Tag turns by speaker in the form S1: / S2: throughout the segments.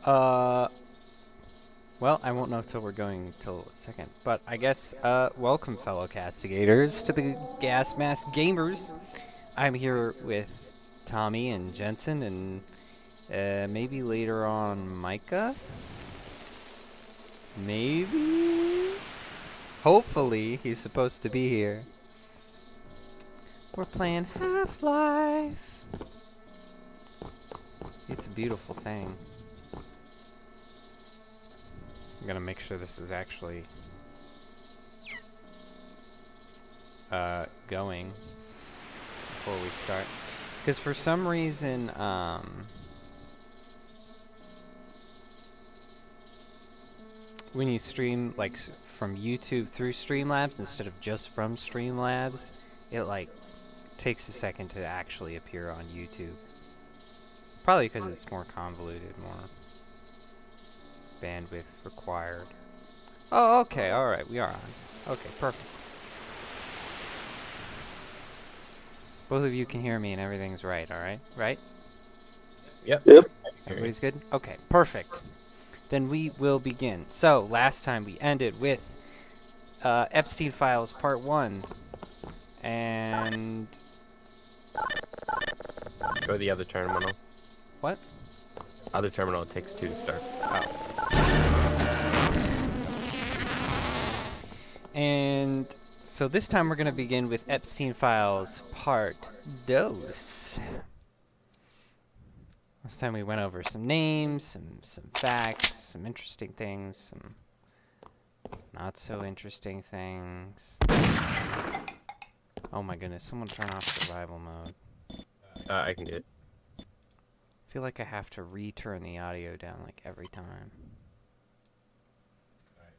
S1: Uh, well, I won't know till we're going till a second. But I guess, welcome, fellow castigators, to the GasMaskGamers. I'm here with Tommy and Jensen, and maybe later on Micah? Maybe? Hopefully, he's supposed to be here. We're playing Half-Life. It's a beautiful thing. I'm gonna make sure this is actually going before we start, because for some reason when you stream like from YouTube through Streamlabs instead of just from Streamlabs, it like takes a second to actually appear on YouTube. Probably because it's more convoluted, more bandwidth required. Oh, okay, alright, we are on. Okay, perfect. Both of you can hear me and everything's right, alright? Right?
S2: Yep.
S1: Everybody's good? Okay, perfect. Then we will begin. So, last time we ended with Epstein Files Part 1. And...
S2: Go to the other terminal.
S1: What?
S2: Other terminal, it takes 2 to start.
S1: Oh. And so this time we're going to begin with Epstein Files Part 2. Last time we went over some names, some facts, some interesting things, some not so interesting things. Oh my goodness, someone turn off survival mode.
S2: I can do it.
S1: I feel like I have to return the audio down like every time.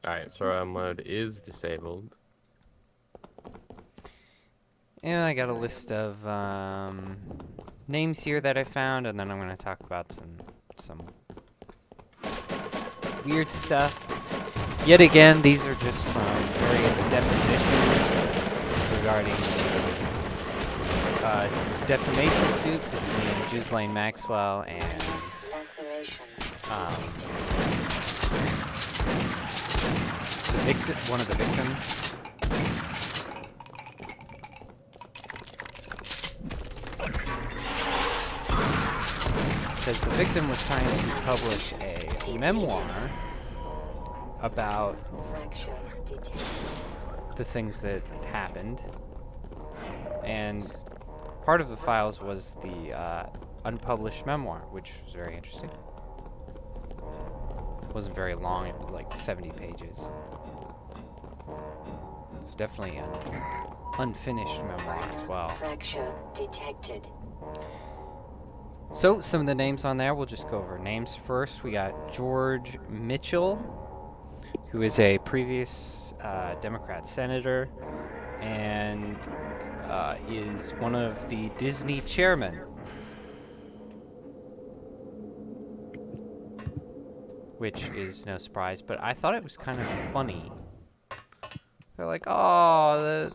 S2: Alright, survival mode is disabled.
S1: And I got a list of names here that I found, and then I'm going to talk about some weird stuff. Yet again, these are just from various depositions regarding defamation suit between Ghislaine Maxwell and one of the victims. Says the victim was trying to publish a memoir about the things that happened, and part of the files was the unpublished memoir, which was very interesting. It wasn't very long, it was like 70 pages. It's definitely an unfinished memoir as well.
S3: Fracture detected.
S1: So, some of the names on there, we'll just go over names first. We got George Mitchell, who is a previous Democrat senator and is one of the Disney chairmen. Which is no surprise, but I thought it was kind of funny. They're like, oh,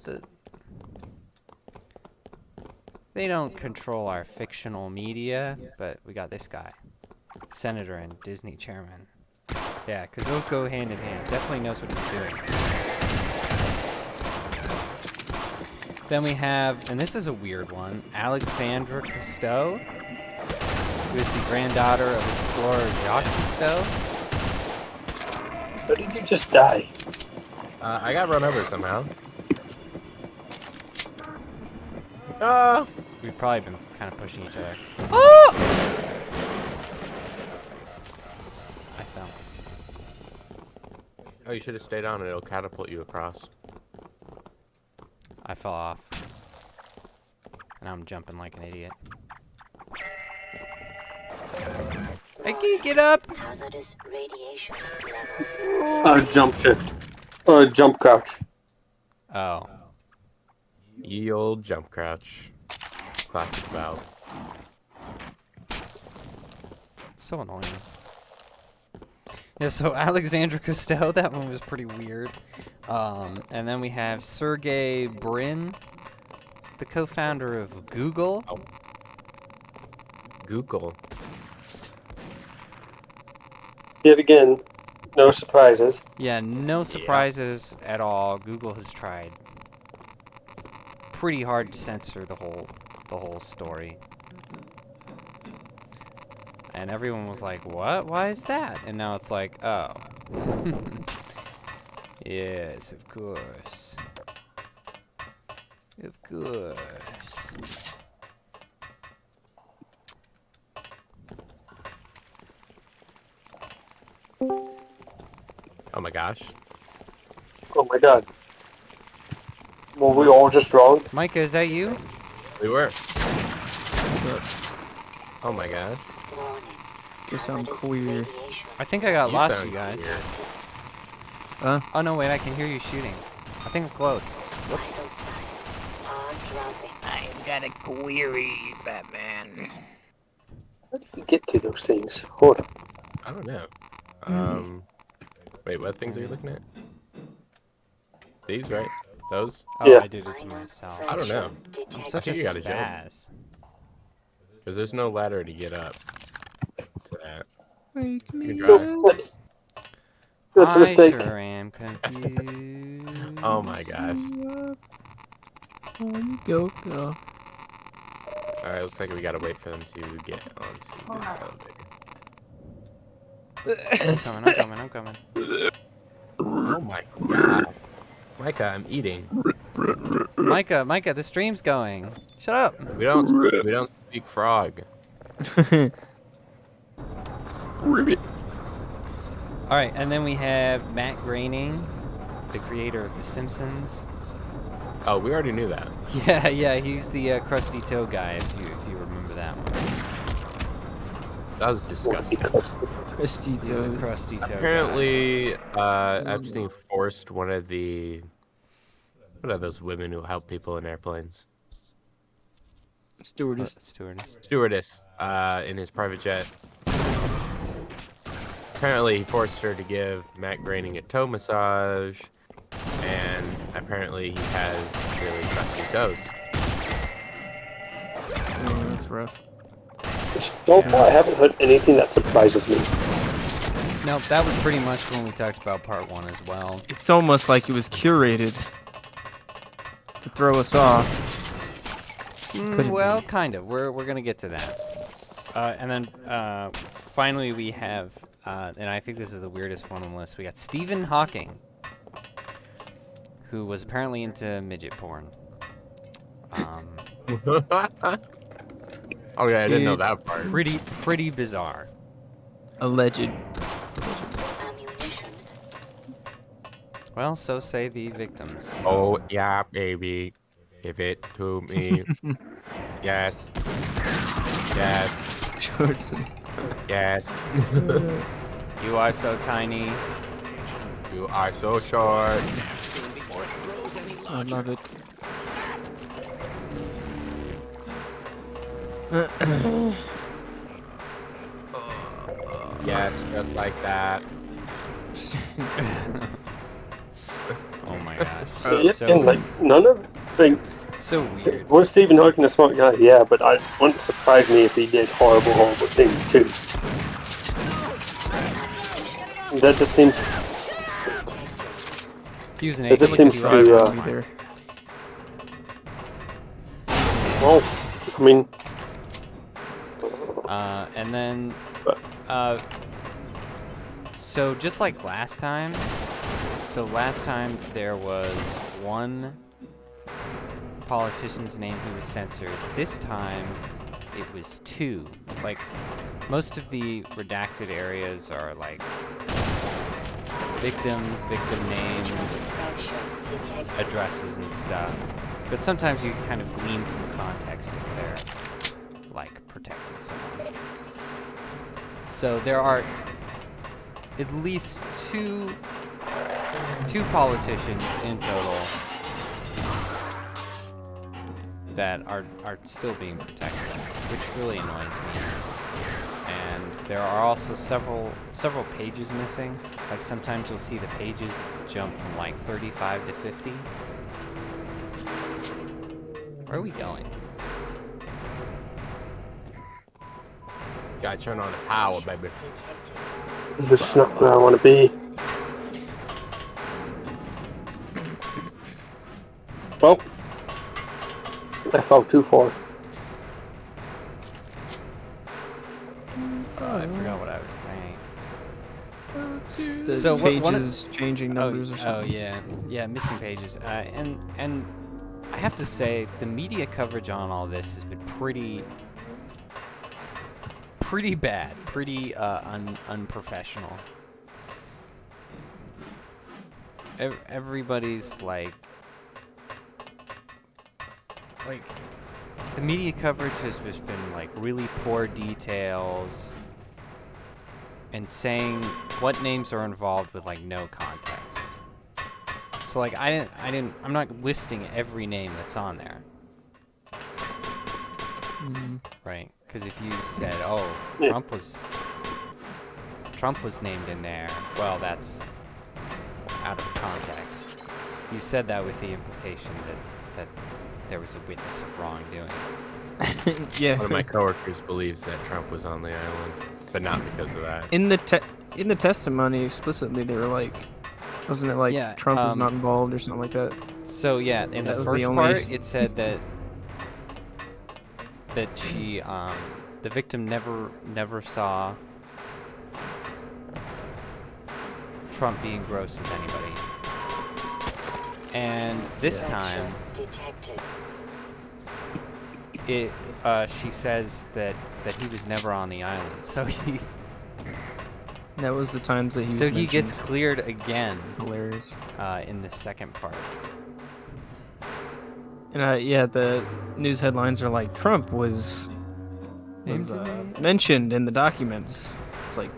S1: they don't control our fictional media, but we got this guy, senator and Disney chairman. Yeah, because those go hand in hand. Definitely knows what he's doing. Then we have, and this is a weird one, Alexandra Cousteau, who is the granddaughter of explorer Jacques Cousteau.
S4: How did you just die?
S2: I got run over somehow.
S1: We've probably been kind of pushing each other. Oh! I fell.
S2: Oh, you should have stayed on it. It'll catapult you across.
S1: I fell off. And I'm jumping like an idiot. I can't get up!
S3: Hazardous radiation levels.
S4: Jump shift. Jump crouch.
S1: Oh.
S2: Ye old jump crouch. Classic valve.
S1: It's so annoying. Yeah, so Alexandra Cousteau, that one was pretty weird. And then we have Sergey Brin, the co-founder of Google.
S2: Oh. Google.
S4: Yet again, no surprises.
S1: Yeah, no surprises at all. Google has tried pretty hard to censor the whole story. And everyone was like, "What? Why is that?" And now it's like, "Oh." Yes, of course. Of course.
S2: Oh my gosh.
S4: Oh my god. Were we all just wrong?
S1: Micah, is that you?
S2: We were. Oh my gosh.
S3: Warning.
S5: Guess I'm
S3: Hazardous
S5: queer.
S3: radiation.
S1: I think I got lost,
S2: sound
S1: you guys.
S2: weird.
S5: Huh?
S1: Oh no, wait, I can hear you shooting. I think I'm close. Whoops.
S3: Vital signs are dropping.
S6: I've got a query, Batman.
S4: How do you get to those things? Hold on.
S2: I don't know. Wait, what things are you looking at? These, right? Those?
S1: Oh,
S4: Yeah.
S1: I did it to myself.
S2: I don't know.
S1: I'm such a
S2: think you gotta jump.
S1: spaz.
S2: Because there's no ladder to get up to that.
S5: Wake
S2: You
S5: me
S2: can
S5: up.
S2: try.
S4: That's a mistake.
S1: I sure am confused.
S2: Oh my gosh.
S5: On you go, go.
S2: Alright, looks like we gotta wait for them to get onto this elevator.
S1: I'm coming.
S2: Oh my god. Micah, I'm eating.
S1: Micah, the stream's going. Shut up.
S2: We don't speak frog.
S1: All right, and then we have Matt Groening, the creator of The Simpsons.
S2: Oh, we already knew that.
S1: Yeah, he's the Krusty Toe guy, if you remember that one.
S2: That was disgusting.
S1: He's the
S5: Tostitos.
S1: Krusty Toe
S2: Apparently, Epstein forced one of the... What are those women who help people in airplanes?
S1: guy.
S5: Stewardess.
S2: Stewardess, in his private jet. Apparently, he forced her to give Matt Groening a toe massage, and apparently he has really crusty toes.
S5: Oh, that's rough.
S4: So far, I haven't heard anything that surprises me.
S1: Nope, that was pretty much when we talked about part 1 as well.
S5: It's almost like it was curated to throw us off. Couldn't
S1: Well,
S5: be.
S1: kind of. We're gonna get to that. And then finally we have, and I think this is the weirdest one on the list. We got Stephen Hawking, who was apparently into midget porn.
S2: Oh yeah, I didn't know that part.
S1: Pretty bizarre.
S5: Alleged.
S3: Ammunition.
S1: Well, so say the victims.
S2: Oh yeah, baby, give it to me. Yes. Yes.
S5: Jordan.
S2: Yes.
S1: You are so tiny.
S2: You are so short.
S5: I love it.
S2: Yes, just like that.
S1: Oh my gosh.
S4: Yet
S1: So
S4: again, like, none of like,
S1: so weird.
S4: was Stephen Hawking a smart guy? Yeah, but I wouldn't surprise me if he did horrible things too. That just seems.
S1: He was an
S4: It just
S1: agent.
S4: seems
S1: He was
S4: to,
S1: smart.
S5: Either.
S4: Well, I mean,
S1: And then, so just like last time, there was one politician's name who was censored. This time, it was 2. Like, most of the redacted areas are like victims, victim names,
S3: Detected.
S1: addresses and stuff. But sometimes you kind of glean from context if they're like protecting someone. So there are at least two politicians in total that are still being protected, which really annoys me. And there are also several pages missing. Like sometimes you'll see the pages jump from like 35 to 50. Where are we going?
S2: Gotta turn on the power, baby.
S3: Detected.
S4: This is not where I want to be. Well, I fell too far.
S1: I forgot what I was saying.
S5: The
S1: So
S5: pages changing numbers or something.
S1: yeah, missing pages. And I have to say, the media coverage on all this has been pretty bad, pretty unprofessional. Everybody's like, the media coverage has just been like really poor details and saying what names are involved with like no context. So like I'm not listing every name that's on there. Right? Because if you said, oh, Trump was named in there, well, that's out of context. You said that with the implication that there was a witness of wrongdoing.
S5: Yeah.
S2: One of my coworkers believes that Trump was on the island, but not because of that.
S5: In the testimony, explicitly, they were like, wasn't it like Trump is not involved or something like that?
S1: So yeah, in the first part, it said that she, the victim never saw Trump being gross with anybody. And this time, she says that he was never on the island. So
S5: that was the times that he was
S1: so he
S5: mentioned.
S1: gets cleared again.
S5: Hilarious.
S1: In the second part.
S5: And yeah, the news headlines are like, Trump was mentioned in the documents. It's like,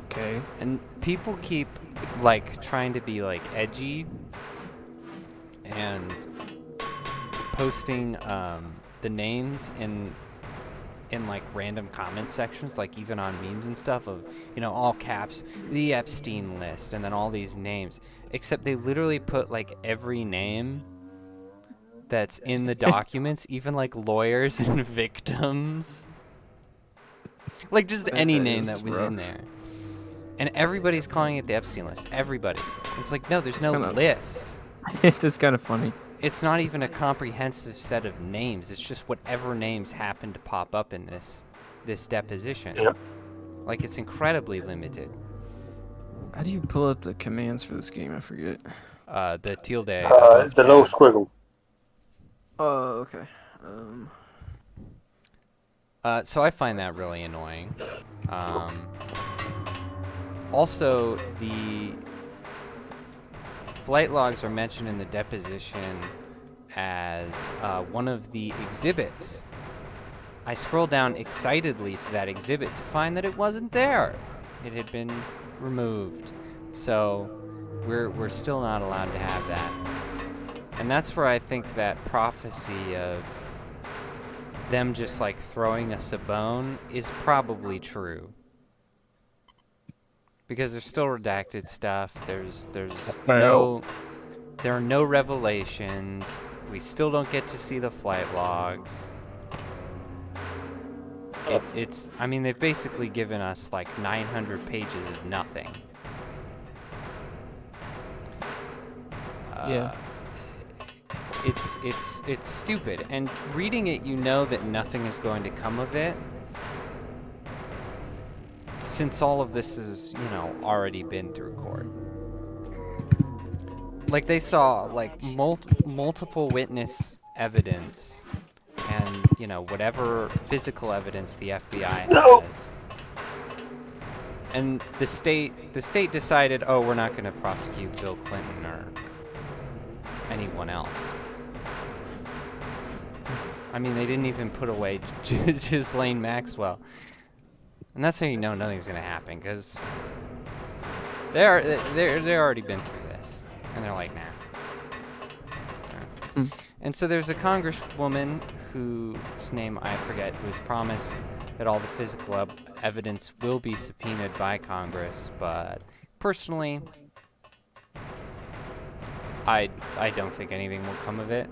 S5: okay.
S1: And people keep like trying to be like edgy and posting the names in like random comment sections, like even on memes and stuff, of, you know, all caps, the Epstein list, and then all these names, except they literally put like every name that's in the documents, even like lawyers and victims, like just any name that was in there. And everybody's calling it the Epstein list. Everybody. It's like, no, there's no list.
S5: It's kind of funny.
S1: It's not even a comprehensive set of names. It's just whatever names happen to pop up in this deposition.
S4: Yep.
S1: Like, it's incredibly limited.
S5: How do you pull up the commands for this game? I forget.
S1: The tilde.
S4: The low squiggle.
S5: Oh, okay.
S1: So I find that really annoying. Also, the flight logs are mentioned in the deposition as one of the exhibits. I scrolled down excitedly to that exhibit to find that it wasn't there. It had been removed. So we're still not allowed to have that. And that's where I think that prophecy of them just like throwing us a bone is probably true. Because there's still redacted stuff. there are no revelations. We still don't get to see the flight logs. I mean, they've basically given us like 900 pages of nothing.
S5: Yeah.
S1: It's stupid. And reading it, you know that nothing is going to come of it, since all of this is, you know, already been through court. Like, they saw, like, multiple witness evidence and, you know, whatever physical evidence the FBI has. And the state decided, oh, we're not going to prosecute Bill Clinton or anyone else. I mean, they didn't even put away Ghislaine Maxwell. And that's how you know nothing's gonna happen, because they're already been through this, and they're like, nah. And so there's a congresswoman whose name I forget, who has promised that all the physical evidence will be subpoenaed by Congress, but personally, I don't think anything will come of it.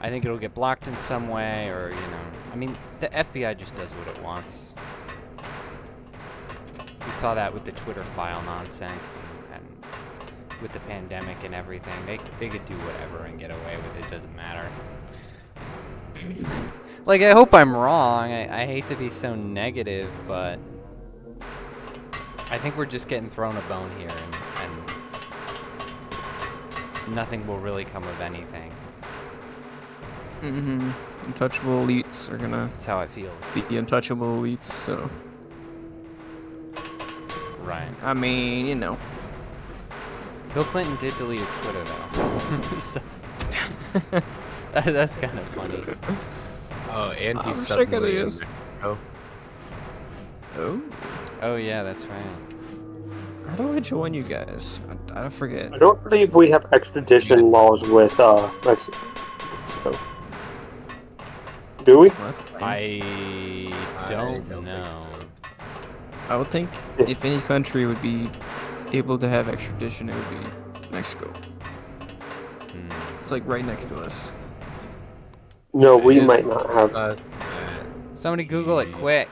S1: I think it'll get blocked in some way, or, you know, I mean, the FBI just does what it wants. We saw that with the Twitter file nonsense and with the pandemic and everything. They could do whatever and get away with it. Doesn't matter. Like, I hope I'm wrong. I hate to be so negative, but I think we're just getting thrown a bone here, and nothing will really come of anything.
S5: Mm-hmm. Untouchable elites are gonna
S1: That's how it feels.
S5: beat the untouchable elites, so...
S1: Right.
S5: I mean, you know.
S1: Bill Clinton did delete his Twitter, though. So, that's kind of funny.
S2: Oh, and
S5: I'm
S2: he's
S5: sick of
S2: suddenly in
S5: these.
S2: Mexico.
S5: Oh?
S1: Oh, yeah, that's right.
S5: How do I join you guys? I don't forget.
S4: I don't believe we have extradition laws with Mexico. Do we?
S5: Well, that's fine.
S1: I don't
S2: don't think
S1: know.
S5: I would think if any country would be able to have extradition, it would be Mexico.
S1: Hmm.
S5: It's like right next to us.
S4: No, we
S2: Is-
S4: might not have.
S1: Somebody Google it quick.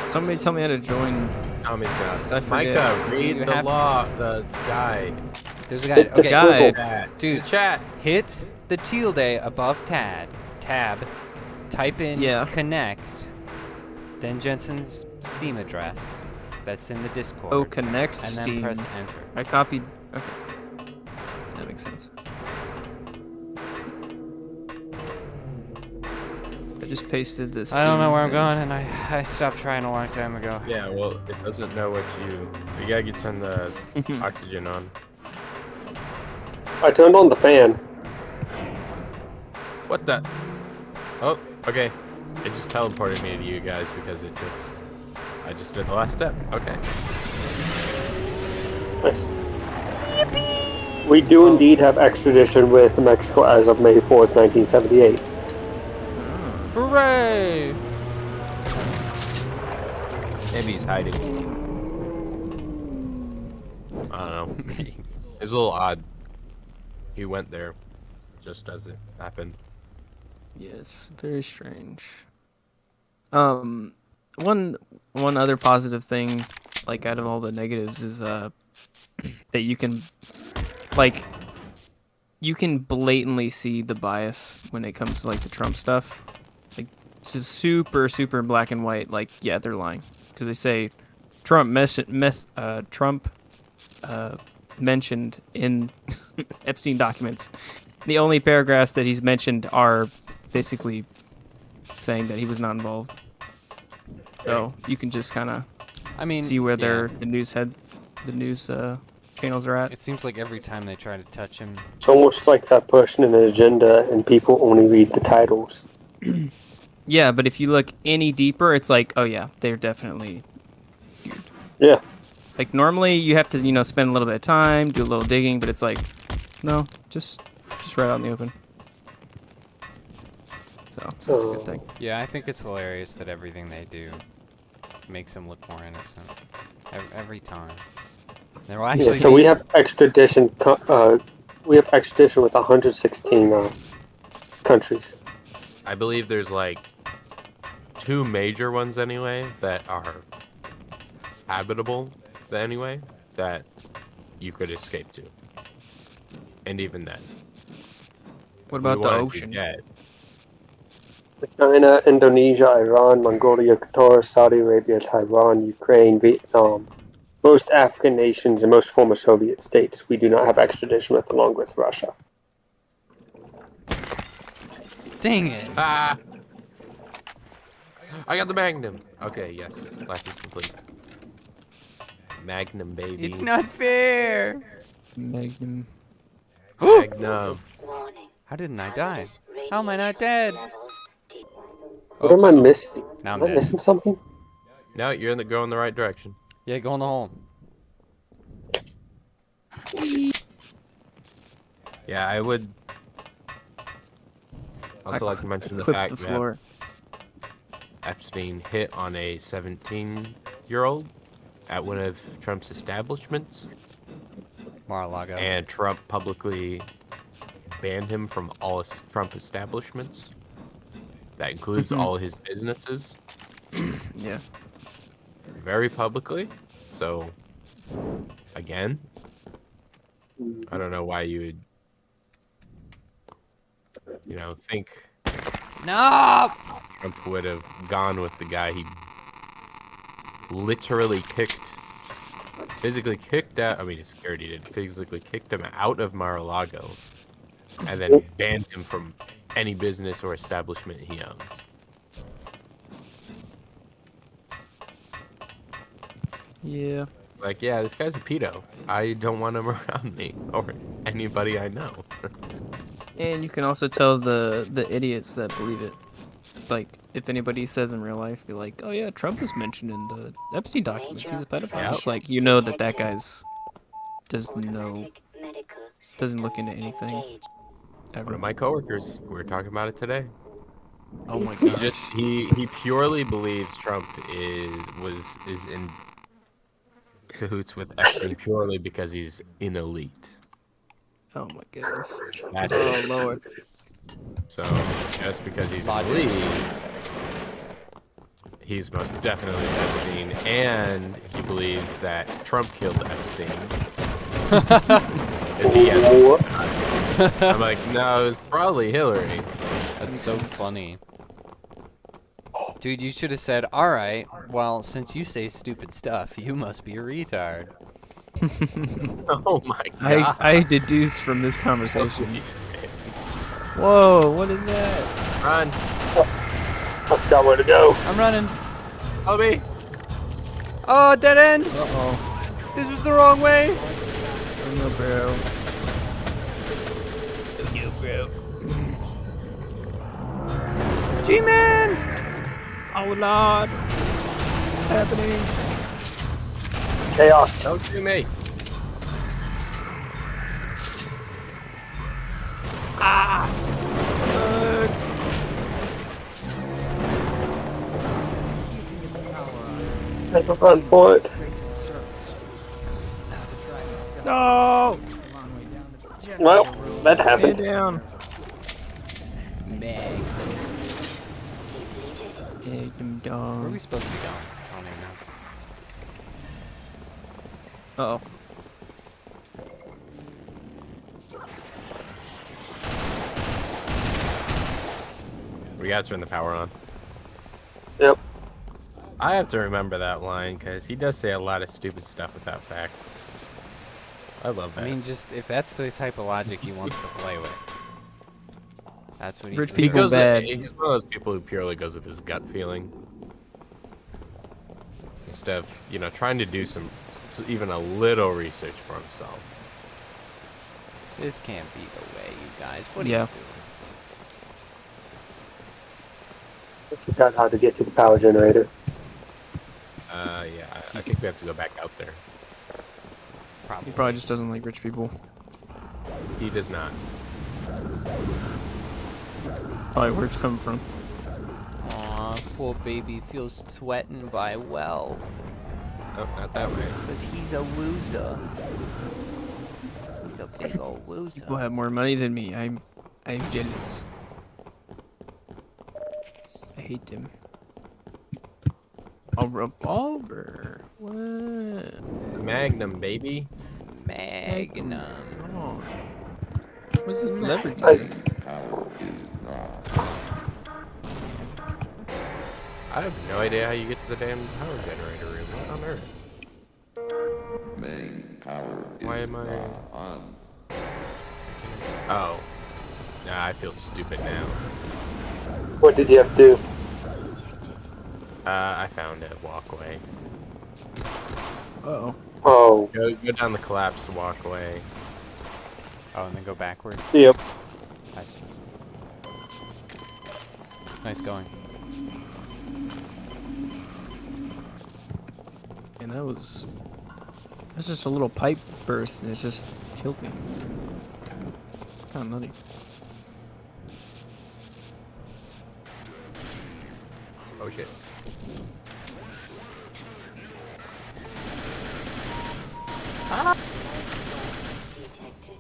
S5: Somebody tell me how to join.
S2: Tommy's got
S5: I forget.
S2: Micah, read
S1: You
S2: the
S1: have-
S2: law, the guide.
S1: There's a guy.
S4: Hit the
S1: Okay,
S5: guy.
S2: Chat.
S1: Dude.
S2: The chat.
S1: hit the tilde above tab, type in
S5: Yeah.
S1: connect, then Jensen's Steam address that's in the Discord,
S5: Oh, connect
S1: and then
S5: Steam.
S1: press enter.
S5: I copied. Okay. That makes sense. I just pasted this.
S1: I don't know where I'm going, and I stopped trying a long time ago.
S2: Yeah, well, it doesn't know what you gotta turn the oxygen on.
S4: I turned on the fan.
S2: What the? Oh, okay. It just teleported me to you guys because I just did the last step. Okay.
S4: Nice. We do indeed have extradition with Mexico as of May 4th, 1978.
S1: Hooray!
S2: Maybe he's hiding. I don't know. It's a little odd. He went there just as it happened.
S5: Yes, very strange. One other positive thing, like out of all the negatives, is that you can blatantly see the bias when it comes to like the Trump stuff. Like it's just super black and white. Like yeah, they're lying because they say Trump mentioned in Epstein documents. The only paragraphs that he's mentioned are basically saying that he was not involved. So you can just kind of
S1: I mean,
S5: see where
S1: yeah.
S5: the news channels are at.
S1: It seems like every time they try to touch him,
S4: It's almost like they're pushing an agenda and people only read the titles.
S5: Yeah, but if you look any deeper, it's like, oh yeah, they're definitely weird.
S4: Yeah.
S5: Like normally you have to, spend a little bit of time, do a little digging, but it's like, no, just right out in the open. So that's a good thing.
S1: yeah, I think it's hilarious that everything they do makes him look more innocent every time. There will actually
S4: Yeah, so
S1: be-
S4: we have extradition. We have extradition with 116 countries.
S2: I believe there's like 2 major ones anyway that are habitable anyway that you could escape to. And even then.
S5: What
S2: if we
S5: about the
S2: wanted to
S5: ocean?
S2: get-
S4: China, Indonesia, Iran, Mongolia, Qatar, Saudi Arabia, Taiwan, Ukraine, Vietnam, most African nations, and most former Soviet states we do not have extradition with, along with Russia.
S1: Dang it!
S2: Ah! I got the Magnum. Okay, yes. Life is complete. Magnum, baby.
S1: It's not fair.
S5: Magnum.
S2: Magnum.
S3: Warning.
S1: How didn't I die? How am I not dead?
S3: Levels deep.
S4: What am I missing?
S1: Now I'm
S4: Am I
S1: dead.
S4: missing something?
S2: No, you're going the right direction.
S1: Yeah, go in the hole.
S2: Yeah, I would also like to mention the
S5: clipped
S2: fact
S5: the
S2: that
S5: floor.
S2: Epstein hit on a 17-year-old at one of Trump's establishments,
S1: Mar-a-Lago.
S2: and Trump publicly banned him from all Trump establishments. That includes all his businesses.
S5: Yeah.
S2: very publicly. So, again, I don't know why you would, think
S1: No!
S2: Trump would have gone with the guy he literally physically kicked out. I mean, he's scared he did. Physically kicked him out of Mar-a-Lago, and then banned him from any business or establishment he owns.
S5: Yeah.
S2: Like, yeah, this guy's a pedo. I don't want him around me or anybody I know.
S5: And you can also tell the idiots that believe it. Like, if anybody says in real life, be like, oh yeah, Trump was mentioned in the Epstein documents. He's a pedophile.
S2: Yeah.
S5: It's like, you know that guy's doesn't look into anything.
S2: One
S5: Ever.
S2: of my coworkers, we were talking about it today.
S1: Oh my
S2: He
S1: god.
S2: he purely believes Trump is in cahoots with Epstein purely because he's in elite.
S5: Oh my goodness.
S2: That's
S5: Oh
S2: it.
S5: lord.
S2: So just because he's in
S1: Logic.
S2: elite, he's most definitely Epstein, and he believes that Trump killed Epstein. Is he? I'm like, no, it's probably Hillary.
S1: That's so funny. Dude, you should have said, alright, well, since you say stupid stuff, you must be a retard.
S2: Oh my god.
S5: I deduce from this conversation. Whoa, what is that?
S2: Run.
S4: I've got where to go.
S1: I'm running.
S2: Help me.
S1: Oh, dead end!
S5: Uh-oh.
S1: This was the wrong way!
S5: Oh no, bro.
S6: You, bro.
S1: G-Man!
S5: Oh lord. What's happening?
S4: Chaos.
S2: Don't do me.
S5: Bugs.
S4: Make a run for it.
S5: No!
S4: Well, that
S5: Stay
S4: happened.
S5: down.
S1: Meg.
S5: Egg them
S1: Where are
S5: down.
S1: we supposed to be going? I don't even know.
S5: Uh-oh.
S2: We gotta turn the power on.
S4: Yep.
S2: I have to remember that line because he does say a lot of stupid stuff without fact. I love that.
S1: I mean, just, if that's the type of logic he wants to play with. That's what he
S5: Rich
S1: deserves.
S2: he
S5: people
S2: goes
S5: bad.
S2: He's one of those people who purely goes with his gut feeling. Instead of, trying to do even a little research for himself.
S1: This can't be the way, you guys. What are
S5: Yeah.
S1: you doing?
S4: I forgot how to get to the power generator.
S2: Yeah, I think we have to go back out there.
S1: Probably.
S5: He probably just doesn't like rich people.
S2: He does not.
S5: Probably where it's coming from.
S1: Aw, poor baby feels threatened by wealth.
S2: Nope, not that way.
S1: Because he's a loser. He's a big old loser.
S5: People have more money than me. I'm jealous. I hate them. A revolver. What?
S2: Magnum, baby.
S1: Magnum.
S5: Oh. What's this leverage?
S2: I have no idea how you get to the damn power generator room. What on earth? Why am I on? Oh. Nah, I feel stupid now.
S4: What did you have to do?
S2: I found a walkway.
S5: Uh-oh.
S4: Oh,
S2: Go down the collapsed walkway.
S1: Oh, and then go backwards?
S4: yep.
S1: I see. Nice going.
S5: And that's just a little pipe burst and it just killed me. Kinda nutty.
S2: Oh shit.
S3: Detected.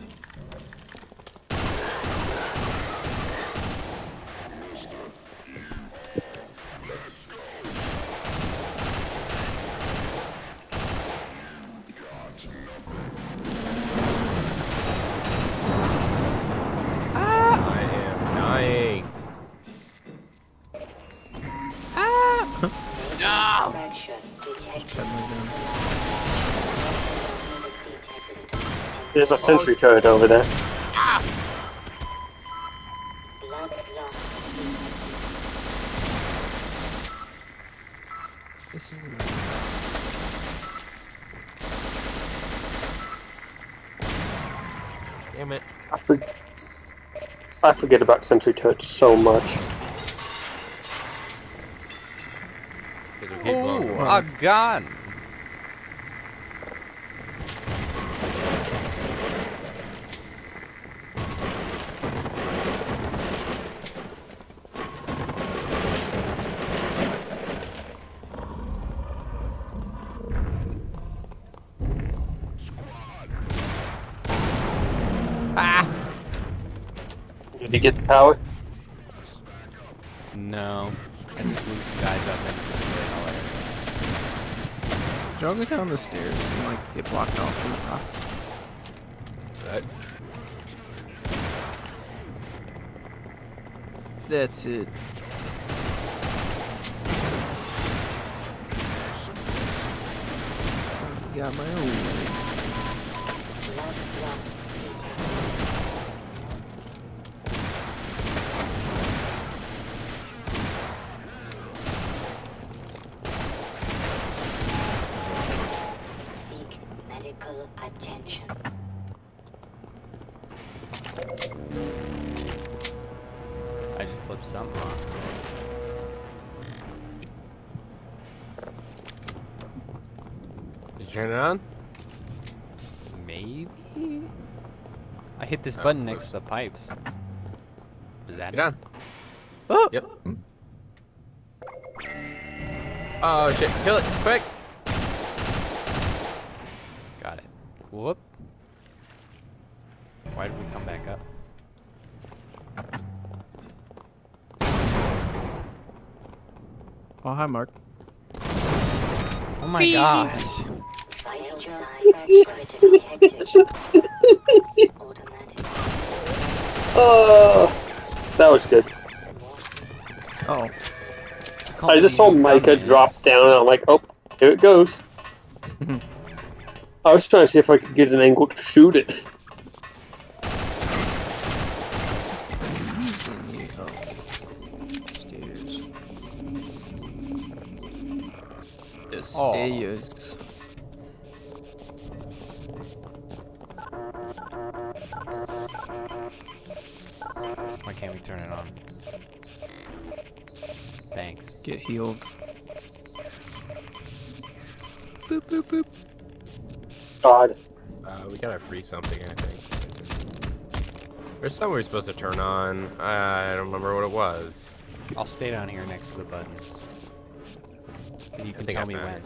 S3: Fracture detected.
S4: There's a sentry turret over there.
S3: Blood loss.
S5: This is
S2: Damn it.
S4: I forget about sentry turrets so much.
S2: Because we keep blowing them
S1: Ooh,
S2: up.
S1: a gun! Ah!
S4: Did you get the power?
S1: No. I just blew some guys up and
S5: Did y'all go down the stairs and like get blocked off from the rocks?
S2: Right.
S5: That's it. Got my own way.
S3: Blood loss detected. Seek medical attention.
S1: I just flipped something off.
S2: Did you turn it on?
S1: Maybe? I hit this
S2: Oh,
S1: button next
S2: oops.
S1: to the pipes. Is that
S2: Get on.
S1: Oh!
S2: Yep. Oh shit, kill it, quick!
S1: Got it. Whoop. Why did we come back up?
S5: Oh, hi, Mark.
S1: Oh my gosh.
S3: Vital fracture detected. Automatic.
S4: Oh, that was good.
S5: Oh,
S4: I just saw Micah drop down, and I'm like, oh, here it goes. I was trying to see if I could get an angle to shoot it.
S5: using you. Oh, stairs. The
S1: Oh.
S5: stairs.
S1: Why can't we turn it on? Thanks.
S5: Get healed. Boop boop boop.
S4: God.
S2: We gotta free something, I think. There's something we're supposed to turn on. I don't remember what it was.
S1: I'll stay down here next to the buttons. And you can
S2: think
S1: tell
S2: I
S1: me
S2: found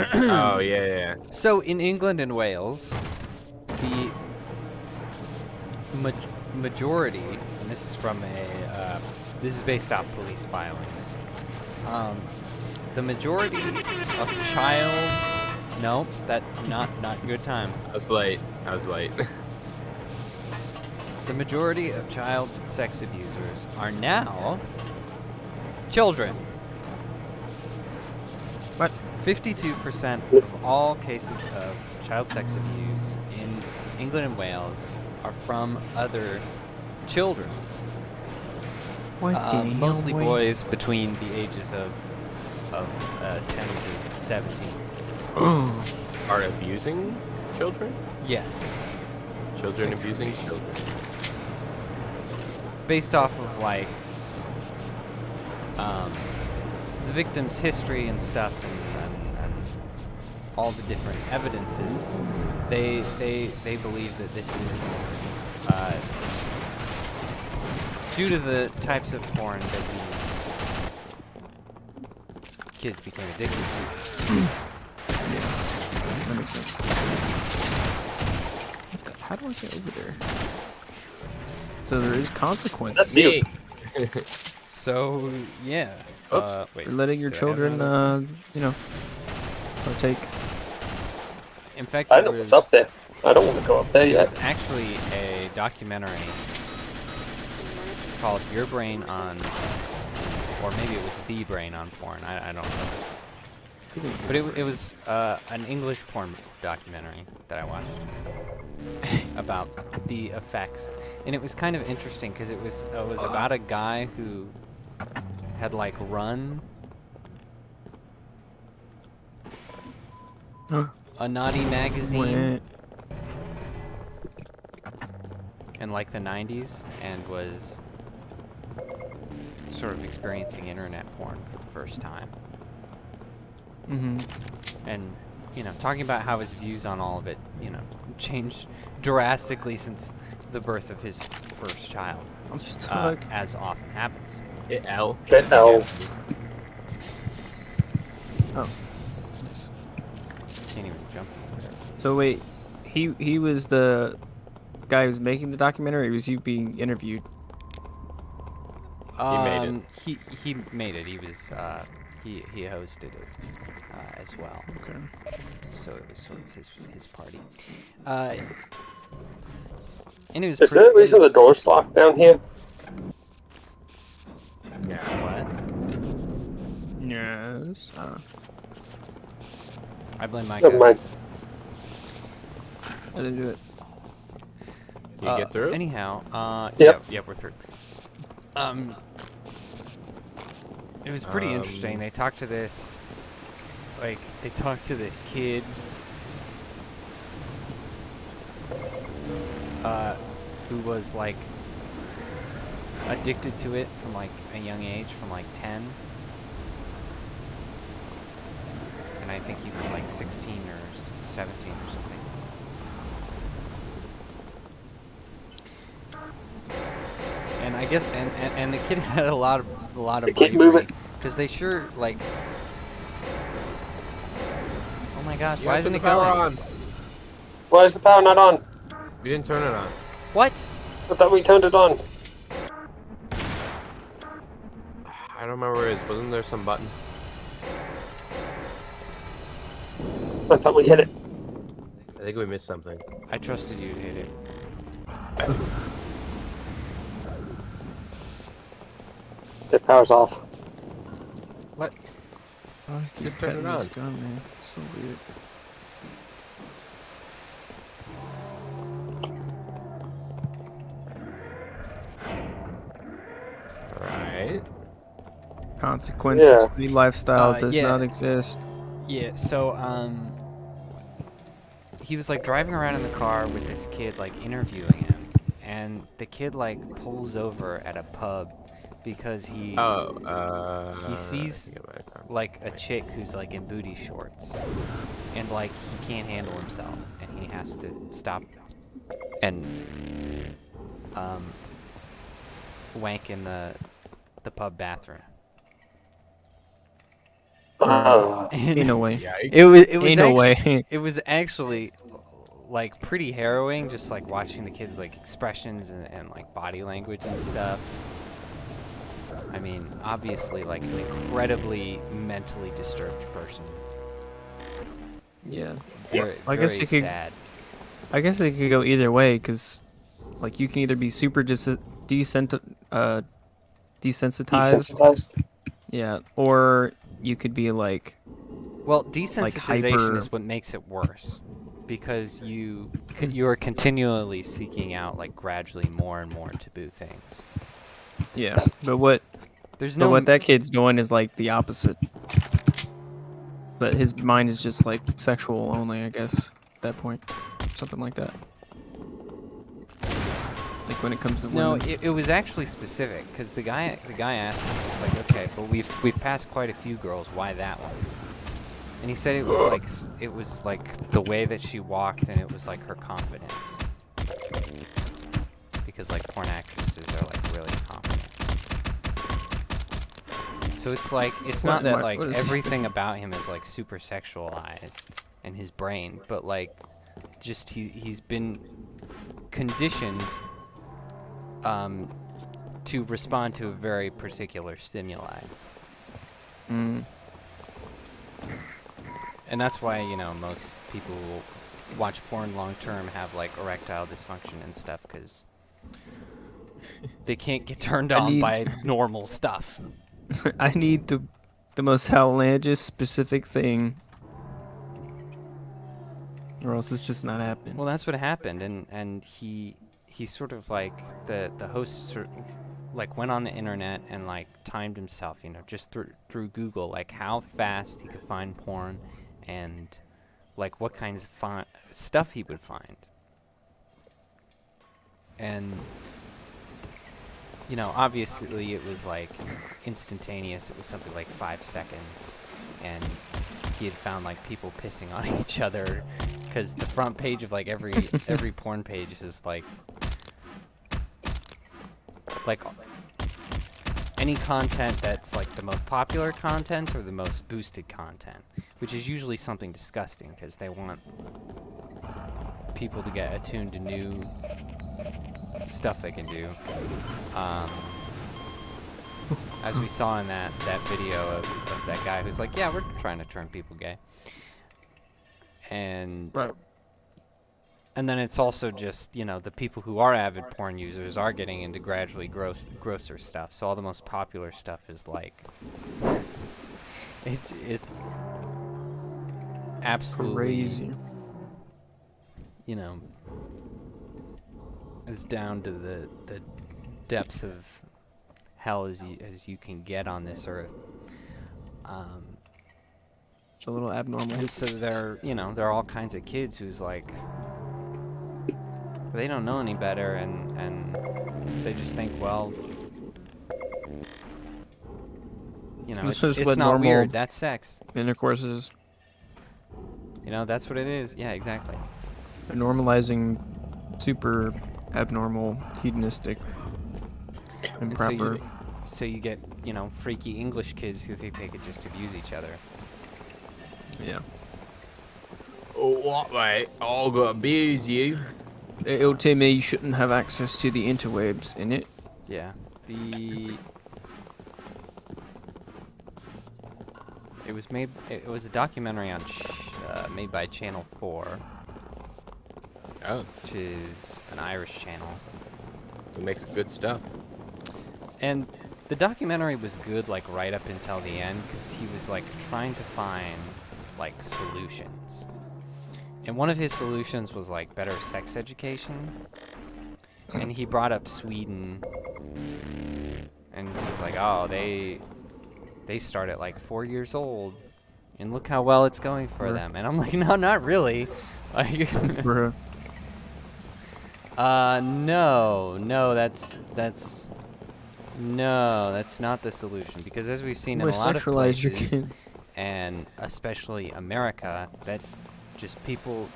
S1: when.
S2: Oh, yeah.
S1: So, in England and Wales, the majority, and this is from a, this is based off police filings, the majority of no, that, not good time.
S2: I was late.
S1: The majority of child sex abusers are now children.
S5: What?
S1: 52% of all cases of child sex abuse in England and Wales are from other children.
S5: What the hell,
S1: Mostly
S5: wait.
S1: boys between the ages of 10 to 17.
S2: Are abusing children?
S1: Yes.
S2: Children abusing children.
S1: Based off of like the victim's history and stuff and all the different evidences, they believe that this is due to the types of porn that these kids became addicted to.
S5: That makes sense. How do I get over there? So there is consequence
S4: That's
S2: Me!
S1: So yeah.
S2: Oops.
S1: Wait.
S5: for letting your
S1: did I have
S5: children,
S1: another?
S5: partake.
S1: In fact,
S4: I
S1: there
S4: know
S1: was,
S4: what's up there. I don't want to go up there
S1: there's
S4: yet.
S1: actually a documentary called Your Brain on or maybe it was the brain on porn. I don't know. But it was an English porn documentary that I watched about the effects, and it was kind of interesting because it was about a guy who had like run a naughty magazine in like the 90s and was sort of experiencing internet porn for the first time. And, you know, talking about how his views on all of it, you know, changed drastically since the birth of his first child,
S5: I'm just
S1: as often happens.
S2: Hit L.
S4: Hit L.
S5: Oh. Nice.
S1: Can't even jump these barricades.
S5: So wait, he was the guy who was making the documentary, or was he being interviewed?
S2: He made it.
S1: He made it. He was he hosted it as well.
S5: Okay.
S1: So it was sort of his party. And it was.
S4: Is there a reason the door's locked down here?
S2: Yeah.
S1: What?
S5: Yes.
S1: I blame Micah.
S4: Never mind.
S5: I didn't do it.
S2: Can you get through?
S1: Anyhow,
S4: Yep.
S1: yep, we're through. It was pretty interesting. They talked to this kid who was like addicted to it from like a young age, from like 10. And I think he was like 16 or 17 or something. And I guess and the kid had a lot of
S4: Keep moving.
S1: because they sure like. Oh my gosh!
S2: You
S1: Why
S2: gotta
S1: isn't
S2: turn
S1: it
S2: the power
S1: going?
S2: on.
S4: Why is the power not on?
S2: You didn't turn it on.
S1: What?
S4: I thought we turned it on.
S2: I don't remember where it is. Wasn't there some button?
S4: I thought we hit it.
S2: I think we missed something.
S1: I trusted you to hit it.
S4: The power's off.
S2: What?
S5: Oh, I keep
S2: Just turn
S5: petting
S2: it
S5: this
S2: on.
S5: gun, man. So weird.
S2: Right.
S5: Consequences.
S4: Yeah.
S5: Free lifestyle does
S1: yeah.
S5: not exist.
S1: Yeah. So he was like driving around in the car with this kid, like interviewing him, and the kid like pulls over at a pub because he sees like a chick who's like in booty shorts, and like he can't handle himself, and he has to stop and wank in the pub bathroom. And
S5: Ain't no way.
S1: it was
S5: Ain't no way.
S1: it was actually like pretty harrowing, just like watching the kids like expressions and like body language and stuff. I mean, obviously like an incredibly mentally disturbed person.
S5: Yeah.
S1: Very,
S5: I guess
S1: very
S5: you could-
S1: sad.
S5: I guess it could go either way, because like you can either be super desensitized.
S4: Desensitized.
S5: Yeah, or you could be like,
S1: Well, desensitization
S5: hyper-
S1: is what makes it worse, because you are continually seeking out like gradually more and more taboo things.
S5: yeah. But what that kid's doing is like the opposite. But his mind is just like sexual only, I guess, at that point. Something like that. Like when it comes to
S1: No,
S5: women.
S1: it was actually specific, because the guy asked him, he's like, okay, but we've passed quite a few girls. Why that one? And he said it was like the way that she walked, and it was like her confidence. Because like porn actresses are like really confident. So it's like it's not that like everything about him is like super sexualized in his brain, but like just he's been conditioned to respond to a very particular stimuli.
S5: Mm.
S1: And that's why, you know, most people who watch porn long term have like erectile dysfunction and stuff, because they can't get turned on by normal stuff.
S5: I need the most outlandish specific thing, or else it's just not happening.
S1: Well, that's what happened, and he sort of like the host sort of, like went on the internet and like timed himself, just through Google, like how fast he could find porn, and like what kinds of stuff he would find, and obviously it was like instantaneous. It was something like 5 seconds, and he had found like people pissing on each other, because the front page of like every porn page is like any content that's like the most popular content or the most boosted content, which is usually something disgusting because they want people to get attuned to new stuff they can do. As we saw in that video of that guy who's like, yeah, we're trying to turn people gay. And
S5: Right.
S1: And then it's also just, the people who are avid porn users are getting into gradually grosser stuff. So all the most popular stuff is like, it's absolutely
S5: Crazy.
S1: Is down to the depths of hell as you can get on this earth.
S5: It's a little abnormal.
S1: And so there are all kinds of kids who's like, they don't know any better, and they just think, well,
S5: This is
S1: it's
S5: what
S1: not
S5: normal
S1: weird. That's sex.
S5: Intercourse is.
S1: That's what it is. Yeah, exactly.
S5: They're normalizing super abnormal, hedonistic,
S1: And so
S5: improper.
S1: so you get, freaky English kids who think they could just abuse each other.
S5: Yeah.
S2: Oh, what, mate? I'll go abuse you.
S5: It'll tell me you shouldn't have access to the interwebs in it.
S1: Yeah. It was a documentary on made by Channel 4,
S2: Oh,
S1: which is an Irish channel.
S2: it makes good stuff.
S1: And the documentary was good, like, right up until the end, because he was, like, trying to find, like, solutions. And one of his solutions was, like, better sex education. And he brought up Sweden. And he's like, oh, they start at, like, 4 years old. And look how well it's going for
S5: Sure.
S1: them. And I'm like, no, not really. Like,
S5: Bruh.
S1: no, that's not the solution, because as we've seen in a lot of
S5: Sexualize your
S1: places,
S5: kid.
S1: and especially America, that just people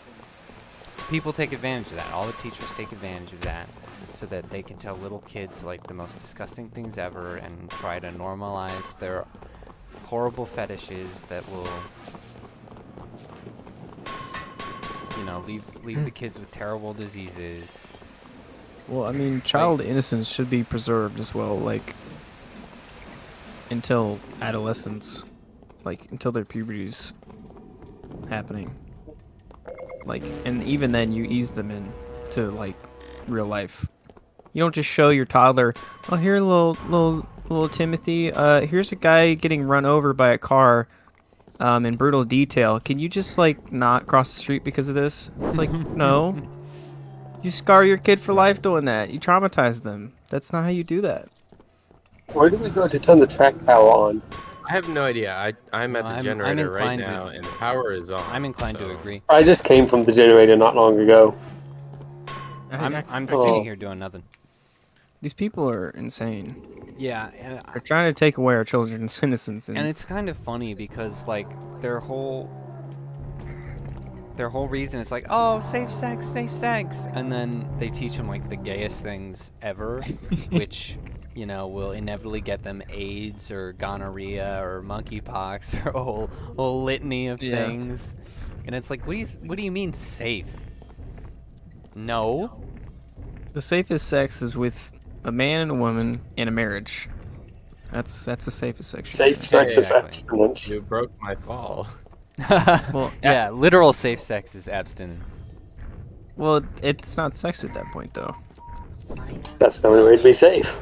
S1: take advantage of that. All the teachers take advantage of that, so that they can tell little kids like the most disgusting things ever and try to normalize their horrible fetishes that will, leave the kids with terrible diseases.
S5: Well, I mean, child innocence should be preserved as well, like, until adolescence, like, until their puberty's happening. Like, and even then, you ease them into, like, real life. You don't just show your toddler, oh, here, little Timothy, here's a guy getting run over by a car, in brutal detail. Can you just, like, not cross the street because of this? It's like, no. You scar your kid for life doing that. You traumatize them. That's not how you do that.
S4: Where do we go to turn the track power on?
S2: I have no idea. I'm at
S1: No,
S2: the
S1: I'm
S2: generator right
S1: inclined to-
S2: now, and the power is on.
S1: I'm inclined to
S2: so-
S1: agree.
S4: I just came from the generator not long ago.
S1: I'm
S4: Oh.
S1: standing here doing nothing.
S5: These people are insane.
S1: Yeah, and
S5: They're trying to take away our children's innocence.
S1: And it's kind of funny because, like, their whole reason is like, oh, safe sex, and then they teach them like the gayest things ever, which will inevitably get them AIDS or gonorrhea or monkeypox or a whole litany of
S5: Yeah.
S1: things. And it's like, what do you mean safe? No.
S5: the safest sex is with a man and a woman in a marriage. That's the safest sex.
S4: Safe sex is
S1: exactly.
S4: abstinence.
S2: You broke my fall.
S5: Well,
S1: Yeah, literal safe sex is abstinence.
S5: Well, it's not sex at that point though.
S4: That's the only way to be safe.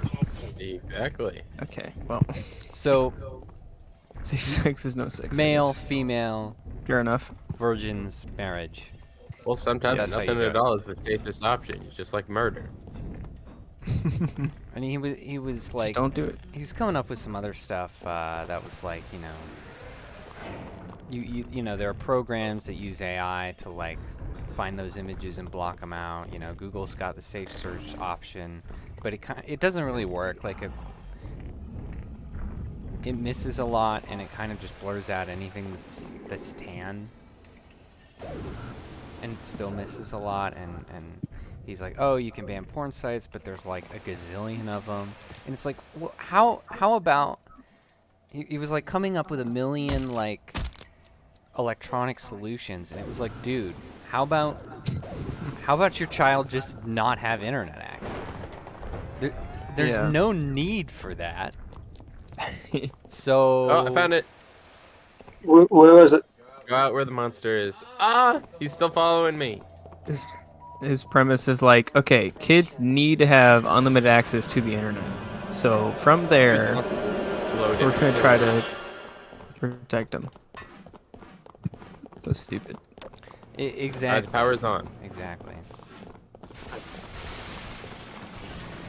S2: Exactly.
S5: Okay, well,
S1: So
S5: safe sex is no sex. I
S1: male,
S5: guess.
S1: female,
S5: Fair enough.
S1: virgins, marriage.
S2: Well, sometimes
S1: That's how you
S2: nothing
S1: do
S2: at
S1: it.
S2: all is the safest option, just like murder.
S1: And he was like,
S5: Just don't do it.
S1: he was coming up with some other stuff that was like, you know, there are programs that use AI to like find those images and block them out. You know, Google's got the safe search option, but it doesn't really work. Like it misses a lot, and it kind of just blurs out anything that's tan, and it still misses a lot. And he's like, oh, you can ban porn sites, but there's like a gazillion of them, and it's like, well, how about he was like coming up with a million like electronic solutions, and it was like, dude, how about your child just not have internet access? There's
S5: Yeah.
S1: no need for that. So
S2: Oh, I found it.
S4: Where was it?
S2: Go out where the monster is. Ah, he's still following me.
S5: His premise is like, okay, kids need to have unlimited access to the internet. So from there,
S2: Loaded.
S5: we're gonna try to protect them. So stupid.
S1: Exactly.
S2: The power's on.
S1: Exactly.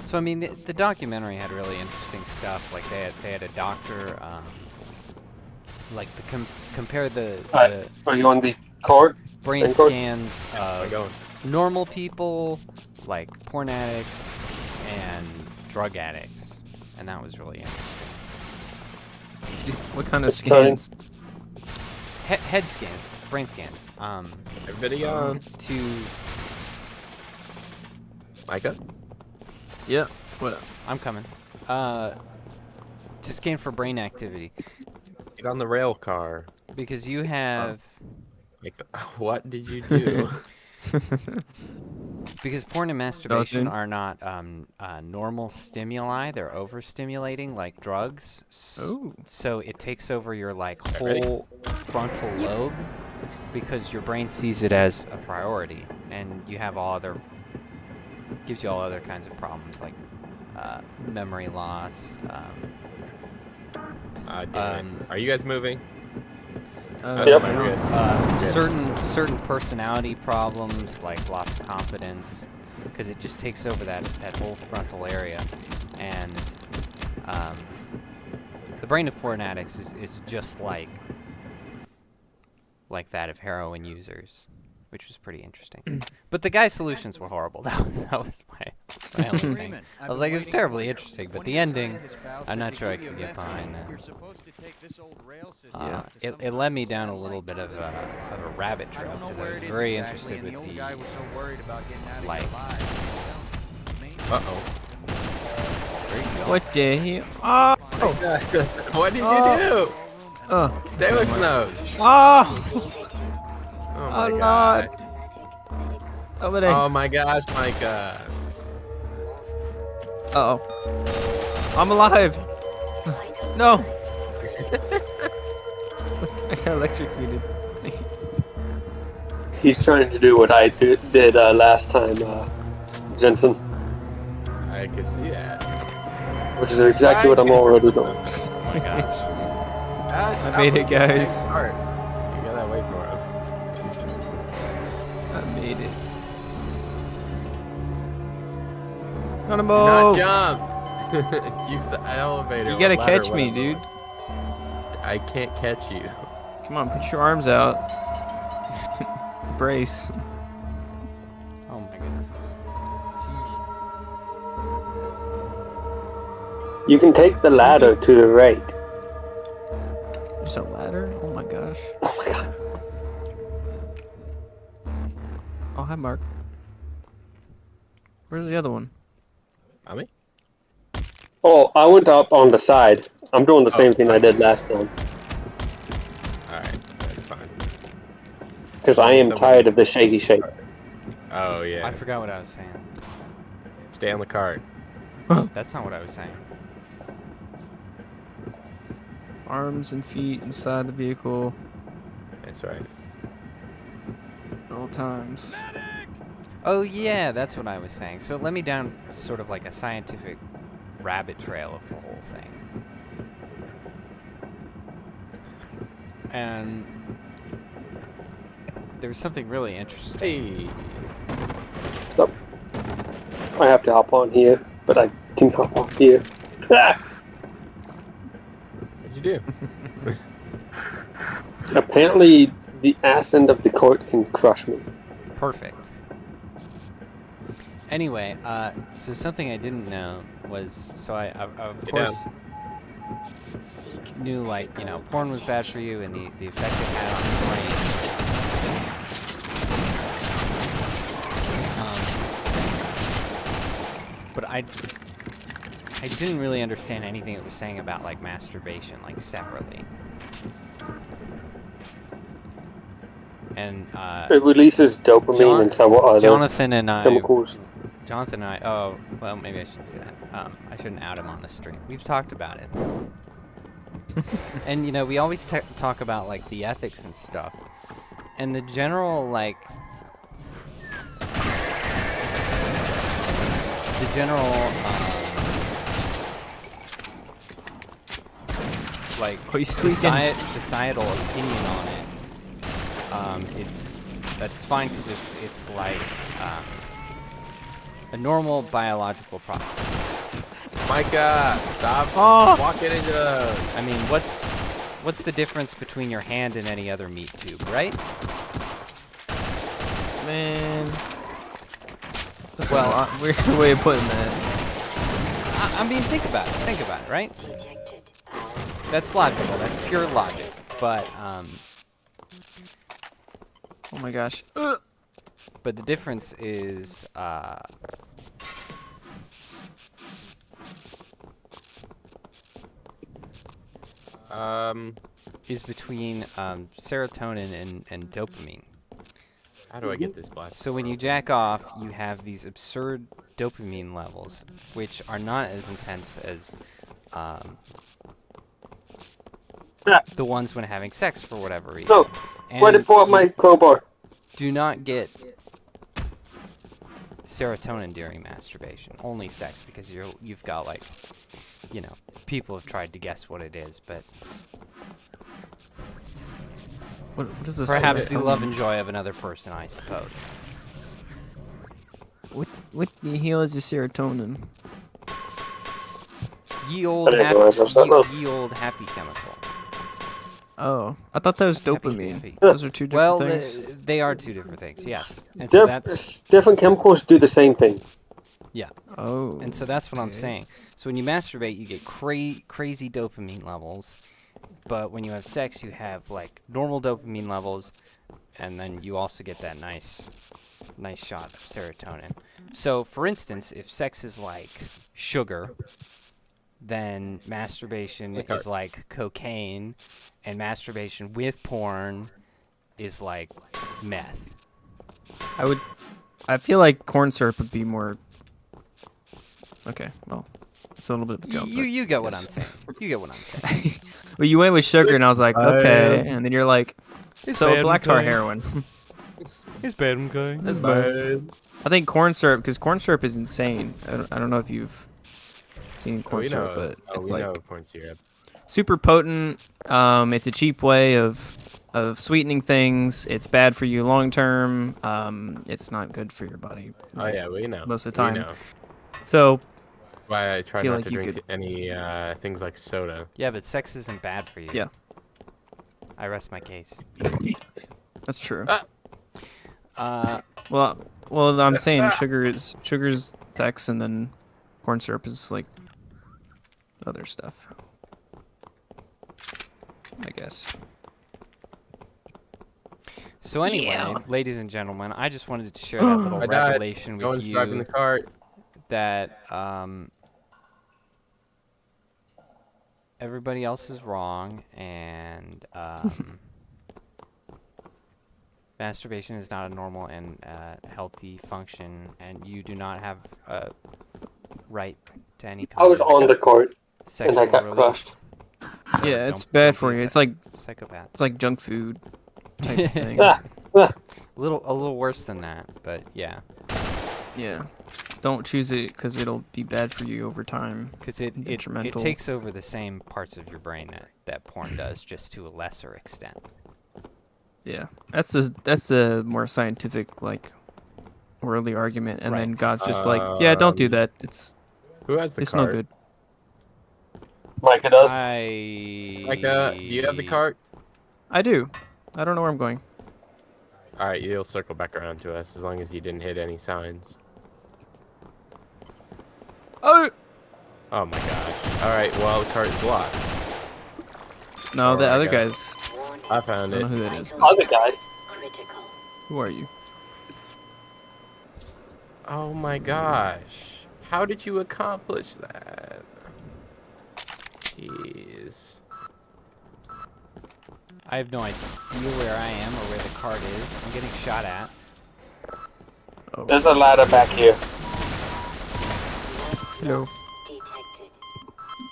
S1: So I mean, the documentary had really interesting stuff. Like they had a doctor, like compare the
S4: Are you on the court?
S1: brain
S4: Thank God.
S1: scans
S2: I'm
S1: of
S2: going.
S1: normal people, like porn addicts and drug addicts, and that was really interesting.
S5: What kind of
S4: It's fine.
S5: scans?
S1: Head scans, brain scans.
S2: Everybody on.
S1: To
S2: Micah?
S5: Yeah. What?
S1: I'm coming. To scan for brain activity,
S2: Get on the rail car.
S1: because you have.
S2: Micah, what did you do?
S1: Because porn and masturbation
S5: Nothing.
S1: are not normal stimuli; they're overstimulating, like drugs.
S5: Oh.
S1: So it takes over your like
S2: Ready?
S1: whole frontal lobe, because your brain sees it as a priority, and you have gives you all other kinds of problems like memory loss.
S2: Damn it. Are you guys moving?
S4: Yep.
S2: We're good.
S1: Certain personality problems like loss of confidence, because it just takes over that whole frontal area, and the brain of porn addicts is just like that of heroin users, which was pretty interesting. But the guy's solutions were horrible. That was my only thing. I was like, it's terribly interesting, but the ending, I'm not sure I could get behind that. It led me down a little bit of a rabbit trail, because I was very interested with the like.
S2: Uh-oh.
S1: There you go.
S5: What the hell? Oh!
S2: What did you
S5: Oh.
S2: do?
S5: Oh!
S2: Stay away from those.
S5: Oh!
S2: Oh my
S5: Oh,
S2: god.
S5: Lord. Over there.
S2: Oh my gosh, Micah.
S5: Uh-oh. I'm alive. No. I got electrocuted.
S4: He's trying to do what I did last time, Jensen,
S2: I could see that.
S4: which is exactly what I'm already doing.
S2: Oh my gosh.
S5: I made it, guys.
S2: Start. You gotta wait for him.
S5: I made it. Not a
S2: Not
S5: move.
S2: jump. Use the elevator.
S5: You
S2: or
S5: gotta
S2: ladder,
S5: catch me,
S2: whatever.
S5: dude.
S2: I can't catch you.
S5: Come on, put your arms out. Brace.
S1: Oh my goodness.
S4: You can take the ladder to the right.
S5: There's a ladder? Oh my gosh.
S4: Oh my god.
S5: Oh, hi, Mark. Where's the other one?
S2: Mommy?
S4: Oh, I went up on the side. I'm doing the same thing I did last time.
S2: Alright, that's fine.
S4: Because I am tired of the shaky shape.
S2: Oh yeah.
S1: I forgot what I was saying.
S2: Stay on the cart.
S1: That's not what I was saying.
S5: Arms and feet inside the vehicle
S2: That's right.
S5: at all times.
S1: Oh yeah, that's what I was saying. So it led me down sort of like a scientific rabbit trail of the whole thing. And there's something really interesting.
S2: Hey.
S4: Stop. I have to hop on here, but I can hop off here. Ah!
S2: What'd you do?
S4: Apparently, the ass end of the court can crush me.
S1: Perfect. Anyway, so something I didn't know was, so I of
S2: Get
S1: course knew, like, you know, porn was bad for you and the effect it had on the brain. But I didn't really understand anything it was saying about, like, masturbation, like, separately. And
S4: It releases dopamine and several other
S1: Jonathan and I,
S4: chemicals.
S1: oh, well, maybe I shouldn't say that. I shouldn't out him on the stream. We've talked about it. And, you know, we always talk about, like, the ethics and stuff. And the general, like... The general, like, societal opinion on it, that's fine because it's like a normal biological process.
S2: Micah, stop walking into the...
S1: I mean, what's the difference between your hand and any other meat tube, right?
S5: Man. That's
S1: Well,
S5: a weird way of putting that.
S1: I mean, think about it, right? That's logical. That's pure logic. But
S5: Oh my gosh.
S1: but the difference is between serotonin and dopamine.
S2: How do I get this blast?
S1: So when you jack off, you have these absurd dopamine levels, which are not as intense as the ones when having sex for whatever reason.
S4: No, why did I pull out my crowbar?
S1: Do not get serotonin during masturbation. Only sex, because you've got, like, you know, people have tried to guess what it is, but
S5: What is this?
S1: perhaps the love and joy of another person, I suppose.
S5: What the hell is your serotonin?
S1: Ye old,
S4: I didn't realize I was that low.
S1: ye old happy chemical.
S5: Oh, I thought that was dopamine.
S1: happy.
S5: Those are two different
S1: Well,
S5: things.
S1: they are two different things, yes. And so that's
S4: Different chemicals do the same thing.
S5: Oh.
S1: And so that's what I'm
S5: okay.
S1: saying. So when you masturbate, you get crazy dopamine levels, but when you have sex, you have, like, normal dopamine levels, and then you also get that nice shot of serotonin. So, for instance, if sex is like sugar, then masturbation is like cocaine, and masturbation with porn is like meth.
S5: I feel like corn syrup would be more. Okay, well, it's a little bit of a joke.
S1: You get what I'm saying. You get what I'm saying.
S5: Well, you went with sugar, and I was like, okay, and then you're like,
S1: It's
S5: so
S1: bad,
S5: black tar
S1: okay.
S5: heroin.
S1: It's bad, okay.
S5: That's bad. I think corn syrup, because corn syrup is insane. I don't know if you've seen corn syrup, but it's like
S2: corn syrup.
S5: super potent. It's a cheap way of sweetening things. It's bad for you long term. It's not good for your body.
S2: Oh yeah, we know.
S5: Most of the time.
S2: We know.
S5: So
S2: Why I try
S5: feel
S2: not
S5: like
S2: to
S5: you
S2: drink
S5: could-
S2: any things like soda.
S1: Yeah, but sex isn't bad for you.
S5: Yeah.
S1: I rest my case.
S5: that's true.
S1: Uh,
S5: Well, I'm saying sugar's sex, and then corn syrup is like other stuff. I guess.
S1: So anyway,
S6: Yeah.
S1: ladies and gentlemen, I just wanted to share that little
S2: I died.
S1: revelation
S2: No
S1: with
S2: one's driving the
S1: you
S2: cart.
S1: that everybody else is wrong, and masturbation is not a normal and healthy function, and you do not have a right to any kind
S4: I was
S1: of
S4: on the court.
S1: sexual
S4: got
S1: release.
S4: crushed.
S1: So
S5: Yeah, it's
S1: don't
S5: bad
S1: be
S5: for
S1: a
S5: you. It's like
S1: psychopath.
S5: it's like junk food type of thing.
S4: Ah, ah.
S1: A little worse than that, but yeah.
S5: Yeah. don't choose it because it'll be bad for you over time.
S1: Because it
S5: Detrimental.
S1: takes over the same parts of your brain that porn does, just to a lesser extent.
S5: Yeah, that's the more scientific, like, worldly argument, and then
S1: Right.
S5: God's just like, yeah, don't do that.
S2: Who has the
S5: It's
S2: cart?
S5: no good.
S4: Micah does.
S2: Micah, do you have the cart?
S5: I do. I don't know where I'm going.
S2: All right, you'll circle back around to us as long as you didn't hit any signs.
S5: Oh
S2: Oh my gosh. All right, well, the cart is locked.
S5: no, the
S2: Alright,
S5: other
S2: guys.
S5: guy's.
S3: Warning.
S2: I
S5: I
S2: found
S5: don't know
S2: it.
S5: who that is.
S4: Other guy.
S3: Critical.
S5: Who are you?
S2: Oh my gosh. How did you accomplish that? Jeez.
S1: I have no idea where I am or where the cart is. I'm getting shot at.
S5: Oh,
S4: There's a ladder back here.
S5: hello.
S3: Detected.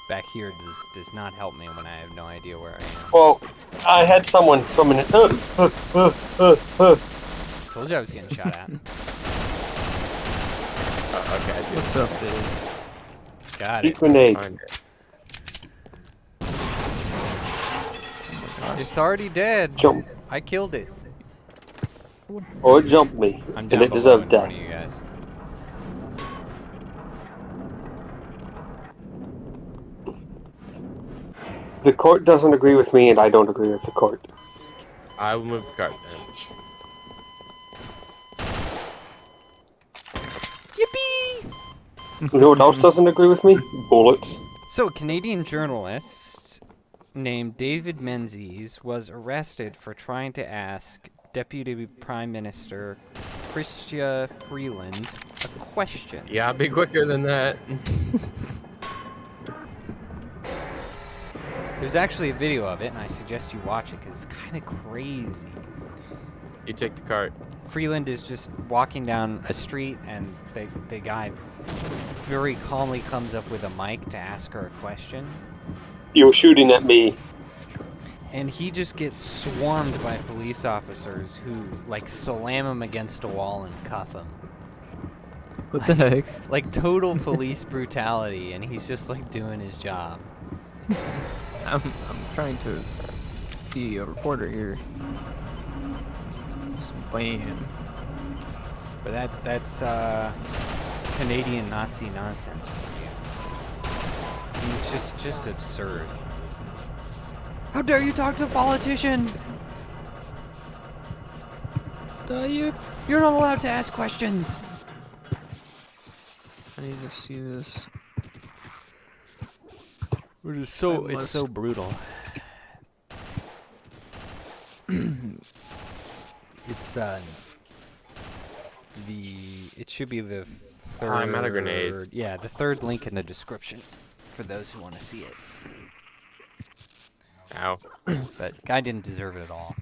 S1: Back here does not help me when I have no idea where I am.
S4: Well, I had someone swimming in.
S1: Told you I was getting shot at.
S2: Okay, I see
S5: What's up, dude?
S1: Got
S4: Heat
S1: it.
S4: grenade.
S2: Find it.
S1: It's already dead.
S4: Jump.
S1: I killed it.
S4: Or it jumped me.
S1: I'm
S4: And
S1: down
S4: it
S1: below in
S4: deserved
S1: front
S4: death.
S1: of you guys.
S4: The court doesn't agree with me, and I don't agree with the court.
S2: I will move the cart then.
S3: Attention.
S1: Yippee!
S4: You know what else doesn't agree with me? Bullets.
S1: So, a Canadian journalist named David Menzies was arrested for trying to ask Deputy Prime Minister Chrystia Freeland a question.
S2: Yeah, I'll be quicker than that.
S1: There's actually a video of it, and I suggest you watch it because it's kind of crazy.
S2: You take the cart.
S1: Freeland is just walking down a street, and the guy very calmly comes up with a mic to ask her a question.
S4: You were shooting at me.
S1: And he just gets swarmed by police officers who, like, slam him against a wall and cuff him.
S5: What the heck?
S1: Like, total police brutality, and he's just, like, doing his job.
S5: I'm trying to be a reporter here. Just bam.
S1: But that's Canadian Nazi nonsense for you. He's just absurd. How dare you talk to a politician?
S5: You?
S1: You're not allowed to ask questions.
S5: I need to see this.
S1: It's so brutal. It's it should be the third.
S2: I'm out of grenades.
S1: Yeah, the third link in the description for those who want to see it.
S2: Ow.
S1: But guy didn't deserve it at all.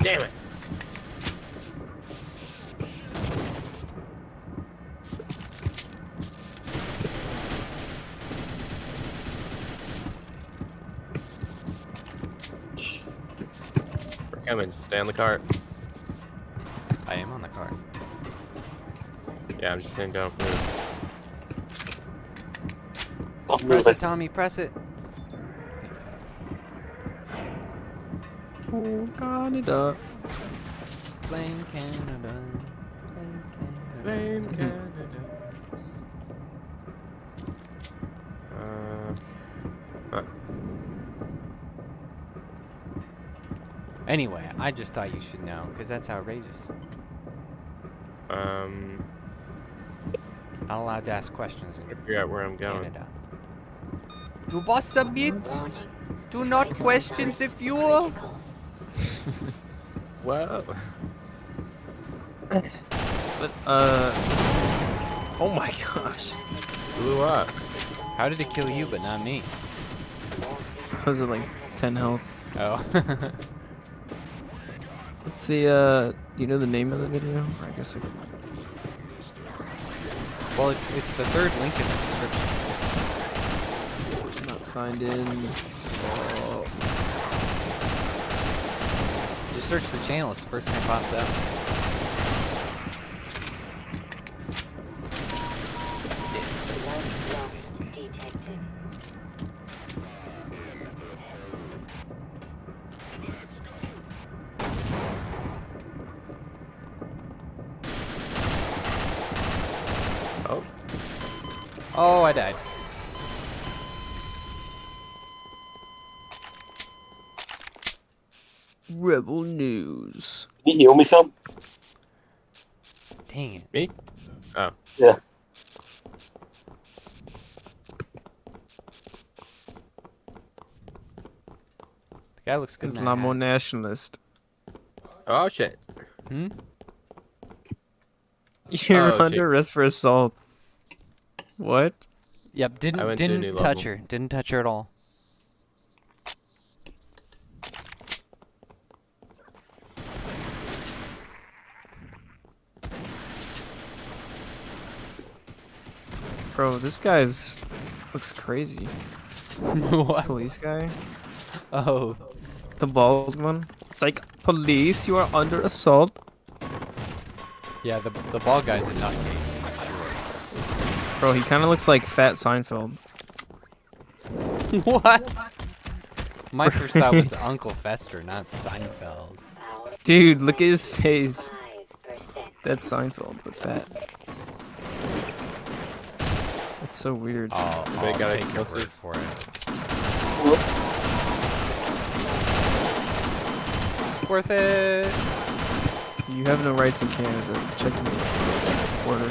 S2: Damn it. We're coming. Just stay on the cart.
S1: I am on the cart.
S2: Yeah, I'm just saying don't move.
S4: I'll
S1: Press
S4: move
S1: it,
S4: it.
S1: Tommy. Press it.
S5: Got it up.
S1: Blame Canada.
S2: Blame Canada.
S1: Anyway, I just thought you should know, because that's outrageous. Not allowed to ask questions in
S2: Figure out where I'm going.
S1: Canada. You must submit.
S3: Warning.
S1: Do not
S3: Vital
S1: question the
S3: signs
S1: fuel.
S3: critical.
S2: Whoa.
S5: But oh my gosh.
S2: Blew up.
S1: How did it kill you, but not me?
S5: Was it like 10 health?
S1: Oh.
S5: Let's see, do you know the name of the video? I guess I could...
S1: Well, it's the third link in the description.
S5: Not signed in. Oh.
S1: Just search the channel. It's the first thing that pops up.
S3: Blood loss detected.
S2: Oh,
S1: Oh, I died.
S5: Rebel news.
S4: Can you heal me some?
S1: Dang it.
S2: me? Oh,
S4: Yeah.
S1: The guy looks good in that
S5: Islamo
S1: hat.
S5: nationalist.
S2: oh shit.
S1: Hmm?
S5: You're
S2: Oh, shit.
S5: under arrest for assault. What?
S1: Yep,
S2: I went to a new
S1: didn't touch
S2: level.
S1: her. Didn't touch her at all.
S5: Bro, this guy's looks crazy. This
S1: What?
S5: police guy.
S1: Oh.
S5: The bald one. It's like, police, you are under assault.
S1: Yeah, the bald guy's a nutcase, I'm sure.
S5: Bro, he kind of looks like Fat Seinfeld.
S1: What? My first thought was Uncle Fester, not Seinfeld.
S3: Power
S5: Dude, look at his face.
S3: 5%.
S5: That's Seinfeld, but fat. That's so weird.
S1: I'll
S2: gotta
S1: take your word
S2: explosives.
S1: for it. Worth it.
S5: You have no rights in Canada. Check the order.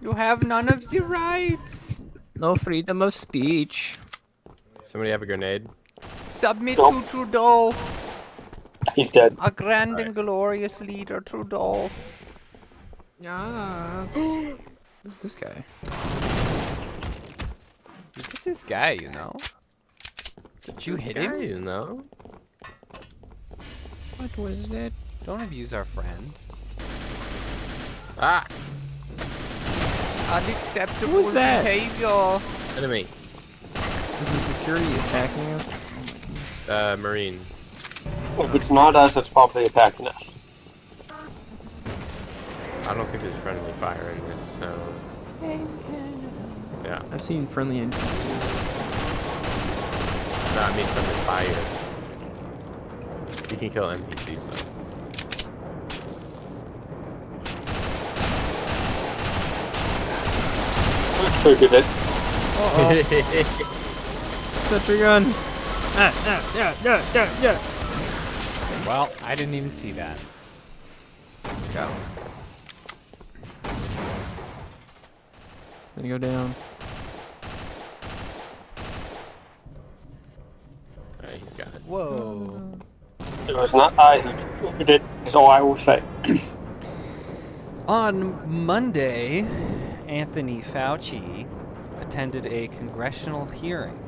S1: You have none of the rights.
S5: No freedom of speech.
S2: Somebody have a grenade?
S1: Submit
S4: Nope.
S1: to Trudeau,
S4: He's dead.
S1: a grand and glorious leader, Trudeau.
S5: Yes. Who's this guy?
S1: This is this guy, you know. Did you hit
S2: Yeah,
S1: him?
S2: you know.
S5: What was that?
S1: Don't abuse our friend.
S2: Ah!
S1: Unacceptable
S5: Who's that?
S1: behavior.
S2: Enemy.
S5: Is the security attacking us?
S2: Marines.
S4: If it's not us, it's probably attacking us.
S2: I don't think there's friendly fire in this, so. Yeah.
S5: I've seen friendly NPCs.
S2: No, I mean friendly fire. You can kill NPCs though.
S4: Triggered it.
S5: Sentry gun!
S1: Well, I didn't even see that.
S5: Go. Gonna go down.
S2: Alright, he's got it.
S1: Whoa.
S4: It was not I who triggered it, is all I will say.
S1: On Monday, Anthony Fauci attended a congressional hearing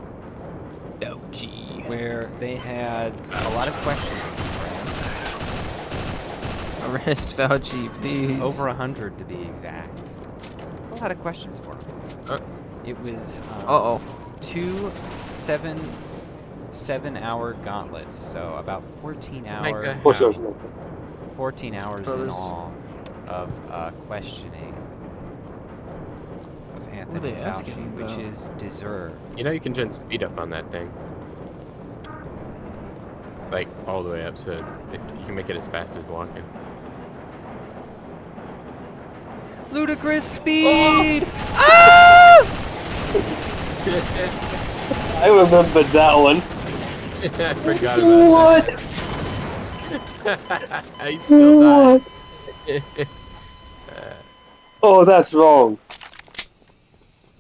S5: Oh, gee.
S1: where they had a lot of questions for him.
S5: Arrest Fauci, please.
S1: Over 100 to be exact. A lot of questions for him. It was
S5: Uh-oh.
S1: two 7-hour gauntlets, so about 14 hours.
S2: Micah.
S4: Push those.
S1: 14 hours in
S5: Brothers.
S1: all of questioning of Anthony
S5: they asking
S1: Fauci,
S5: him
S1: which
S5: about?
S1: is deserved.
S2: You know you can turn speed up on that thing. Like, all the way up, so if you can make it as fast as walking.
S1: Ludicrous speed! Ah!
S4: I remembered that one.
S2: I forgot about that. I still died.
S4: Oh, that's wrong.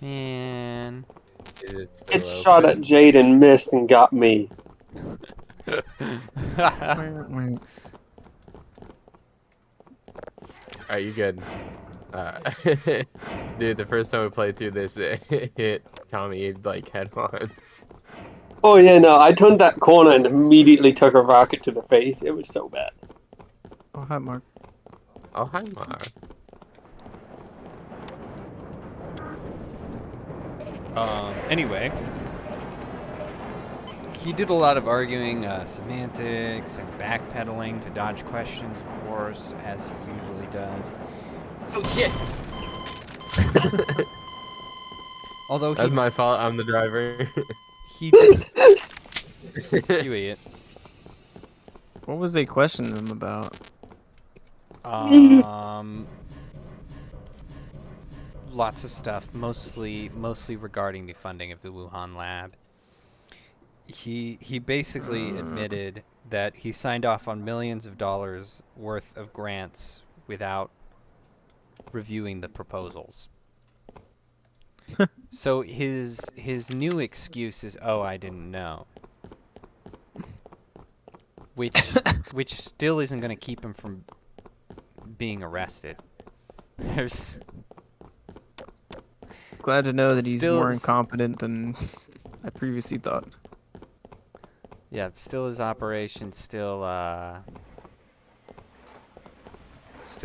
S1: Man.
S2: Is it still
S4: It shot at
S2: open?
S4: Jaeden, missed, and got me.
S2: Alright, you good. Dude, the first time we played through this, it hit Tommy like head on.
S4: Oh yeah, no, I turned that corner and immediately took a rocket to the face. It was so bad.
S5: Oh, hi, Mark.
S2: Oh, hi, Mar.
S1: Anyway, he did a lot of arguing semantics and backpedaling to dodge questions, of course, as he usually does.
S2: Oh shit!
S1: Although
S2: That's my fault. I'm the driver.
S1: he did. You idiot.
S5: What was they questioning him about?
S1: Lots of stuff, mostly regarding the funding of the Wuhan lab. He basically admitted that he signed off on millions of dollars worth of grants without reviewing the proposals. So his new excuse is, "Oh, I didn't know," which still isn't going to keep him from being arrested. There's
S5: Glad to know that he's
S1: Still
S5: more
S1: is-
S5: incompetent than I previously thought.
S1: Yeah, still his operation, still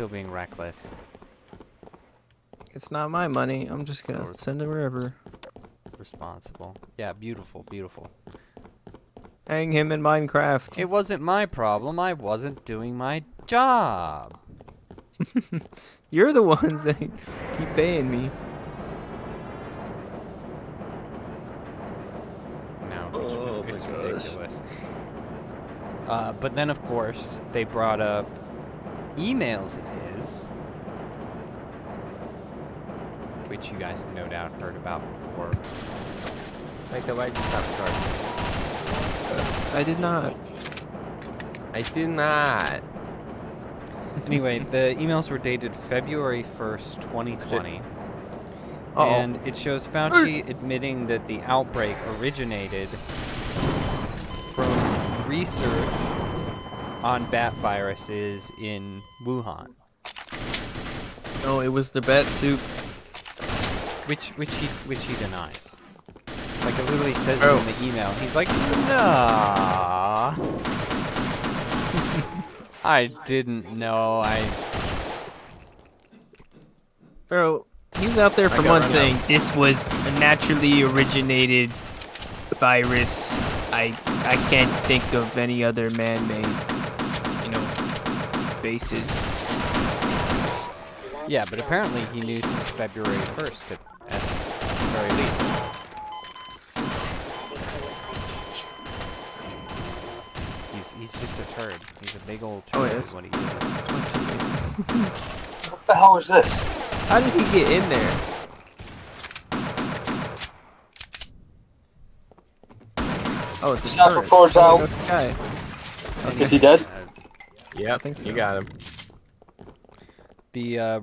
S1: being reckless.
S5: It's not my money. I'm just gonna
S1: So
S5: send it wherever.
S1: Responsible. Yeah, beautiful, beautiful.
S5: Hang him in Minecraft.
S1: It wasn't my problem. I wasn't doing my job.
S5: You're the ones that keep paying me.
S1: No, it's ridiculous. But then, of course, they brought up emails of his, which you guys have no doubt heard about before.
S2: Micah, why'd you stop recording?
S5: I did not.
S2: I did not.
S1: Anyway, the emails were dated February 1st, 2020.
S5: Uh-oh.
S1: And it shows Fauci admitting that the outbreak originated from research on bat viruses in Wuhan,
S5: No, it was the bat soup.
S1: which he denies. Like, it literally says it
S5: Oh.
S1: in the email. He's like, nah. I didn't know.
S5: Bro, he was out there for
S2: I got
S5: months
S2: run
S5: saying this was a naturally originated virus. I can't think of any other man-made, basis.
S1: Yeah, but apparently he knew since February 1st at the very least. He's just a turd. He's a big old turd.
S5: Oh,
S1: is
S5: yes.
S1: what he is.
S4: What the hell is this?
S5: How did he get in there? Oh, it's a
S4: Central
S5: turret.
S4: Floor's
S5: Oh,
S4: out.
S5: okay.
S4: Is he dead?
S2: Yep,
S5: think so.
S2: you got him.
S1: The
S4: I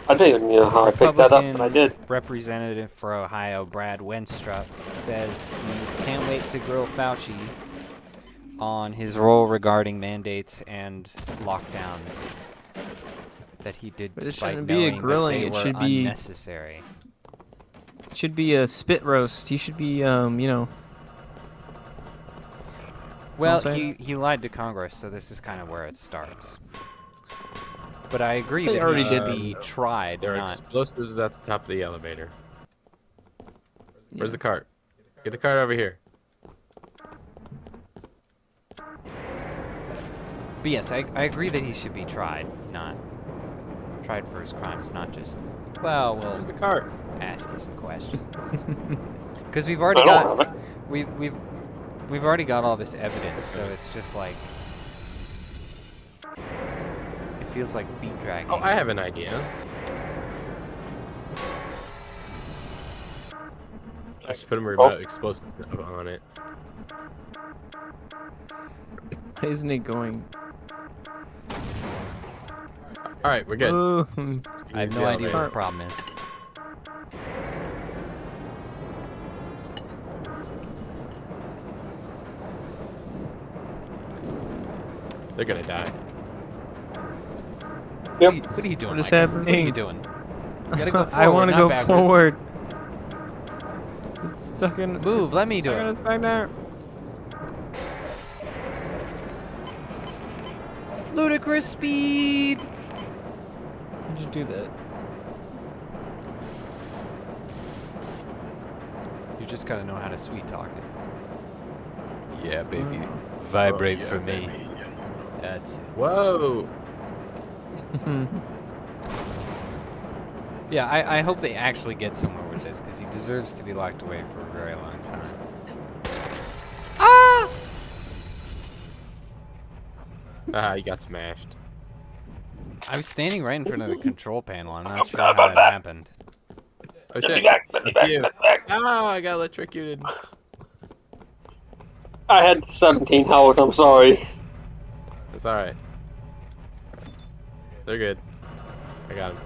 S4: didn't even know how I picked that up, but I did.
S1: representative for Ohio, Brad Wenstrup, says he can't wait to grill Fauci on his role regarding mandates and lockdowns that he did
S5: But it
S1: despite
S5: shouldn't be a
S1: knowing
S5: grilling,
S1: that they
S5: it
S1: were
S5: should be-
S1: unnecessary.
S5: It should be a spit roast. He should be,
S1: Well,
S5: saying?
S1: he lied to Congress, so this is kind of where it starts. But I agree
S5: They
S1: that he
S5: already
S1: should
S2: did.
S1: be tried,
S2: There are
S1: not...
S2: explosives at the top of the elevator. Where's the cart? Get the cart over here.
S1: But yes, I agree that he should be tried, not tried for his crimes, not just, well, we'll
S2: Where's the cart?
S1: ask you some questions. Because we've already
S4: I don't
S1: got,
S4: have it.
S1: we've already got all this evidence, so it's just like, it feels like feet dragging.
S2: Oh, I have an idea. Let's put a remote explosive on it.
S5: Isn't it going?
S2: All right, we're good.
S5: Ooh.
S1: I have
S2: Use
S1: no
S2: the
S1: idea what the
S2: elevator.
S1: problem is.
S2: They're gonna die.
S4: Yep.
S1: What are you doing,
S5: What is
S1: Micah? What are you
S5: happening?
S1: doing? You gotta go forward,
S5: I want to
S1: not
S5: go
S1: backwards.
S5: forward. It's stuck in.
S1: Move, let me do
S5: Stuck in
S1: it.
S5: us back there.
S1: Ludicrous speed!
S5: How'd you do that?
S1: just gotta know how to sweet talk it. Yeah, baby. Vibrate
S2: Oh, yeah,
S1: for me.
S2: baby.
S1: That's it.
S2: Whoa.
S1: Yeah, I hope they actually get somewhere with this, because he deserves to be locked away for a very long time. Ah!
S2: Ah, he got smashed.
S1: I was standing right in front of the control panel. I'm not sure how that happened.
S2: Oh shit.
S4: Let me
S2: Fuck you.
S4: back.
S2: Oh, I got electrocuted.
S4: I had 17 health, I'm sorry.
S2: It's alright. They're good. I got him.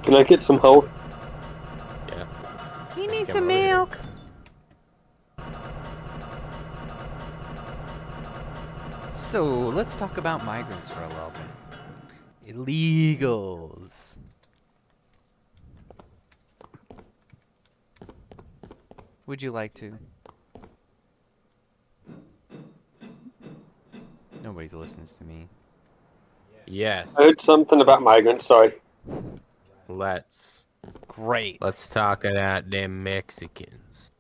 S4: Can I get some health?
S2: Yeah.
S1: He
S2: needs some milk.
S1: So, let's talk about migrants for a little bit. Illegals. Would you like to? Nobody listens to me.
S2: Yes.
S4: I heard something about migrants, sorry.
S2: Let's
S1: Great.
S2: talk about them Mexicans.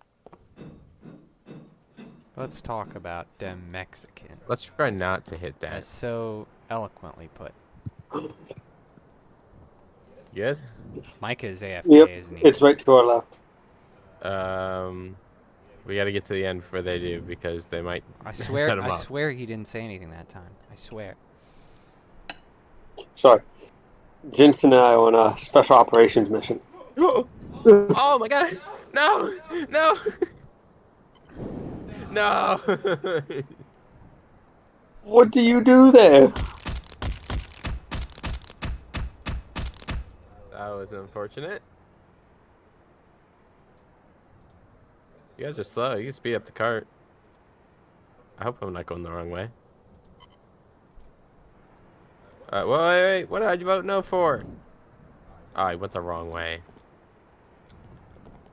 S1: Let's talk about them Mexicans.
S2: Let's try not to hit
S1: That's
S2: that.
S1: so eloquently put.
S2: Good?
S1: Micah is AFK,
S4: Yep,
S1: isn't he?
S4: it's right to our left.
S2: We gotta get to the end before they do because they might
S1: I
S2: set
S1: swear,
S2: him
S1: I
S2: up.
S1: swear he didn't say anything that time. I swear.
S4: Sorry. Jensen and I are on a special operations mission.
S2: Oh my god! No! No! No!
S4: What do you do there?
S2: That was unfortunate. You guys are slow. You can speed up the cart. I hope I'm not going the wrong way. Wait. What did I vote no for? Oh, I went the wrong way.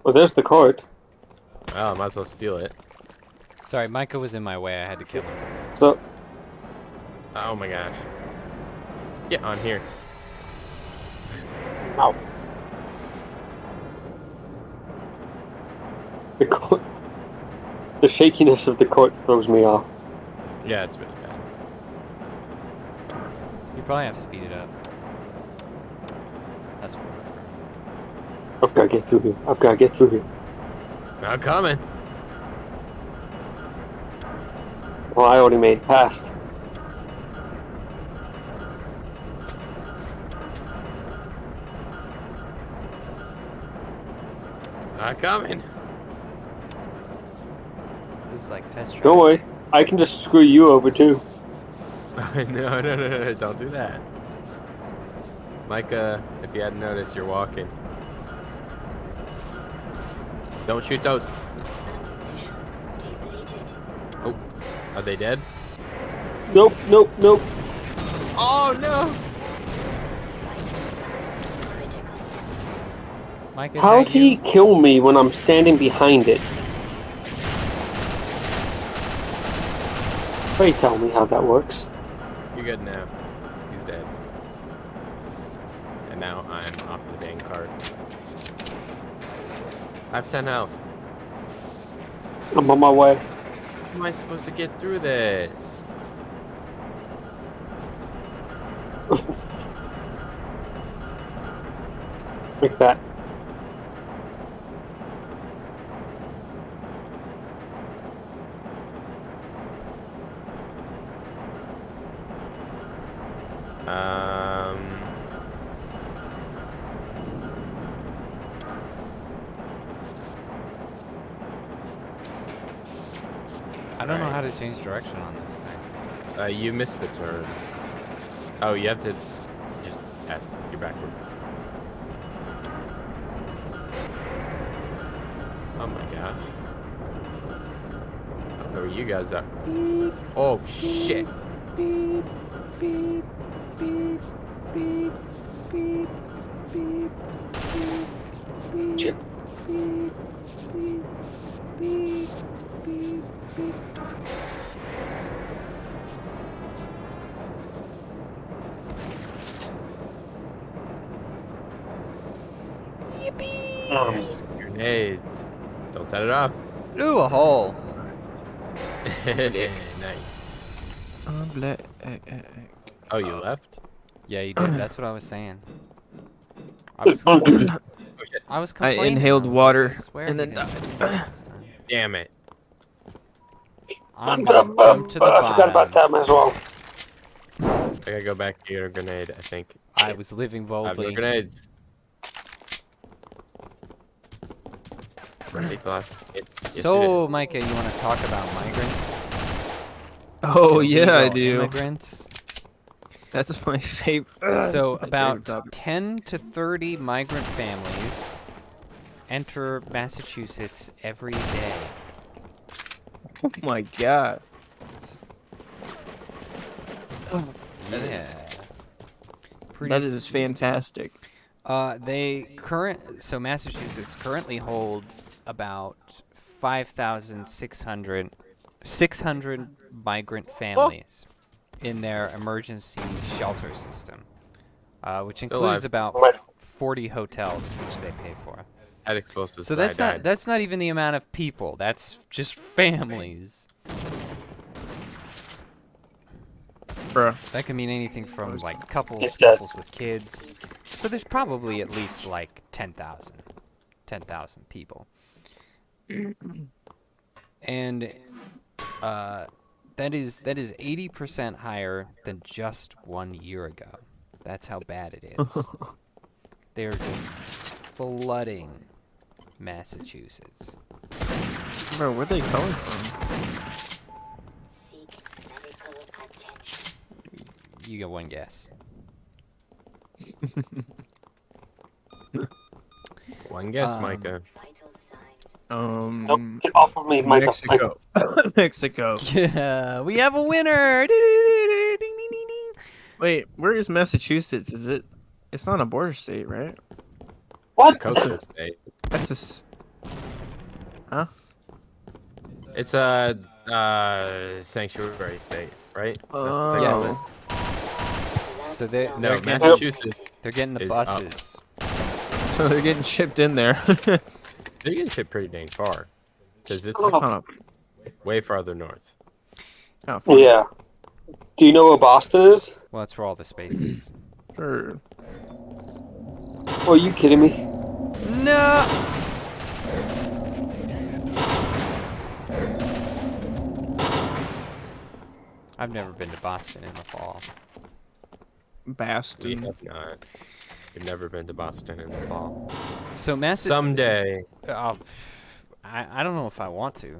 S4: Well, there's the cart.
S2: Well, I might as well steal it.
S1: Sorry, Micah was in my way. I had to kill him.
S4: So,
S2: Oh my gosh. Get on here.
S4: ow. The shakiness of the cart throws me off.
S2: Yeah, it's really bad.
S1: You probably have to speed it up. That's what worked for me.
S4: I've got to get through here. I've got to get through here.
S2: I'm coming.
S4: Well, I already made it past.
S2: I'm coming.
S1: This is like test track.
S4: Don't worry. I can just screw you over too.
S2: No, don't do that. Micah, if you hadn't noticed, you're walking. Don't shoot those. Oh, are they dead?
S4: Nope.
S2: Oh no!
S1: Micah, is
S4: How'd
S1: that
S4: he
S1: you?
S4: kill me when I'm standing behind it? Pray tell me how that works.
S2: You're good now. He's dead. And now I'm off the dang cart. I have 10 health.
S4: I'm on my way.
S2: How am I supposed to get through this?
S4: Like that.
S1: I don't know how to change direction on this thing.
S2: You missed the turn. Oh, you have to just S. You're backward. Oh my gosh. I don't know where you guys are.
S1: Beep,
S2: Oh shit.
S1: beep, beep, beep, beep, beep, beep, beep, beep,
S4: Chip.
S1: beep, beep, beep, beep, beep. Yippee!
S2: Yes. Grenades. Don't set it off.
S1: Ooh, a hole.
S2: Nice.
S5: Black.
S2: Oh, you left?
S1: Yeah, you did. That's what I was saying. I was complaining.
S5: inhaled
S1: I was
S5: water
S1: like, I swear
S5: and
S1: he
S5: then
S1: didn't say that last time.
S2: Damn it.
S1: I'm gonna jump to the
S4: I forgot about
S1: bottom.
S4: that as well.
S2: I gotta go back to your grenade, I think.
S1: I was living
S2: I have no
S1: boldly.
S2: grenades. Ready, Clive? Yes,
S1: So, Micah, you want to talk about migrants?
S5: Oh yeah, I
S1: Illegal
S5: do.
S1: Immigrants.
S5: That's my favorite.
S1: So,
S5: my
S1: about
S5: favorite topic.
S1: 10 to 30 migrant families enter Massachusetts every day.
S5: Oh my god.
S1: Yeah. Pretty
S5: That is
S1: s-
S5: fantastic.
S1: So Massachusetts currently hold about 5,600 migrant families in their emergency shelter system, which
S2: Still
S1: includes
S2: alive.
S1: about 40 hotels, which they pay for.
S2: Had explosives.
S1: So
S2: when I
S1: that's
S2: died.
S1: not even the amount of people. That's just families.
S5: Bruh.
S1: That can mean anything from like couples
S4: He's dead.
S1: with kids. So there's probably at least like 10,000 people. And that is 80% higher than just 1 year ago. That's how bad it is. They're just flooding Massachusetts.
S5: Bro, where they coming from?
S3: Seek medical attention.
S1: You get one guess.
S2: One guess,
S1: Um,
S2: Micah.
S3: Vital signs.
S4: Nope, get off of me, Michael.
S5: Mexico. Mexico.
S1: Yeah, we have a winner. Ding, ding, ding, ding.
S5: Wait, where is Massachusetts? Is it? It's not a border state, right?
S4: What?
S2: Coastal state.
S5: That's a. Huh?
S2: It's a sanctuary state, right? That's what they call
S1: Yes. So they
S2: it. No,
S1: they're getting,
S2: Massachusetts.
S1: they're getting the
S2: is up.
S1: buses.
S5: So they're getting shipped in there.
S2: They're getting shipped pretty dang far. Because it's
S4: Oh.
S5: Kind of-
S2: way farther north.
S5: kind of funny.
S4: Yeah. Do you know where Boston is?
S1: Well, that's where all the space is.
S5: Sure.
S4: Oh, are you kidding me?
S1: No. I've never been to Boston in the fall.
S2: We
S5: Boston.
S2: have not. We've never been to Boston in the fall.
S1: So
S2: Someday.
S1: I don't know if I want to.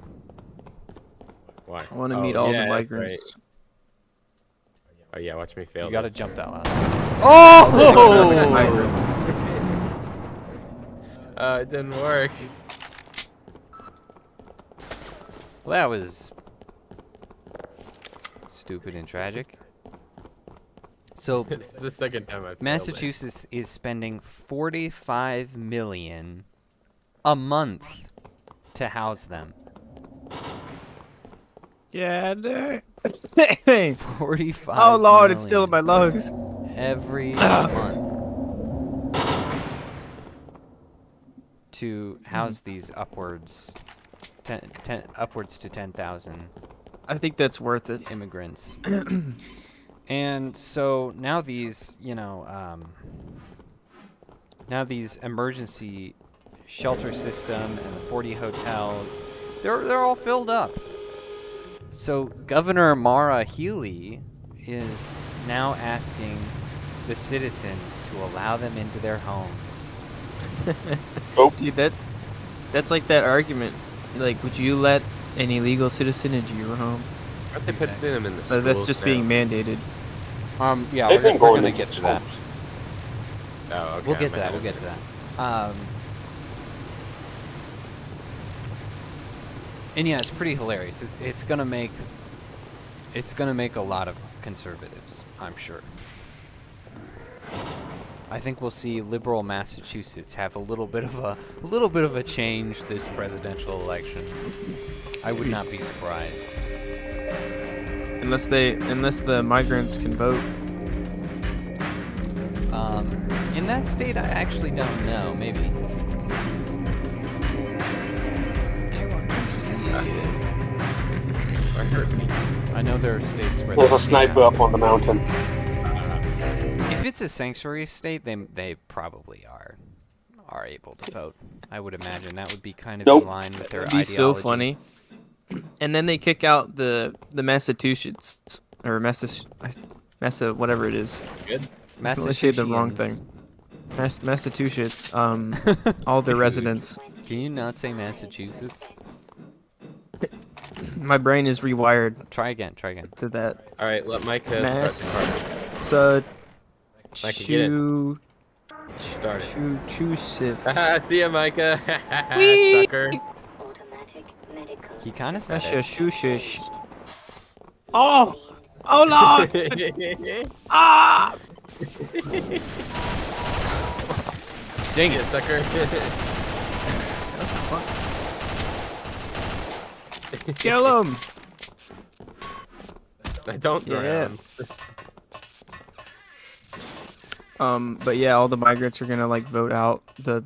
S2: Why?
S5: I want to meet all
S2: yeah,
S5: the
S2: that's
S5: migrants.
S2: right. Oh yeah, watch me fail.
S1: You gotta
S2: this.
S1: jump that last. Oh!
S2: It didn't work.
S1: Well, that was stupid and tragic. So
S2: It's the second time I've failed it.
S1: Massachusetts is spending $45 million a month to house them.
S5: Yeah.
S1: $45
S5: Oh Lord, it's still in my lungs.
S1: every month to house these upwards to 10,000
S5: I think that's worth it.
S1: immigrants. And so now these, now these emergency shelter system and the 40 hotels, they're all filled up. So Governor Maura Healey is now asking the citizens to allow them into their homes.
S5: Dude, that's like that argument. Like, would you let an illegal citizen into your home?
S2: Aren't they putting them in the schools
S5: That's just
S2: now?
S5: being mandated.
S1: Yeah,
S4: They've been
S1: we're
S4: going
S1: gonna
S4: into
S1: get to that.
S2: Oh, okay.
S1: We'll get
S2: I'm
S1: to that.
S2: ahead
S1: We'll
S2: of
S1: get
S2: it.
S1: to that. And yeah, it's pretty hilarious. It's gonna make a lot of conservatives, I'm sure. I think we'll see liberal Massachusetts have a little bit of a change this presidential election. I would not be surprised.
S5: Unless the migrants can vote.
S1: In that state, I actually don't know. Maybe. I know there are states where
S4: There's
S1: they
S4: a sniper
S1: have
S4: up on the mountain.
S1: If it's a sanctuary state, they probably are able to vote. I would imagine that would be kind of
S4: Nope.
S1: in line with their
S5: That'd be
S1: ideology.
S5: so funny. And then they kick out the Massachusetts or Massa whatever it is.
S2: Good.
S5: I say the wrong thing. Massachusetts. All their
S1: Dude.
S5: residents.
S1: Can you not say Massachusetts?
S5: My brain is rewired
S1: Try again.
S5: to that.
S2: All right, let Micah start the card.
S5: So.
S2: Micah, get it. Start it. See ya, Micah. Sucker.
S3: Automatic medical
S1: He kind of said
S5: That's
S1: it.
S5: a shoo-shish. Oh! Oh Lord! Ah!
S1: Dang
S2: Yeah,
S1: it.
S2: sucker.
S5: Kill him!
S2: Don't
S5: Yeah.
S2: drown.
S5: But yeah, all the migrants are gonna like vote out the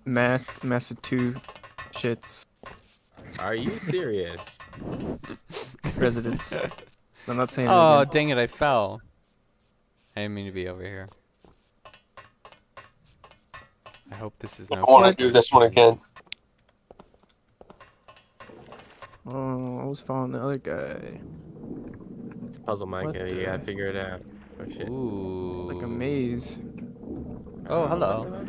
S5: Massachusetts
S2: Are you serious?
S5: residents. I'm not saying it
S1: Oh,
S5: again.
S1: dang it, I fell. I didn't mean to be over here. I hope this is no
S4: I want to do this one again.
S5: Oh, I was following the other guy.
S2: It's a puzzle,
S5: What
S2: Micah. You
S5: the-
S2: gotta figure it out. Oh shit.
S1: Ooh.
S5: Like a maze.
S1: Oh, hello.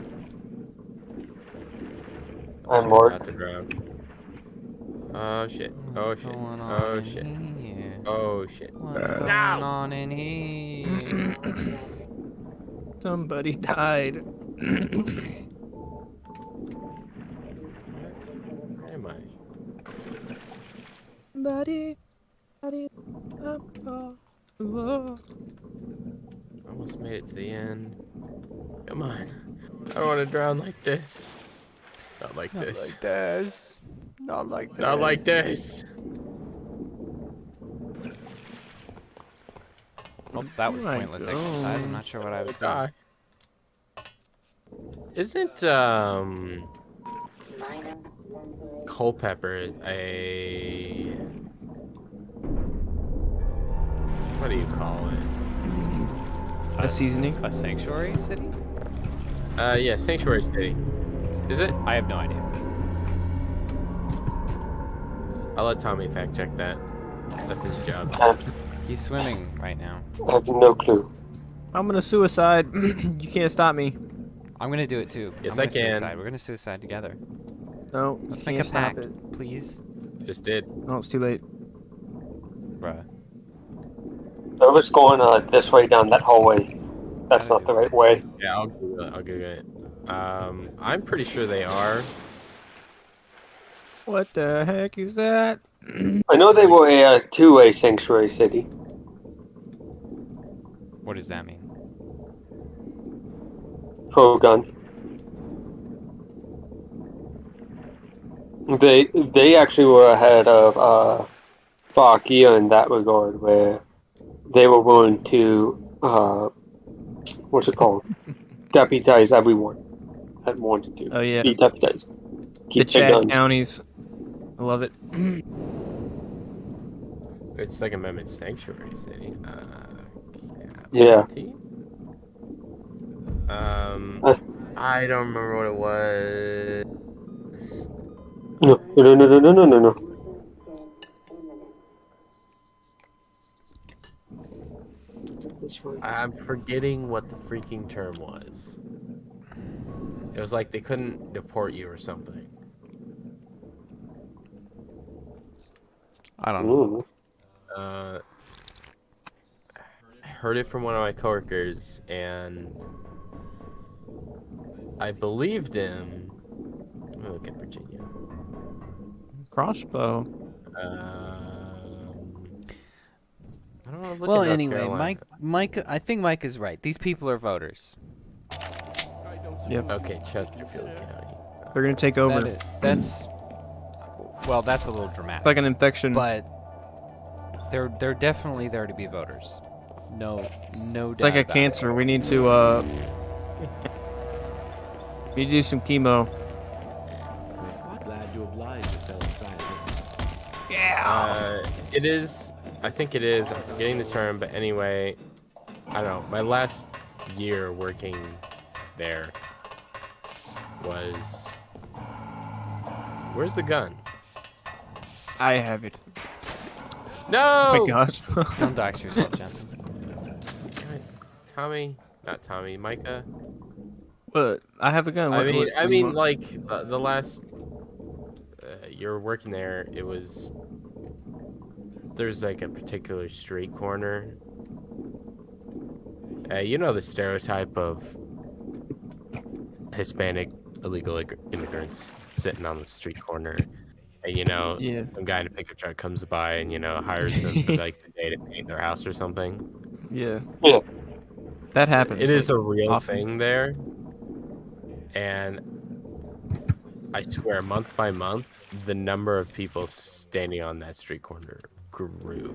S4: I'm
S2: Shit,
S4: Mark.
S2: about to drown. Oh shit. Oh
S1: What's
S2: shit.
S1: going on
S2: Oh
S1: in
S2: shit.
S1: here?
S2: Oh shit.
S1: What's going on in here?
S5: Somebody died.
S2: Where am I?
S5: Buddy.
S2: Almost made it to the end. Come on. I don't want to drown like this. Not like this.
S1: this. Not like this.
S2: Not like this.
S1: Well, that was
S5: Oh my
S1: pointless exercise. I'm not sure what I was doing.
S2: Die. Isn't
S3: minor
S2: Culpeper a what do you call it?
S5: A seasoning?
S1: A sanctuary city?
S2: Yeah, Sanctuary City. Is it?
S1: I have no idea.
S2: I'll let Tommy fact check that. That's his job.
S1: He's swimming right now.
S4: I have no clue.
S5: I'm gonna suicide. You can't stop me.
S1: I'm gonna do it too.
S2: Yes,
S1: I'm gonna
S2: I can.
S1: Suicide. We're gonna suicide together.
S5: No,
S1: Let's
S5: you
S1: make
S5: can't
S1: a
S5: stop
S1: pact,
S5: it.
S1: please,
S2: Just did.
S5: No, it's too late.
S1: bruh.
S4: Whoever's going this way down that hallway, that's
S1: Gotta
S4: not the
S1: do
S4: right way.
S2: Yeah, I'll Google it. I'll Google it. I'm pretty sure they are.
S5: What the heck is that?
S4: I know they were a two-way sanctuary city.
S1: What does that mean?
S4: Pro-gun. They actually were ahead of Fakia in that regard, where they were willing to what's it called? Deputize everyone that wanted to
S5: Oh yeah,
S4: be deputized.
S5: the
S4: Keep their
S5: Chad
S4: guns.
S5: counties. I love it.
S2: It's Second Amendment Sanctuary City.
S4: Yeah.
S2: T? I don't remember what it was.
S4: No. This one.
S2: I'm forgetting what the freaking term was. It was like they couldn't deport you or something.
S1: I don't know.
S4: Ooh.
S2: I heard it from one of my coworkers, and I believed him. Let me look at Virginia.
S5: Crossbow.
S2: I don't know.
S1: Well, anyway, Mike. I think Mike is right. These people are voters.
S5: Yep,
S2: Okay, Chesterfield County.
S5: they're gonna take over.
S1: That's well, that's a little dramatic.
S5: Like an infection.
S1: But they're definitely there to be voters. No
S5: It's like a cancer. We need to we need to do some chemo.
S7: Glad to oblige you, fellow scientists.
S2: It is. I think it is. I'm forgetting the term, but anyway, I don't know. My last year working there was. Where's the gun?
S5: I have it.
S2: No!
S5: Oh my gosh.
S1: Don't dox yourself, Jensen.
S2: Tommy, not Tommy, Micah.
S5: But I have a gun.
S2: I
S5: What
S2: mean,
S5: do you want?
S2: like the last you're working there. It was there's like a particular street corner. You know the stereotype of Hispanic illegal immigrants sitting on the street corner, and
S5: Yeah.
S2: some guy in a pickup truck comes by and hires them for like the day to paint their house or something.
S5: Yeah.
S4: Yeah.
S5: That happens.
S2: It is
S5: like,
S2: a real
S5: often.
S2: thing there, and I swear, month by month, the number of people standing on that street corner grew.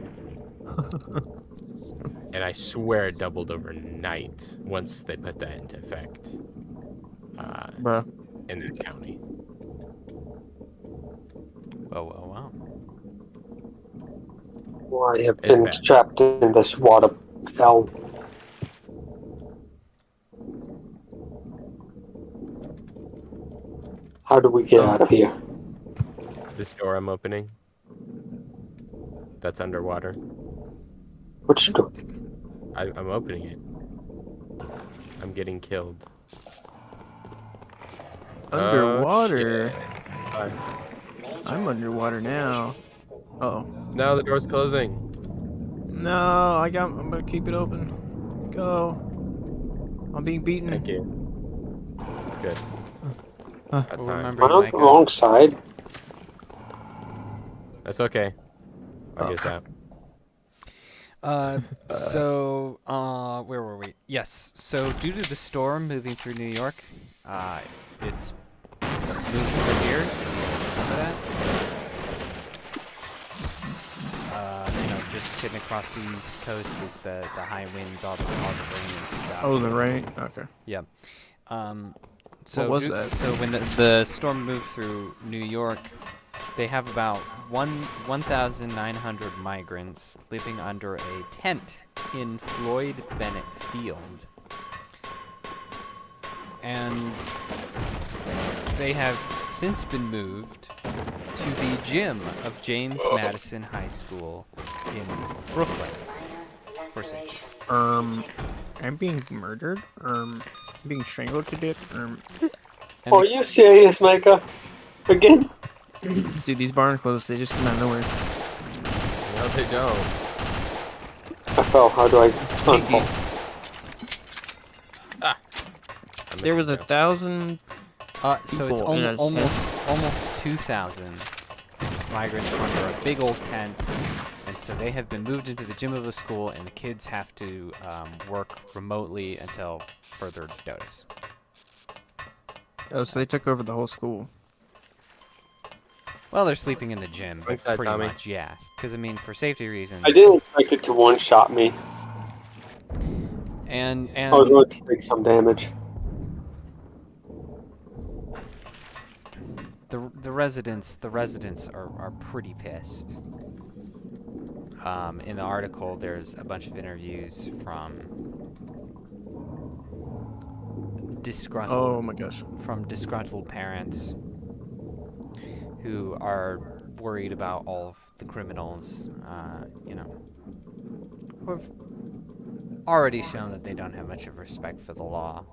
S2: And I swear it doubled overnight once they put that into effect
S5: Bro.
S2: in the county.
S1: Wow.
S4: Well, I have
S2: It's
S4: been
S2: bad.
S4: trapped in this water hell. How do we get out of here?
S2: This door I'm opening, that's underwater.
S4: Which door?
S2: I'm opening it. I'm getting killed.
S5: Underwater.
S2: Oh,
S5: I'm underwater now. Oh.
S2: no, the door's closing.
S5: No, I'm gonna keep it open. Go. I'm being beaten.
S2: Thank you. Good. That
S1: Well,
S2: time.
S1: remember,
S4: Am I on
S1: Micah.
S4: the wrong side?
S2: That's okay. I'll
S5: Oh.
S2: get that.
S1: Where were we? Yes. So, due to the storm moving through New York, it's moved through here. Remember that? Just hitting across the East Coast is the high winds, all the rain and stuff.
S5: Oh, the rain. Okay.
S1: Yeah. So
S5: was that?
S1: So when the storm moved through New York, they have about 1,900 migrants living under a tent in Floyd Bennett Field. And they have since been moved to the gym of James Madison High School in Brooklyn. For safety.
S5: I'm being murdered. I'm being strangled to death.
S1: And
S4: Are you serious, Micah? Again?
S5: Dude, these barn clothes, they just come out of nowhere.
S2: No, they don't.
S4: I fell. How do I unfall?
S2: I
S5: There was
S2: missed it,
S5: 1,000.
S1: So it's
S5: people in a
S1: almost 2,000 migrants are under a big old tent, and so they have been moved into the gym of the school, and the kids have to work remotely until further notice.
S5: Oh, so they took over the whole school.
S1: Well, they're sleeping in the gym, but
S2: Thanks,
S1: pretty
S2: Tommy.
S1: much, yeah. Because I mean, for safety reasons.
S4: I didn't expect it to one-shot me.
S1: And
S4: I was going to take some damage.
S1: the residents are pretty pissed. In the article, there's a bunch of interviews from
S5: Oh my gosh.
S1: disgruntled parents who are worried about all of the criminals, who have already shown that they don't have much of respect for the law.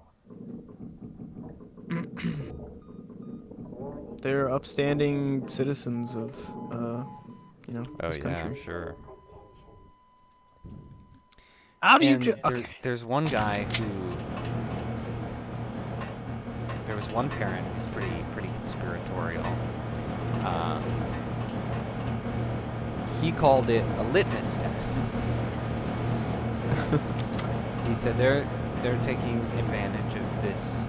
S5: They're upstanding citizens of, this country.
S1: I'm sure.
S5: How do you
S1: And there's one guy who... There was one parent who's pretty conspiratorial. He called it a litmus test. He said they're taking advantage of this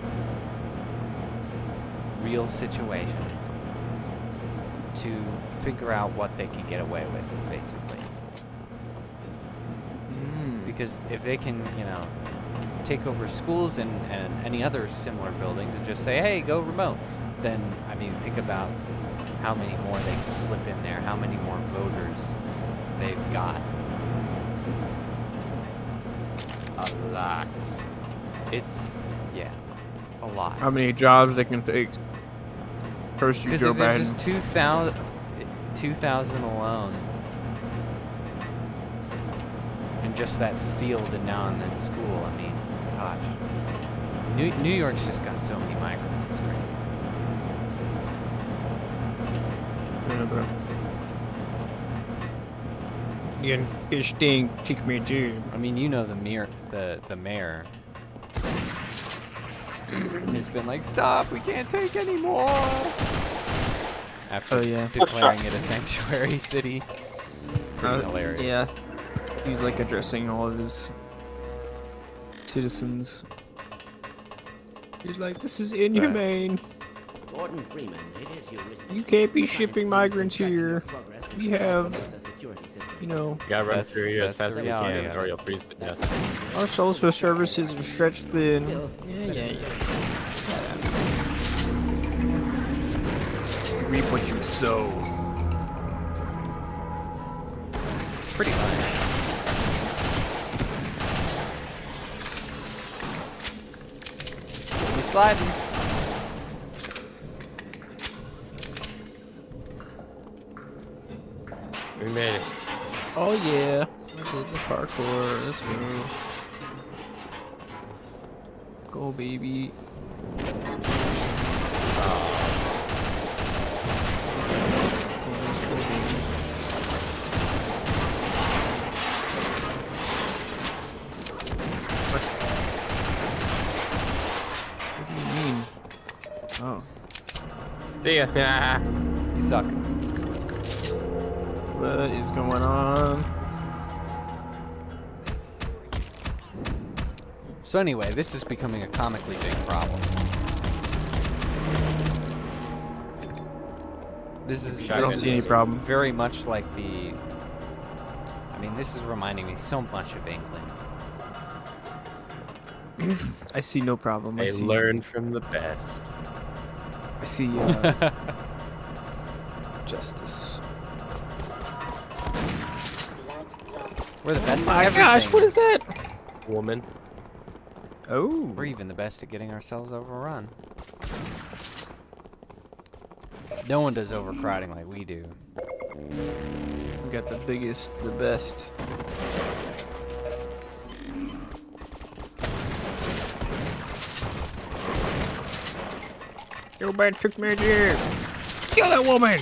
S1: real situation to figure out what they can get away with, basically. Because if they can, take over schools and any other similar buildings and just say, hey, go remote, then, I mean, think about how many more they can slip in there, how many more voters they've got.
S2: A lot.
S1: It's, yeah, a lot.
S5: How many jobs they can take? First, you
S1: Because
S5: Joe
S1: if there's
S5: Biden.
S1: just 2,000 alone, and just that field and now in that school, I mean, gosh. New York's just got so many migrants, it's crazy.
S5: Yeah, bro. You this thing take me to.
S1: I mean, you know the mayor has been like, stop, we can't take any more. After
S5: Oh, yeah.
S1: declaring it a sanctuary city. Pretty hilarious.
S5: Yeah. He's like addressing all of his citizens. He's like, this is inhumane.
S7: Gordon Freeman, it is your
S5: You can't be shipping migrants here. We have, you know,
S2: You gotta run through here as
S1: that's
S2: fast as
S1: the
S2: you
S1: reality
S2: can,
S1: of
S2: or
S1: it.
S2: you'll freeze to death.
S5: our social services are stretched thin. Yeah. Reap what you sow.
S1: Pretty much. We sliding.
S2: We made it.
S5: Oh yeah. I did the parkour. Let's go. Go baby. What do you mean? Oh.
S2: See ya.
S1: You suck.
S5: What is going on?
S1: So anyway, this is becoming a comically big problem.
S5: I don't see any problem.
S1: Very much like the. I mean, this is reminding me so much of England.
S5: I see no problem. I
S2: They
S5: see.
S2: learn from the best.
S5: I see. Justice.
S1: We're the best
S5: My
S1: at
S5: gosh,
S1: everything.
S5: what is that?
S2: Woman.
S5: Oh.
S1: We're even the best at getting ourselves overrun. No one does overcrowding like we do.
S5: We got the biggest, the best. Joe Biden took me here. Kill that woman.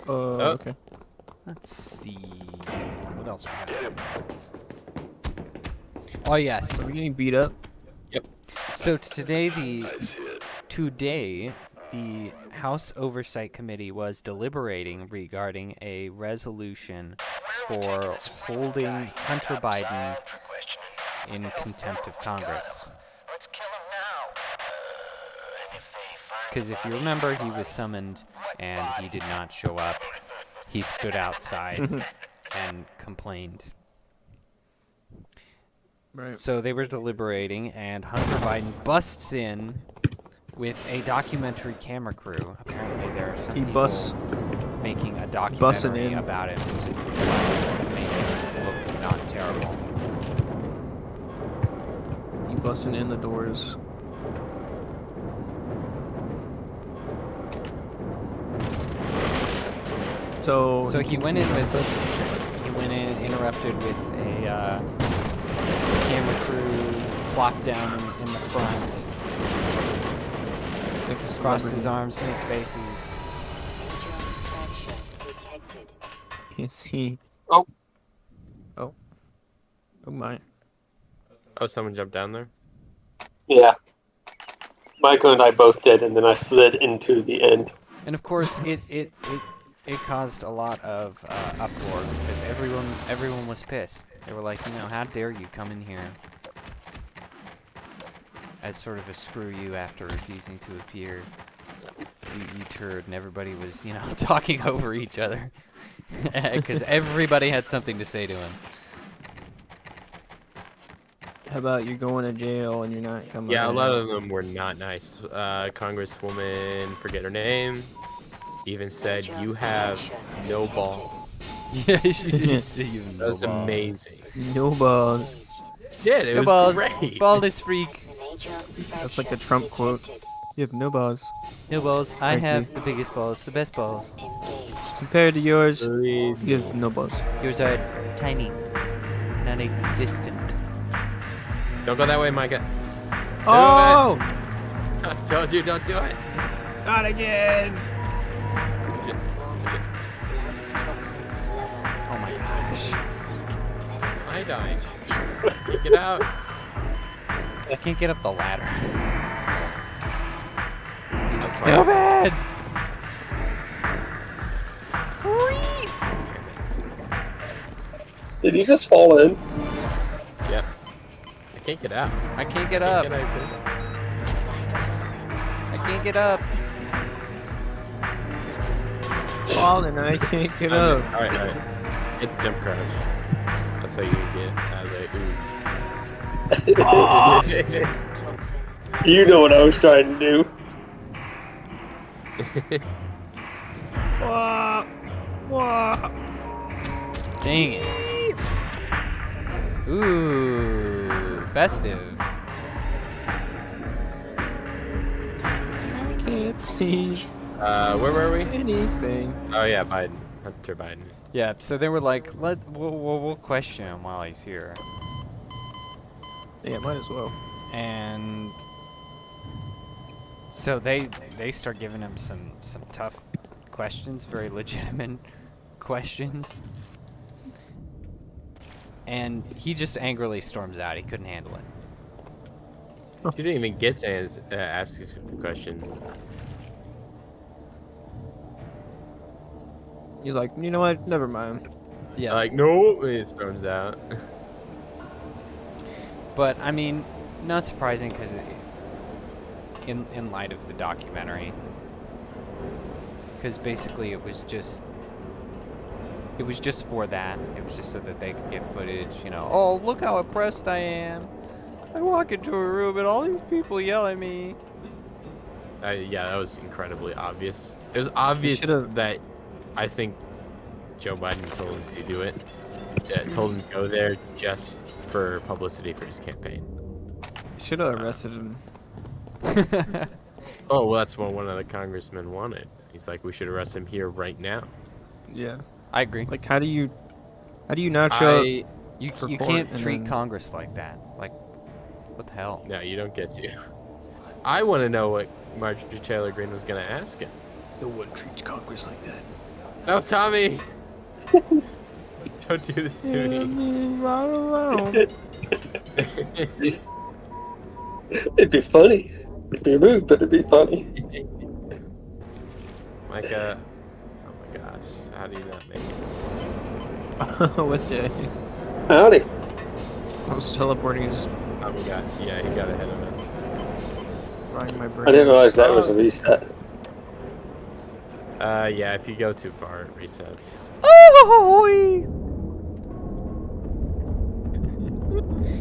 S5: Okay.
S1: Let's see. What else we have? Oh yes.
S5: Are we getting beat up?
S1: So today the House Oversight Committee was deliberating regarding a resolution for holding Hunter Biden in contempt of Congress. Because if you remember, he was summoned and he did not show up. He stood outside and complained.
S5: Right.
S1: So they were deliberating, and Hunter Biden busts in with a documentary camera crew. Apparently, there are some
S5: He
S1: people
S5: busts
S1: making a
S5: busting
S1: documentary
S5: in.
S1: about it to try to make it look not terrible.
S5: He busting in the doors.
S1: So he went in, interrupted with a camera crew, plopped down in the front,
S5: It's like a
S1: crossed his
S5: celebrity.
S1: arms, made faces.
S3: Detected.
S5: Can't see.
S4: Oh.
S5: Oh. Oh my.
S2: Oh, someone jumped down there?
S4: Yeah. Michael and I both did, and then I slid into the end.
S1: And of course, it it caused a lot of uproar because everyone was pissed. They were like, how dare you come in here as sort of a screw you after refusing to appear. You turd, and everybody was, talking over each other because everybody had something to say to him.
S5: How about you're going to jail and you're not coming?
S2: Yeah, a
S5: out?
S2: lot of them were not nice. Congresswoman, forget her name, even said, "You have no balls."
S1: Yeah, she did.
S2: That was amazing.
S5: No balls.
S2: She did. It
S1: No
S2: was
S1: balls.
S2: great.
S1: Baldest freak.
S5: That's like a Trump quote. You have no balls.
S1: No balls. I
S5: Thank
S1: have
S5: you.
S1: the biggest balls, the best balls.
S5: Compared to yours,
S2: Believe
S5: you have no balls.
S1: Yours are tiny, non-existent.
S2: Don't go that way, Micah.
S5: Oh!
S2: I told you, don't do it.
S5: Not again!
S2: Shit.
S1: Oh my gosh.
S2: I dying. Get out.
S1: I can't get up the ladder. He's
S2: That's
S1: stupid!
S4: Did you just fall in?
S2: Yep. I can't get out.
S1: I can't get up. I can't get up.
S5: Falling and I can't get up.
S2: Alright. It's jump crouch. That's how you get out of the ooze.
S4: You know what I was trying to do.
S5: Wah! Wah!
S1: Dang it. Ooh, festive.
S5: I can't see
S2: Where were we?
S5: anything.
S2: Oh yeah, Biden. Hunter Biden.
S1: Yeah, so they were like, we'll question him while he's here.
S5: Yeah, might as well.
S1: And so they start giving him some tough questions, very legitimate questions. And he just angrily storms out. He couldn't handle it.
S2: She didn't even get to ask his question.
S5: You're like, you know what? Never mind.
S1: Yeah.
S2: Like, no, and he storms out.
S1: But I mean, not surprising because in light of the documentary, because basically it was just for that. It was just so that they could get footage. Oh, look how oppressed I am. I walk into a room and all these people yell at me.
S2: Yeah, that was incredibly obvious. It was obvious that I think Joe Biden told him to do it. Told him to go there just for publicity for his campaign.
S5: Should have arrested him.
S2: Oh, well, that's what one of the congressmen wanted. He's like, we should arrest him here right now.
S5: Yeah.
S1: I agree.
S5: Like, how do you not show up?
S1: You
S5: for court
S1: can't
S5: and
S1: treat
S5: then-
S1: Congress like that. Like, what the hell?
S2: No, you don't get to. I want to know what Marjorie Taylor Greene was going to ask him.
S5: No one treats Congress like that.
S2: No, Tommy! Don't do this to me.
S4: It'd be funny. It'd be rude, but it'd be funny.
S2: Micah, oh my gosh, how do you not make it?
S5: What the?
S4: Howdy.
S5: I was teleporting his
S2: Oh my god, yeah, he got ahead of us.
S5: frying my brain.
S4: I didn't realize that was a reset.
S2: Yeah, if you go too far, it resets.
S1: Oh!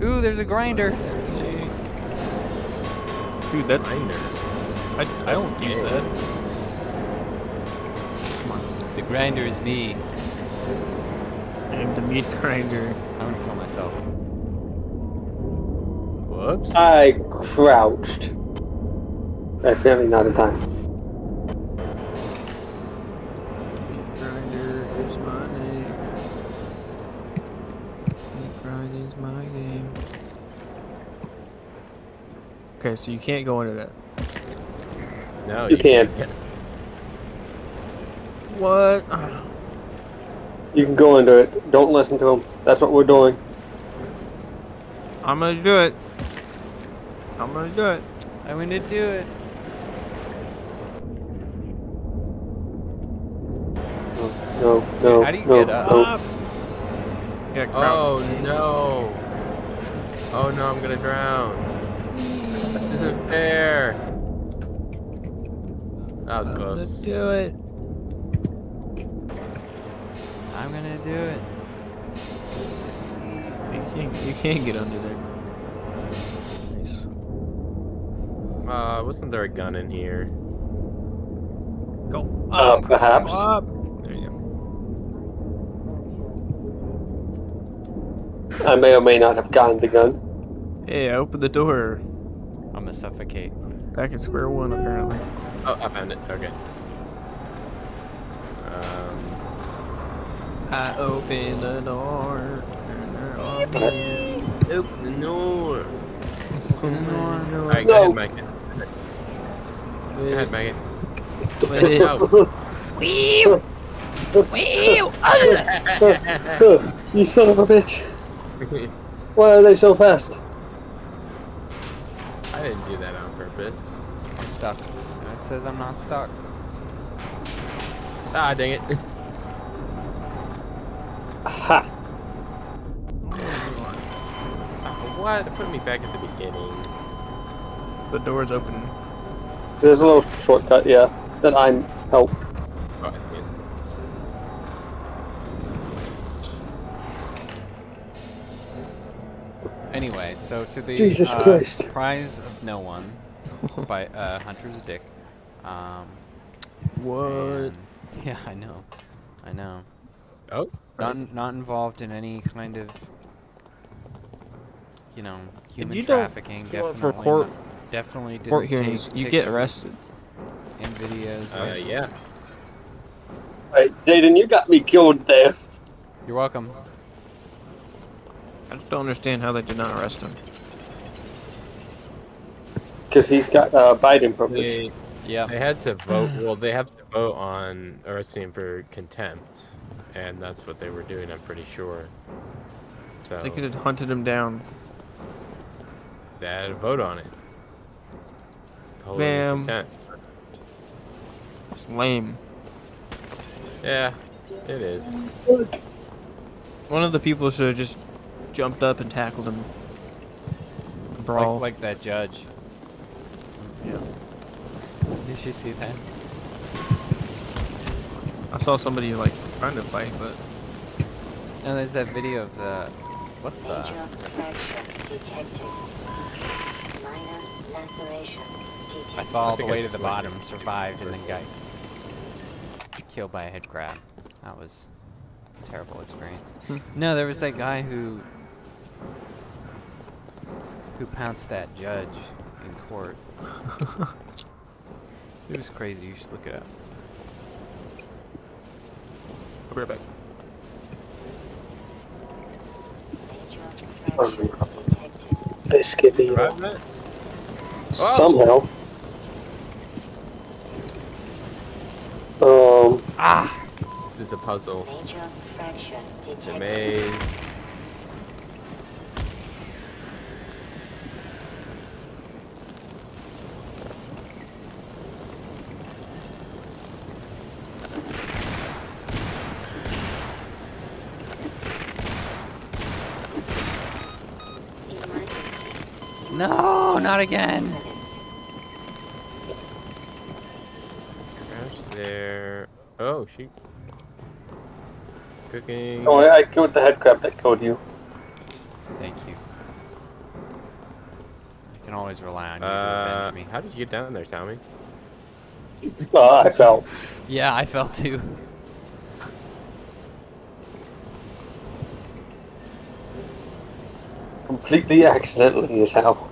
S1: Ooh, there's a grinder.
S5: Dude, that's
S2: Grinder.
S5: I don't
S2: gay.
S5: use that. Come on.
S1: The grinder is me.
S5: I am the meat grinder.
S1: I'm gonna kill myself.
S2: Whoops.
S4: I crouched. Definitely not in time.
S5: Meat grinder is my name. Meat grind is my game. Okay, so you can't go into that.
S2: No,
S4: You can.
S2: can't.
S5: What?
S4: You can go into it. Don't listen to him. That's what we're doing.
S5: I'm gonna do it. I'm gonna do it.
S1: I'm gonna do it.
S4: no,
S1: Dude,
S4: no,
S1: how do you
S4: no,
S1: get up?
S4: no.
S5: Yeah, crowd.
S2: Oh no! Oh no, I'm gonna drown. This isn't fair. That was close.
S5: Do it.
S1: I'm gonna do it.
S5: You can't get under there. Nice.
S2: Wasn't there a gun in here?
S5: Go up.
S4: Perhaps.
S5: Up. There you go.
S4: I may or may not have gotten the gun.
S5: Hey, I opened the door.
S1: I'm gonna suffocate.
S5: Back at square one, apparently.
S2: Oh, I found it. Okay.
S5: I opened the door.
S2: Open the door. Alright,
S4: No.
S2: go ahead, Mike. Go ahead, Mike.
S4: You son of a bitch! Why are they so fast?
S2: I didn't do that on purpose.
S1: I'm stuck. And it says I'm not stuck.
S2: Ah, dang it.
S4: Ha!
S2: What? Put me back at the beginning.
S5: The door's open.
S4: There's a little shortcut, yeah, that I'm help.
S2: Oh, I see it.
S1: Anyway, so to the
S4: Jesus Christ.
S1: surprise of no one, by Hunter's a dick.
S5: What?
S1: and- yeah, I know.
S2: Oh?
S1: Not involved in any kind of, human
S5: you don't
S1: trafficking.
S5: show up
S1: Definitely,
S5: for court-
S1: definitely didn't
S5: Court
S1: take
S5: hearings, you get
S1: pictures
S5: arrested.
S1: and videos. with-
S2: Yeah.
S4: Right, Jaden, you got me killed there.
S1: You're welcome.
S5: I just don't understand how they did not arrest him.
S4: Because he's got Biden privilege.
S1: Yeah.
S2: They had to vote. Well, they have to vote on arresting him for contempt, and that's what they were doing. I'm pretty sure. So
S5: They could have hunted him down.
S2: they had to vote on it. Told him
S5: Ma'am.
S2: contempt.
S5: It's lame.
S2: Yeah, it is.
S5: One of the people should have just jumped up and tackled him. Brawl.
S1: Like that judge.
S5: Yeah.
S1: Did you see that?
S5: I saw somebody like trying to fight, but
S1: No, there's that video of the. What the?
S3: Major fracture detected. Minor lacerations detected.
S1: I fell all the
S2: think I
S1: way to
S2: just
S1: the
S2: witnessed
S1: bottom, survived, and then got killed by a head crab. That was a terrible experience. No, there was that guy who pounced that judge in court. It was crazy. You should look it up.
S5: I'll be right back.
S3: Major fracture detected.
S4: They skip it
S2: Survived that?
S4: somehow.
S1: Ah!
S2: This is a puzzle.
S3: Major fracture
S2: It's a
S3: detected.
S2: maze.
S3: Emergency.
S1: No, not again.
S2: Crash there. Oh, shoot. Cooking.
S4: Oh, I killed the head crab that killed you.
S1: Thank you. I can always rely on you to avenge me.
S2: How did you get down there, Tommy?
S4: I fell.
S1: Yeah, I fell too.
S4: Completely accidentally as hell.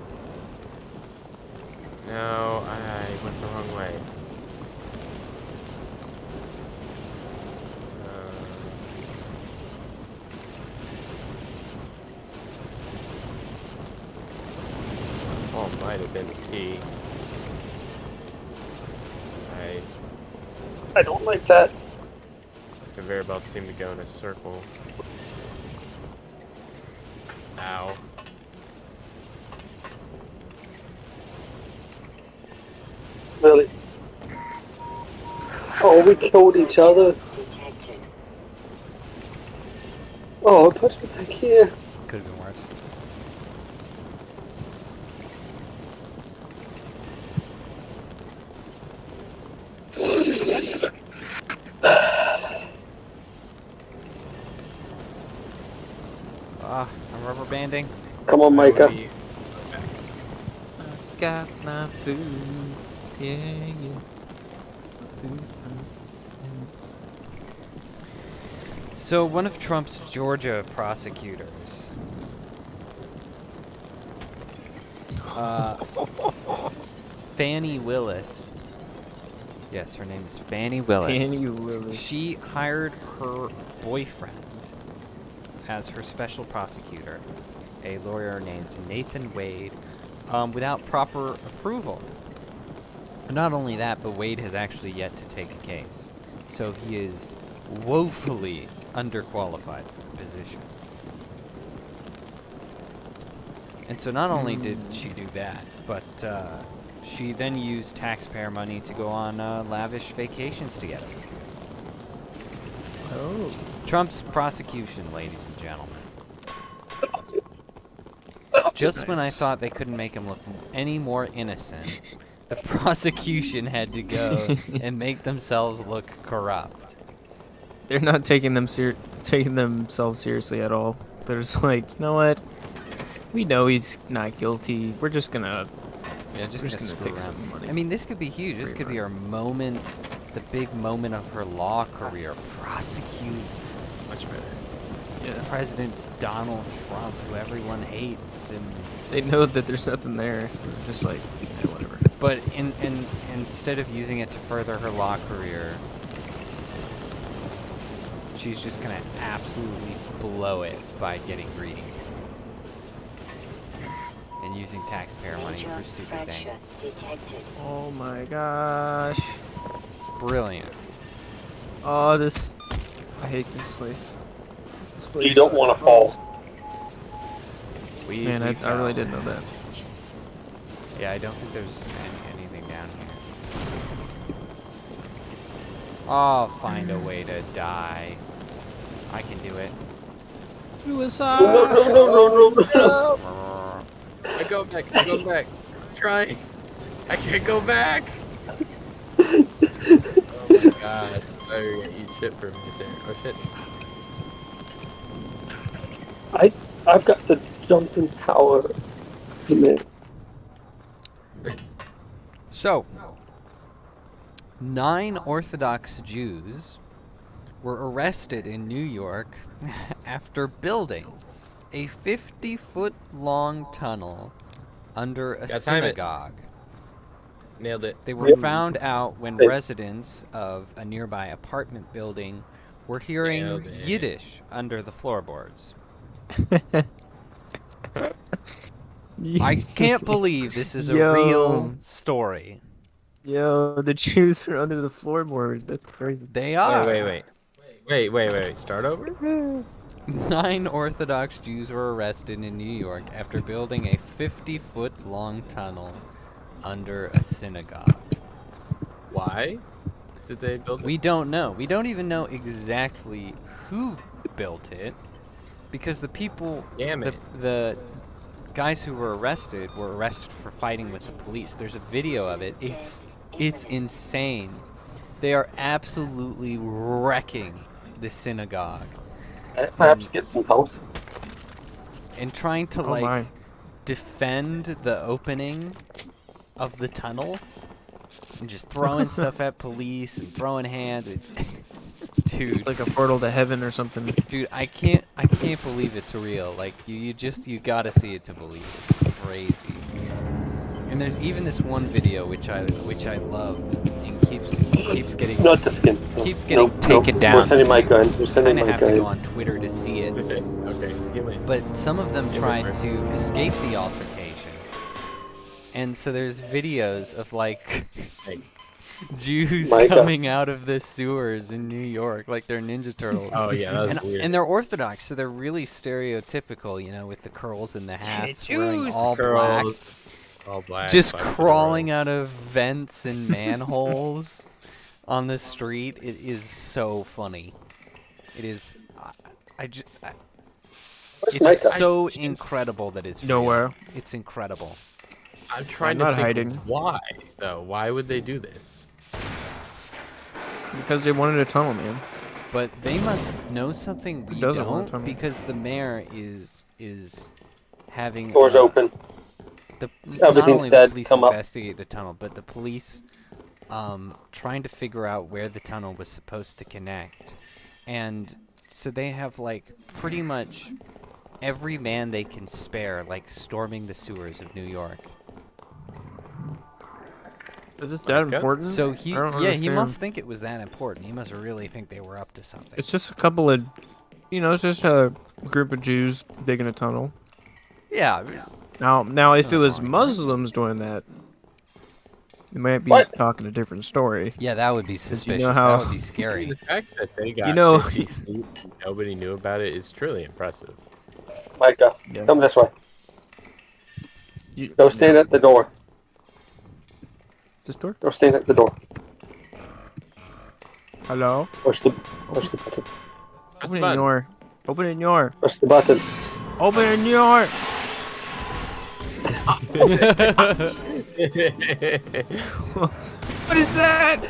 S2: No, I went the wrong way. Fall might have been the key.
S4: I don't like that.
S2: Conveyor belt seemed to go in a circle. Ow.
S4: Really. Oh, we killed each other.
S3: Detected.
S4: Oh, it puts me back here.
S1: Could have been worse. I'm rubber banding.
S4: Come on, Micah.
S5: Got my food. Yeah, yeah. Food.
S1: So one of Trump's Georgia prosecutors, Fannie Willis. Yes, her name is Fannie Willis.
S5: Fannie Willis.
S1: She hired her boyfriend as her special prosecutor, a lawyer named Nathan Wade, without proper approval. Not only that, but Wade has actually yet to take a case. So he is woefully underqualified for the position. And so not only did she do that, but she then used taxpayer money to go on lavish vacations together.
S5: Oh.
S1: Trump's prosecution, ladies and gentlemen. Just when I thought they couldn't make him look any more innocent, the prosecution had to go and make themselves look corrupt.
S5: They're not taking themselves seriously at all. They're just like, you know what? We know he's not guilty. We're just gonna
S1: Just
S5: gonna
S1: screw
S5: take
S1: around.
S5: some money.
S1: I mean, this could be huge. This could be her moment, the big moment of her law career. Prosecute
S2: Much better.
S5: Yeah.
S1: President Donald Trump, who everyone hates, and
S5: They know that there's nothing there, so they're just like, yeah, whatever.
S1: but instead of using it to further her law career, she's just gonna absolutely blow it by getting greedy and using taxpayer money
S3: Major
S1: for stupid
S3: fracture
S1: things.
S3: detected.
S5: Oh my gosh.
S1: Brilliant.
S5: Oh, this. I hate this place. This place
S4: You don't
S5: sucks.
S4: want to fall.
S5: Man, I
S1: fell.
S5: really didn't know that.
S1: Yeah, I don't think there's anything down here. I'll find a way to die. I can do it.
S5: Suicide!
S4: No.
S2: I go back. I go back. Trying. I can't go back. Oh my god. Oh, you're gonna eat shit for a minute there. Oh shit.
S4: I've got the jumping power.
S1: So, 9 Orthodox Jews were arrested in New York after building a 50-foot-long tunnel under a
S2: Gotta time it.
S1: synagogue.
S2: Nailed it.
S1: They were found out when residents of a nearby apartment building were hearing
S2: Nailed it.
S1: Yiddish under the floorboards. I can't believe this is a
S5: Yo.
S1: real story.
S5: Yo, the Jews are under the floorboard. That's crazy.
S1: They are.
S2: Wait. Start over?
S1: 9 Orthodox Jews were arrested in New York after building a 50-foot-long tunnel under a synagogue.
S2: Why did they build it?
S1: We don't know. We don't even know exactly who built it, because the people,
S2: Damn it.
S1: the guys who were arrested for fighting with the police. There's a video of it. It's insane. They are absolutely wrecking the synagogue
S4: Perhaps get some health.
S1: and trying to
S5: Oh my.
S1: defend the opening of the tunnel and just throwing stuff at police and throwing hands. It's dude,
S5: It's like a portal to heaven or something.
S1: dude, I can't believe it's real. Like you gotta see it to believe. It's crazy. And there's even this one video which I love and keeps getting
S4: Not the skin.
S1: keeps getting taken down.
S4: We're sending my gun. We're
S1: Kind
S4: sending
S1: of
S4: my
S1: have to go
S4: gun.
S1: on Twitter to see it.
S2: Okay. Give me.
S1: But some of them tried to escape the altercation. And so there's videos of like
S2: Hey.
S1: Jews
S4: Micah.
S1: coming out of the sewers in New York like they're Ninja Turtles.
S2: Oh yeah, that was
S1: and,
S2: weird.
S1: and they're Orthodox, so they're really stereotypical, with the curls and the hats, wearing
S5: Jews.
S1: all black,
S2: Curls, all black.
S1: just
S2: black
S1: crawling
S2: curls.
S1: out of vents and manholes on the street. It is so funny. It is.
S4: Where's
S1: It's
S4: Micah?
S1: so incredible that it's real.
S5: Nowhere.
S1: It's incredible.
S2: I'm trying
S5: I'm
S2: to
S5: not
S2: think
S5: hiding.
S2: why, though. Why would they do this?
S5: Because they wanted a tunnel, man.
S1: But they must know something we
S5: doesn't want
S1: don't,
S5: tunnel?
S1: because the mayor is having
S4: Doors open.
S1: not
S4: Everything's
S1: only the
S4: dead.
S1: police
S4: Come up.
S1: investigate the tunnel, but the police trying to figure out where the tunnel was supposed to connect. And so they have like pretty much every man they can spare, like storming the sewers of New York.
S5: Is it that
S2: Okay.
S5: important?
S1: So he
S5: I don't
S1: he
S5: understand.
S1: must think it was that important. He must really think they were up to something.
S5: It's just a couple of, it's just a group of Jews digging a tunnel.
S1: Yeah.
S5: Now, if it was
S1: wrong, right?
S5: Muslims doing that, we might be
S4: What?
S5: talking a different story.
S1: Yeah, that would be
S5: you
S1: suspicious.
S5: know how-
S1: That would be scary.
S2: The fact that they got
S5: know-
S2: 50 feet and nobody knew about it is truly impressive.
S4: Micah,
S5: Yeah.
S4: come this way.
S5: You,
S4: Go stand at the door.
S5: This door?
S4: Go stand at the door.
S5: Hello?
S4: Push the button.
S2: Press
S5: Open
S2: the
S5: it
S2: button.
S5: your. Open it your.
S4: Push the button.
S5: Open it your. What is that?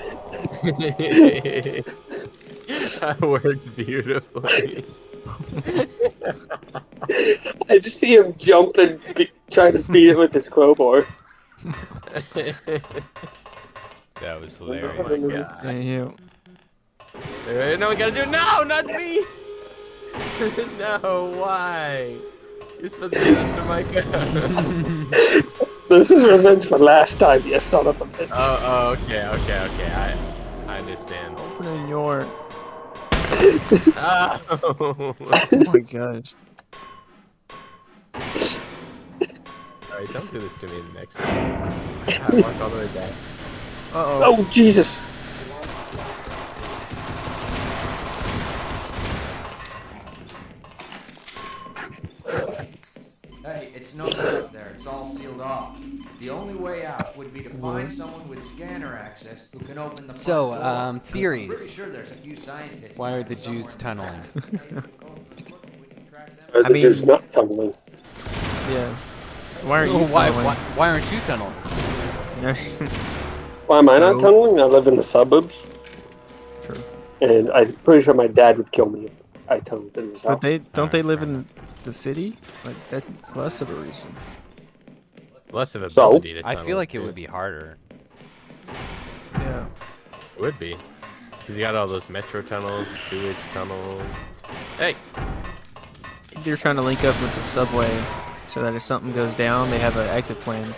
S2: That worked beautifully.
S4: I just see him jump and trying to beat it with his crowbar.
S1: That was
S2: Oh
S1: hilarious.
S2: my god.
S5: Thank you.
S2: No, we gotta do it. No, not me! No, why? You're supposed to do this to Micah.
S4: This is revenge for last time, you son of a bitch.
S2: Oh, okay. I understand.
S5: Open it your.
S2: Oh.
S5: Oh my gosh.
S2: Alright, don't do this to me the next one. I walked all the way back.
S5: Uh-oh.
S4: Oh, Jesus.
S8: Hey, it's no good up there. It's all sealed off. The only way out would be to find someone with scanner access who can open the
S1: So,
S8: front door. I'm
S1: theories.
S8: pretty sure there's a few scientists.
S1: Why are the Jews tunneling?
S4: Are the
S5: mean-
S4: Jews not tumbling?
S5: Yeah. Why aren't you
S1: Why aren't you tunneling?
S4: Why am I not
S5: No.
S4: tunneling? I live in the suburbs,
S5: True.
S4: and I'm pretty sure my dad would kill me if I tunneled in his house.
S5: But don't they live in the city? Like that's less of a reason.
S2: Less of
S4: So?
S2: ability to
S1: I
S2: tunnel,
S1: feel like it
S2: too.
S1: would be harder.
S5: Yeah.
S2: It would be. Because you got all those metro tunnels, sewage tunnels. Hey!
S5: They're trying to link up with the subway so that if something goes down, they have an exit plan.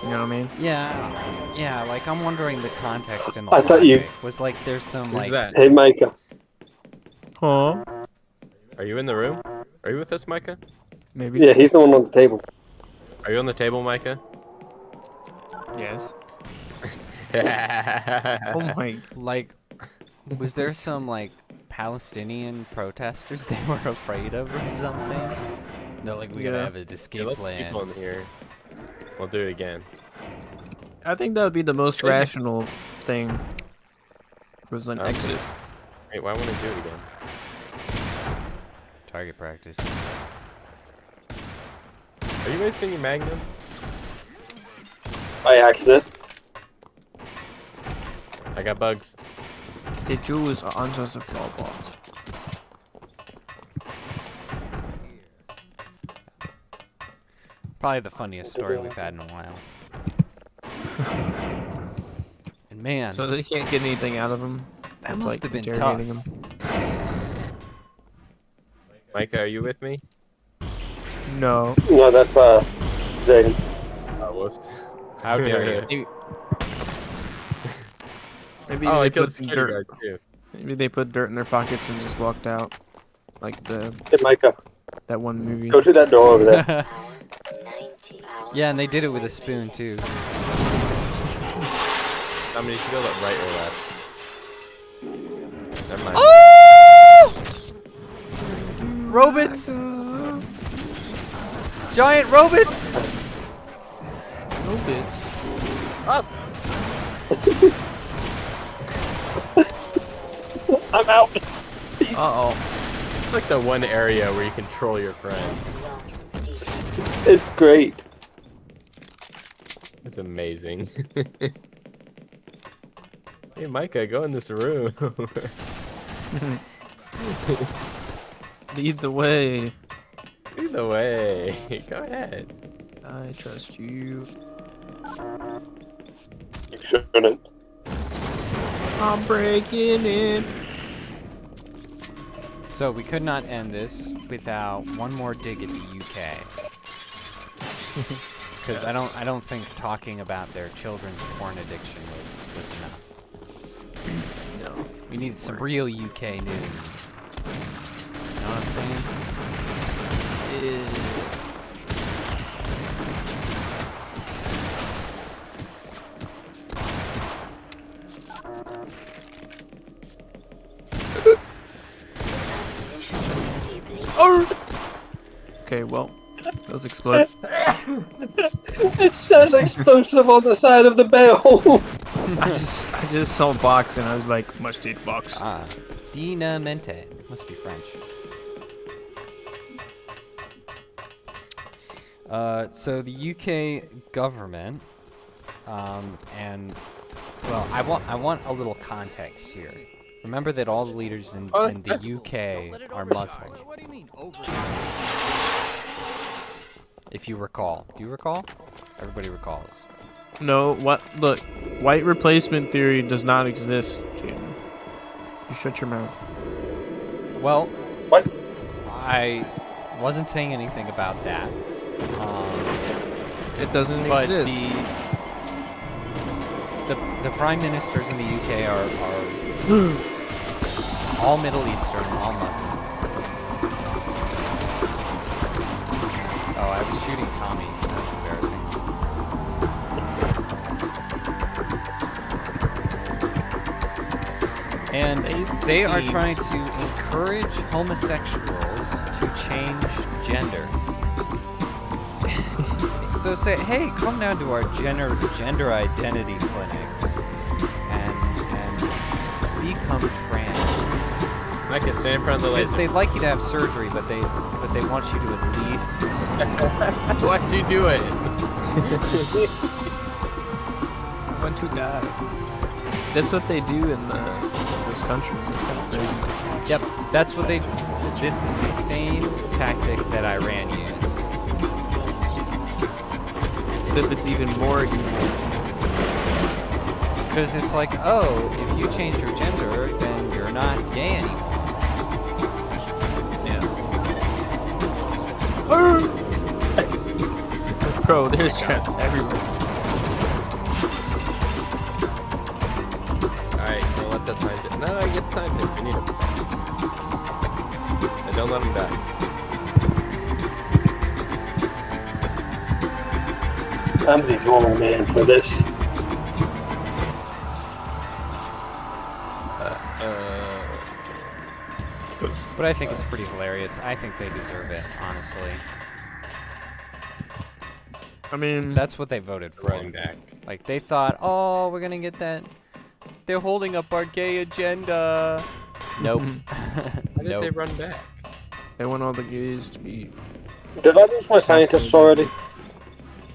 S5: You know what I mean?
S1: Yeah, like I'm wondering the context and the
S4: I thought you-
S1: logic. Was like there's some
S2: Who's
S1: like
S2: that?
S4: Hey, Micah.
S5: Huh?
S2: Are you in the room? Are you with us, Micah?
S5: Maybe.
S4: Yeah, he's the one on the table.
S2: Are you on the table, Micah?
S5: Yes.
S2: Oh
S5: Oh my.
S1: like was there some like Palestinian protesters they were afraid of or something? They're like we gotta
S5: Yeah.
S1: have an escape
S2: Let's
S1: plan.
S2: people in here. We'll do it again.
S5: I think that would be the most rational thing. Was an
S2: Okay.
S5: exit.
S2: Wait, why won't I do it again?
S1: Target practice.
S2: Are you wasting your magnum?
S4: By accident.
S2: I got bugs.
S5: The Jews are unjustified robots.
S1: Probably the funniest story we've had in a while. And man,
S5: So they can't get anything out of them.
S1: that
S5: It's
S1: must
S5: like
S1: have been tough.
S5: interrogating
S2: Micah, are you with me?
S5: No.
S4: No, that's Jaeden.
S2: Oh, whoops.
S1: How dare you?
S5: Maybe
S2: Oh,
S5: they
S2: I killed
S5: put some
S2: security
S5: dirt.
S2: guard too.
S5: Maybe they put dirt in their pockets and just walked out, like
S4: Hey, Micah,
S5: that one movie.
S4: go to that door over there.
S3: Hour 90. Hour
S1: Yeah, and they did it with a spoon too.
S2: How many did you go like right or left? Never mind.
S1: Oh! Robots! Giant robots!
S5: No bits.
S2: Up!
S4: I'm out.
S5: Uh oh.
S2: It's like the one area where you control your friends.
S4: It's great.
S2: It's amazing. Hey, Micah, go in this room.
S5: Lead the way.
S2: Lead the way. Go ahead.
S5: I trust you.
S4: You shouldn't.
S5: I'm breaking in.
S1: So we could not end this without one more dig at the UK. Because I don't think talking about their children's porn addiction was enough.
S5: No.
S1: We need some real UK news. You know what I'm saying?
S5: Okay, well, those explode.
S4: It says explosive on the side of the bell.
S5: I just saw a box and I was like, must eat box.
S1: Ah, dinamente. Must be French. So the UK government, and well, I want a little context here. Remember that all the leaders in the UK are Muslim.
S8: What do you mean, over?
S1: If you recall. Do you recall? Everybody recalls.
S5: No, what? Look, white replacement theory does not exist, Jaeden. You shut your mouth.
S1: Well,
S4: What?
S1: I wasn't saying anything about that.
S5: It doesn't
S1: But
S5: exist.
S1: the prime ministers in the UK are all Middle Eastern, all Muslims. Oh, I was shooting Tommy. That's embarrassing. And they are trying to encourage homosexuals to change gender. So say, hey, come down to our gender identity clinics and become trans.
S2: Micah, stand in front of the
S1: Because
S2: laser.
S1: they'd like you to have surgery, but they want you to at least.
S2: What do you do it?
S5: Want to die. That's what they do in those countries. It's kind of crazy.
S1: Yep, that's what they. This is the same tactic that Iran used.
S5: Except it's even more evil.
S1: Because it's like, oh, if you change your gender, then you're not gay anymore.
S5: Yeah. Bro, there's traps everywhere.
S2: Alright, we'll let that scientist. No, get the scientist. We need him. And don't let him die.
S4: I'm the wrong man for this.
S1: But I think it's pretty hilarious. I think they deserve it, honestly.
S5: I mean,
S1: That's what they voted for.
S2: Running back.
S1: Like, they thought, oh, we're gonna get that. They're holding up our gay agenda. Nope.
S2: Why did they run back?
S5: they want all the gays to be.
S4: Did I lose my scientists already?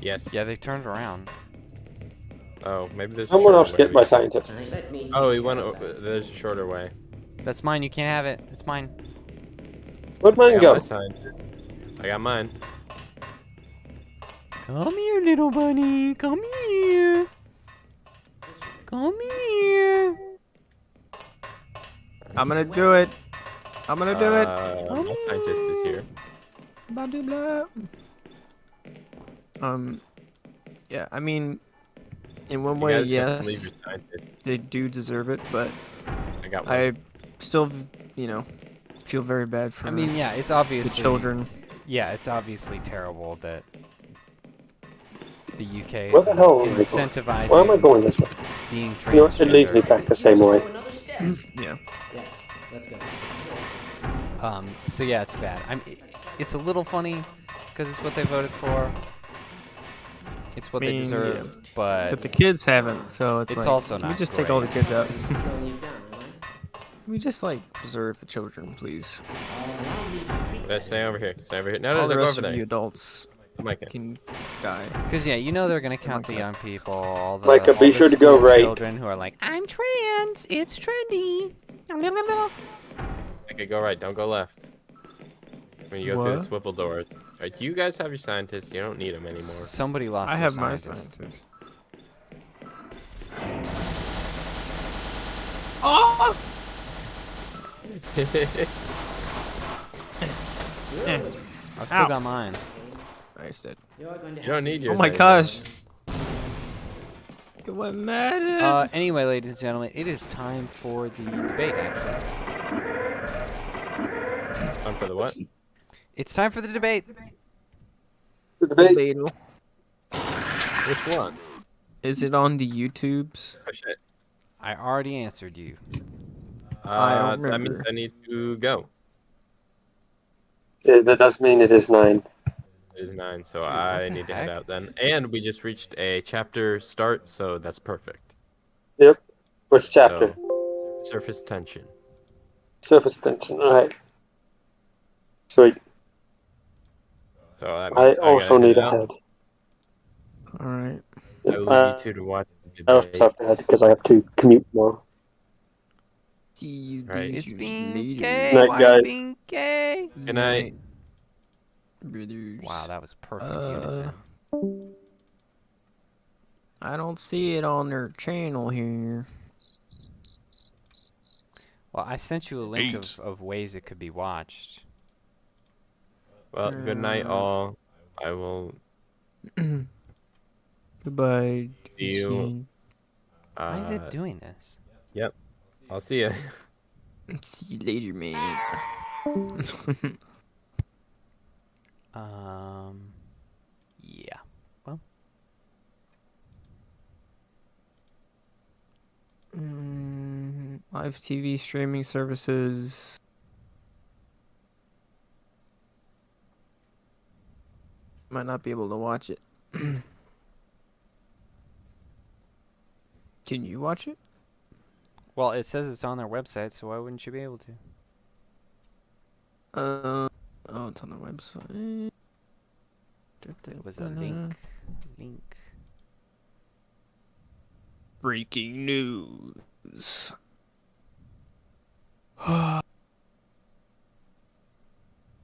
S2: Yes.
S1: Yeah, they turned around.
S2: Oh, maybe there's. a
S4: Someone
S2: shorter
S4: else
S2: way
S4: get my
S2: we-
S4: scientists.
S7: Let me.
S2: Oh, he went. There's a shorter way.
S1: That's mine. You can't have it. It's mine.
S4: Where'd
S2: I
S4: mine
S2: got
S4: go?
S2: my sign. I got mine.
S1: Come here, little bunny. Come here. Come here.
S5: I'm gonna do it. I'm gonna do it.
S2: My scientist is here.
S5: Blah, blah, blah. Yeah, I mean, in one
S2: You
S5: way,
S2: guys have to leave
S5: yes,
S2: your scientist.
S5: they do deserve it, but
S2: I got one.
S5: I still, feel very bad for
S1: I mean, yeah, it's
S5: the
S1: obviously
S5: children.
S1: Yeah, it's obviously terrible that the UK
S4: Where
S1: is
S4: the hell am I going?
S1: incentivizing
S4: Why am I going this way?
S1: being transgender.
S4: You know what? It leads me back the same way.
S7: Another step.
S5: Yeah.
S7: Yes, let's go.
S1: So yeah, it's bad. It's a little funny because it's what they voted for. It's what
S5: I
S1: they
S5: mean,
S1: deserve,
S5: yeah.
S1: but
S5: But the kids haven't, so it's
S1: It's
S5: like,
S1: also
S5: can we
S1: not
S5: just take all the
S1: great.
S5: kids out?
S7: Slowing you down, am
S5: we just like preserve the children, please?
S2: Let's stay over here. Stay over here. No,
S5: All the
S2: go
S5: rest
S2: over
S5: of
S2: there.
S5: you adults
S2: Micah.
S5: can die.
S1: Because yeah, you know they're gonna count the
S5: Micah.
S1: young people, all the
S4: Micah,
S1: all
S4: be
S1: the
S4: sure to go
S1: school
S4: right.
S1: children who are like, I'm trans, it's trendy.
S2: Okay, go right. Don't go left. When you go through the
S5: What?
S2: swivel doors. Alright, you guys have your scientists. You don't need them anymore.
S1: Somebody lost
S5: I
S1: their
S5: have my
S1: scientist.
S5: scientist. Oh!
S1: I've still got mine.
S5: Nice, dead.
S2: You don't need your
S5: Oh my gosh. It went mad.
S1: Anyway, ladies and gentlemen, it is time for the debate, actually.
S2: Time for the what?
S1: It's time for the debate.
S4: The debate.
S5: Debatable.
S2: Which one?
S5: Is it on the YouTubes?
S2: Oh shit.
S1: I already answered you.
S5: I don't
S2: That means
S5: remember.
S2: I need to go.
S4: That does mean it is 9.
S2: It is 9, so
S1: Dude, what
S2: I
S1: the
S2: need to head
S1: heck?
S2: out then. And we just reached a chapter start, so that's perfect.
S4: Yep. Which chapter?
S2: So, surface tension.
S4: Surface tension. Alright. Sweet.
S2: So that
S4: I
S2: means
S4: also
S2: gotta
S4: need
S2: head
S4: a
S2: out.
S4: head.
S5: Alright.
S2: I will leave you two to watch the
S4: I also
S2: debate.
S4: have to head because I have to commute tomorrow.
S5: See you
S2: Right.
S1: It's
S5: bitches
S1: being
S5: later.
S1: gay.
S4: Night,
S1: Why are you
S4: guys.
S1: being gay?
S2: Good night.
S5: Brothers.
S1: Wow, that was perfect unison.
S5: I don't see it on their channel here.
S1: Well, I sent you a link of ways it could be watched.
S2: Well, good night, all. I will
S5: Goodbye.
S2: see you.
S5: Jason.
S1: Why is it doing this?
S2: Yep. I'll see you.
S5: See you later, man.
S1: Yeah. Well,
S5: Live TV streaming services. Might not be able to watch it. Can you watch it?
S1: well, it says it's on their website, so why wouldn't you be able to?
S5: Oh, it's on the website.
S1: There was a link.
S5: Breaking news.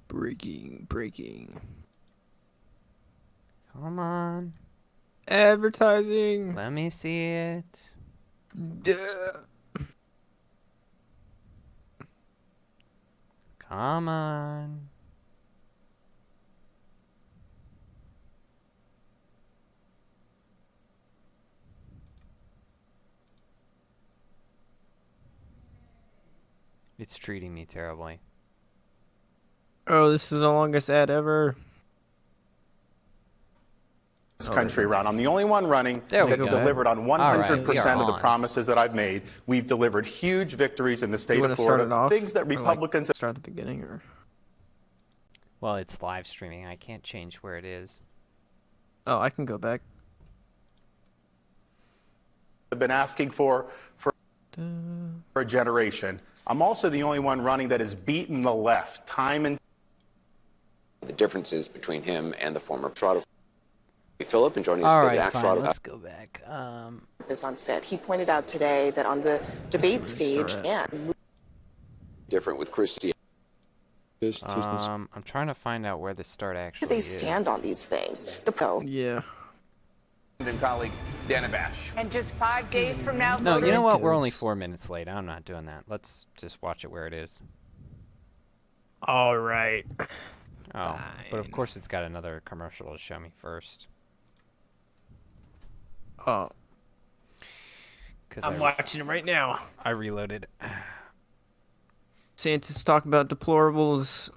S5: Breaking.
S1: Come on.
S5: Advertising.
S1: Let me see it.
S5: Duh.
S1: Come on. It's treating me terribly.
S5: Oh, this is the longest ad ever.
S9: This country around. I'm the only one running
S1: There we
S9: that's
S1: go.
S9: delivered on
S1: All right, we
S9: 100%
S1: are
S9: of the
S1: on.
S9: promises that I've made. We've delivered huge victories in the
S5: You
S9: state
S5: want
S9: of
S5: to start it
S9: Florida.
S5: off?
S9: Things that
S5: Or, like,
S9: Republicans
S5: start at the beginning, or?
S1: Well, it's live streaming. I can't change where it is.
S5: Oh, I can go back.
S9: have been asking for a generation. I'm also the only one running that has beaten the left time and
S10: the differences between him and the former Toronto. Philip, and joining us
S1: All
S10: today,
S1: right,
S10: Act
S1: fine.
S10: Toronto.
S1: Let's go back.
S3: Is unfit. He pointed out today that on the debate stage and
S10: Different with Christianity.
S1: I'm trying to find out where the start actually
S3: they
S1: is.
S3: stand on these things. The pro.
S5: Yeah.
S11: And colleague Dana Bash.
S12: And just 5 days from now,
S1: No, you
S12: voters-
S1: know what? We're only 4 minutes late. I'm not doing that. Let's just watch it where it is.
S5: All right.
S1: Oh, but of course it's got another commercial to show me first.
S5: Oh.
S1: Cause
S5: I'm watching it right now.
S1: I reloaded.
S5: DeSantis talking about deplorables.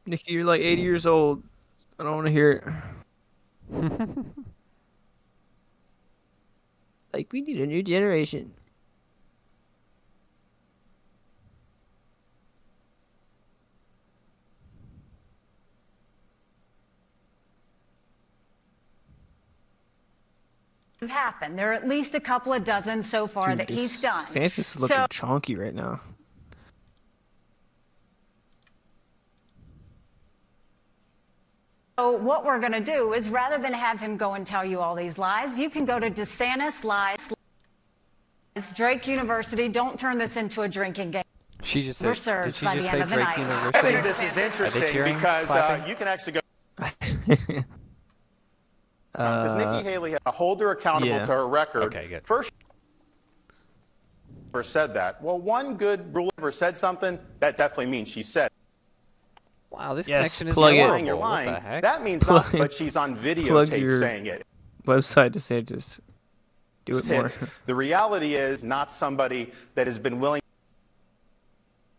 S5: Nikki, you're like 80 years old. I don't want to hear it. Like, we need a new generation.
S12: have happened. There are at least a couple of dozen so far that he's done.
S5: DeSantis is looking chonky right now.
S12: So what we're going to do is, rather than have him go and tell you all these lies, you can go to DeSantis Lies. Drake University. Don't turn this into a drinking game.
S1: She just
S12: We're
S1: said, did
S12: served
S1: she
S12: by
S1: just
S12: the
S1: say
S12: end of the
S1: Drake
S12: night.
S1: University?
S9: I think this is interesting because you can actually go. Because Nikki Haley had to hold her accountable to her record.
S1: Okay, good.
S9: First, never said that. Well, one good rule ever said something, that definitely means she said it.
S1: Wow, this
S5: Yes,
S1: connection is
S5: plug it.
S1: horrible.
S9: You're
S1: What the
S9: lying.
S1: heck?
S9: That means nothing, but she's on videotape saying it.
S5: Website DeSantis. Do it more.
S9: The reality is not somebody that has been willing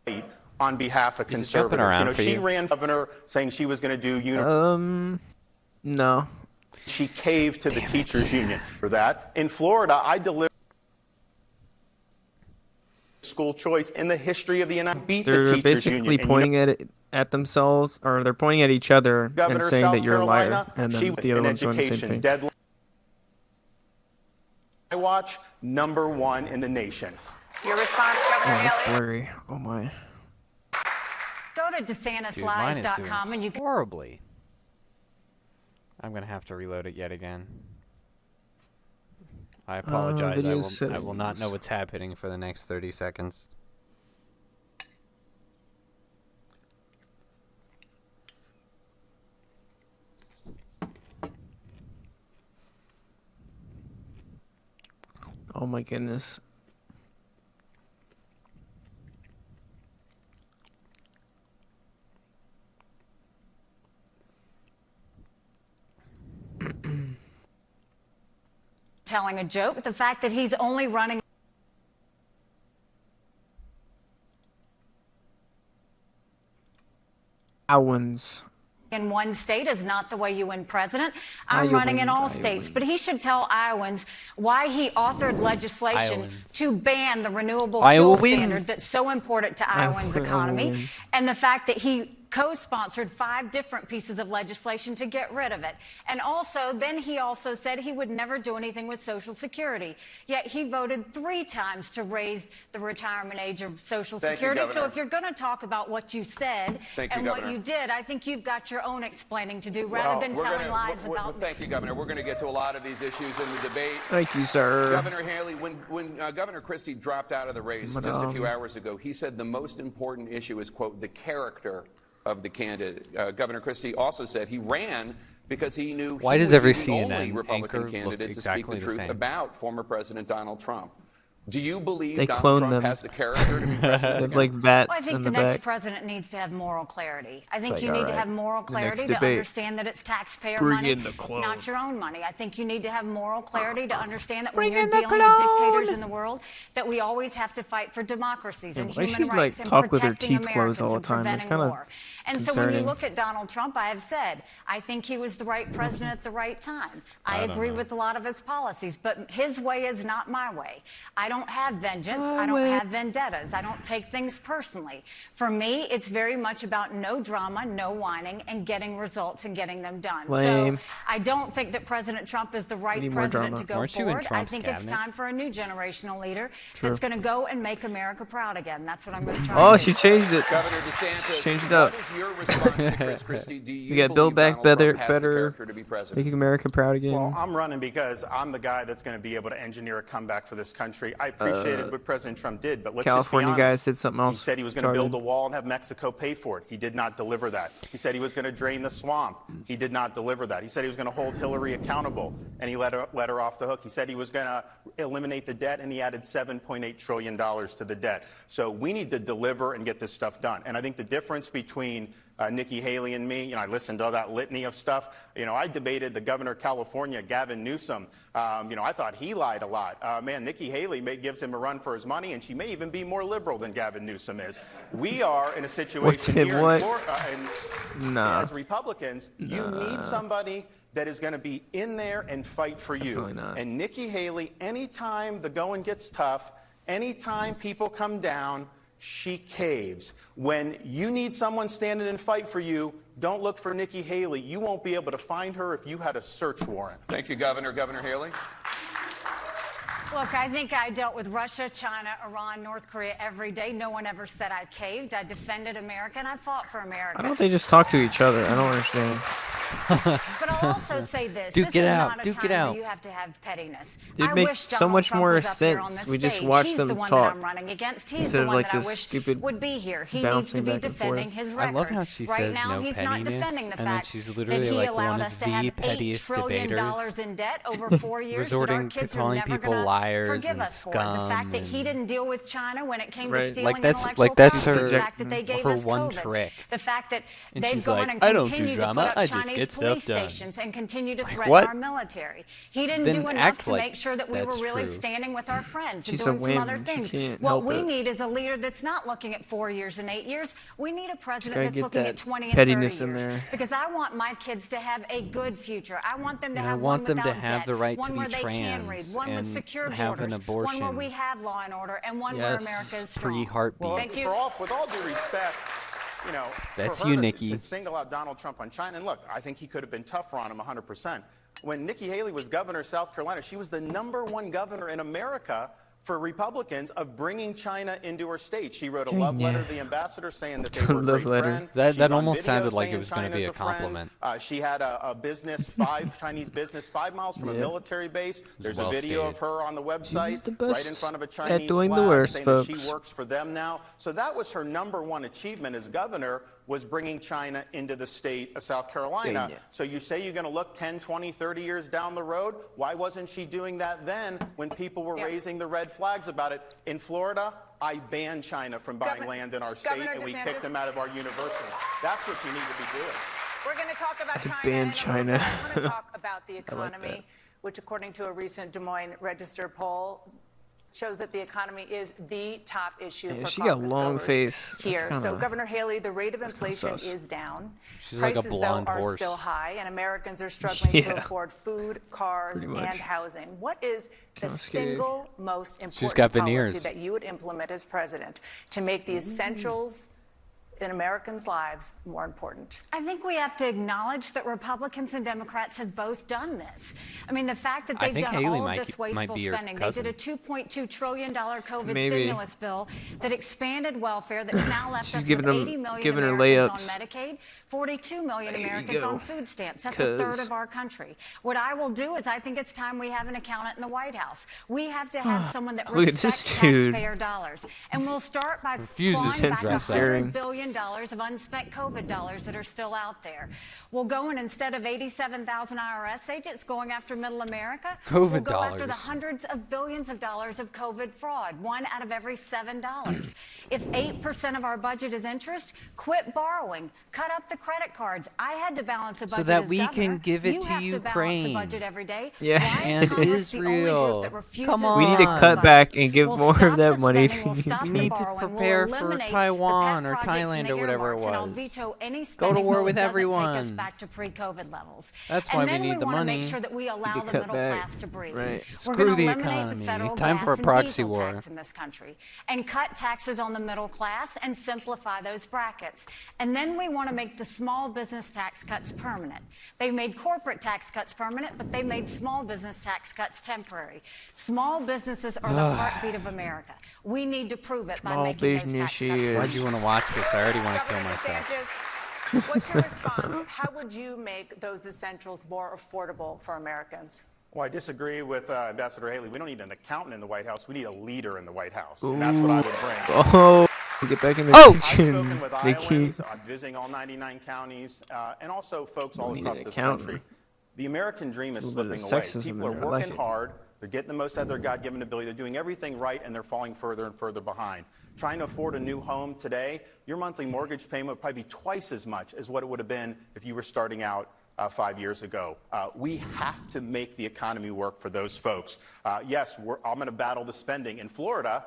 S9: to fight on behalf of
S1: Is it jumping
S9: conservatives.
S1: around for
S9: She
S1: you?
S9: ran governor saying she was going to do
S5: No.
S9: She caved to the teachers union for that. In Florida, I delivered school choice in the history of the United States.
S5: They're
S9: the teachers
S5: basically
S9: union.
S5: pointing at themselves, or they're pointing at each other and
S9: Governor
S5: saying
S9: South
S5: that you're a
S9: Carolina,
S5: liar, and
S9: she
S5: then
S9: was
S5: the other
S9: an
S5: one's doing the same
S9: education
S5: thing.
S9: deadline. I watch #1 in the nation.
S12: Your response, Governor
S5: Oh, that's
S12: Haley?
S5: blurry. Oh my.
S12: Go to
S1: Dude, mine is doing
S12: DeSantisLies.com and you can.
S1: horribly. I'm gonna have to reload it yet again. I apologize.
S5: video
S1: I will not
S5: settings.
S1: know what's happening for the next 30 seconds.
S5: Oh my goodness.
S12: Telling a joke, but the fact that he's only running
S5: Owens.
S12: in one state is not the way you win president. I'm running in all states. But he should tell Iowans why he authored legislation to ban the renewable fuel standard that's so important to Iowans' economy. And the fact that he co-sponsored 5 different pieces of legislation to get rid of it. And also, then he also said he would never do anything with Social Security. Yet he voted 3 times to raise the retirement age of Social Security. So if you're going to talk about what you said and what you did, I think you've got your own explaining to do rather than telling lies about me.
S11: Thank you, Governor. We're going to get to a lot of these issues in the debate.
S5: Thank you, sir.
S11: Governor Haley, when Governor Christie dropped out of the race just a few hours ago, he said the most important issue is, quote, the character of the candidate. Governor Christie also said he ran because he knew he
S1: does
S11: would
S1: every
S11: be the
S1: CNN
S11: only Republican
S1: anchor
S11: candidate
S1: look
S11: to speak
S1: exactly
S11: the
S1: the
S11: truth
S1: same?
S11: about former President Donald Trump. Do you believe
S5: They
S11: Donald
S5: cloned
S11: Trump
S5: them.
S11: has the character to be president?
S5: They're like
S12: Well, I
S5: vats
S12: think
S5: in
S12: the
S5: the
S12: next
S5: back.
S12: president needs to have moral clarity. I think
S5: Like,
S12: you need to
S5: alright.
S12: have moral
S5: The next
S12: clarity to
S5: debate.
S12: understand that it's taxpayer
S5: Bring
S12: money,
S5: in the clone.
S12: not your own money. I think you need to have moral clarity to understand that when you're dealing with dictators in the world, that we always have to fight for democracies and
S5: why
S12: human
S5: she's,
S12: rights
S5: like,
S12: and
S5: talk with her
S12: protecting
S5: teeth closed
S12: Americans
S5: all the
S12: and
S5: time. It's
S12: preventing
S5: kinda
S12: war. And so when you
S5: concerning.
S12: look at Donald Trump, I have said, I think he was the right president at the right time. I
S1: don't
S12: agree
S1: know.
S12: with a lot of his policies, but his way is not my way. I don't have vengeance. I don't have vendettas. I don't take things personally. For me, it's very much about no drama, no whining, and getting results and getting them done.
S5: Lame.
S12: So I don't think that President Trump is the right
S5: need more
S12: president
S5: drama.
S12: to go
S1: Weren't you in
S12: forward. I
S1: Trump's
S12: think it's
S1: cabinet?
S12: time for a new generational leader
S5: True.
S12: that's going to go and make America proud again. That's what I'm going to try
S5: Oh,
S12: to do.
S5: she changed it.
S11: Governor DeSantis,
S5: Change it up.
S11: what is your response to Chris Christie? Do you
S5: We got Build
S11: believe
S5: Back
S11: Donald Trump
S5: Better,
S11: has the
S5: better,
S11: character to be president?
S5: making America proud again.
S9: Well, I'm running because I'm the guy that's going to be able to engineer a comeback for this country. I appreciated what President Trump did, but let's
S5: California
S9: just be
S5: guy
S9: honest.
S5: said something else.
S9: He said he was going to build a wall and have Mexico pay for it. He did not deliver that. He said he was going to drain the swamp. He did not deliver that. He said he was going to hold Hillary accountable, and he let her off the hook. He said he was going to eliminate the debt, and he added $7.8 trillion to the debt. So we need to deliver and get this stuff done. And I think the difference between Nikki Haley and me, I listened to all that litany of stuff. I debated the governor of California, Gavin Newsom. I thought he lied a lot. Man, Nikki Haley gives him a run for his money, and she may even be more liberal than Gavin Newsom is. We are in a situation here in Florida, as Republicans, you need somebody that is going to be in there and fight for you. And Nikki Haley, anytime the going gets tough, anytime people come down, she caves. When you need someone standing and fight for you, don't look for Nikki Haley. You won't be able to find her if you had a search warrant.
S11: Thank you, Governor. Governor Haley?
S12: Look, I think I dealt with Russia, China, Iran, North Korea every day. No one ever said I caved. I defended America, and I fought for America.
S5: Why don't they just talk to each other? I don't understand.
S12: But I'll also say this.
S1: Duke
S12: this
S1: it
S12: is
S1: out.
S12: not a
S1: Duke
S12: time
S1: it out.
S12: where you have to have pettiness.
S5: It'd
S12: I
S5: make
S12: wish
S5: so
S12: Donald
S5: much
S12: Trump
S5: more
S12: was up here on
S5: sense.
S12: this
S5: We just
S12: stage.
S5: watch
S12: He's
S5: them
S12: the one
S5: talk.
S12: that I'm running against. He's
S5: Instead
S12: the
S5: of
S12: one
S5: like
S12: that I
S5: this
S12: wish
S5: stupid
S12: would be here. He needs
S5: bouncing
S12: to be
S5: back and
S12: defending
S5: forth.
S12: his
S1: I
S12: record.
S1: love how she
S12: right
S1: says
S12: now,
S1: no
S12: he's not
S1: pettiness,
S12: defending the
S1: and then
S12: fact
S1: she's
S12: that
S1: literally
S12: he
S1: like
S12: allowed
S1: one
S12: us
S1: of
S12: to
S1: the
S12: have $8
S1: pettiest
S12: trillion
S1: debaters,
S12: in debt over 4 years.
S1: resorting
S12: that
S1: to
S12: our kids
S1: calling
S12: are never
S1: people
S12: gonna
S1: liars
S12: forgive
S1: and
S12: us for.
S1: scum.
S12: The fact that he
S1: and-
S12: didn't deal with China when it came to
S5: Right.
S12: stealing
S1: Like that's
S12: intellectual
S1: her
S12: property. The fact that they gave
S1: her
S12: us
S1: one
S12: COVID.
S1: trick.
S12: The fact that
S1: And
S12: they've
S1: she's
S12: gone
S1: like,
S12: and
S1: I don't do
S12: continued to
S1: drama,
S12: put up
S1: I just
S12: Chinese
S1: get
S12: police
S1: stuff done.
S12: stations and continue to
S1: Like,
S12: threaten
S1: what?
S12: our military. He didn't
S1: Then
S12: do enough
S1: act
S12: to
S1: like
S12: make sure that we were
S1: that's
S12: really
S1: true.
S12: standing with our friends
S5: She's
S12: and
S5: a
S12: doing some
S5: win.
S12: other
S5: She
S12: things.
S5: can't
S12: What
S5: help
S12: we
S5: it.
S12: need is a leader that's not looking at 4 years and 8 years. We need a president
S5: gotta
S12: that's
S5: get
S12: looking
S5: that
S12: at 20 and 30
S5: pettiness in
S12: years.
S5: there.
S12: Because I want my kids to have a good future. I want them to
S1: And I
S12: have
S1: want
S12: one
S1: them to
S12: without
S1: have
S12: debt,
S1: the right to
S12: one
S1: be
S12: where they can read,
S1: trans
S12: one with
S1: and
S12: secure
S1: have an
S12: borders, one where
S1: abortion.
S12: we have law and order, and one where
S5: Yes.
S12: America is strong.
S1: Pre-heartbeat.
S9: Well,
S12: Thank you.
S9: with all due respect, you know,
S1: That's
S9: for
S1: you,
S9: her
S1: Nikki.
S9: to single out Donald Trump on China, and look, I think he could have been tougher on him 100%. When Nikki Haley was governor of South Carolina, she was the #1 governor in America for Republicans of bringing China into her state. She wrote a love letter to the ambassador saying that they were a
S5: Love
S9: great
S5: letter.
S9: friend.
S1: That
S9: She's on
S1: almost
S9: video
S1: sounded like it
S9: saying
S1: was gonna be
S9: China's
S1: a
S9: friend.
S1: compliment.
S9: She had a business, Chinese business, 5 miles from a military base. There's
S1: well
S9: a video
S1: stated.
S9: of her on the website
S5: She's the
S9: right
S5: best
S9: in front of a
S5: at
S9: Chinese
S5: doing the
S9: flag
S5: worst,
S9: saying that
S5: folks.
S9: she works for them now. So that was her #1 achievement as governor, was bringing China into the state of South Carolina.
S5: Yeah.
S9: So you say you're going to look 10, 20, 30 years down the road? Why wasn't she doing that then when people were raising the red flags about it? In Florida, I banned China from buying land in our state, and we kicked them out of our university. That's what you need to be doing.
S13: We're going to talk about China.
S5: banned China.
S13: I want to talk about the
S5: I like
S13: economy, which, according to a recent Des Moines Register poll, shows that the economy is the top issue
S5: Yeah,
S13: for
S5: she got a
S13: caucus
S5: long
S13: goers
S5: face. That's
S13: here. So,
S5: kinda-
S13: Governor Haley, the rate of inflation
S5: sus.
S13: is down.
S1: She's like a
S13: Prices,
S1: blonde
S13: though, are
S1: horse.
S13: still high, and Americans are struggling to
S5: Yeah.
S13: afford food, cars,
S5: Pretty
S13: and
S5: much.
S13: housing. What is the
S5: Kinda scary.
S13: single most
S1: She's got
S13: important policy
S1: veneers.
S13: that you would implement as president to make the essentials in Americans' lives more important?
S12: I think we have to acknowledge that Republicans and Democrats have both done this. I mean, the fact that
S1: I
S12: they've
S1: think
S12: done
S1: Haley
S12: all
S1: might
S12: of this
S1: might
S12: wasteful
S1: be your
S12: spending. They
S1: cousin.
S12: did a $2.2 trillion COVID
S5: Maybe.
S12: stimulus bill that expanded welfare that's now left
S5: She's
S12: us
S5: giving
S12: with
S5: them-
S12: 80 million
S5: giving her
S12: Americans
S5: layups.
S12: on Medicaid, 42 million
S5: There you
S12: Americans
S5: go.
S12: on food stamps. That's a third
S5: 'Cause-
S12: of our country. What I will do is I think it's time we have an accountant in the White House. We have to have someone that
S5: Look at this
S12: respects
S5: dude.
S12: taxpayer dollars. And we'll start by
S1: Refuses
S12: clawing
S1: to
S12: back
S1: dress up.
S12: $100 billion of unspent COVID dollars that are still out there. We'll go, and instead of 87,000 IRS agents going after middle America,
S1: COVID
S12: we'll go after the
S1: dollars.
S12: hundreds of billions of dollars of COVID fraud, one out of every $7. If 8% of our budget is interest, quit borrowing, cut up the credit cards. I had to balance a budget
S1: that
S12: as
S1: we
S12: governor.
S1: can give it
S12: You
S1: to
S12: have to balance a
S1: Ukraine.
S12: budget every day.
S5: Yeah.
S12: Why is
S1: And
S12: Congress the only group
S1: Israel.
S12: that refuses
S1: Come
S12: to
S5: We need to
S1: on.
S5: cut
S12: fund?
S5: back and give
S12: We'll
S5: more
S12: stop
S5: of that
S12: the
S5: money
S12: spending, we'll
S5: to
S12: stop
S1: We
S12: the
S1: need to
S12: borrowing, we'll
S1: prepare for
S12: eliminate the
S1: Taiwan
S12: pet
S1: or
S12: projects
S1: Thailand
S12: and the
S1: or whatever it
S12: earmarks, and I'll
S1: was.
S12: veto any
S1: Go to
S12: spending
S1: war
S12: bill
S1: with
S12: that doesn't take us
S1: everyone.
S12: back to pre-COVID levels.
S1: That's
S12: And
S1: why we
S12: then
S1: need the
S12: wanna
S1: money.
S12: make sure that we allow
S5: Need to
S12: the
S5: cut
S12: middle
S5: back.
S12: class to breathe.
S5: Right.
S12: We're
S1: Screw
S12: gonna
S1: the
S12: eliminate
S1: economy.
S12: the federal
S1: Time
S12: gas
S1: for a
S12: and
S1: proxy
S12: diesel
S1: war.
S12: tax in this country and cut taxes on the middle class and simplify those brackets. And then we want to make the small business tax cuts permanent. They made corporate tax cuts permanent, but they made small business tax cuts temporary. Small businesses are the heartbeat of America. We need to prove it by
S5: Small
S12: making those tax cuts
S5: businesses.
S12: permanent.
S1: Why'd you want to watch this? I already want to kill
S13: Governor
S1: myself.
S13: DeSantis, what's your response? How would you make those essentials more affordable for Americans?
S9: Well, I disagree with Ambassador Haley. We don't need an accountant in the White House. We need a leader in the White House. And that's what I would bring.
S5: Oh, get back in the
S9: I've
S5: kitchen,
S9: spoken with
S5: Nikki.
S9: Iowans. I'm visiting all 99 counties, and also folks all
S5: need
S9: across
S5: an
S9: this
S5: accountant.
S9: country. The American dream is
S5: There's a little
S9: slipping
S5: bit
S9: away.
S5: of sexism
S9: People are
S5: there. I like
S9: working
S5: it.
S9: hard. They're getting the most out of their God-given ability. They're doing everything right, and they're falling further and further behind. Trying to afford a new home today, your monthly mortgage payment would probably be twice as much as what it would have been if you were starting out 5 years ago. We have to make the economy work for those folks. Yes, I'm going to battle the spending. In Florida,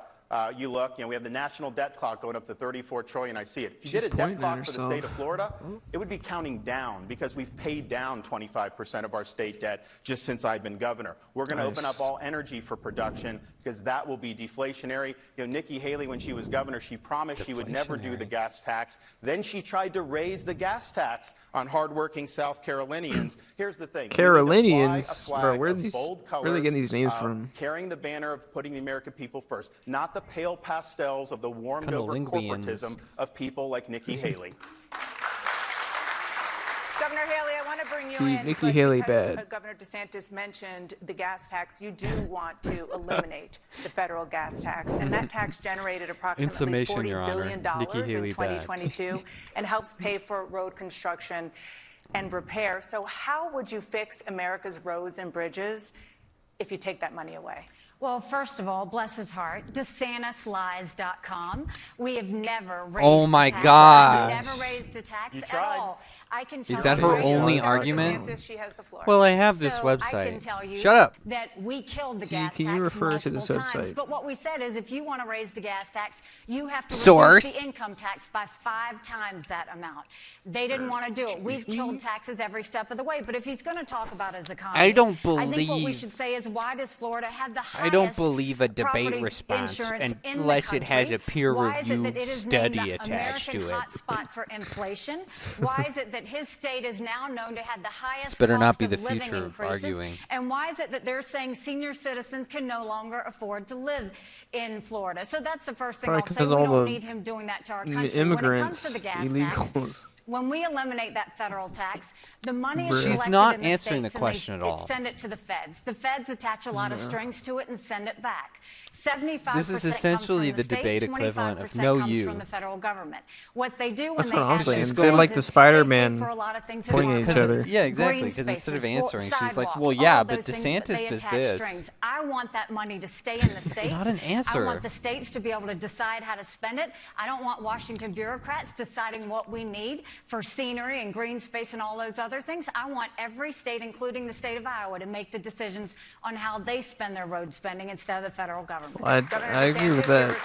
S9: You look, we have the national debt clock going up to $34 trillion. I see it. If you did a debt clock for the state of Florida, it would be counting down because we've paid down 25% of our state debt just since I've been governor. We're going to open up all energy for production because that will be deflationary. Nikki Haley, when she was governor, she promised she would never do the gas tax. Then she tried to raise the gas tax on hardworking South Carolinians. Here's the thing.
S5: Carolinians? Bro, where are they getting these names from?
S9: Carrying the banner of putting the American people first, not the pale pastels of the warmed-over corporatism of people like Nikki Haley.
S13: Governor Haley, I want to bring you in.
S5: Nikki Haley bad.
S13: Governor DeSantis mentioned the gas tax. You do want to eliminate the federal gas tax, and that tax generated approximately $40 billion in 2022 and helps pay for road construction and repair. So how would you fix America's roads and bridges if you take that money away?
S12: Well, first of all, bless his heart, DeSantisLies.com. We have never raised a tax.
S1: God.
S12: Never raised a tax at all. I can tell
S1: Is that her only argument?
S13: She has the floor.
S1: Well, I have this website.
S12: I can tell you
S1: Shut up.
S12: that we killed the gas tax
S5: can you refer to this
S12: multiple times.
S5: website?
S12: But what we said is if you want to raise the gas tax, you have to
S1: Source.
S12: reduce the income tax by 5 times that amount. They didn't want to do it. We've killed taxes every step of the way. But if he's going to talk about his economy,
S1: I think
S12: what we should say is why does Florida have the highest
S1: I don't believe a debate response unless it has a peer-reviewed study attached to it.
S12: Hotspot for inflation? Why is it that his state is now known to have the highest
S1: This better not be
S12: cost
S1: the
S12: of living
S1: future
S12: increases?
S1: arguing.
S12: And why is it that they're saying senior citizens can no longer afford to live in Florida? So that's the first thing I'll say. We don't need him doing that to our country.
S5: Immigrants,
S12: when it comes to the gas
S5: illegals.
S12: tax, when we eliminate that federal tax, the money is
S1: She's
S12: collected
S1: not
S12: in the
S1: answering the
S12: states
S1: question
S12: and
S1: at all.
S12: Send it to the feds. The feds attach a lot of strings to it and send it back. 75%
S1: This is essentially
S12: comes from
S1: the debate
S12: state,
S1: equivalent of
S12: 25%
S1: no
S12: comes
S1: you.
S12: from the federal government. What they do when
S5: That's
S12: they
S5: what I'm
S12: actually
S5: saying.
S12: do
S5: They're like
S12: is
S5: the
S12: they
S5: Spider-Man
S12: pay for a lot of things
S5: pointing at each other.
S1: Yeah, exactly.
S12: Green
S1: Because instead of
S12: spaces,
S1: answering, she's like,
S12: sidewalks,
S1: well, yeah,
S12: all
S1: but
S12: those things,
S1: DeSantis
S12: they
S1: does
S12: attach
S1: this.
S12: strings. I want that money to stay in the states.
S1: It's not an answer.
S12: I want the states to be able to decide how to spend it. I don't want Washington bureaucrats deciding what we need for scenery and green space and all those other things. I want every state, including the state of Iowa, to make the decisions on how they spend their road spending instead of the federal government.
S5: Well, I agree with that.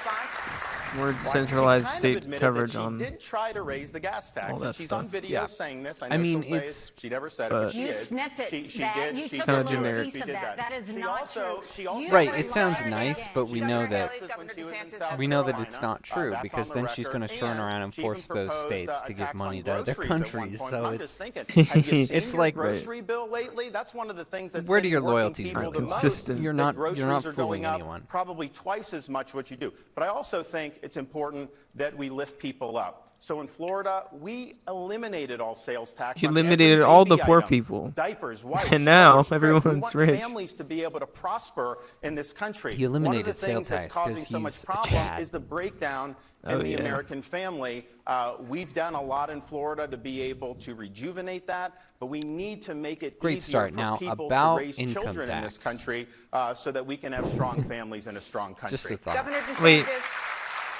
S5: More centralized state coverage on.
S9: She did try to raise the gas tax,
S5: all that
S9: and she's
S5: stuff.
S9: on video saying this.
S1: I mean,
S9: she'll say
S1: it's
S9: she never said it, but she
S12: You
S9: did.
S12: snippet
S9: She
S12: that.
S9: did.
S12: You
S9: She
S12: took
S9: did.
S12: a little
S5: generic.
S12: piece
S9: She
S12: of
S9: did
S12: that. That is
S9: She
S12: not
S9: also-
S12: true.
S9: she also-
S12: You
S1: Right,
S12: never
S1: it sounds
S12: lied
S1: nice,
S12: again.
S1: but we know that
S9: When she was in South
S1: we know that
S9: Carolina,
S1: it's not true
S9: that's
S1: because
S9: on the
S1: then she's going to
S9: record,
S1: turn around and
S9: she
S1: force
S9: even
S1: those
S9: proposed
S1: states
S9: a
S1: to give
S9: tax
S1: money
S9: on
S1: to other
S9: groceries at one
S1: countries.
S9: point.
S1: So
S9: I'm
S1: it's
S9: just thinking, have you seen
S1: it's
S9: your
S1: like
S9: grocery bill lately? That's one of the things that's
S1: where do your
S9: working
S1: loyalties
S9: people
S1: really
S9: the
S1: lie?
S9: most.
S5: Consistent.
S1: You're
S9: The
S1: not
S9: groceries are
S1: fooling
S9: going up
S1: anyone.
S9: probably twice as much what you do. But I also think it's important that we lift people up. So in Florida, we eliminated all sales tax.
S5: You
S9: on
S5: eliminated
S9: every
S5: all the
S9: baby
S5: poor
S9: item.
S5: people.
S9: Diapers, wipes,
S5: And now
S9: diapers,
S5: everyone's
S9: we want
S5: rich.
S9: families to be able to prosper in this country.
S1: He eliminated
S9: One of the
S1: sales
S9: things that's
S1: tax 'cause
S9: causing so much
S1: he's a
S9: problem
S1: Chad.
S9: is the breakdown in
S5: Oh,
S9: the
S5: yeah.
S9: American family. We've done a lot in Florida to be able to rejuvenate that, but we need to make it
S1: Great
S9: easier
S1: start.
S9: for
S1: Now,
S9: people
S1: about
S9: to raise
S1: income
S9: children in this
S1: tax.
S9: country so that we can have strong families in a strong country.
S1: Just a thought.
S13: Governor DeSantis,
S5: Wait.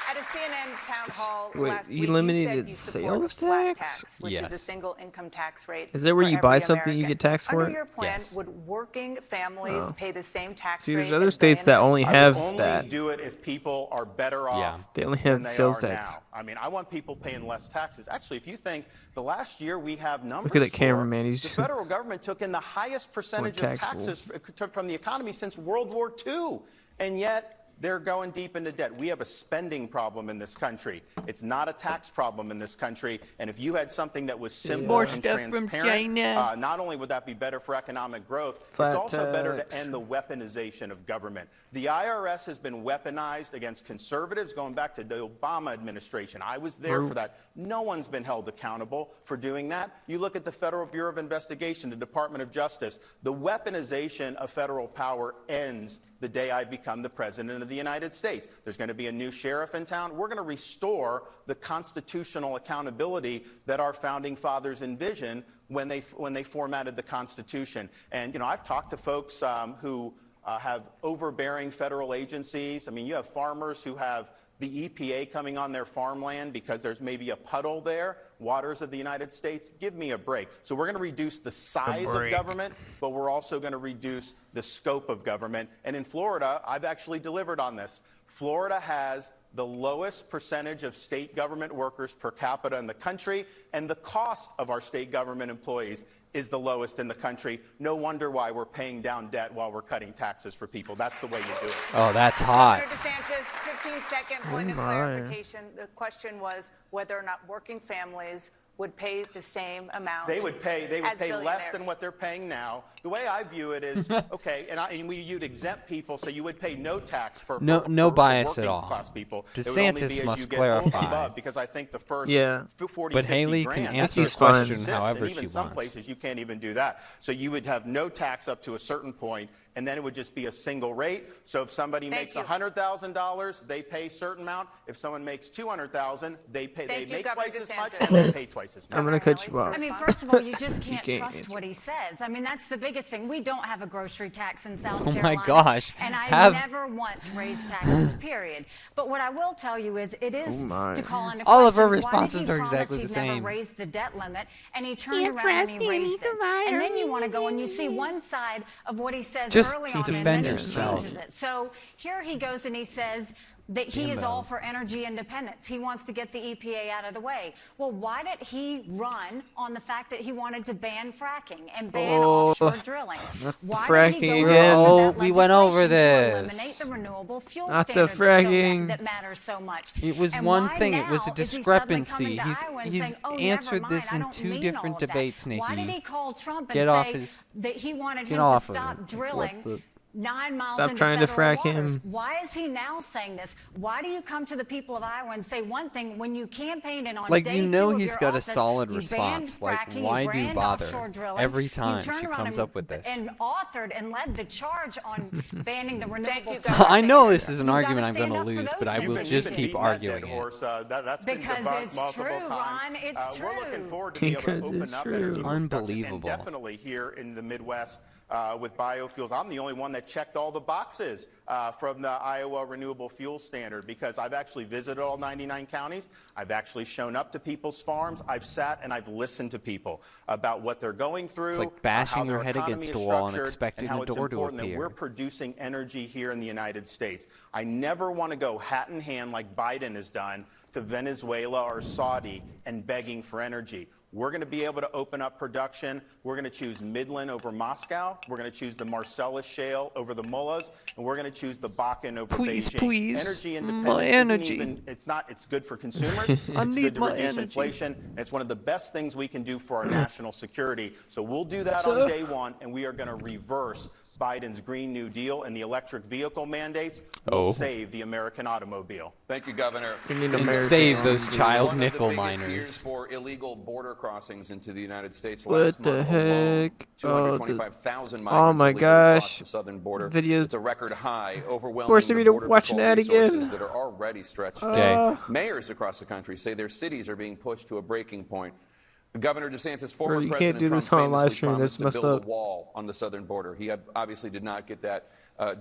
S13: at a CNN town hall
S5: Wait,
S13: last
S5: you
S13: week,
S5: eliminated
S13: you said you support
S5: sales
S13: a flat
S5: tax?
S13: which is a
S1: Yes.
S13: single income tax rate.
S5: Is that where
S13: for
S5: you buy
S13: every
S5: something, you
S13: American.
S5: get taxed for
S13: Under
S5: it?
S13: your plan,
S1: Yes.
S13: would working families
S5: Oh.
S13: pay the same tax
S5: See,
S13: rate?
S5: there's other
S13: as
S5: states that
S13: billionaires?
S5: only
S9: I
S5: have
S9: would only
S5: that.
S9: do it if people are better off.
S1: Yeah.
S5: They only
S9: than
S5: have
S9: they
S5: sales
S9: are
S5: tax.
S9: now. I mean, I want people paying less taxes. Actually, if you think the last year we have numbers.
S5: Look at that
S9: for,
S5: cameraman, he's
S9: the federal government took in the highest percentage of
S5: taxable.
S9: taxes from the economy since World War II, and yet they're going deep into debt. We have a spending problem in this country. It's not a tax problem in this country. And if you had something that was simple
S1: More
S9: and
S1: stuff from
S9: transparent,
S1: China.
S9: not only would that be better for economic growth,
S5: Flat
S9: it's also better
S5: tax.
S9: to end the weaponization of government. The IRS has been weaponized against conservatives going back to the Obama administration. I was there for that. No one's been held accountable for doing that. You look at the Federal Bureau of Investigation, the Department of Justice. The weaponization of federal power ends the day I become the president of the United States. There's going to be a new sheriff in town. We're going to restore the constitutional accountability that our founding fathers envisioned when they formatted the Constitution. And, I've talked to folks who have overbearing federal agencies. I mean, you have farmers who have the EPA coming on their farmland because there's maybe a puddle there, waters of the United States. Give me a break. So we're going to reduce the size of government, but we're also going to reduce the scope of government. And in Florida, I've actually delivered on this. Florida has the lowest percentage of state government workers per capita in the country, and the cost of our state government employees is the lowest in the country. No wonder why we're paying down debt while we're cutting taxes for people. That's the way you do it.
S1: Oh, that's hot.
S13: Governor DeSantis, 15-second point of clarification. The question was whether or not working families would pay the same amount.
S9: They would pay less than what they're paying now. The way I view it is, okay, you'd exempt people, so you would pay no tax for
S1: no bias at all.
S9: Class people.
S1: DeSantis must clarify.
S9: Because I think the first 40,
S1: but
S9: 50
S1: Haley
S9: grand,
S1: can answer the question however she wants.
S9: Even some places you can't even do that. So you would have no tax up to a certain point, and then it would just be a single rate. So if somebody makes $100,000, they pay a certain amount. If someone makes $200,000, they make twice as much, and they pay twice as much.
S5: I'm gonna cut you off.
S12: I mean, first of all, you just can't trust what he says. I mean, that's the biggest thing. We don't have a grocery tax in South Carolina.
S1: Oh my gosh.
S12: And I never once raised taxes, period. But what I will tell you is it is to call into
S1: all of her
S12: question,
S1: responses are exactly the same.
S12: Never raised the debt limit, and he turned around and he raised it. And then you want to go and you see one side of what he says early on, and then he changes it. So here he goes and he says that he is all for energy independence. He wants to get the EPA out of the way. Well, why did he run on the fact that he wanted to ban fracking and ban offshore drilling? Why did he go
S1: we went over this.
S12: To eliminate the renewable fuel
S5: Not the
S12: standards
S5: fracking.
S12: that matters so much?
S1: It was one thing. It was a discrepancy. He's answered this in two different debates, Nikki.
S12: Why did he call Trump and say that he wanted him to stop drilling 9 miles
S5: Stop
S12: into
S5: trying to
S12: federal
S5: frack
S12: waters?
S5: him.
S12: Why is he now saying this? Why do you come to the people of Iowa and say one thing when you campaign and on
S1: like
S12: day
S1: you know
S12: two of
S1: he's
S12: your
S1: got
S12: office,
S1: a solid
S12: you
S1: response.
S12: banned
S1: Like
S12: fracking,
S1: why
S12: you
S1: do you
S12: banned
S1: bother?
S12: offshore drilling,
S1: Every
S12: you
S1: time
S12: turned
S1: she
S12: around
S1: comes up with this.
S12: and authored and led the charge on banning the renewable fuel
S1: I know
S12: standards.
S1: this is an
S12: You
S1: argument
S12: gotta
S1: I'm going to
S12: stand up for
S1: lose,
S12: those
S1: but I will
S12: things.
S1: just keep arguing it.
S9: That's been
S12: Because
S9: debunked
S12: it's
S9: multiple
S12: true,
S9: times.
S12: Ron. It's true.
S9: We're looking forward to be able to open up energy production,
S1: Unbelievable.
S9: and definitely here in the Midwest. With biofuels, I'm the only one that checked all the boxes from the Iowa Renewable Fuel Standard because I've actually visited all 99 counties. I've actually shown up to people's farms. I've sat and I've listened to people about what they're going through.
S1: It's like bashing
S9: how
S1: your
S9: their
S1: head
S9: economy
S1: against
S9: is
S1: a wall and
S9: structured,
S1: expecting
S9: how
S1: a
S9: it's
S1: door to
S9: important that
S1: appear.
S9: we're producing energy here in the United States. I never want to go hat in hand like Biden has done to Venezuela or Saudi and begging for energy. We're going to be able to open up production. We're going to choose Midland over Moscow. We're going to choose the Marcellus Shale over the Mullahs, and we're going to choose the Bakken over Beijing.
S1: Please,
S9: energy independence
S1: my energy.
S9: It's good for consumers. It's good to reduce inflation. And it's one of the best things we can do for our national security. So we'll do that on day one, and we are going to reverse Biden's Green New Deal and the electric vehicle mandates will save the American automobile.
S11: Thank you, Governor.
S1: And save those child nickel
S11: miners.
S1: miners.
S11: For illegal border crossings into the United States.
S5: What the heck?
S11: 225,000 migrants
S5: oh my gosh!
S11: the southern border.
S5: Videos.
S11: It's a record high, overwhelming.
S5: Forcing me to
S11: border
S5: watch an
S11: patrol
S5: ad
S11: resources
S5: again.
S11: That are already stretched. Mayors across the country say their cities are being pushed to a breaking point. Governor DeSantis, former
S5: you
S11: President
S5: can't do
S11: Trump,
S5: this on a live
S11: famously
S5: stream.
S11: promised
S5: That's
S11: to
S5: messed
S11: build
S5: up.
S11: a wall on the southern border. He obviously did not get that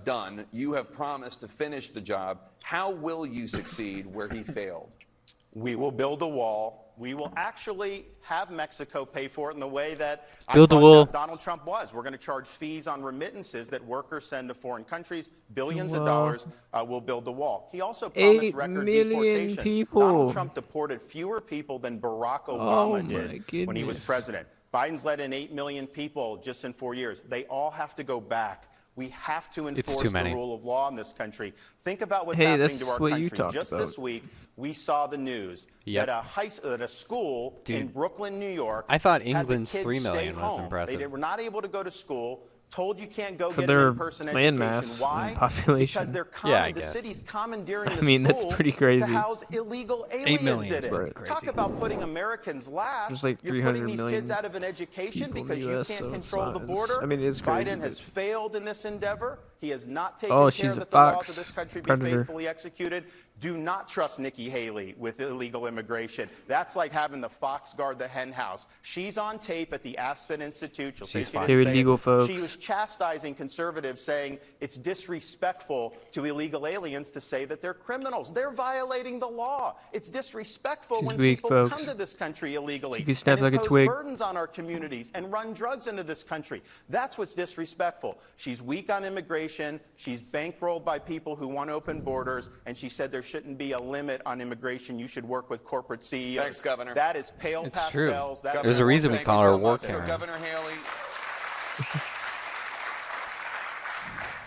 S11: done. You have promised to finish the job. How will you succeed where he failed?
S9: We will build a wall. We will actually have Mexico pay for it in the way that
S1: Build the wall.
S9: Donald Trump was. We're going to charge fees on remittances that workers send to foreign countries. Billions of dollars will build the wall. He also promised
S5: 8
S9: record
S5: million
S9: deportations.
S5: people.
S9: Donald Trump deported fewer people than Barack Obama did when he was president. Biden's let in 8 million people just in 4 years. They all have to go back. We have to enforce the rule of law in this country. Think about what's happening to our country. Just this week, we saw the news that a school in Brooklyn, New York.
S1: I thought England's 3 million was impressive.
S9: They were not able to go to school. Told you can't go
S5: For
S9: get
S5: their
S9: an in-person
S5: land
S9: education.
S5: mass
S9: Why?
S5: and population.
S9: Because they're the city's commandeering the
S5: I mean, that's
S9: school
S5: pretty crazy.
S9: to house illegal
S1: 8
S9: aliens
S1: million
S9: in
S1: is
S9: it.
S1: pretty crazy.
S9: Talk about putting Americans last.
S5: There's like
S9: You're
S5: 300
S9: putting these
S5: million
S9: kids out of an education
S5: people in
S9: because
S5: the
S9: you
S5: US,
S9: can't
S5: so
S9: control the
S5: it's-
S9: border.
S5: I mean, it is crazy,
S9: Biden has failed in this endeavor. He has not taken care
S5: she's a
S9: that the laws
S5: fox
S9: of this country be
S5: predator.
S9: faithfully executed. Do not trust Nikki Haley with illegal immigration. That's like having the fox guard the hen house. She's on tape at the Aspen Institute.
S5: She's fine. They're illegal, folks.
S9: She was chastising conservatives, saying it's disrespectful to illegal aliens to say that they're criminals. They're violating the law. It's disrespectful when people come to this country illegally
S5: can snap
S9: and
S5: like a
S9: impose
S5: twig.
S9: burdens on our communities and run drugs into this country. That's what's disrespectful. She's weak on immigration. She's bankrolled by people who want open borders, and she said there shouldn't be a limit on immigration. You should work with corporate CEOs.
S11: Thanks, Governor.
S9: That is pale
S1: It's
S9: pastels.
S1: true.
S9: That
S1: There's a reason we call her a war
S11: So
S1: Karen.
S11: Governor Haley,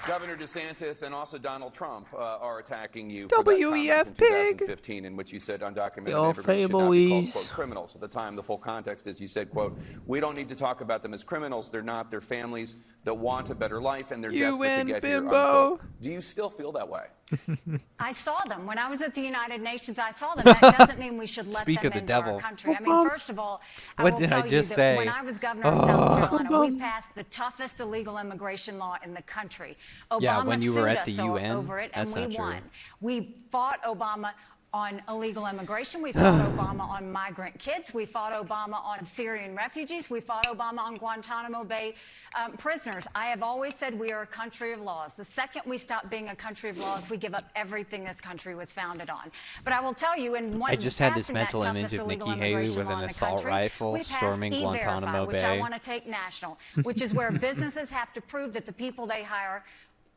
S11: Governor DeSantis, and also Donald Trump are attacking you for that comment in 2015 in which you said undocumented immigrants should not be called, quote, criminals. At the time, the full context is you said, quote, we don't need to talk about them as criminals. They're not. They're families that want a better life, and they're desperate to get here, unquote. Do you still feel that way?
S12: I saw them. When I was at the United Nations, I saw them. That doesn't mean we should let
S1: Speak
S12: them
S1: of the
S12: into
S1: devil.
S12: our country. I mean, first of all, I
S1: What
S12: will
S1: did
S12: tell
S1: I
S12: you
S1: just
S12: that
S1: say?
S12: when I was governor of South Carolina, we passed the toughest illegal immigration law in the country. Obama
S1: Yeah, when you were at the
S12: sued us
S1: UN?
S12: over it, and
S1: That's
S12: we
S1: not true.
S12: won. We fought Obama on illegal immigration. We fought Obama on migrant kids. We fought Obama on Syrian refugees. We fought Obama on Guantanamo Bay prisoners. I have always said we are a country of laws. The second we stop being a country of laws, we give up everything this country was founded on. But I will tell you, in one
S1: I just had this
S12: passing that
S1: mental image
S12: toughest
S1: of
S12: illegal
S1: Nikki Haley
S12: immigration
S1: with
S12: law
S1: an
S12: in the
S1: assault
S12: country,
S1: rifle
S12: we passed
S1: storming
S12: E-Verify,
S1: Guantanamo
S12: which I
S1: Bay.
S12: want to take national, which is where businesses have to prove that the people they hire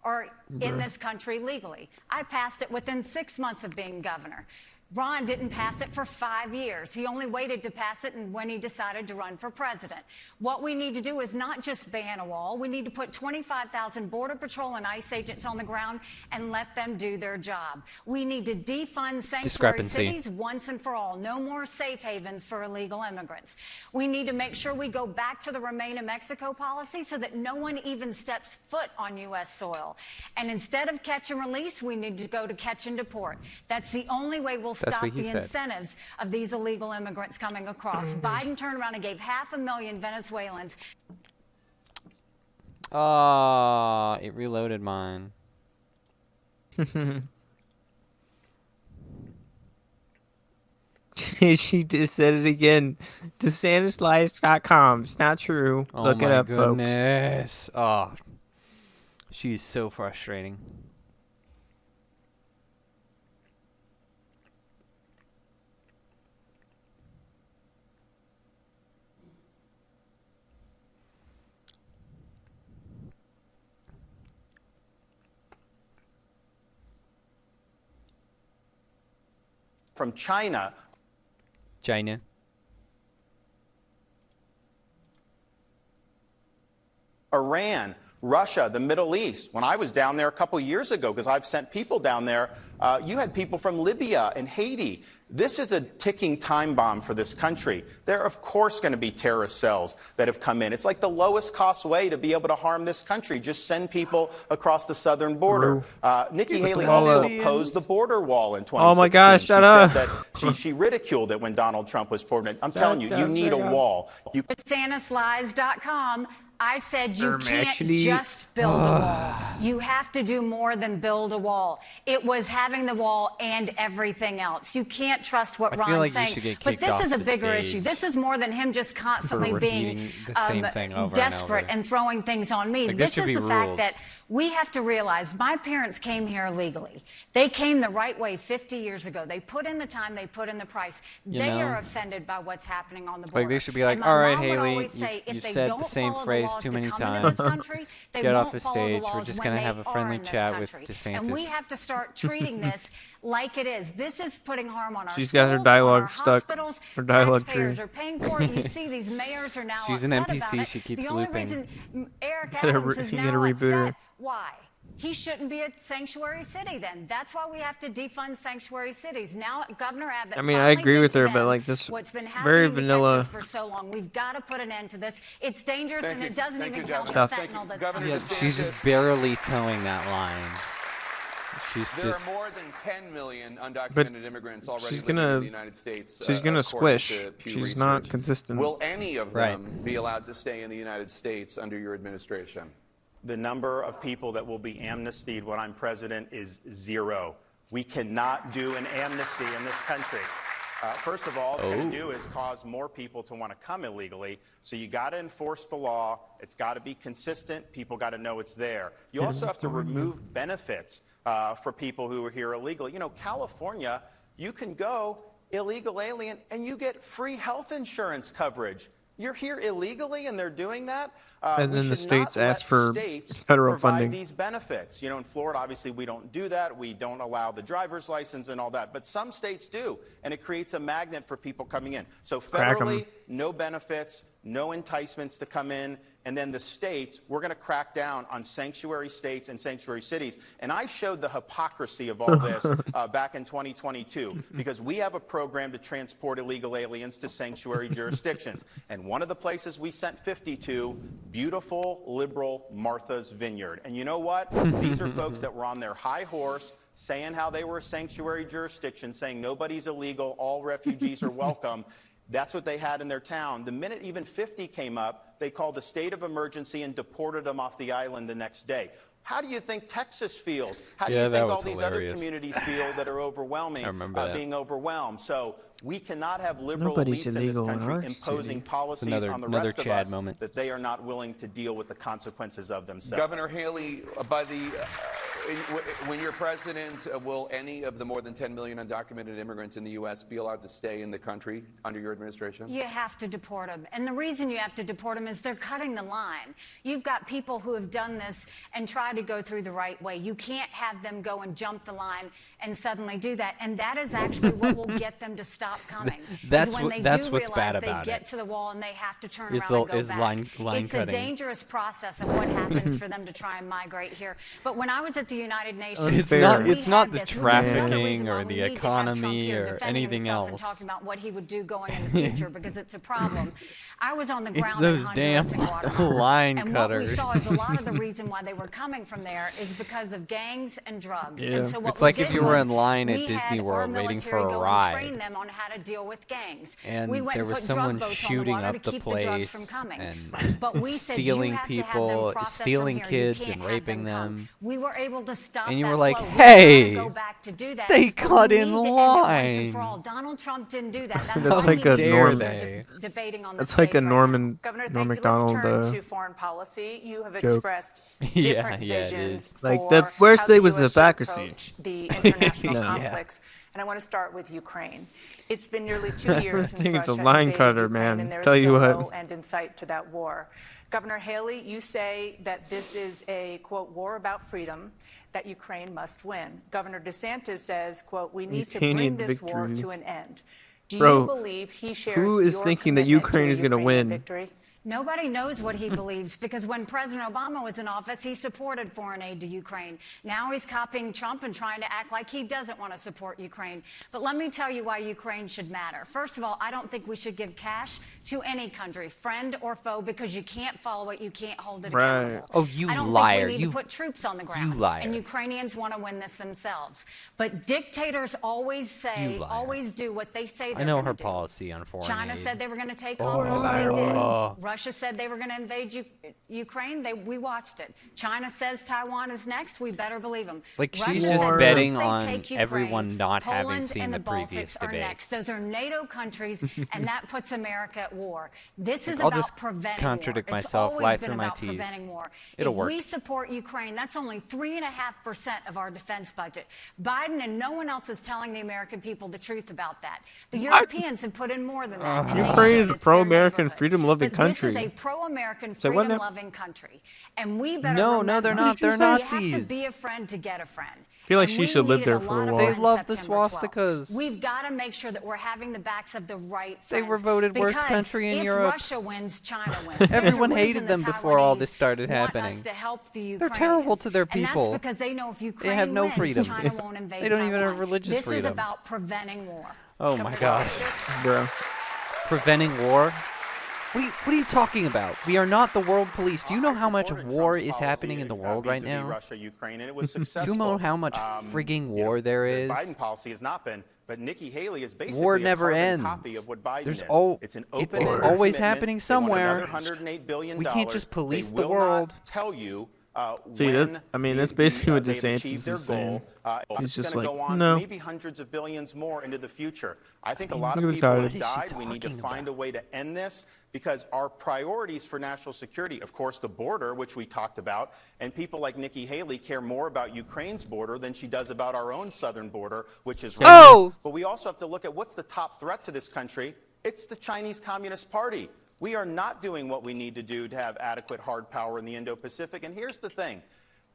S12: are in this country legally. I passed it within 6 months of being governor. Ron didn't pass it for 5 years. He only waited to pass it when he decided to run for president. What we need to do is not just ban a wall. We need to put 25,000 Border Patrol and ICE agents on the ground and let them do their job. We need to defund sanctuary cities once and for all. No more safe havens for illegal immigrants. We need to make sure we go back to the Remain in Mexico policy so that no one even steps foot on U.S. soil. And instead of catch and release, we need to go to catch and deport. That's the only way we'll stop the incentives of these illegal immigrants coming across. Biden turned around and gave 500,000 Venezuelans.
S1: Oh, it reloaded mine.
S5: She just said it again. DeSantisLies.com. It's not true.
S1: Oh
S5: Look it
S1: my
S5: up,
S1: goodness. Oh, she's so frustrating.
S9: From China. Iran, Russia, the Middle East. When I was down there a couple years ago, because I've sent people down there, you had people from Libya and Haiti. This is a ticking time bomb for this country. There are, of course, going to be terrorist cells that have come in. It's like the lowest cost way to be able to harm this country. Just send people across the southern border. Nikki Haley also opposed the border wall in 2016.
S5: Oh my gosh, shut up.
S9: Said that she ridiculed it when Donald Trump was president. I'm telling you, you need a wall.
S12: DeSantisLies.com. I said you can't just build a wall. You have to do more than build a wall. It was having the wall and everything else. You can't trust what Ron's saying. But this is a bigger issue. This is more than him just constantly being desperate and throwing things on me. This is the fact that we have to realize my parents came here legally. They came the right way 50 years ago. They put in the time, they put in the price. They are offended by what's happening on the border.
S1: Like they should be like, all right, Haley, you've said the same phrase too many times. Get off the stage. We're just going to have a friendly chat with DeSantis.
S12: And we have to start treating this like it is. This is putting harm on our
S5: She's got her dialogue stuck. Her dialogue tree.
S12: Taxpayers are paying for it. You see these mayors are now
S1: She's an NPC. She keeps looping.
S12: The only reason Eric Adams is now upset. Why? He shouldn't be a sanctuary city then. That's why we have to defund sanctuary cities. Now Governor Abbott,
S5: I mean, I agree with her, but like this
S12: what's been
S5: very
S12: happening
S5: vanilla.
S12: in Texas for so long. We've got to put an end to this. It's dangerous and it doesn't even count the fentanyl that's coming.
S1: Yeah, she's just barely towing that line.
S11: There are more than 10 million undocumented immigrants already living in the United States.
S5: She's gonna squish. She's not consistent.
S11: Will any of them be allowed to stay in the United States under your administration?
S9: the number of people that will be amnestied when I'm president is 0. We cannot do an amnesty in this country. First of all, it's going to do is cause more people to want to come illegally. So you got to enforce the law. It's got to be consistent. People got to know it's there. You also have to remove benefits for people who are here illegally. You know, California, you can go illegal alien and you get free health insurance coverage. You're here illegally and they're doing that.
S5: And then the states ask for federal funding.
S9: These benefits. You know, in Florida, obviously, we don't do that. We don't allow the driver's license and all that. But some states do, and it creates a magnet for people coming in. So federally, no benefits, no enticements to come in. And then the states, we're going to crack down on sanctuary states and sanctuary cities. And I showed the hypocrisy of all this back in 2022, because we have a program to transport illegal aliens to sanctuary jurisdictions. And one of the places we sent 50 to, beautiful, liberal Martha's Vineyard. And you know what? These are folks that were on their high horse, saying how they were a sanctuary jurisdiction, saying nobody's illegal, all refugees are welcome. That's what they had in their town. The minute even 50 came up, they called a state of emergency and deported them off the island the next day. How do you think Texas feels? How do you think all these other communities feel that are overwhelming, being overwhelmed? So we cannot have liberal elites in this country imposing policies on the rest of us that they are not willing to deal with the consequences of themselves.
S11: Governor Haley, when you're president, will any of the more than 10 million undocumented immigrants in the U.S. be allowed to stay in the country under your administration?
S12: You have to deport them. And the reason you have to deport them is they're cutting the line. You've got people who have done this and tried to go through the right way. You can't have them go and jump the line and suddenly do that. And that is actually what will get them to stop coming.
S1: That's what's bad about it.
S12: They get to the wall and they have to turn around and go back.
S1: Line
S12: it's
S1: cutting.
S12: A dangerous process of what happens for them to try and migrate here. But when I was at the United Nations,
S1: it's not the trafficking or the economy or anything else.
S12: And talking about what he would do going in the future because it's a problem. I was on the ground.
S1: It's those damn line
S12: and
S1: cutters.
S12: And what we saw is a lot of the reason why they were coming from there is because of gangs and drugs.
S1: Yeah.
S12: And so what
S1: it's like if you were in line at Disney World waiting for a ride.
S12: Train them on how to deal with gangs.
S1: And
S12: we went
S1: there was someone shooting up the place and stealing people, stealing kids and raping them.
S12: We were able to stop
S1: and you
S12: that
S1: were like,
S12: flow.
S1: hey,
S12: go back to do that.
S1: they cut in line.
S12: Donald Trump didn't do that.
S5: That's like a Norm.
S12: Debating on
S5: That's like a Norm Macdonald
S13: let's turn to foreign policy. You have
S5: joke.
S13: Expressed different visions for
S5: like the worst day was hypocrisy.
S13: The international conflicts. And I want to start with Ukraine. It's been nearly 2 years since Russia invaded Ukraine, and there is still no end in sight to that war. Governor Haley, you say that this is a, quote, war about freedom that Ukraine must win. Governor DeSantis says, quote, we need to bring this war to an end. Do you believe he shares
S5: who is thinking that Ukraine is going to win?
S13: Victory?
S12: Nobody knows what he believes because when President Obama was in office, he supported foreign aid to Ukraine. Now he's copying Trump and trying to act like he doesn't want to support Ukraine. But let me tell you why Ukraine should matter. First of all, I don't think we should give cash to any country, friend or foe, because you can't follow it, you can't hold it accountable.
S1: Oh, you liar.
S12: I don't think we need to put troops on the ground.
S1: You liar.
S12: And Ukrainians want to win this themselves. But dictators always say, always do what they say they're going to do.
S1: I know her policy on foreign
S12: China
S1: aid.
S12: said they were going to take Hong Kong. They did. Russia said they were going to invade Ukraine. We watched it. China says Taiwan is next. We better believe them.
S1: Like she's just betting on everyone not having seen the previous debates.
S12: Those are NATO countries, and that puts America at war. This is about preventing war.
S1: Contradict myself, lie through my teeth.
S12: It'll work. If we support Ukraine, that's only 3.5% of our defense budget. Biden and no one else is telling the American people the truth about that. The Europeans have put in more than that.
S5: Ukraine is a pro-American, freedom-loving country.
S12: This is a pro-American, freedom-loving country, and we better
S1: No, they're not. They're Nazis.
S12: You have to be a friend to get a friend.
S5: I feel like she should live there for a while.
S1: They love the swastikas.
S12: We've got to make sure that we're having the backs of the right friends.
S1: They were voted worst country in Europe.
S12: If Russia wins, China wins.
S1: Everyone hated them before all this started happening. They're terrible to their people.
S12: And that's because they know if Ukraine
S1: they have no freedom.
S12: China won't invade
S1: They don't even have religious freedom.
S12: This is about preventing war.
S1: Oh my gosh,
S5: bro.
S1: Preventing war? What are you talking about? We are not the world police. Do you know how much war is happening in the world right now?
S9: Russia, Ukraine, and it was successful.
S1: Do you know how much frigging war there is?
S9: The Biden policy has not been, but Nikki Haley is basically
S1: war never ends.
S9: Copy of what Biden
S1: There's
S9: it's
S1: always happening somewhere.
S9: $108 billion.
S1: We can't just police the world.
S9: Tell you
S5: See, that's basically what DeSantis is saying. He's just like, no.
S9: Maybe hundreds of billions more into the future. I think a lot of people have died. We need to find a way to end this because our priorities for national security, of course, the border, which we talked about, and people like Nikki Haley care more about Ukraine's border than she does about our own southern border, which is Russia. But we also have to look at what's the top threat to this country. It's the Chinese Communist Party. We are not doing what we need to do to have adequate hard power in the Indo-Pacific. And here's the thing.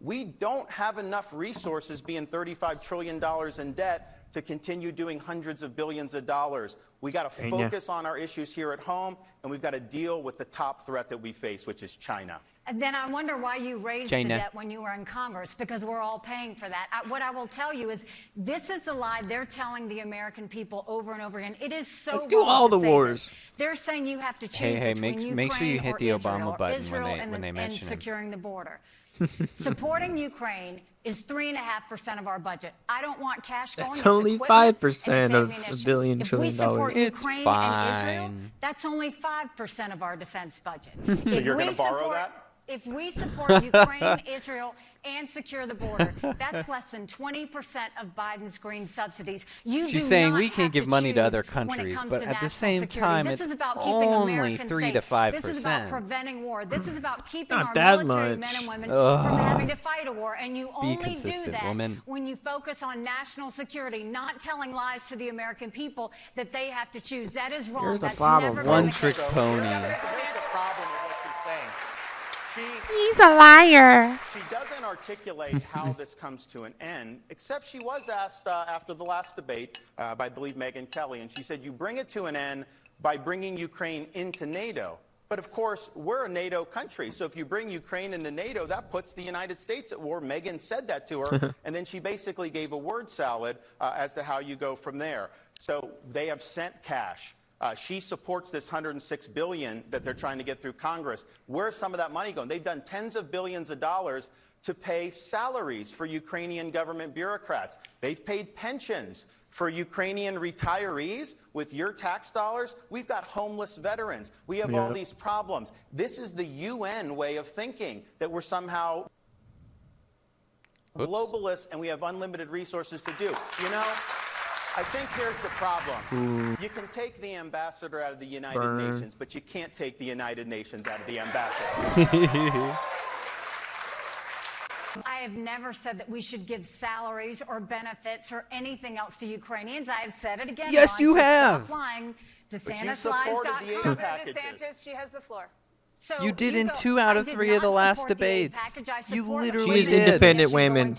S9: We don't have enough resources being $35 trillion in debt to continue doing hundreds of billions of dollars. We got to focus on our issues here at home, and we've got to deal with the top threat that we face, which is China.
S12: And then I wonder why you raised the debt when you were in Congress, because we're all paying for that. What I will tell you is this is the lie they're telling the American people over and over again. It is so
S5: Let's do all the wars.
S12: They're saying you have to choose between Ukraine
S1: make sure you hit the Obama button
S12: when
S1: they mention
S12: and securing the border. Supporting Ukraine is 3.5% of our budget. I don't want cash going.
S5: That's only 5% of $1 billion trillion.
S12: If we support
S1: it's
S12: Ukraine
S1: fine.
S12: and Israel, that's only 5% of our defense budget.
S9: So you're going to borrow that?
S12: If we support Ukraine, Israel, and secure the border, that's less than 20% of Biden's green subsidies.
S1: She's saying we can give money to other countries, but at the same time, it's only 3 to 5%.
S12: This is about preventing war. This is about keeping our military men and women from having to fight a war. And you only do that when you focus on national security, not telling lies to the American people that they have to choose. That is wrong.
S5: Here's the
S12: That's
S5: problem.
S12: never
S1: One trick pony.
S9: Here's the problem with what she's saying.
S14: He's a liar.
S9: She doesn't articulate how this comes to an end, except she was asked after the last debate by, I believe, Megyn Kelly, and she said, you bring it to an end by bringing Ukraine into NATO. But of course, we're a NATO country, so if you bring Ukraine into NATO, that puts the United States at war. Megyn said that to her, and then she basically gave a word salad as to how you go from there. So they have sent cash. She supports this $106 billion that they're trying to get through Congress. Where's some of that money going? They've done tens of billions of dollars to pay salaries for Ukrainian government bureaucrats. They've paid pensions for Ukrainian retirees with your tax dollars. We've got homeless veterans. We have all these problems. This is the UN way of thinking, that we're somehow globalists and we have unlimited resources to do. You know? I think here's the problem. You can take the ambassador out of the United Nations, but you can't take the United Nations out of the ambassador.
S12: I have never said that we should give salaries or benefits or anything else to Ukrainians. I have said it again.
S1: Yes, you have.
S12: Stop lying.
S9: DeSantisLies.com.
S13: DeSantis, she has the floor.
S12: So
S1: you did in 2 out of 3 of the last debates. You literally
S5: She's
S1: did.
S5: independent women.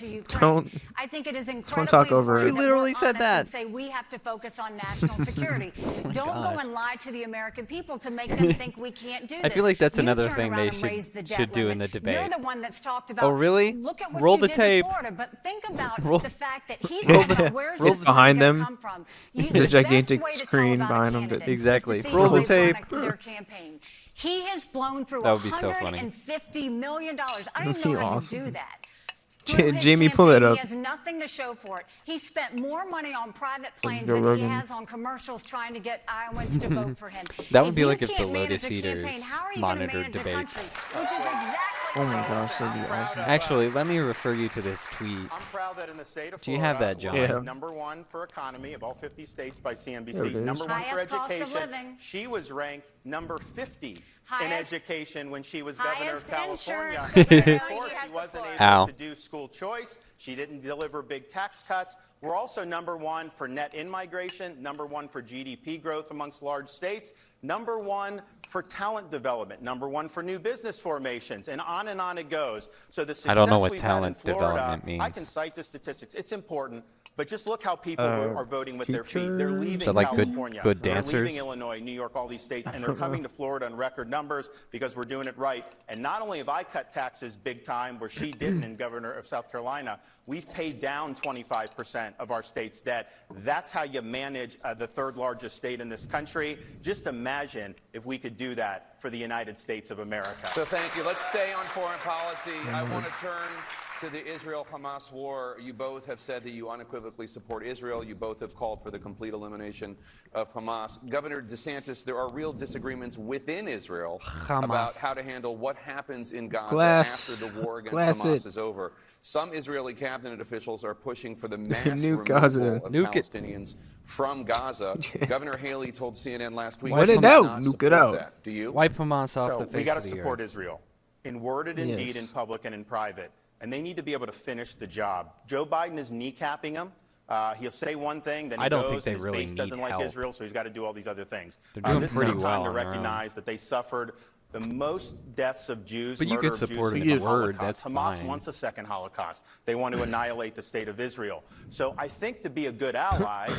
S12: I think it is
S5: don't talk over her.
S1: She literally said that.
S12: Say we have to focus on national security. Don't go and lie to the American people to make them think we can't do this.
S1: I feel like that's another thing they should do in the debate.
S12: You're the one that's talked about.
S1: Oh, really?
S12: Look at what
S1: Roll
S12: you
S1: the
S12: did
S1: tape.
S12: in Florida, but think about the fact that he's where's this
S5: behind
S12: money
S5: them.
S12: come from?
S5: It's a gigantic screen behind them.
S1: Exactly. Roll the tape.
S12: Their campaign. He has blown through $150 million. I don't even know how you do that.
S5: Jamie, pull that up.
S12: He has nothing to show for it. He spent more money on private planes than he has on commercials trying to get Iowans to vote for him.
S1: That would be like if the Lotus Eaters monitored debates.
S12: Which is exactly
S5: oh my gosh, that'd be awesome.
S1: Actually, let me refer you to this tweet.
S9: I'm proud that in the state of Florida,
S1: do you have that, John?
S9: we're number 1 for economy of all 50 states by CNBC. Number 1 for education. She was ranked number 50 in education when she was governor of California. Of course, she wasn't able to do school choice. She didn't deliver big tax cuts. We're also number 1 for net in-migration, number 1 for GDP growth amongst large states, number 1 for talent development, number 1 for new business formations, and on it goes. So the success
S1: I don't know what
S9: we've
S1: talent
S9: had in Florida,
S1: development means.
S9: I can cite the statistics. It's important. But just look how people are voting with their feet. They're leaving California,
S1: good dancers?
S9: they're leaving Illinois, New York, all these states, and they're coming to Florida in record numbers because we're doing it right. And not only have I cut taxes big time, where she didn't, in governor of South Carolina, we've paid down 25% of our state's debt. That's how you manage the 3rd largest state in this country. Just imagine if we could do that for the United States of America.
S11: So thank you. Let's stay on foreign policy. I want to turn to the Israel-Hamas war. You both have said that you unequivocally support Israel. You both have called for the complete elimination of Hamas. Governor DeSantis, there are real disagreements within Israel about how to handle what happens in Gaza after the war against Hamas is over. Some Israeli cabinet officials are pushing for the mass removal of Palestinians from Gaza. Governor Haley told CNN last week she does not support that. Do you?
S1: Wipe Hamas off the face of the earth.
S9: We got to support Israel, in word and in deed, in public and in private. And they need to be able to finish the job. Joe Biden is kneecapping them. He'll say one thing, then he goes, and his base doesn't like Israel, so he's got to do all these other things.
S1: They're doing
S9: this
S1: pretty
S9: is a
S1: well
S9: time to recognize that they suffered the most deaths of Jews,
S1: but you could support it in word, that's
S9: Hamas
S1: fine.
S9: wants a second Holocaust. They want to annihilate the state of Israel. So I think to be a good ally,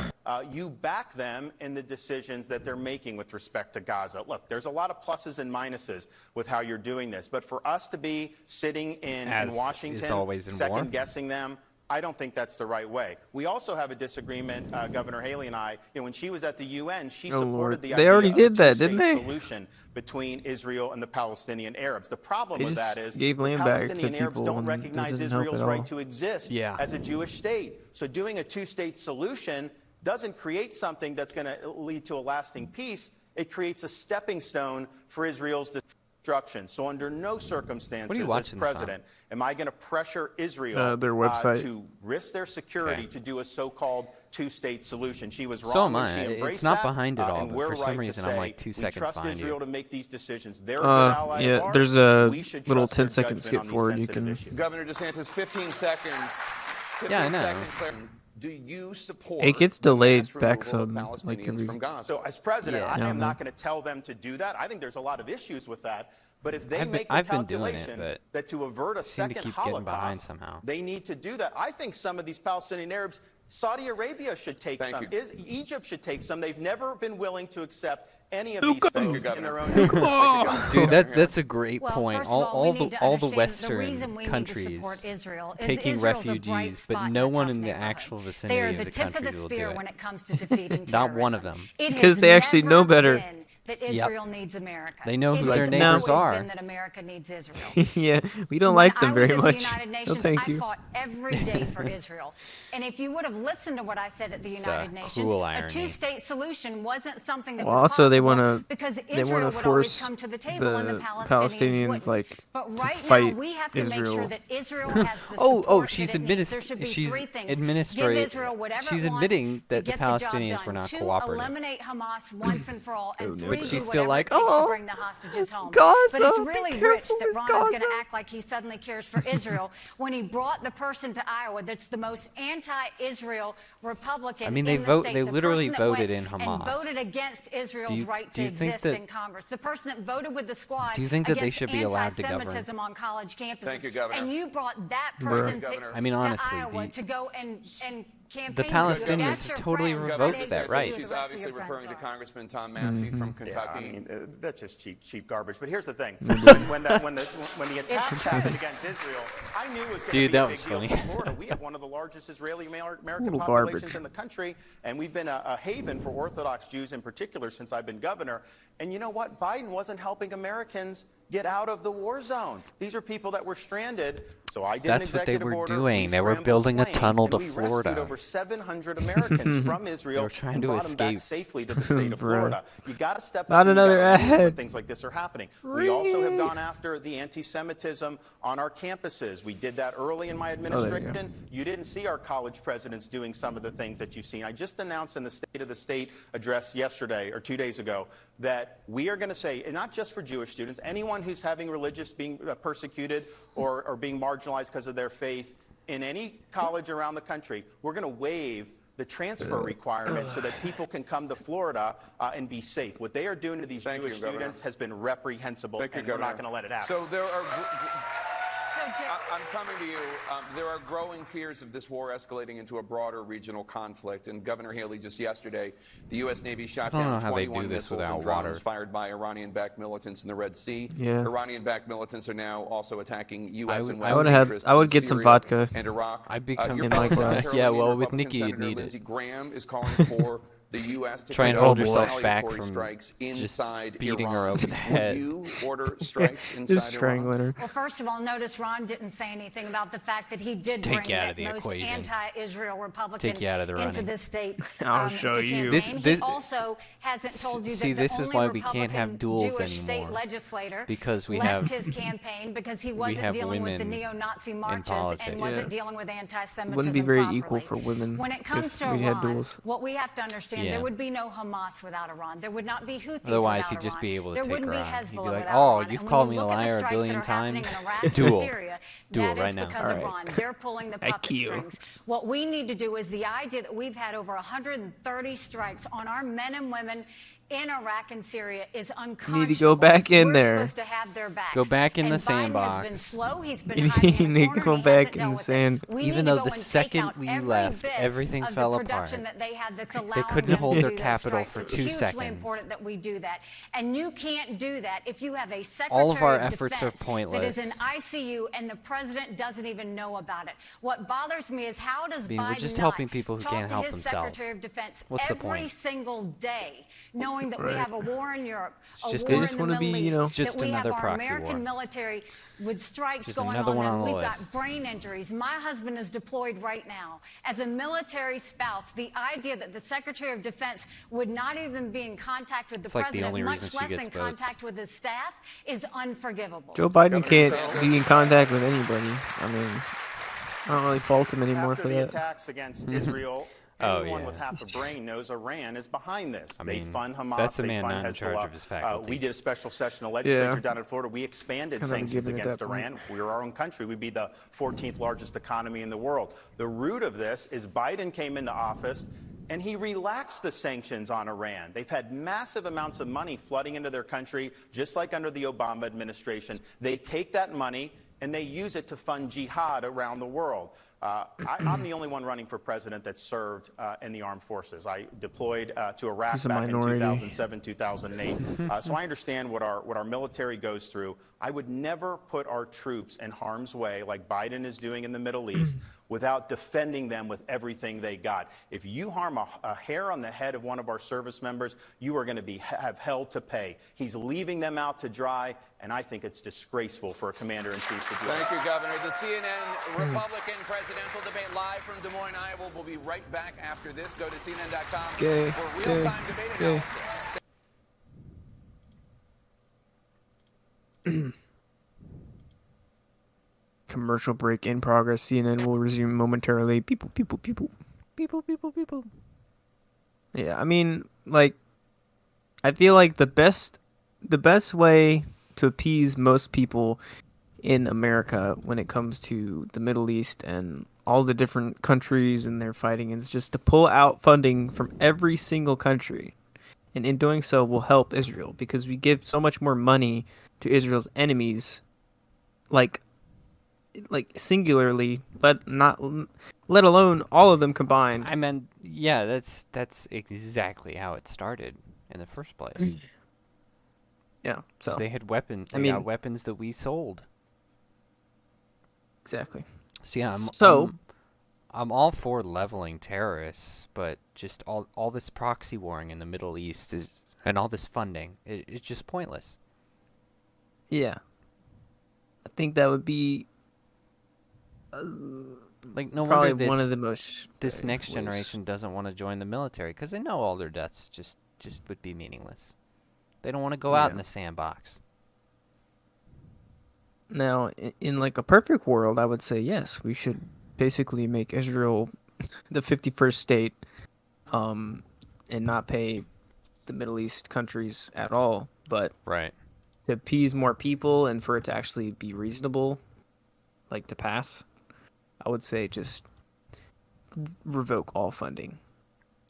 S9: you back them in the decisions that they're making with respect to Gaza. Look, there's a lot of pluses and minuses with how you're doing this, but for us to be sitting in Washington, second-guessing them, I don't think that's the right way. We also have a disagreement, Governor Haley and I. You know, when she was at the UN, she supported the idea of a two-state solution between Israel and the Palestinian Arabs. The problem with that is Palestinian Arabs don't recognize Israel's right to exist as a Jewish state. So doing a two-state solution doesn't create something that's going to lead to a lasting peace. It creates a stepping stone for Israel's destruction. So under no circumstances as president am I going to pressure Israel
S5: their website
S9: to risk their security to do a so-called two-state solution. She was wrong.
S1: So am
S9: when she
S1: I.
S9: embraced
S1: It's not
S9: that,
S1: behind it all,
S9: and
S1: but
S9: we're
S1: for some
S9: right
S1: reason
S9: to
S1: I'm
S9: say
S1: like 2 seconds
S9: we trust
S1: behind
S9: Israel
S1: you.
S9: to make these decisions. They're a good ally of ours.
S5: There's a
S9: We should
S5: little
S9: trust their
S5: 10-second skip
S9: judgment on these
S5: forward. You
S9: sensitive
S5: can.
S9: issues.
S11: Governor DeSantis, 15 seconds. 15
S1: Yeah, I know.
S11: seconds. Do you support
S5: It gets delayed back some, like every.
S9: So as president, I am not going to tell them to do that. I think there's a lot of issues with that. But if they make the calculation that to avert a second Holocaust, they need to do that. I think some of these Palestinian Arabs, Saudi Arabia should take some. Egypt should take some. They've never been willing to accept any of these folks in their own.
S1: Dude, that's a great point. All the Western countries taking refugees, but no one in the actual vicinity of the country will do it.
S12: When it comes to defeating
S1: Not one of them.
S5: Because they actually know better.
S12: That Israel needs America.
S1: They know who their neighbors are.
S12: Been that America needs Israel.
S5: Yeah, we don't like them very much.
S12: When I was at the United Nations,
S5: thank you.
S12: I fought every day for Israel. And if you would have listened to what I said at the United Nations, a two-state solution wasn't something that was
S5: also, they
S12: want because Israel would always come to the table and the Palestinians
S5: like
S12: but right
S5: to fight
S12: now, we have to
S5: Israel.
S12: make sure that Israel has the support
S1: she's
S12: she's
S1: admitting that the Palestinians were not cooperative.
S12: To eliminate Hamas once and for all, and
S1: but she's still like,
S12: to bring the hostages home.
S1: Gaza,
S12: but it's really rich that Ron is going to act like he suddenly cares for Israel when he brought the person to Iowa that's the most anti-Israel Republican.
S1: I mean,
S12: they
S1: literally voted in Hamas.
S12: And voted against Israel's right to exist in Congress. The person that voted with the squad.
S1: Do you think that they should be allowed to govern?
S12: Anti-Semitism on college campuses.
S11: Thank you, Governor.
S12: And you brought that person to Iowa to go and campaign.
S1: The Palestinians have totally revoked that right.
S11: She's obviously referring to Congressman Tom Massey from Kentucky.
S9: Yeah, I mean, that's just cheap garbage. But here's the thing: when the attacks happened against Israel, I knew it was going to be a big deal for Florida. We have one of the largest Israeli American populations in the country, and we've been a haven for Orthodox Jews in particular since I've been governor. And you know what? Biden wasn't helping Americans get out of the war zone. These are people that were stranded. So I did
S1: That's
S9: an executive
S1: what they were
S9: order.
S1: doing. They were building a tunnel to Florida.
S9: We rescued over 700 Americans from Israel
S1: they were trying
S9: and
S1: to
S9: brought
S1: escape.
S9: them back safely to the state of Florida. You got to step up.
S5: Not another ad.
S9: When things like this are happening. We also have gone after the anti-Semitism on our campuses. We did that early in my administration. You didn't see our college presidents doing some of the things that you've seen. I just announced in the State of the State address yesterday or 2 days ago that we are going to say, and not just for Jewish students, anyone who's having religious being persecuted or being marginalized because of their faith in any college around the country, we're going to waive the transfer requirement so that people can come to Florida and be safe. What they are doing to these Jewish students has been reprehensible, and we're not going to let it happen.
S11: So there are... I'm coming to you. There are growing fears of this war escalating into a broader regional conflict. And Governor Haley just yesterday, the U.S. Navy shot down 21 missiles and drones fired by Iranian-backed militants in the Red Sea.
S5: Yeah.
S11: Iranian-backed militants are now also attacking U.S. and
S5: I
S11: Western interests
S5: I would
S11: in
S5: get some
S11: Syria
S5: vodka.
S11: and Iraq.
S1: I'd become
S11: your
S1: in my
S11: fellow
S1: glass.
S11: Senator,
S1: Yeah,
S11: leading
S1: well, with
S11: Republican
S1: Nikki, you'd
S11: Senator
S1: need
S11: Lindsey
S1: it.
S11: Graham is calling for the U.S. to
S1: try and
S11: conduct
S1: hold yourself back
S11: retaliatory
S1: from
S11: strikes
S1: just
S11: inside
S1: beating
S11: Iran.
S1: her over the head.
S11: Would you order strikes inside
S5: Just
S11: Iran?
S5: strangling her.
S12: Well, first of all, notice Ron didn't say anything about the fact that he did
S1: Take
S12: bring
S1: you out
S12: the
S1: of the
S12: most
S1: equation.
S12: anti-Israel Republican
S1: Take you out of the
S12: into
S1: running.
S12: this state
S5: I'll show
S12: to
S5: you.
S12: campaign.
S1: This-
S12: he also hasn't told you
S1: see,
S12: that
S1: this
S12: the
S1: is
S12: only
S1: why we can't have
S12: Republican
S1: duels
S12: Jewish state
S1: anymore,
S12: legislator
S1: because we
S12: left
S1: have-
S12: his campaign because he
S1: we
S12: wasn't
S1: have
S12: dealing with the
S1: women
S12: neo-Nazi
S1: in
S12: marches
S1: politics.
S12: and wasn't
S5: Yeah.
S12: dealing with anti-Semitism
S5: Wouldn't be very
S12: properly.
S5: equal for women
S12: When it comes
S5: if
S12: to
S5: we had
S12: Iran,
S5: duels.
S12: what we have to understand,
S1: Yeah.
S12: there would be no Hamas without Iran. There would not be Houthis
S1: Otherwise,
S12: without
S1: he'd just
S12: Iran.
S1: be able to
S12: there
S1: take
S12: wouldn't
S1: her
S12: be
S1: on. He'd be
S12: Hezbollah
S1: like,
S12: without
S1: "Oh,
S12: Iran.
S1: you've
S12: And
S1: called
S12: when
S1: me
S12: you
S1: a
S12: look at the
S1: liar a
S12: strikes
S1: billion
S12: that are happening
S1: times."
S12: in Iraq and
S1: Duel.
S12: Syria,
S1: Duel
S12: that is
S1: right now.
S12: because
S5: All
S12: of
S5: right.
S12: Iran. They're pulling the puppet
S5: you.
S12: strings. What we need to do is the idea that we've had over 130 strikes on our men and women in Iraq and Syria is unconscionable.
S5: You need to go back in
S12: We're
S5: there.
S12: supposed to have their backs.
S1: Go back in
S12: And
S1: the
S12: Biden has been
S1: sandbox.
S12: slow. He's been
S5: You
S12: hiding in a
S5: need
S12: corner,
S5: to go
S12: and he
S5: back
S12: hasn't
S5: in
S12: dealt
S5: the
S12: with it.
S5: sand.
S12: We
S1: Even
S12: need
S1: though
S12: to go
S1: the
S12: and take
S1: second
S12: out
S1: we
S12: every
S1: left,
S12: bit
S1: everything
S12: of
S1: fell
S12: the
S1: apart.
S12: production that they had that's allowing
S1: They couldn't
S12: them
S1: hold
S12: to
S1: their
S12: do those
S1: capital
S12: strikes.
S1: for
S12: It's
S1: 2
S12: hugely
S1: seconds.
S12: important that we do that. And you can't do that if you have a Secretary
S1: All of our
S12: of
S1: efforts are
S12: Defense
S1: pointless.
S12: that is in ICU and the president doesn't even know about it. What bothers me is how does
S1: mean, we're
S12: Biden
S1: just
S12: not
S1: helping people who
S12: talk
S1: can't
S12: to
S1: help
S12: his
S1: themselves.
S12: Secretary of Defense
S1: What's the
S12: every
S1: point?
S12: single day, knowing that we
S5: Right.
S12: have a war in Europe, a
S1: just
S12: war
S1: a-
S12: in
S5: just
S12: the
S5: wanna
S12: Middle
S5: be,
S12: East,
S5: you know,
S1: just
S12: that we have
S1: another
S12: our
S1: proxy
S12: American
S1: war.
S12: military with strikes
S1: Just
S12: going
S1: another
S12: on
S1: one
S12: them.
S1: on the
S12: We've
S1: list.
S12: got brain injuries. My husband is deployed right now. As a military spouse, the idea that the Secretary of Defense would not even be in contact with the
S1: It's like the
S12: president,
S1: only
S12: much
S1: reason she
S12: less
S1: gets
S12: in
S1: votes.
S12: contact with his staff, is unforgivable.
S5: Joe Biden
S11: Governor
S5: can't
S11: DeSantis-
S5: be in contact with anybody. I mean, I don't really fault him anymore
S9: After
S5: for
S9: the
S5: that.
S9: attacks against Israel,
S1: Oh,
S9: anyone
S1: yeah.
S9: with half a brain knows Iran is behind this.
S1: I
S9: They
S1: mean,
S9: fund Hamas.
S1: that's a
S9: they
S1: man
S9: fund
S1: not in charge
S9: Hezbollah.
S1: of his
S9: We
S1: faculties.
S9: did a special session of legislature
S5: Yeah.
S9: down in Florida. We expanded
S5: Kind of a
S9: sanctions
S5: given at
S9: against
S5: that point.
S9: Iran. If we were our own country, we'd be the 14th largest economy in the world. The root of this is Biden came into office and he relaxed the sanctions on Iran. They've had massive amounts of money flooding into their country, just like under the Obama administration. They take that money and they use it to fund jihad around the world. I'm the only one running for president that served in the armed forces. I deployed to Iraq
S5: He's a
S9: back in
S5: minority.
S9: 2007, 2008. So I understand what our military goes through. I would never put our troops in harm's way like Biden is doing in the Middle East without defending them with everything they got. If you harm a hair on the head of one of our service members, you are going to have hell to pay. He's leaving them out to dry, and I think it's disgraceful for a commander-in-chief to do
S11: Thank
S9: that.
S11: you, Governor. The CNN Republican presidential debate live from Des Moines, Iowa. We'll be right back after this. Go to CNN.com
S5: Okay,
S11: for real-time debate
S5: okay.
S11: analysis.
S5: Commercial break in progress. CNN will resume momentarily. People. Yeah, I mean, like, I feel like the best way to appease most people in America when it comes to the Middle East and all the different countries and their fighting is just to pull out funding from every single country. And in doing so will help Israel because we give so much more money to Israel's enemies, like singularly, let alone all of them combined.
S1: I mean, yeah, that's exactly how it started in the first place.
S5: Yeah, so
S1: 'Cause they had weapons. They got weapons that we sold.
S5: Exactly.
S1: So yeah,
S5: So
S1: I'm all for leveling terrorists, but just all this proxy warring in the Middle East and all this funding, it's just pointless.
S5: yeah, I think that would be
S1: Like no
S5: probably
S1: wonder
S5: one of the most
S1: this next generation doesn't want to join the military because they know all their deaths just would be meaningless. They don't want to go out in the sandbox.
S5: Now, in like a perfect world, I would say yes, we should basically make Israel the 51st state, and not pay the Middle East countries at all. But
S1: right,
S5: to appease more people and for it to actually be reasonable, like to pass, I would say just revoke all funding.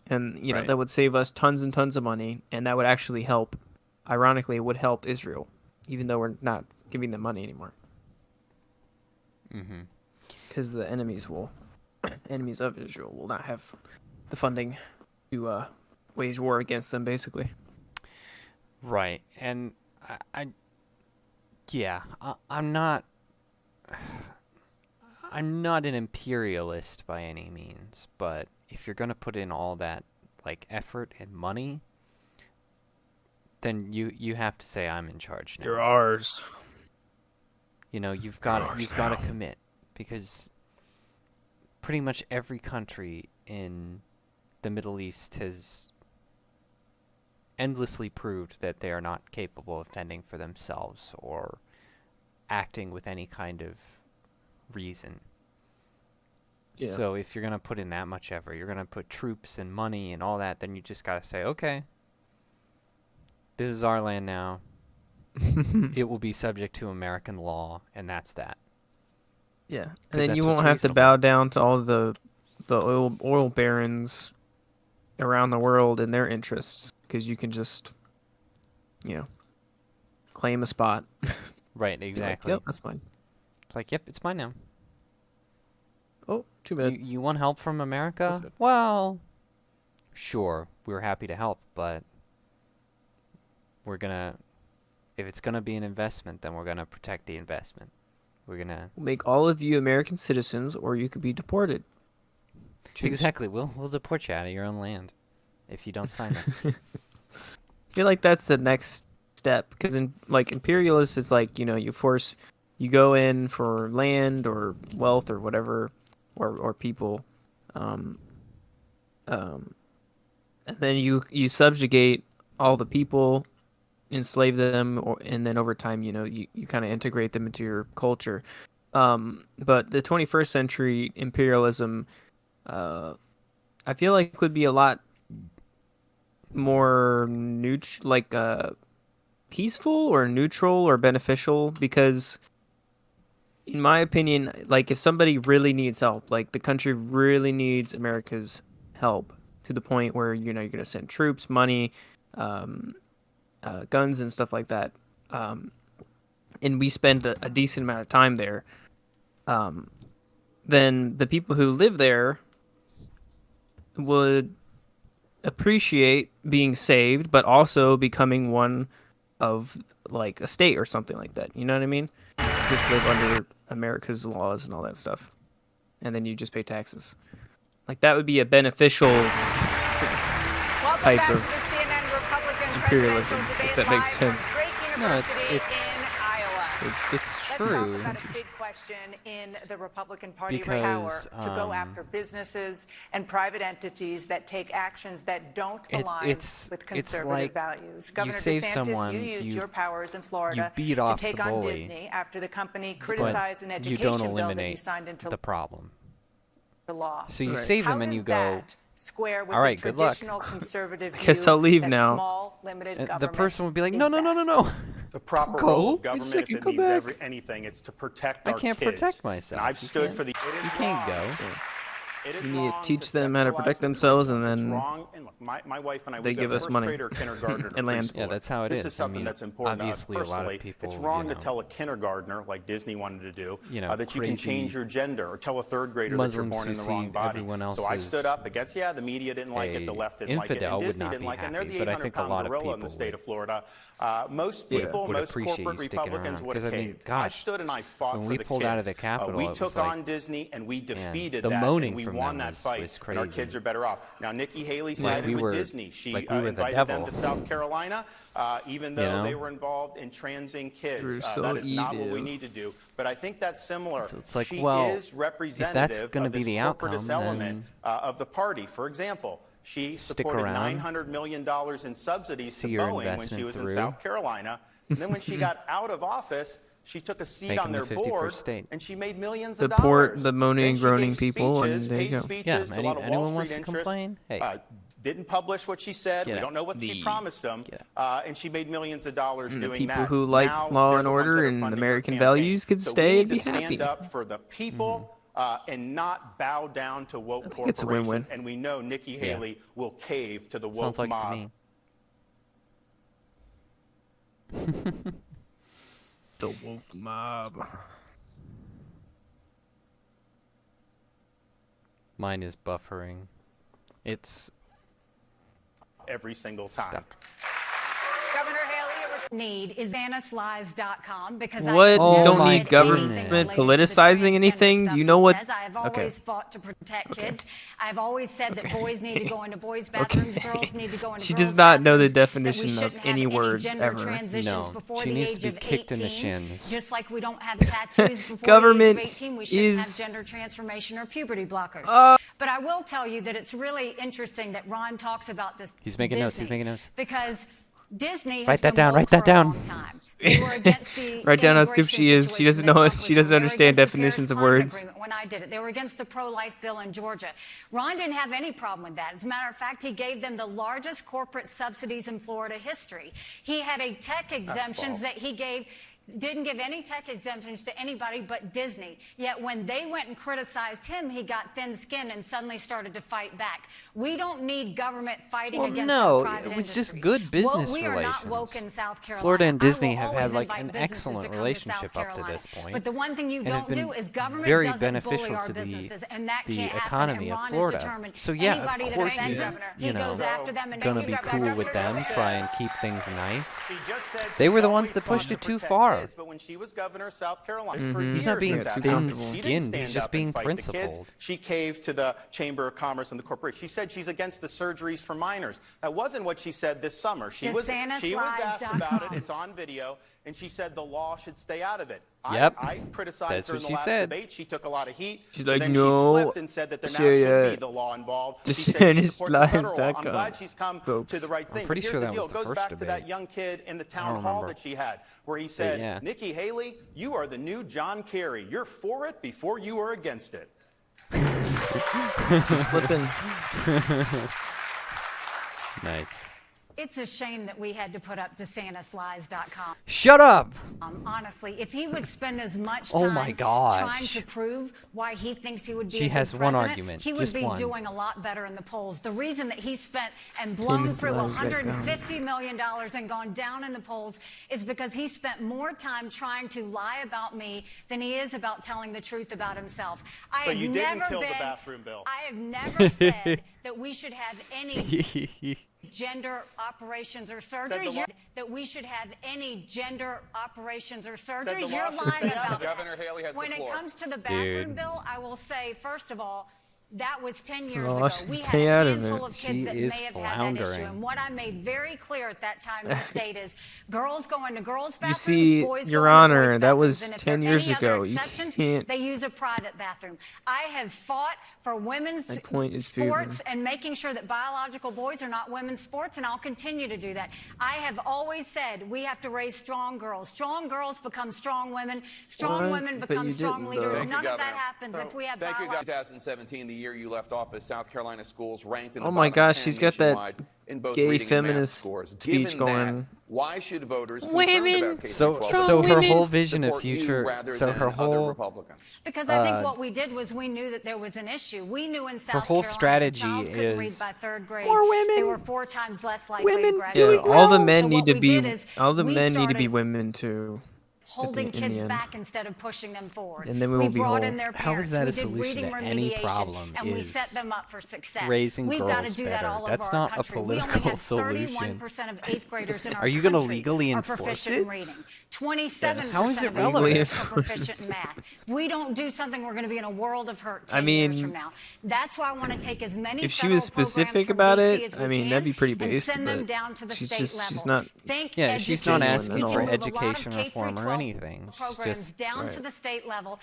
S5: And, you know, that would save us tons and tons of money, and that would actually help. Ironically, it would help Israel, even though we're not giving them money anymore.
S1: Mm-hmm.
S5: Because the enemies of Israel will not have the funding to wage war against them, basically.
S1: Right, and I'm not an imperialist by any means, but if you're going to put in all that like effort and money, then you have to say I'm in charge now.
S5: You're ours.
S1: You know, you've got to commit, because pretty much every country in the Middle East has endlessly proved that they are not capable of fending for themselves or acting with any kind of reason.
S5: Yeah.
S1: So if you're going to put in that much effort, you're going to put troops and money and all that, then you just got to say, okay, this is our land now. It will be subject to American law, and that's that.
S5: Yeah, and then you won't have to bow down to all the oil barons around the world and their interests, because you can just, claim a spot.
S1: Right, exactly.
S5: Like, yep, that's fine.
S1: It's like, yep, it's mine now.
S5: Oh, too bad.
S1: You want help from America? Well, sure, we're happy to help, but we're gonna, if it's gonna be an investment, then we're gonna protect the investment. We're gonna
S5: make all of you American citizens, or you could be deported.
S1: Choose. Exactly. We'll deport you out of your own land if you don't sign this.
S5: I feel like that's the next step, because in imperialists, it's like, you go in for land or wealth or whatever, or people, and then you subjugate all the people, enslave them, and then over time, you kind of integrate them into your culture. But the 21st century imperialism, I feel like would be a lot more peaceful or neutral or beneficial, because in my opinion, if somebody really needs help, the country really needs America's help to the point where, you're going to send troops, money, guns and stuff like that, and we spend a decent amount of time there, then the people who live there would appreciate being saved, but also becoming one of a state or something like that. You know what I mean? Just live under America's laws and all that stuff, and then you just pay taxes. That would be a beneficial type of imperialism, if that makes sense.
S1: No, it's true.
S13: Let's talk about a big question in the Republican Party power to go after businesses and private entities that take actions that don't align with conservative values. Governor DeSantis, you used your powers in Florida to take on Disney after the company criticized an education bill that you signed into law.
S1: So you save them and you go,
S13: square with
S1: all right,
S13: the
S1: good luck.
S13: traditional conservative
S5: I guess I'll leave
S13: that
S5: now.
S13: Small, limited government
S1: the person would be like, no.
S9: The proper role of government, if it means anything, it's to protect our kids.
S1: I can't protect myself.
S9: And I've stood for the.
S1: You can't go.
S5: You need to teach them how to protect themselves, and then
S9: my wife and I,
S5: they give us money
S9: and
S5: land.
S1: Yeah, that's how it is.
S9: This is something that's important
S1: obviously,
S9: to us personally.
S1: A lot of people,
S9: it's wrong to tell a kindergartner, like Disney wanted to do, that you can change your gender, or tell a third grader that you're born in the wrong body. So I stood up against, the media didn't like it, the left didn't like it, and Disney didn't like it, and they're the 800-pound gorilla in the state of Florida. Most people, most corporate Republicans would have caved. I stood and I fought for the kids.
S1: When we pulled out of the Capitol,
S9: we took on Disney and we defeated that, and we won that fight, and our kids are better off. Now, Nikki Haley sided with Disney. She invited them to South Carolina, even though they were involved in transing kids. That is not what we need to do. But I think that's similar.
S1: So it's like,
S9: she
S1: well,
S9: is representative
S1: if that's going to be the
S9: corporatist
S1: outcome,
S9: element of the party. For example, she supported $900 million in subsidies to Boeing when she was in South Carolina. And then when she got out of office, she took a seat on their board, and she made millions of dollars.
S5: Support the moaning and groaning people, and there you go.
S9: Speeches to a lot of Wall Street interests. Hey. Didn't publish what she said. We don't know what she promised them. And she made millions of dollars doing that.
S5: People who like law and order and American values could stay and be happy.
S9: We need to stand up for the people and not bow down to woke corporations.
S5: It's a win-win.
S9: And we know Nikki Haley will cave to the woke mob.
S5: The woke mob.
S1: Mine is buffering. It's
S9: every single time.
S13: Governor Haley, a
S12: need is DeSantisLies.com because
S5: What?
S12: I
S5: You don't need
S12: did
S5: government
S12: anything related to the
S5: politicizing anything? Do you know what?
S12: says. I have
S5: Okay.
S12: always fought to protect kids. I've always said that boys need to go into boys' bathrooms, girls need to go into
S5: She
S12: girls'
S5: does not know the
S12: bathrooms, that we
S5: definition of
S12: shouldn't have
S5: any words
S12: gender
S5: ever.
S12: transitions
S1: No,
S12: before
S1: she
S12: the
S1: needs to
S12: age
S1: be
S12: of
S1: kicked in the
S12: 18.
S1: shins.
S12: Just like we don't have tattoos before
S5: Government
S12: the age of 18, we shouldn't have
S5: is-
S12: gender transformation or puberty blockers. But I will tell you that it's really interesting that Ron talks about this.
S1: He's making notes. He's
S12: Disney,
S1: making notes.
S12: Because Disney
S1: Write
S12: has
S1: that
S12: been
S1: down.
S12: woke
S1: Write that
S12: for a
S1: down.
S12: long time. They were against the
S5: Write down how stupid
S12: immigration
S5: she is. She doesn't
S12: situation
S5: know
S12: that
S5: it.
S12: Trump
S5: She
S12: was
S5: doesn't
S12: doing. They were
S5: understand
S12: against the
S5: definitions of
S12: Paris Climate
S5: words.
S12: Agreement when I did it. They were against the pro-life bill in Georgia. Ron didn't have any problem with that. As a matter of fact, he gave them the largest corporate subsidies in Florida history. He had a tech exemptions that he didn't give any tech exemptions to anybody but Disney. Yet when they went and criticized him, he got thin-skinned and suddenly started to fight back. We don't need government fighting
S1: Well,
S12: against
S1: no,
S12: our private
S1: it was just
S12: industries.
S1: good business
S12: we are
S1: relations.
S12: not woke in South Carolina.
S1: Florida and
S12: I will
S1: Disney have had
S12: always
S1: like
S12: invite
S1: an
S12: businesses
S1: excellent
S12: to come to
S1: relationship
S12: South
S1: up to
S12: Carolina.
S1: this point.
S12: But the one thing you
S1: and have
S12: don't
S1: been
S12: do is government
S1: very
S12: doesn't
S1: beneficial
S12: bully our
S1: to
S12: businesses, and that
S1: the
S12: can't happen.
S1: economy
S12: And
S1: of
S12: Ron
S1: Florida.
S12: is determined.
S1: So yeah,
S12: Anybody
S1: of
S12: that
S1: course
S12: offends
S1: he's
S12: governor, he goes after them and
S1: gonna
S12: he
S1: be
S12: goes
S1: cool
S12: after
S1: with them,
S12: them.
S1: try and keep things nice.
S9: She just said
S1: They were the
S9: she's
S1: ones that
S9: always
S1: pushed
S9: fought
S1: it
S9: to
S1: too
S9: protect
S1: far.
S9: kids, but when she was governor of South Carolina, for
S1: He's not
S9: years
S1: being
S9: at that time,
S1: thin-skinned,
S9: he didn't
S1: he's
S9: stand
S1: just
S9: up
S1: being
S9: and fight the kids.
S1: principled.
S9: She caved to the Chamber of Commerce and the corporation. She said she's against the surgeries for minors. That wasn't what she said this summer. She was asked about it. It's on video, and she said the law should stay out of it.
S1: Yep.
S9: I criticized
S1: That's
S9: her in
S1: what
S9: the
S1: she
S9: last
S1: said.
S9: debate. She took a lot of heat.
S5: She's
S9: So
S5: like,
S9: then
S5: no,
S9: she flipped and said that there now should be the law involved. She said she supports the federal law. I'm glad she's come to the right thing.
S1: I'm pretty
S9: But
S1: sure
S9: here's
S1: that
S9: the
S1: was
S9: deal.
S1: the
S9: It goes
S1: first
S9: back to that
S1: debate.
S9: young kid in the
S1: I
S9: town
S1: don't
S9: hall
S1: remember.
S9: that she had, where he said,
S1: yeah.
S9: Nikki Haley, you are the new John Kerry. You're for it before you are against it.
S5: She's flipping.
S1: Nice.
S12: It's a shame that we had to put up DeSantisLies.com.
S1: Shut up!
S12: Honestly, if he would spend as much
S1: Oh
S12: time
S1: my gosh.
S12: trying to prove why he thinks he would be
S1: She
S12: a good
S1: has one
S12: president,
S1: argument,
S12: he would
S1: just
S12: be
S1: one.
S12: doing a lot better in the polls. The reason that he spent and blown through
S5: DeSantisLies.com.
S12: $150 million and gone down in the polls is because he spent more time trying to lie about me than he is about telling the truth about himself.
S9: So you didn't kill the bathroom bill.
S12: I have never said that we should have any gender operations or surgeries. That we should have any gender operations or surgeries. You're lying about that.
S11: Governor Haley has
S12: When
S11: the
S12: it
S11: floor.
S12: comes to the bathroom
S1: Dude.
S12: bill, I will say, first of all, that was 10 years
S5: Oh,
S12: ago.
S5: she
S12: We had
S5: stay
S12: a
S5: out of
S12: handful
S5: it.
S12: of
S1: She
S12: kids that
S1: is
S12: may have had that issue.
S1: floundering.
S12: And what I made very clear at that time in the state is girls go into girls' bathrooms,
S5: see,
S12: boys
S5: Your
S12: go into
S5: Honor,
S12: boys'
S5: that was
S12: bathrooms, and if
S5: 10
S12: there are
S5: years
S12: any other
S5: ago. You
S12: exceptions,
S5: can't-
S12: they use a private bathroom. I have fought for women's
S5: My point is
S12: sports
S5: proven.
S12: and making sure that biological boys are not women's sports, and I'll continue to do that. I have always said we have to raise strong girls. Strong girls become strong women. Strong
S5: What?
S12: women
S5: But
S12: become
S5: you
S12: strong
S5: didn't,
S12: leaders.
S5: though.
S11: Thank you,
S12: None of that
S11: Governor.
S12: happens if we have
S11: Thank you,
S12: biological.
S11: 2017, the year you left office, South Carolina schools ranked in the
S5: Oh my
S11: bottom
S5: gosh,
S11: 10
S5: she's got that
S11: nationwide in both
S5: gay
S11: reading and math
S5: feminist
S11: scores.
S5: speech
S11: Given
S5: going.
S11: That, why should voters concerned
S14: Women.
S11: about
S1: So,
S11: K-12
S1: so her
S14: women.
S1: whole vision of
S11: support you
S1: future,
S11: rather
S1: so
S11: than
S1: her
S11: other
S1: whole
S11: Republicans?
S12: Because I think what we did was we knew that there was an issue. We knew in South
S1: whole
S12: Carolina
S1: strategy
S12: if a child couldn't read
S1: is
S12: by third grade,
S14: more women.
S12: they were 4 times less likely
S14: Women
S12: to graduate.
S14: doing
S5: all the
S14: well.
S5: men
S12: So
S5: need
S12: what
S5: to
S12: we
S5: be.
S12: did is
S5: All the
S12: we
S5: men need to be
S12: started
S5: women too.
S12: holding
S5: in the
S12: kids
S5: end.
S12: back instead of pushing them forward.
S5: And then we
S12: we
S5: won't be
S12: brought
S5: whole.
S12: in their
S1: How
S12: parents.
S1: is that
S12: we
S1: a
S12: did
S1: solution
S12: reading
S1: to any
S12: remediation,
S1: problem
S12: and we
S1: is
S12: set them up for success.
S1: raising
S12: We've got to
S1: girls
S12: do that
S1: better.
S12: all
S1: That's
S12: over our
S1: not a
S12: country. We only
S1: political
S12: have
S1: solution.
S12: 31% of 8th graders in our
S1: Are you gonna
S12: country
S1: legally
S12: are
S1: enforce
S12: proficient
S1: it?
S12: in reading. 27%
S1: How is it
S12: of 8th
S1: relevant?
S12: graders are proficient in math. If we don't do something, we're going to be in a world of hurt 10
S5: I mean,
S12: years from now. That's why I want to take as many
S5: If she
S12: federal
S5: was specific
S12: programs from
S5: about
S12: DC
S5: it,
S12: as we
S5: I mean,
S12: can
S5: that'd be pretty
S12: and
S5: based,
S12: send them
S5: but
S12: down to the
S5: she's
S12: state
S5: just-
S12: level.
S5: she's not-
S12: Think
S1: Yeah, she's not
S12: education.
S1: asking
S12: We
S1: for
S12: can move a lot of
S1: education
S12: K through
S1: reform or
S12: 12
S1: anything. She's
S12: Programs
S1: just
S12: down to
S5: Right.
S12: the state level,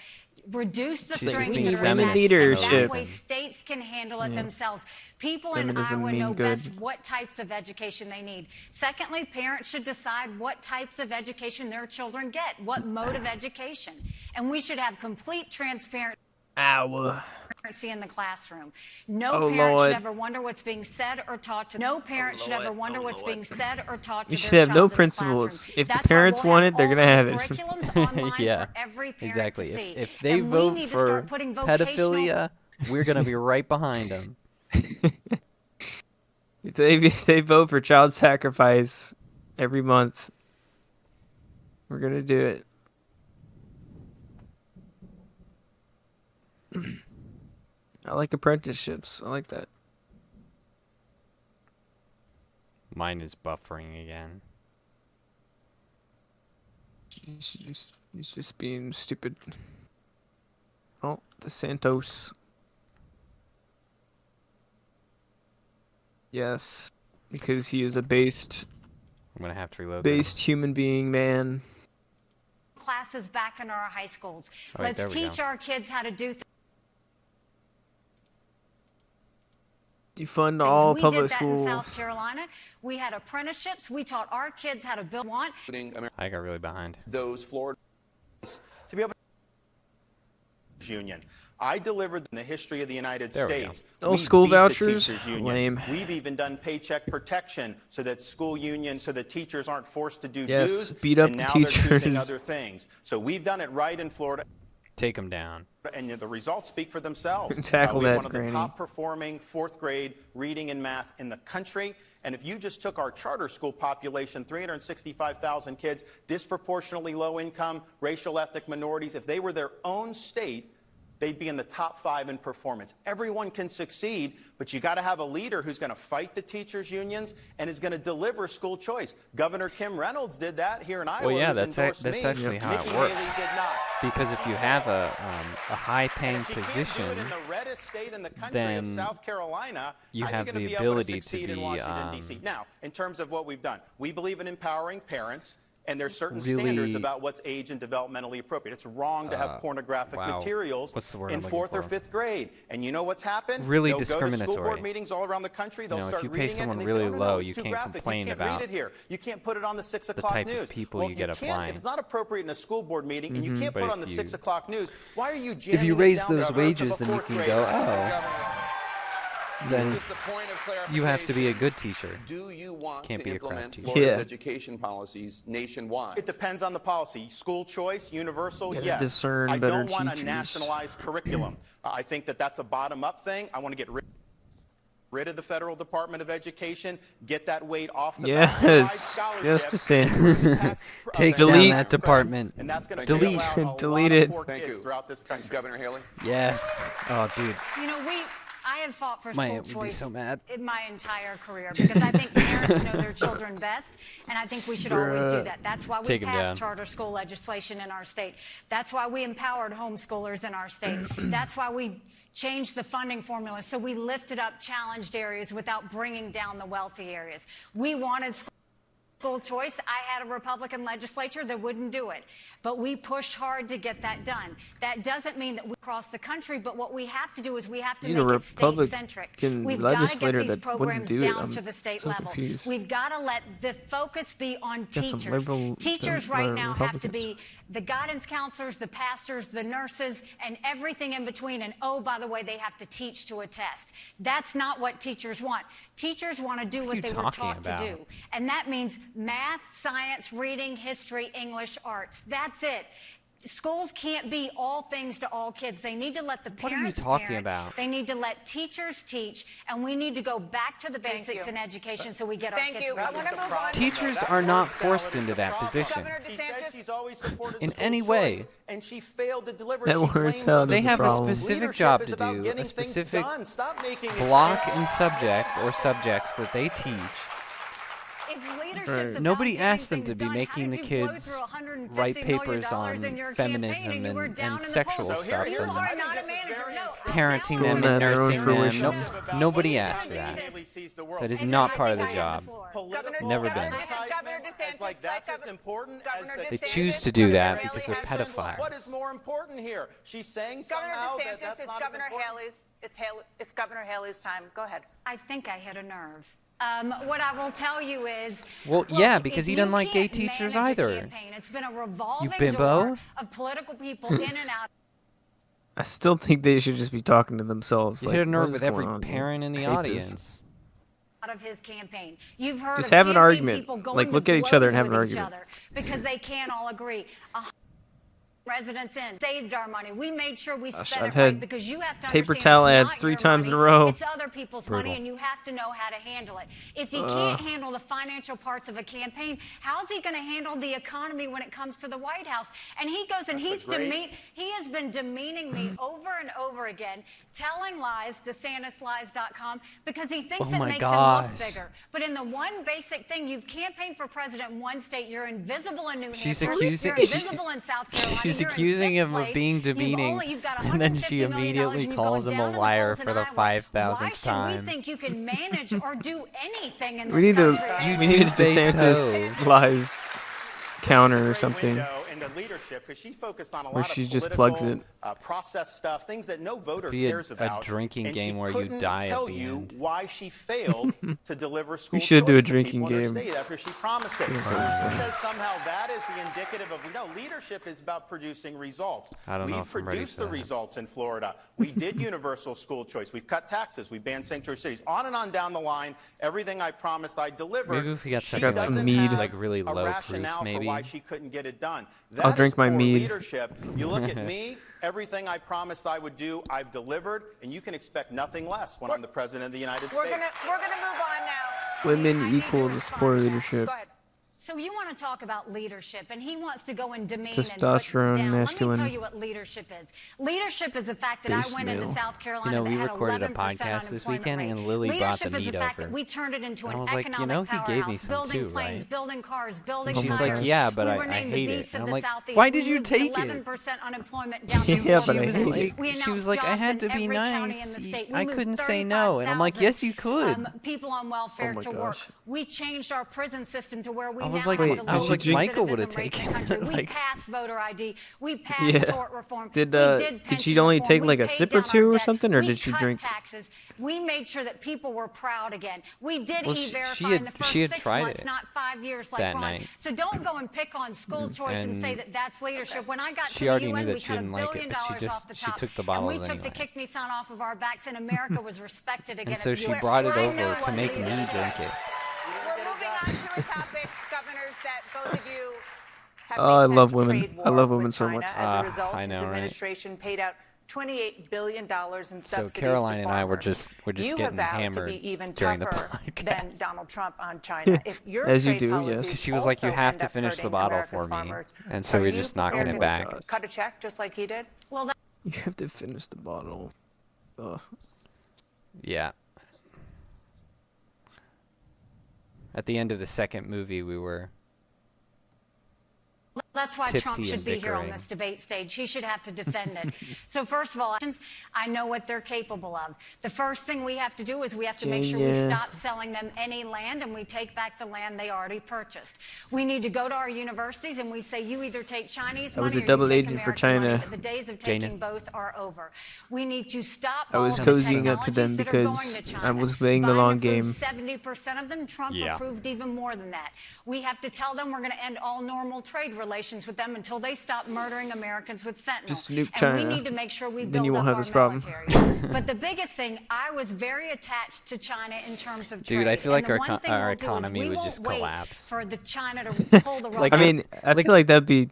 S12: reduce the
S1: She's just
S12: strings
S1: being
S12: that are
S1: feminist
S12: attached,
S5: for no
S12: and that
S5: reason.
S12: way states can handle it
S5: Yeah.
S12: themselves. People in
S5: Feminism
S12: Iowa
S5: mean
S12: know
S5: good.
S12: best what types of education they need. Secondly, parents should decide what types of education their children get, what mode of education. And we should have complete transparency
S5: Ow.
S12: in the classroom. No
S5: Oh,
S12: parent
S5: Lord.
S12: should ever wonder what's being said or taught to. No parent should ever wonder what's being said or taught to
S5: You
S12: their
S5: should have
S12: child
S5: no
S12: in the
S5: principles.
S12: classroom.
S5: If the
S12: That's why
S5: parents
S12: we'll
S5: want
S12: have
S5: it, they're
S12: all
S5: gonna
S12: of
S5: have
S12: the
S5: it.
S12: curriculums online
S1: Yeah,
S12: for every parent
S1: exactly.
S12: to see.
S1: If they
S12: And we
S1: vote
S12: need to
S1: for
S12: start putting vocational-
S1: pedophilia, we're gonna be right behind them.
S5: If they vote for child sacrifice every month, we're gonna do it. I like apprenticeships. I like that.
S1: Mine is buffering again.
S5: He's just being stupid. Oh, DeSantis. Yes, because he is a based.
S1: I'm gonna have to reload.
S5: Based human being, man.
S12: Classes back in our high schools.
S1: All right,
S12: Let's teach our kids how to do things.
S5: Defund all
S12: we
S5: public
S12: did that
S5: schools.
S12: in South Carolina. We had apprenticeships. We taught our kids how to build.
S1: I got really behind.
S11: Those Florida
S9: to be able to union. I delivered in the history of the United States.
S5: Oh,
S9: We
S5: school
S9: beat the
S5: vouchers?
S9: teachers union.
S5: Lame.
S9: We've even done paycheck protection so that school unions, so that teachers aren't forced to do
S5: Yes,
S9: dues.
S5: beat up
S9: and
S5: the
S9: now they're choosing
S5: teachers.
S9: other things. So we've done it right in Florida.
S1: Take them down.
S9: And the results speak for themselves.
S5: Tackle
S9: We're
S5: that,
S9: one of the
S5: Granny.
S9: top performing fourth grade reading and math in the country. And if you just took our charter school population, 365,000 kids, disproportionately low income, racial ethnic minorities, if they were their own state, they'd be in the top 5 in performance. Everyone can succeed, but you got to have a leader who's going to fight the teachers' unions and is going to deliver school choice. Governor Kim Reynolds did that here in Iowa.
S1: Well, yeah,
S9: who's
S1: that's
S9: endorsed
S1: actually
S9: me.
S1: how
S9: Nikki
S1: it works.
S9: Haley did not.
S1: Because if you have a high-paying
S9: If you can't
S1: position,
S9: do it in the reddest state in the country of
S1: then
S9: South Carolina,
S1: you
S9: how
S1: have
S9: are you
S1: the
S9: gonna be able
S1: ability to
S9: succeed in
S1: be,
S9: Washington, D.C.? Now, in terms of what we've done, we believe in empowering parents. And there's certain
S1: Really-
S9: standards about what's age and developmentally appropriate. It's wrong to have pornographic
S1: wow.
S9: materials
S1: What's the word
S9: in
S1: I'm looking
S9: 4th or
S1: for?
S9: 5th grade. And you know what's happened?
S1: Really
S9: They'll go to school
S1: discriminatory.
S9: board meetings all around the country. They'll
S1: You know, if
S9: start
S1: you pay
S9: reading
S1: someone
S9: it, and they
S1: really
S9: say, "Oh, no,
S1: low,
S9: it's
S1: you
S9: too
S1: can't
S9: graphic.
S1: complain
S9: You can't
S1: about
S9: read it here. You can't put it on the 6
S1: the
S9: o'clock
S1: type of
S9: news."
S1: people
S9: well,
S1: you
S9: if
S1: get
S9: can't,
S1: applying.
S9: if it's not appropriate in a school board meeting, and you can't
S1: But
S9: put it
S1: if
S9: on the
S1: you-
S9: 6 o'clock news, why are you
S1: If you
S9: jamming it
S1: raise
S9: down
S1: those
S9: to
S1: wages,
S9: the
S1: then you
S9: fourth
S1: can
S9: grade?
S1: go, oh. Then
S11: Just the point of
S1: you have to be a good teacher.
S11: Do you want
S1: Can't
S11: to
S1: be a crap
S11: implement
S1: teacher.
S11: Florida's
S5: Yeah.
S11: education policies nationwide?
S9: It depends on the policy. School choice, universal,
S5: You gotta
S9: yes.
S5: discern
S9: I
S5: better
S9: don't want a
S5: teachers.
S9: nationalized curriculum. I think that that's a bottom-up thing. I want to get rid of the Federal Department of Education, get that weight off the back, provide
S5: Yes. Yes,
S9: scholarships,
S5: DeSantis.
S1: Take
S5: Delete.
S1: down that department.
S9: and that's going to
S1: Delete.
S5: Delete it.
S11: Thank you.
S9: throughout this country.
S11: Governor Haley?
S1: Yes. Oh, dude.
S12: You know, I have fought for
S1: My
S12: school
S1: aunt would be
S12: choice
S1: so mad.
S12: in my entire career because I think parents know their children best, and I think we should always do that. That's why we
S1: Take 'em down.
S12: passed charter school legislation in our state. That's why we empowered homeschoolers in our state. That's why we changed the funding formula so we lifted up challenged areas without bringing down the wealthy areas. We wanted school choice. I had a Republican legislature that wouldn't do it, but we pushed hard to get that done. That doesn't mean that we cross the country, but what we have to do is we have to
S5: You need
S12: make
S5: a
S12: it state-centric.
S5: Republican
S12: We've got to get
S5: legislator
S12: these
S5: that wouldn't
S12: programs
S5: do it.
S12: down
S5: I'm
S12: to the state
S5: so
S12: level.
S5: confused.
S12: We've got to let the focus be on
S5: Got some
S12: teachers.
S5: liberal-
S12: Teachers
S5: some
S12: right now have to
S5: Republicans.
S12: be the guidance counselors, the pastors, the nurses, and everything in between. And oh, by the way, they have to teach to a test. That's not what teachers want. Teachers want to do what
S1: you
S12: they were
S1: talking
S12: taught
S1: about?
S12: to do. And that means math, science, reading, history, English, arts. That's it. Schools can't be all things to all kids. They need to let the
S1: What are you
S12: parents
S1: talking
S12: parent.
S1: about?
S12: They need to let teachers teach, and we need to go back to the basics in education so we get our kids ready.
S13: I want to move on.
S1: Teachers are not forced into that position
S13: Governor
S9: She says
S13: DeSantis.
S9: she's always supported
S1: in
S9: school
S1: any
S9: choice,
S1: way.
S9: and she failed to deliver.
S5: That
S9: She
S5: word
S9: blames
S5: salad
S9: other
S5: is
S1: They have a
S9: people.
S1: specific
S9: Leadership
S1: job
S9: is
S1: to
S9: about
S1: do,
S9: getting
S1: a
S9: things
S1: specific
S9: done. Stop making it
S1: block
S9: bad.
S1: and subject or subjects that they teach.
S12: If leadership's
S5: Right.
S12: about
S1: Nobody
S12: getting
S1: asked them
S12: things
S1: to be
S12: done,
S1: making
S12: how
S1: the
S12: did you blow
S1: kids
S12: through $150
S1: write
S12: million
S1: papers on
S12: in your
S1: feminism
S12: campaign you were
S1: and
S12: down in the
S1: sexual
S12: polls?
S1: stuff
S12: You
S1: and
S12: are not a manager. No,
S1: parenting
S12: now
S1: them
S5: Well,
S1: and
S5: their own
S1: nursing them.
S5: fruition.
S1: Nope. Nobody asked for that. That is not part of the job. Never been.
S13: Governor DeSantis,
S9: Like that's as important
S13: Governor
S9: as
S1: They
S9: that.
S1: choose to do that
S13: Haley
S1: because they're
S13: has been blocked.
S1: pedophiles.
S9: What is more important here? She's saying
S13: Governor
S9: somehow that
S13: DeSantis,
S9: that's
S13: it's
S9: not
S13: Governor
S9: as important.
S13: Haley's. It's Governor Haley's time. Go ahead.
S12: I think I hit a nerve. What I will tell you is,
S1: Well,
S12: look,
S1: yeah, because
S12: if
S1: he doesn't
S12: you
S1: like gay
S12: can't
S1: teachers
S12: manage a
S1: either.
S12: campaign, it's been a revolving
S1: bimbo.
S12: door of political people in and out.
S5: I still think they should just be talking to themselves.
S1: You
S5: like,
S1: hit a
S5: what
S1: nerve
S5: is
S1: with
S5: going
S1: every
S5: on here?
S1: parent in the
S5: I hate this.
S1: audience.
S12: Out of his campaign. You've heard
S5: Just
S12: of
S5: have an
S12: campaign
S5: argument.
S12: people
S5: Like,
S12: going
S5: look
S12: to
S5: at each other and
S12: blows
S5: have an
S12: with each
S5: argument.
S12: other because they can't all agree. residents in, saved our money. We made sure we spent
S5: I've
S12: it
S5: had
S12: right because you have to
S5: paper
S12: understand
S5: towel
S12: it's
S5: ads
S12: not
S5: 3
S12: your
S5: times in a
S12: money,
S5: row.
S12: It's other people's money, and you have to know how to handle it. If he can't handle the financial parts of a campaign, how's he going to handle the economy when it comes to the White House? And he goes and he has been demeaning me over and over again, telling lies, DeSantisLies.com, because he thinks it makes him look bigger. But in the one basic thing, you've campaigned for president in one state, you're invisible in New Hampshire, you're invisible in South Carolina,
S1: she's accusing him of being demeaning, and then she immediately calls him a liar for the 5,000th time.
S12: Why should we think you can manage or do anything in this
S5: We need a
S1: two-faced
S5: DeSantis lies counter or something.
S9: Into leadership, because she focused on a
S5: Where
S9: lot
S5: she
S9: of
S5: just plugs
S9: political,
S5: it.
S9: process stuff, things that no voter
S1: Be
S9: cares about.
S1: a drinking
S9: and
S1: game
S9: she
S1: where you
S9: couldn't
S1: die at
S9: tell
S1: the
S9: you
S1: end.
S9: why she failed to deliver school
S5: We should do a
S9: choice to
S5: drinking
S9: people in her
S5: game.
S9: state after she promised it. She says somehow that is the indicative of leadership is about producing results.
S1: I don't know
S9: We've
S1: if I'm ready
S9: produced
S1: for
S9: the
S1: that.
S9: results in Florida. We did universal school choice. We've cut taxes. We banned sanctuary cities. On and on down the line. Everything I promised I delivered.
S1: Maybe if we got
S9: She
S1: something
S9: doesn't
S5: some mead.
S9: have
S1: like really
S9: a
S1: low proof,
S9: rationale
S1: maybe.
S9: for why she couldn't get it done.
S5: I'll
S9: That
S5: drink
S9: is
S5: my
S9: poor
S5: mead.
S9: leadership. You look at me, everything I promised I would do, I've delivered, and you can expect nothing less when I'm the president of the United States.
S13: We're gonna move on now.
S5: Women equal to support leadership.
S13: Go ahead.
S12: So you want to talk about leadership, and he wants to go and demean
S5: Testosterone,
S12: and put down.
S5: masculine.
S12: Let me tell you what leadership is. Leadership is the fact that I went into
S5: male.
S12: South Carolina
S1: You know, we
S12: that had
S1: recorded a
S12: 11%
S1: podcast this
S12: unemployment
S1: weekend,
S12: rate.
S1: and Lily brought the
S12: Leadership is
S1: meat
S12: the fact
S1: over.
S12: that we turned it into
S1: And
S12: an
S1: I was like,
S12: economic
S1: you know, he
S12: powerhouse,
S1: gave me some
S12: building
S1: too,
S12: planes,
S1: right?
S12: building cars, building
S1: And she's
S12: tires.
S1: like, yeah, but
S12: we were
S1: I
S12: named
S1: hate
S12: the
S1: it.
S12: beast
S1: And
S12: of
S1: I'm
S12: the
S1: like,
S12: Southeast.
S1: why did
S12: We
S1: you
S12: moved
S1: take it?
S12: 11% unemployment down to
S5: Yeah, but I
S12: 4%.
S5: hate
S1: it.
S12: We
S1: She was
S12: announced
S1: like, I
S12: jobs
S1: had
S12: in
S1: to be
S12: every county
S1: nice.
S12: in the state. We
S1: I
S12: moved
S1: couldn't say no. And I'm like,
S12: 35,000,
S1: yes, you could.
S12: people on welfare
S5: Oh my
S12: to work.
S5: gosh.
S12: We changed our prison system to where we
S1: I was
S12: now
S1: like,
S12: have
S1: wait,
S12: the
S1: I was
S12: lowest
S1: like, Michael
S12: recidivism
S1: would've
S12: rate in
S1: taken
S12: the country.
S1: it,
S12: We
S1: like-
S12: passed voter ID. We passed
S5: Yeah.
S12: tort reform.
S5: Did
S12: did
S5: she
S12: pension
S5: only
S12: reform.
S5: take
S12: We
S5: like a
S12: paid
S5: sip or
S12: down our
S5: two or
S12: debt.
S5: something, or
S12: We
S5: did she
S12: cut
S5: drink?
S12: taxes. We made sure that people were proud again. We did
S1: Well,
S12: e-verify in the first
S1: she had
S12: 6
S1: tried
S12: months,
S1: it
S12: not 5 years like
S1: that
S12: Ron.
S1: night.
S12: So don't go and pick on school choice and say
S1: And
S12: that that's leadership. When I got
S1: she
S12: to the
S1: already
S12: UN,
S1: knew that
S12: we
S1: she
S12: cut
S1: didn't
S12: $1
S1: like it,
S12: billion
S1: but she
S12: off the
S1: she
S12: top,
S1: took the
S12: and
S1: bottles
S12: we took
S1: anyway.
S12: the kick me sign off of our backs, and America was respected again.
S1: And so
S12: at the
S1: she
S12: UN.
S1: brought it
S12: I
S1: over
S12: know
S1: to
S12: what
S1: make me
S12: leadership
S1: drink
S12: is.
S1: it.
S13: We're moving on to a topic, governors, that both of you have
S5: Oh, I
S13: made
S5: love
S13: sense of
S5: women.
S13: trade
S5: I
S13: war
S5: love
S13: with
S5: women so
S13: China.
S5: much.
S13: As a result,
S1: I know,
S13: his
S1: right?
S13: administration paid out $28 billion in
S1: So
S13: subsidies
S1: Caroline
S13: to
S1: and I were
S13: farmers.
S1: just
S13: You
S1: getting
S13: have vowed
S1: hammered
S13: to be even
S1: during the
S13: tougher than
S1: podcast.
S13: Donald Trump on China. If your
S5: As you
S13: trade
S5: do, yes.
S13: policies
S1: She was like, you
S13: also
S1: have
S13: end
S1: to
S13: up
S1: finish the
S13: hurting
S1: bottle
S13: America's
S1: for me.
S13: farmers,
S1: And so
S13: are
S1: we're
S13: you
S1: just knocking
S13: prepared
S1: it
S13: to
S1: back.
S13: cut a check just like he did?
S12: Well,
S5: You have to finish the bottle. Ugh.
S1: Yeah. At the end of the second movie, we were
S12: that's why
S1: tipsy
S12: Trump
S1: and
S12: should be here on
S1: bickering.
S12: this debate stage. He should have to defend it. So first of all, I know what they're capable of. The first thing we have to do is we have to make sure we
S5: Junior.
S12: stop selling them any land and we take back the land they already purchased. We need to go to our universities and we say, you either take Chinese
S5: I was
S12: money
S5: a
S12: or
S5: double
S12: you take
S5: agent for
S12: American money,
S5: China.
S12: but the days of
S1: Jana.
S12: taking both are over. We need to stop
S5: I was
S12: all of the
S5: cozying up to them
S12: technologies that are going
S5: because
S12: to China.
S5: I was playing the
S12: Biden
S5: long
S12: approved
S5: game.
S12: 70% of them. Trump
S1: Yeah.
S12: approved even more than that. We have to tell them we're going to end all normal trade relations with them until they stop murdering Americans with fentanyl.
S5: Just nuke
S12: and
S5: China.
S12: we need to make sure we
S5: Then
S12: build
S5: you won't
S12: up
S5: have
S12: our
S5: this problem.
S12: military. But the biggest thing, I was very attached to China in terms of trade.
S1: Dude, I feel
S12: And
S1: like
S12: the
S1: our
S12: one
S1: co-
S12: thing
S1: our
S12: we'll do is
S1: economy
S12: we
S1: would
S12: won't
S1: just
S12: wait
S1: collapse.
S12: for the China to pull the rug.
S1: Like,
S5: I mean, I feel like that'd be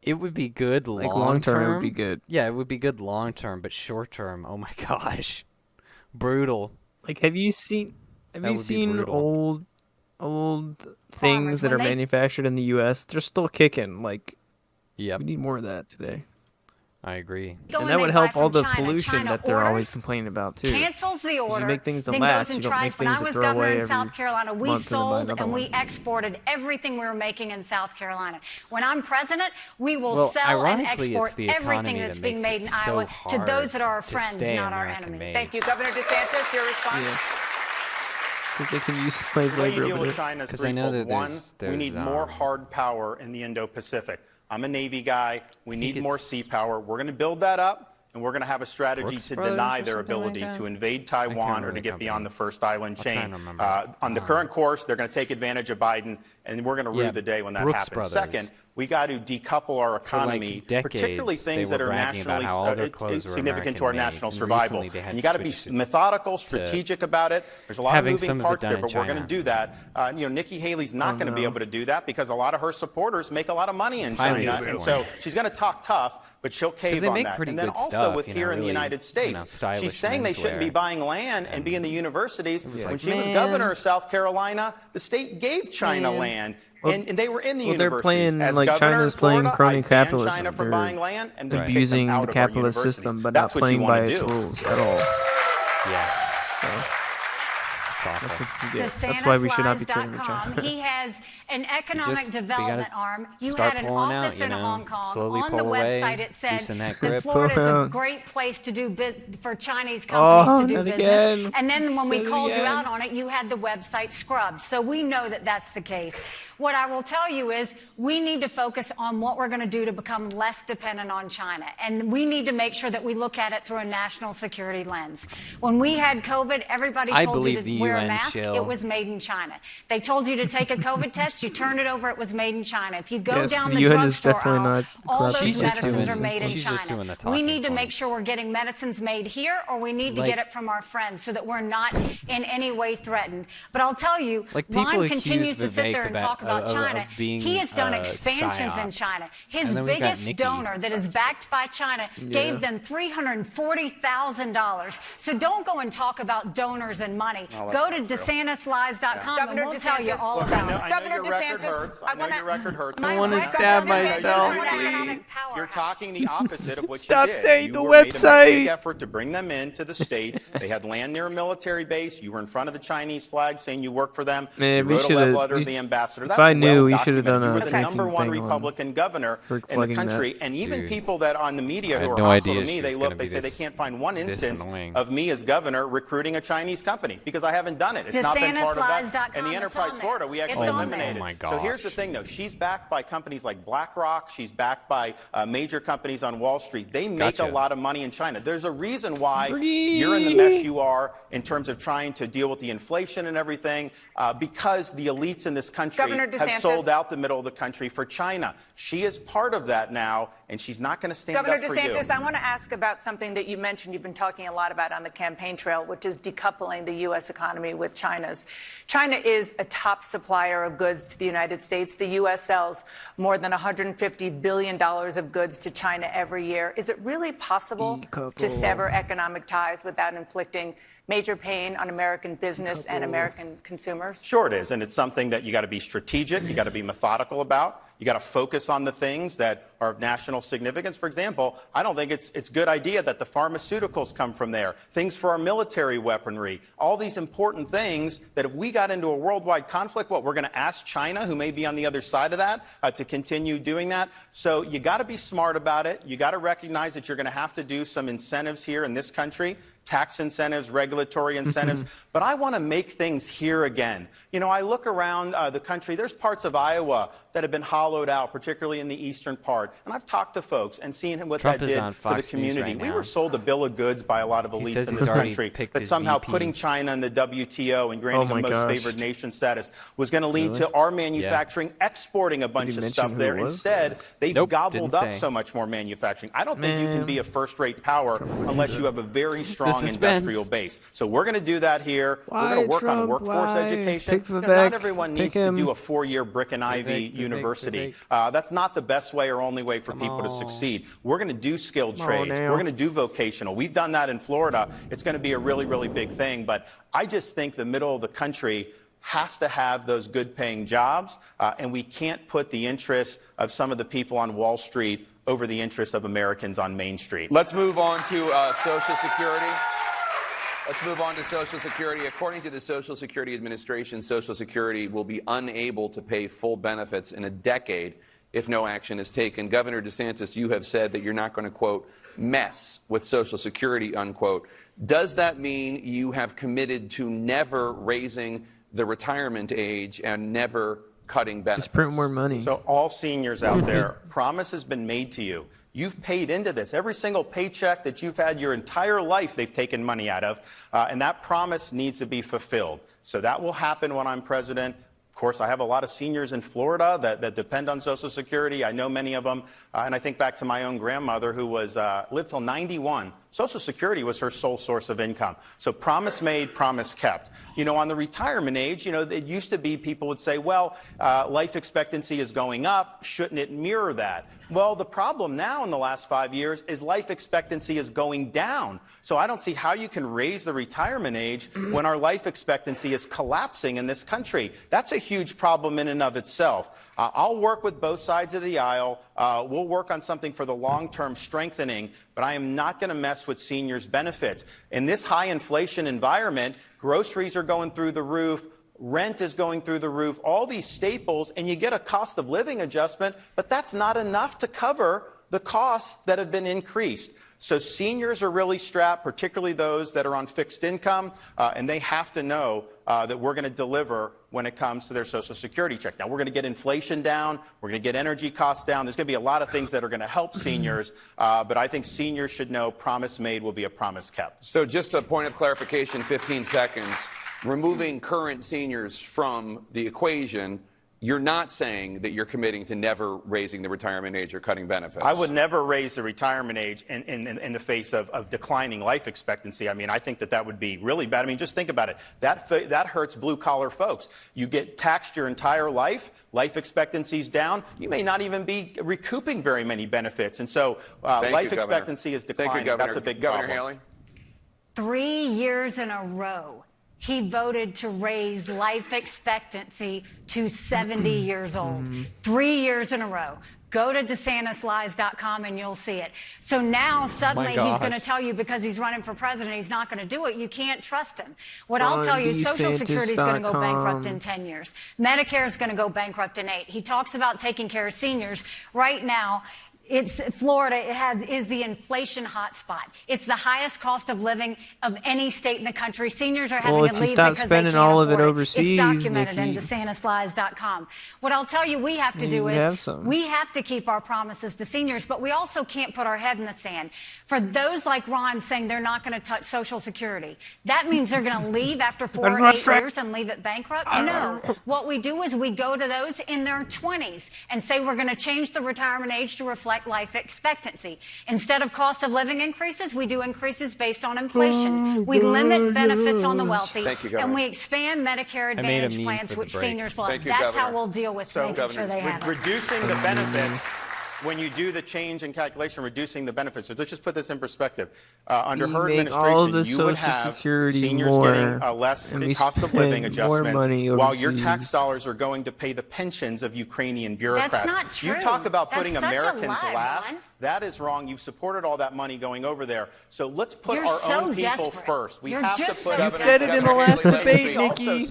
S1: it would be good
S5: like
S1: long term.
S5: It would be good.
S1: Yeah, it would be good long term, but short term, oh my gosh, brutal.
S5: Like, have you seen
S1: That would be
S5: seen
S1: brutal.
S5: old things that
S12: when
S5: are
S12: they-
S5: manufactured in the U.S.? They're still kicking. Like,
S1: Yep,
S5: we need more of that today.
S1: I agree.
S12: Go
S5: And
S12: and
S5: that
S12: they
S5: would
S12: buy
S5: help all
S12: from
S5: the
S12: China.
S5: pollution
S12: China
S5: that they're always
S12: orders,
S5: complaining about too.
S12: cancels the order,
S5: make things that
S12: then
S5: last.
S12: goes and
S5: You don't
S12: tries.
S5: make
S12: When I
S5: things that
S12: was
S5: throw
S12: governor
S5: away
S12: in
S5: every
S12: South Carolina, we
S5: month and then buy
S12: sold
S5: another
S12: and we
S5: one.
S12: exported everything we were making in South Carolina. When I'm president, we will
S1: Well,
S12: sell and
S1: ironically, it's
S12: export
S1: the
S12: everything
S1: economy
S12: that's
S1: that
S12: being
S1: makes
S12: made
S1: it
S12: in
S1: so
S12: Iowa to those that are our
S1: hard
S12: friends,
S1: to stay
S12: not our
S1: American
S12: enemies.
S1: made.
S13: Thank you, Governor DeSantis. Your response?
S5: Yeah. Because they can use slave
S9: The way you
S5: labor
S9: deal
S5: over
S9: with
S5: there.
S9: China is
S1: 'Cause I know
S9: threefold.
S1: that
S9: One,
S1: there's,
S9: we need more hard power in the Indo-Pacific. I'm a Navy guy. We
S1: think
S9: need more
S1: it's
S9: sea power. We're going to build that up, and we're going to have a strategy
S1: Brooks
S9: to
S1: Brothers
S9: deny
S1: or
S9: their
S1: something like
S9: ability
S1: that?
S9: to invade
S1: I can't
S9: Taiwan or
S1: remember
S9: to
S1: the
S9: get beyond the
S1: company.
S9: first island
S1: I'll try
S9: chain.
S1: and remember.
S9: On the current course, they're going to take advantage of Biden, and we're going to rue
S1: Yeah,
S9: the day when that
S1: Brooks
S9: happens.
S1: Brothers.
S9: Second, We got to decouple our economy, particularly things that are nationally significant to our national survival. And you got to be methodical, strategic about it. There's a lot of moving parts there, but we're going to do that. Nikki Haley's not going to be able to do that because a lot of her supporters make a lot of money in China, and so she's going to talk tough, but she'll cave on that. And then also with here in the United States, she's saying they shouldn't be buying land and be in the universities. When she was governor of South Carolina, the state gave China land. And they were in the universities.
S5: They're playing
S9: as
S5: like China's playing crony capitalism.
S9: China from buying land and
S5: abusing the capitalist system, but not playing by its rules at all.
S1: Yeah.
S5: That's what you get. That's why we should not be trading with China.
S12: He has an economic development arm. You had an office in Hong Kong. On the website, it said that Florida is a great place to do for Chinese companies to do business. And then when we called you out on it, you had the website scrubbed. So we know that that's the case. What I will tell you is we need to focus on what we're going to do to become less dependent on China. And we need to make sure that we look at it through a national security lens. When we had COVID, everybody told you to wear a mask. It was made in China. They told you to take a COVID test. You turned it over. It was made in China. If you go down the drugstore aisle, all those medicines are made in China. We need to make sure we're getting medicines made here, or we need to get it from our friends so that we're not in any way threatened. But I'll tell you, Ron continues to sit there and talk about China. He has done expansions in China. His biggest donor that is backed by China gave them $340,000. So don't go and talk about donors and money. Go to DeSantisLies.com and we'll tell you all about it.
S9: Governor DeSantis, I know your record hurts.
S1: I want to stab myself.
S9: You're talking the opposite of what
S1: you did.
S9: Stop
S1: saying the
S9: website. Made a big effort to bring them into the state. They had land near a military base. You were in front of the Chinese flag saying you work for them. You wrote a love letter to the ambassador.
S5: If I knew, we should have done a
S9: You were the number one Republican governor in the country. And even people that on the media who are hostile to me, they say they can't find one instance of me as governor recruiting a Chinese company because I haven't done it. It's not been part of that. And the Enterprise Florida, we actually eliminated.
S1: Oh my gosh.
S9: So here's the thing, though. She's backed by companies like BlackRock. She's backed by major companies on Wall Street. They make a lot of money in China. There's a reason why you're in the mess you are in terms of trying to deal with the inflation and everything, because the elites in this country have sold out the middle of the country for China. She is part of that now, and she's not going to stand up for you.
S13: Governor DeSantis, I want to ask about something that you mentioned you've been talking a lot about on the campaign trail, which is decoupling the U.S. economy with China's. China is a top supplier of goods to the United States. The U.S. sells more than $150 billion of goods to China every year. Is it really possible to sever economic ties without inflicting major pain on American business and American consumers?
S9: Sure it is, and it's something that you got to be strategic, you got to be methodical about. You got to focus on the things that are of national significance. For example, I don't think it's a good idea that the pharmaceuticals come from there, things for our military weaponry, all these important things that if we got into a worldwide conflict, we're going to ask China, who may be on the other side of that, to continue doing that. So you got to be smart about it. You got to recognize that you're going to have to do some incentives here in this country, tax incentives, regulatory incentives. But I want to make things here again. You know, I look around the country. There's parts of Iowa that have been hollowed out, particularly in the eastern part. And I've talked to folks and seen what that did for the community. We were sold a bill of goods by a lot of elites in this country that somehow putting China in the WTO and granting them most favored nation status was going to lead to our manufacturing exporting a bunch of stuff there. Instead, they've gobbled up so much more manufacturing. I don't think you can be a first-rate power unless you have a very strong industrial base. So we're going to do that here. We're going to work on workforce education. Not everyone needs to do a 4-year brick and ivy university. That's not the best way or only way for people to succeed. We're going to do skilled trades. We're going to do vocational. We've done that in Florida. It's going to be a really, really big thing. But I just think the middle of the country has to have those good-paying jobs, and we can't put the interests of some of the people on Wall Street over the interests of Americans on Main Street.
S11: Let's move on to Social Security. Let's move on to Social Security. According to the Social Security Administration, Social Security will be unable to pay full benefits in a decade if no action is taken. Governor DeSantis, you have said that you're not going to, quote, mess with Social Security, unquote. Does that mean you have committed to never raising the retirement age and never cutting benefits?
S5: Just print more money.
S9: So all seniors out there, promise has been made to you. You've paid into this. Every single paycheck that you've had your entire life, they've taken money out of, and that promise needs to be fulfilled. So that will happen when I'm president. course, I have a lot of seniors in Florida that depend on Social Security. I know many of them. And I think back to my own grandmother who lived till 91. Social Security was her sole source of income. So promise made, promise kept. On the retirement age, it used to be people would say, well, life expectancy is going up. Shouldn't it mirror that? Well, the problem now in the last 5 years is life expectancy is going down. So I don't see how you can raise the retirement age when our life expectancy is collapsing in this country. That's a huge problem in and of itself. I'll work with both sides of the aisle. We'll work on something for the long-term strengthening, but I am not going to mess with seniors' benefits. In this high inflation environment, groceries are going through the roof. Rent is going through the roof, all these staples, and you get a cost of living adjustment, but that's not enough to cover the costs that have been increased. So seniors are really strapped, particularly those that are on fixed income, and they have to know that we're going to deliver when it comes to their Social Security check. Now, we're going to get inflation down. We're going to get energy costs down. There's going to be a lot of things that are going to help seniors, but I think seniors should know promise made will be a promise kept.
S11: So just a point of clarification, 15 seconds. Removing current seniors from the equation, you're not saying that you're committing to never raising the retirement age or cutting benefits.
S9: I would never raise the retirement age in the face of declining life expectancy. I mean, I think that would be really bad. I mean, just think about it. That hurts blue-collar folks. You get taxed your entire life. Life expectancy's down. You may not even be recouping very many benefits. And so life expectancy is declining. That's a big problem.
S11: Governor Haley?
S12: 3 years in a row, he voted to raise life expectancy to 70 years old. 3 years in a row. Go to DeSantisLies.com and you'll see it. So now suddenly he's going to tell you because he's running for president, he's not going to do it. You can't trust him. What I'll tell you, Social Security is going to go bankrupt in 10 years. Medicare is going to go bankrupt in 8. He talks about taking care of seniors. Right now, Florida is the inflation hotspot. It's the highest cost of living of any state in the country. Seniors are having to leave because they can't afford it. Overseas, it's documented in DeSantisLies.com. What I'll tell you we have to do is we have to keep our promises to seniors, but we also can't put our head in the sand. For those like Ron saying they're not going to touch Social Security, that means they're going to leave after 4 or 8 years and leave it bankrupt? No. What we do is we go to those in their 20s and say we're going to change the retirement age to reflect life expectancy. Instead of cost of living increases, we do increases based on inflation. We limit benefits on the wealthy, and we expand Medicare Advantage plans, which seniors love. That's how we'll deal with making sure they have it.
S9: Reducing the benefits. When you do the change in calculation, reducing the benefits. So let's just put this in perspective. Under her administration, you would have seniors getting less cost of living adjustments while your tax dollars are going to pay the pensions of Ukrainian bureaucrats.
S12: That's not true.
S9: You talk about putting
S12: That's
S9: Americans
S12: such a lie,
S9: last.
S12: Ron.
S9: That is wrong. You've supported all that money going over there. So let's put our own people first. We have to put.
S5: You said it in the last debate, Nikki.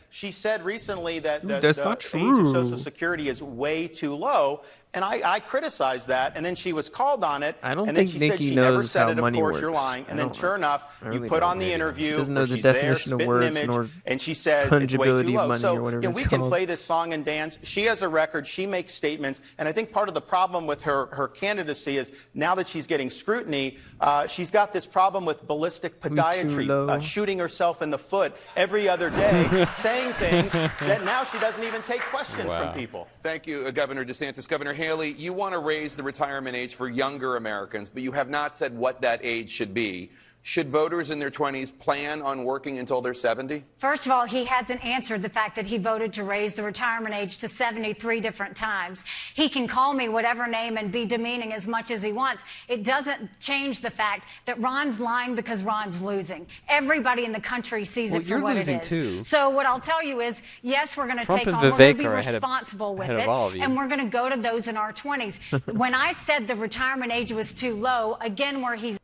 S9: She said recently that the
S5: That's not
S9: age
S5: true.
S9: of Social Security is way too low. And I criticized that, and then she was called on it.
S5: I don't
S9: and then
S5: think
S9: she
S5: Nikki
S9: said she
S5: knows
S9: never said
S5: how
S9: it. Of
S5: money
S9: course,
S5: works.
S9: you're lying. And then, sure enough, you put on the interview.
S5: She doesn't know
S9: where
S5: the
S9: she's there,
S5: definition of
S9: spitting
S5: words
S9: image,
S5: nor
S9: and she says it's way too
S5: fungibility
S9: low.
S5: of money
S9: So
S5: or whatever
S9: we
S5: it's
S9: can
S5: called.
S9: play this song and dance. She has a record. She makes statements, and I think part of the problem with her candidacy is now that she's getting scrutiny, she's got this problem with ballistic podiatry, shooting herself in the foot every other day, saying things that now she doesn't even take questions from people.
S11: Thank you, Governor DeSantis. Governor Haley, you want to raise the retirement age for younger Americans, but you have not said what that age should be. Should voters in their 20s plan on working until they're 70?
S12: First of all, he hasn't answered the fact that he voted to raise the retirement age to 73 different times. He can call me whatever name and be demeaning as much as he wants. It doesn't change the fact that Ron's lying because Ron's losing. Everybody in the country sees it for what it is.
S1: Too.
S12: So what I'll tell you is, yes, we're going to take on, we're going to be responsible with it, and we're going to go to those in our 20s. When I said the retirement age was too low, again, where he's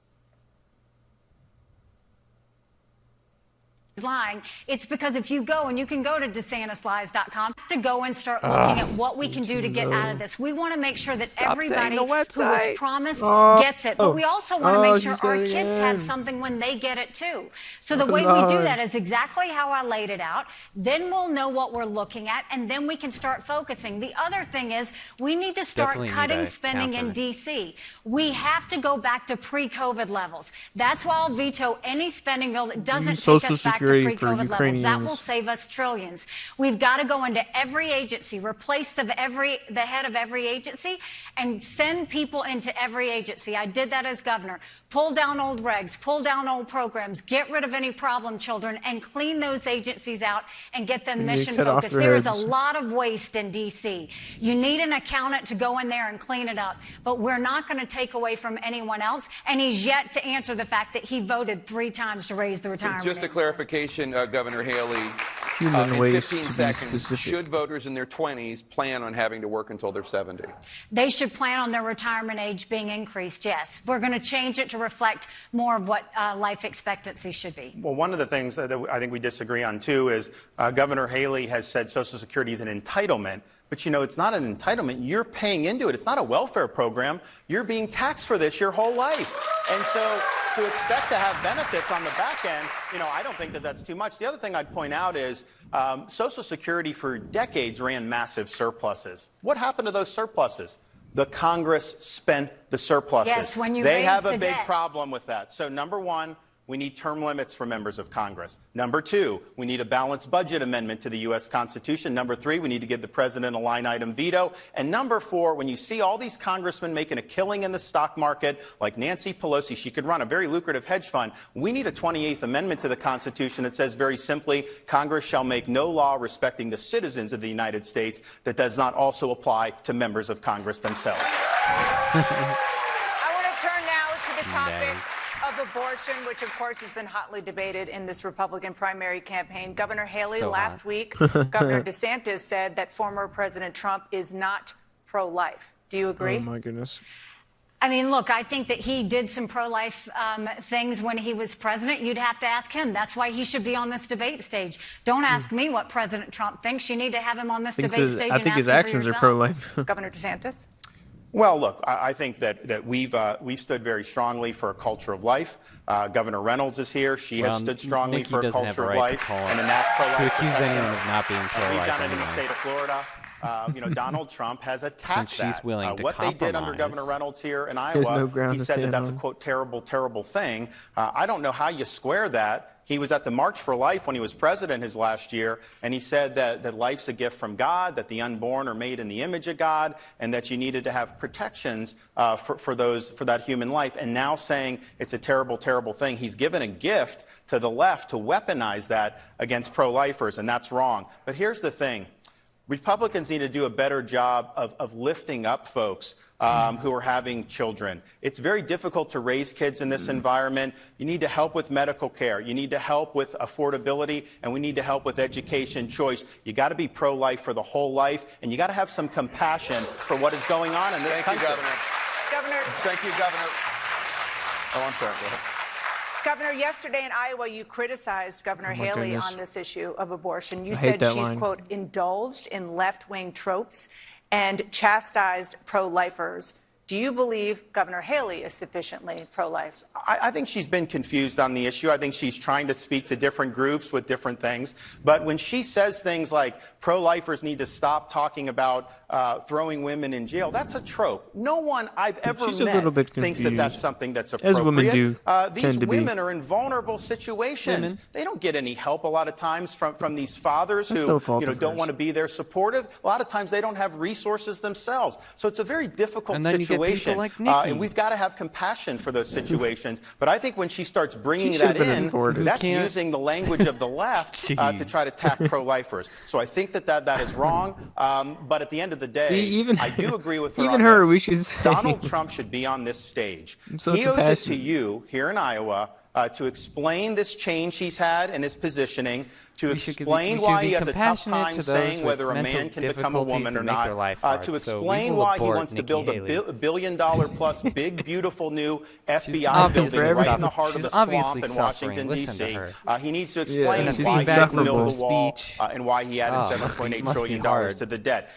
S12: lying, it's because if you go, and you can go to DeSantisLies.com, to go and start looking at what we can do to get out of this. We want to make sure that everybody who was promised gets it, but we also want to make sure our kids have something when they get it too. So the way we do that is exactly how I laid it out. Then we'll know what we're looking at, and then we can start focusing. The other thing is we need to start cutting spending in D.C. We have to go back to pre-COVID levels. That's why I'll veto any spending bill that doesn't take us back
S5: security
S12: to
S5: for
S12: pre-COVID levels. That will
S5: Ukrainians.
S12: save us trillions. We've got to go into every agency, replace the head of every agency, and send people into every agency. I did that as governor. Pull down old regs, pull down old programs, get rid of any problem children, and clean those agencies out and get them mission focused. There is a lot of waste in D.C. You need an accountant to go in there and clean it up, but we're not going to take away from anyone else. And he's yet to answer the fact that he voted 3 times to raise the retirement
S11: Just a
S12: age.
S11: clarification, Governor Haley.
S5: Human
S11: In
S5: waste
S11: 15
S5: to be
S11: seconds,
S5: specific.
S11: should voters in their 20s plan on having to work until they're 70?
S12: They should plan on their retirement age being increased, yes. We're going to change it to reflect more of what life expectancy should be.
S9: Well, one of the things that I think we disagree on, too, is Governor Haley has said Social Security is an entitlement. But, you know, it's not an entitlement. You're paying into it. It's not a welfare program. You're being taxed for this your whole life. And so to expect to have benefits on the back end, you know, I don't think that that's too much. The other thing I'd point out is Social Security for decades ran massive surpluses. What happened to those surpluses? The Congress spent the surpluses.
S12: Yes, when you
S9: they
S12: raise
S9: have a
S12: the
S9: big
S12: debt.
S9: problem with that. So number one, we need term limits for members of Congress. Number two, we need a balanced budget amendment to the U.S. Constitution. Number three, we need to give the president a line item veto. And number four, when you see all these congressmen making a killing in the stock market, like Nancy Pelosi, she could run a very lucrative hedge fund. We need a 28th Amendment to the Constitution that says very simply, Congress shall make no law respecting the citizens of the United States that does not also apply to members of Congress themselves.
S13: I want to turn now to the topic of abortion, which of course has been hotly debated in this Republican primary campaign. Governor Haley last week, Governor DeSantis said that former President Trump is not pro-life. Do you agree?
S5: Oh my goodness.
S12: I mean, look, I think that he did some pro-life things when he was president. You'd have to ask him. That's why he should be on this debate stage. Don't ask me what President Trump thinks. You need to have him on this debate stage.
S5: I think his actions are pro-life.
S13: Governor DeSantis?
S9: Well, look, I think that we've stood very strongly for a culture of life. Governor Reynolds is here. She has stood strongly
S1: Nikki
S9: for a
S1: doesn't have
S9: culture
S1: a
S9: of
S1: right
S9: life
S1: to call
S9: and enact pro-life
S1: to accuse
S9: protection.
S1: anyone of not being pro-life
S9: We've done it in the
S1: anyway.
S9: state of Florida. You know, Donald Trump has attacked
S1: Since she's willing to
S9: what they did under
S1: compromise.
S9: Governor Reynolds here in
S5: There's
S9: Iowa,
S5: no ground
S9: he
S5: to
S9: said that
S5: stand
S9: that's a,
S5: on.
S9: quote, terrible, terrible thing. I don't know how you square that. He was at the March for Life when he was president his last year, and he said that life's a gift from God, that the unborn are made in the image of God, and that you needed to have protections for that human life. And now saying it's a terrible, terrible thing. He's given a gift to the left to weaponize that against pro-lifers, and that's wrong. But here's the thing. Republicans need to do a better job of lifting up folks who are having children. It's very difficult to raise kids in this environment. You need to help with medical care. You need to help with affordability, and we need to help with education choice. You got to be pro-life for the whole life, and you got to have some compassion for what is going on in this country.
S11: Thank you, Governor. Thank you, Governor. Oh, I'm sorry. Go ahead.
S13: Governor, yesterday in Iowa, you criticized Governor Haley
S5: goodness.
S13: on this issue of abortion. You
S5: I hate
S13: said
S5: that
S13: she's,
S5: line.
S13: quote, indulged in left-wing tropes and chastised pro-lifers. Do you believe Governor Haley is sufficiently pro-life?
S9: I think she's been confused on the issue. I think she's trying to speak to different groups with different things. But when she says things like pro-lifers need to stop talking about throwing women in jail, that's a trope. No one I've ever
S5: She's a little
S9: met
S5: bit
S9: thinks that that's
S5: confused.
S9: something that's
S5: As
S9: appropriate.
S5: women do
S9: These
S5: tend to be.
S9: women are in vulnerable situations.
S1: Women.
S9: They don't get any help a lot of times from these fathers
S5: That's
S9: who
S5: no fault of
S9: don't
S5: hers.
S9: want to be there supportive. A lot of times they don't have resources themselves. So it's a very difficult
S1: And then you get people
S9: situation.
S1: like Nikki.
S9: And we've got to have compassion for those situations. But I think when she starts bringing
S5: She
S9: that
S5: should've been
S9: in,
S5: deported.
S9: that's
S1: Can't-
S9: using the language of the left to
S1: Jeez.
S9: try to attack pro-lifers. So I think that is wrong. But at the end of the day,
S5: Even-
S9: I do agree with her
S5: even
S9: on
S5: her,
S9: this.
S5: we should say.
S9: Donald Trump should be on this stage.
S5: I'm so
S9: He owes it to
S5: compassionate.
S9: you here in Iowa to explain this change he's had in his positioning, to
S1: We should
S9: explain
S1: be
S9: why he has a tough
S1: compassionate
S9: time
S1: to those
S9: saying
S1: with
S9: whether a
S1: mental
S9: man can become a woman
S1: difficulties
S9: or
S1: and make
S9: not,
S1: their life hard.
S9: to
S1: So we
S9: explain
S1: will
S9: why he
S1: abort
S9: wants to
S1: Nikki
S9: build
S1: Haley.
S9: a $1 billion plus big, beautiful new FBI
S1: obviously
S9: building right in the
S1: suffering.
S9: heart of
S1: She's
S9: the swamp
S1: obviously
S9: in
S1: suffering.
S9: Washington,
S1: Listen to
S9: D.C.
S1: her.
S9: He needs to explain
S5: she's
S9: why he didn't
S5: insufferable.
S9: build the wall
S1: Speech.
S9: and why he added
S1: Oh,
S9: $7.8
S1: must be
S9: trillion
S1: hard.
S9: to the debt.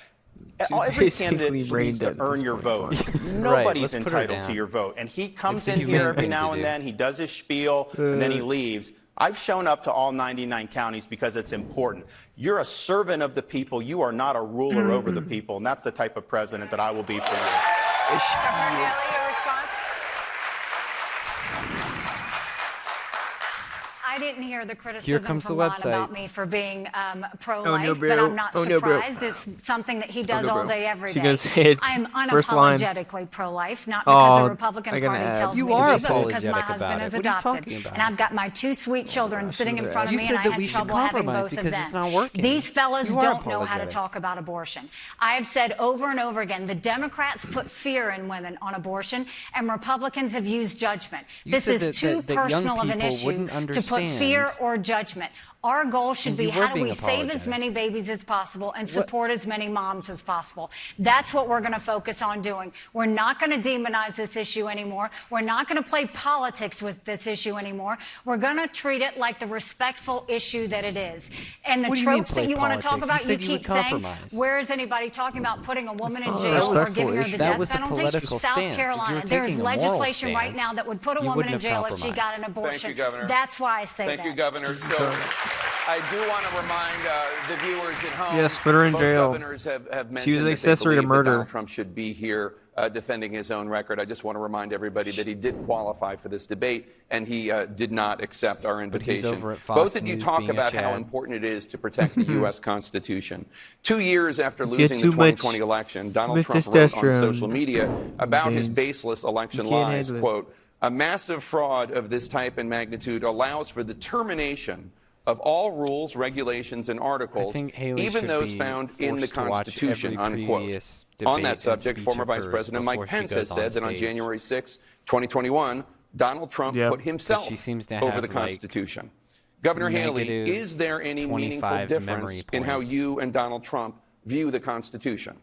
S5: She's
S9: Every
S5: basically
S9: candidate
S5: brain
S9: needs
S5: dead
S9: to
S5: at
S9: earn
S5: this
S9: your
S5: point.
S9: vote.
S1: Right,
S9: Nobody's
S1: let's put her
S9: entitled to
S1: down.
S9: your vote. And he comes
S1: It's the
S9: in
S1: humane
S9: here every
S1: thing
S9: now
S1: to
S9: and
S1: do.
S9: then, he does his spiel, and then he leaves. I've shown up to all 99 counties because it's important. You're a servant of the people. You are not a ruler over the people. And that's the type of president that I will be for you.
S13: Governor Haley, your response?
S12: I'd didn't hear the criticism
S1: comes
S12: from
S1: the
S12: Ron
S1: website.
S12: about me for being pro-life,
S5: Oh, no,
S12: but
S5: bro.
S12: I'm not
S5: Oh, no, bro.
S12: surprised. It's something that he does
S5: no,
S12: all
S5: bro.
S12: day, every
S5: She
S12: day.
S5: goes, "Hey,
S12: I'm
S5: first line."
S12: unapologetically pro-life, not because the Republican
S5: I gotta
S12: Party
S5: add.
S12: tells
S1: You
S12: me
S1: are
S12: to be, but because my
S1: apologetic
S12: husband
S1: about
S12: is
S1: it. What are you
S12: adopted.
S1: talking about?
S12: And I've got my 2 sweet children sitting in front of
S1: You
S12: me,
S1: said
S12: and I
S1: that
S12: had
S1: we should
S12: trouble having
S1: compromise
S12: both of
S1: because
S12: them.
S1: it's not working.
S12: These fellas
S1: You are
S12: don't know how to
S1: apologetic.
S12: talk about abortion. I have said over and over again, the Democrats put fear in women on abortion, and Republicans have used judgment.
S1: You
S12: This
S1: said
S12: is too
S1: that young
S12: personal of an
S1: people
S12: issue
S1: wouldn't
S12: to put
S1: understand.
S12: fear or judgment. Our goal should
S1: And
S12: be
S1: you were
S12: how do we
S1: being
S12: save as
S1: apologetic.
S12: many babies as possible and support as many moms as possible. That's what we're going to focus on doing. We're not going to demonize this issue anymore. We're not going to play politics with this issue anymore. We're going to treat it like the respectful issue that it is. And the
S1: What do you mean
S12: tropes
S1: play
S12: that you want to talk
S1: politics? You
S12: about, you
S1: said you
S12: keep
S1: would
S12: saying,
S1: compromise.
S12: where is anybody talking about putting a woman in
S5: not a
S12: jail or
S5: respectful
S12: giving her the
S5: issue.
S1: That
S12: death
S1: was a
S12: penalty?
S1: political
S12: South
S1: stance. If you were
S12: Carolina,
S1: taking
S12: there's
S1: a moral
S12: legislation right
S1: stance,
S12: now that would put a
S1: you
S12: woman in
S1: wouldn't have
S12: jail if she got an
S1: compromised.
S12: abortion.
S11: Thank you, Governor.
S12: That's why I say that.
S11: Thank you, Governor. So I do want to remind the viewers at home.
S5: Yes, put her in
S11: both
S5: jail.
S11: Governors have mentioned
S5: She was
S11: that
S5: accessory
S11: they
S5: to
S11: believe that
S5: murder.
S11: Donald Trump should be here defending his own record. I just want to remind everybody that he did qualify for this debate, and he did not accept our invitation.
S1: over at Fox
S11: Both of you
S1: News
S11: talk
S1: being a
S11: about how
S1: Chad.
S11: important it is to protect the U.S. Constitution. 2 years after
S5: He's got
S11: losing the
S5: too much-
S11: 2020 election, Donald
S5: much
S11: Trump wrote on
S5: testosterone
S11: social media about his
S5: games.
S11: baseless election
S5: You can't
S11: lies,
S5: handle it.
S11: quote, "A massive fraud of this type and magnitude allows for the termination of all rules, regulations, and articles,
S1: think Haley
S11: even
S1: should
S11: those
S1: be
S11: found in the
S1: forced to watch
S11: Constitution,"
S1: every
S11: unquote.
S1: previous
S11: On
S1: debate
S11: that
S1: and
S11: subject,
S1: speech
S11: former
S1: of
S11: Vice
S1: hers
S11: President
S1: before
S11: Mike
S1: she
S11: Pence
S1: goes
S11: has said that on
S1: stage.
S11: January 6, 2021, Donald Trump
S5: Yep.
S11: put himself
S1: She seems to
S11: over
S1: have,
S11: the
S1: like,
S11: Constitution. Governor Haley,
S1: negative
S11: is there any meaningful
S1: 25
S11: difference
S1: memory
S11: in how
S1: points.
S11: you and Donald Trump view the Constitution?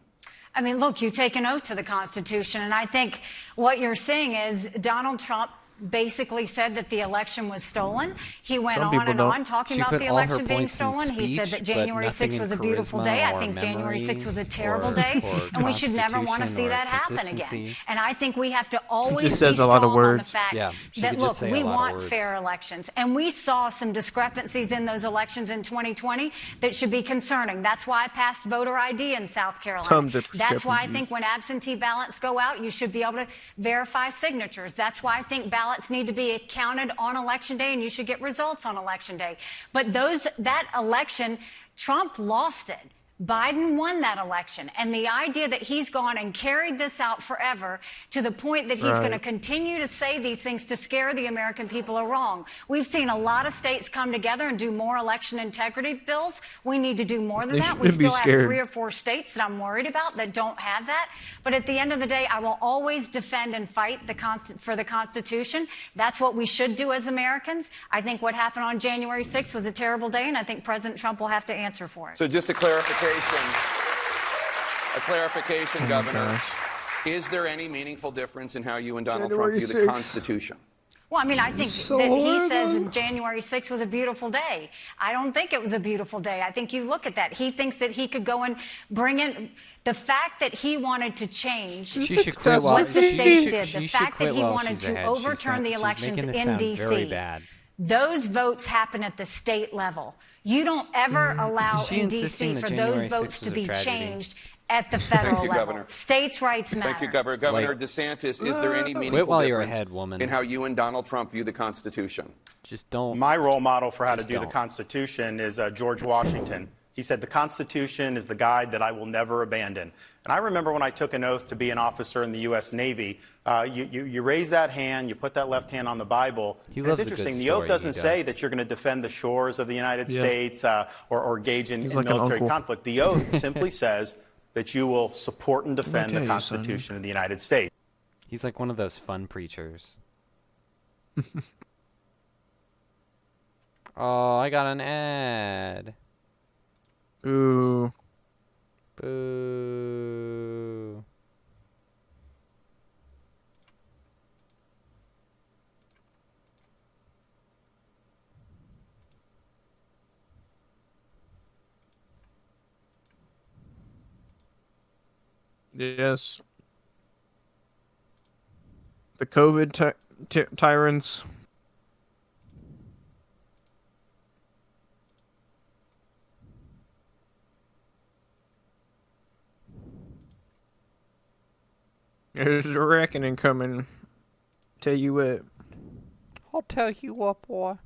S12: I mean, look, you take an oath to the Constitution, and I think what you're seeing is Donald Trump basically said that the election was stolen. He went
S5: Some
S12: on
S5: people
S12: and
S5: don't.
S12: on talking
S1: She
S12: about
S1: put
S12: the
S1: all her
S12: election being
S1: points in
S12: stolen. He said
S1: speech,
S12: that
S1: but
S12: January
S1: nothing
S12: 6th
S1: in
S12: was a beautiful
S1: charisma
S12: day. I
S1: or
S12: think January 6th was a
S1: memory
S12: terrible
S1: or-
S12: day,
S1: or
S12: and we should never want to
S1: constitution
S12: see
S1: or
S12: that happen again.
S1: consistency.
S12: And I think we have to always
S5: just says
S12: be
S5: a lot of
S12: strong on the
S5: words.
S12: fact
S1: Yeah, she
S12: that,
S1: could just
S12: look,
S1: say a
S12: we
S1: lot of
S12: want
S1: words.
S12: fair elections. And we saw some discrepancies in those elections in 2020 that should be concerning. That's why I passed voter ID in South Carolina.
S5: Some
S12: That's why I think
S5: discrepancies.
S12: when absentee ballots go out, you should be able to verify signatures. That's why I think ballots need to be counted on election day, and you should get results on election day. But that election, Trump lost it. Biden won that election. And the idea that he's gone and carried this out forever to the point that he's
S5: Right.
S12: going to continue to say these things to scare the American people are wrong. We've seen a lot of states come together and do more election integrity bills. We need to do more than
S5: They
S12: that. We
S5: shouldn't be
S12: still have
S5: scared.
S12: 3 or 4 states that I'm worried about that don't have that. But at the end of the day, I will always defend and fight for the Constitution. That's what we should do as Americans. I think what happened on January 6th was a terrible day, and I think President Trump will have to answer for it.
S11: So just a clarification, Governor.
S5: gosh.
S11: Is there any meaningful difference in how you and Donald
S5: January
S11: Trump view the
S5: 6th.
S11: Constitution?
S12: Well, I mean, I think
S5: So
S12: that he
S5: horrible.
S12: says January 6th was a beautiful day. I don't think it was a beautiful day. I think you look at that. He thinks that he could go and bring in the fact that he wanted to change
S1: She should quit while
S12: what the
S1: she
S12: state
S1: should-
S12: did.
S1: she
S12: The
S1: should
S12: fact
S1: quit
S12: that he
S1: while
S12: wanted
S1: she's
S12: to
S1: ahead.
S12: overturn the
S1: She's
S12: elections
S1: making this
S12: in
S1: sound
S12: D.C.
S1: very bad.
S12: Those votes happen at the state level. You don't ever allow
S1: Is she
S12: in
S1: insisting
S12: D.C.
S1: that
S12: for
S1: January
S12: those votes
S1: 6th
S12: to
S1: was a
S12: be
S1: tragedy?
S12: changed at the federal
S11: you,
S12: level.
S11: Governor.
S12: States' rights matter.
S11: Thank you, Governor. Governor
S1: Like-
S11: DeSantis, is there any meaningful
S1: Quit while you're
S11: difference
S1: ahead, woman.
S11: in how you and Donald Trump view the Constitution?
S1: Just don't.
S9: My role model for how to
S1: Just
S9: do the
S1: don't.
S9: Constitution is George Washington. He said, "The Constitution is the guide that I will never abandon." And I remember when I took an oath to be an officer in the U.S. Navy, you raise that hand, you put that left hand on the Bible.
S1: He
S9: And
S1: loves
S9: it's
S1: a good
S9: interesting. The
S1: story,
S9: oath doesn't
S1: he
S9: say
S1: does.
S9: that you're going to defend the shores of the United
S5: Yeah.
S9: States or engage in
S5: He's like an
S9: military
S5: uncle.
S9: conflict. The oath simply says that you will support and defend
S5: tell
S9: the
S5: you, son.
S9: Constitution of the United States.
S1: He's like one of those fun preachers. Oh, I got an ad.
S5: Ooh.
S1: Boo.
S5: Yes. The COVID tyrants. There's a reckoning coming. Tell you what.
S1: I'll tell you what, boy.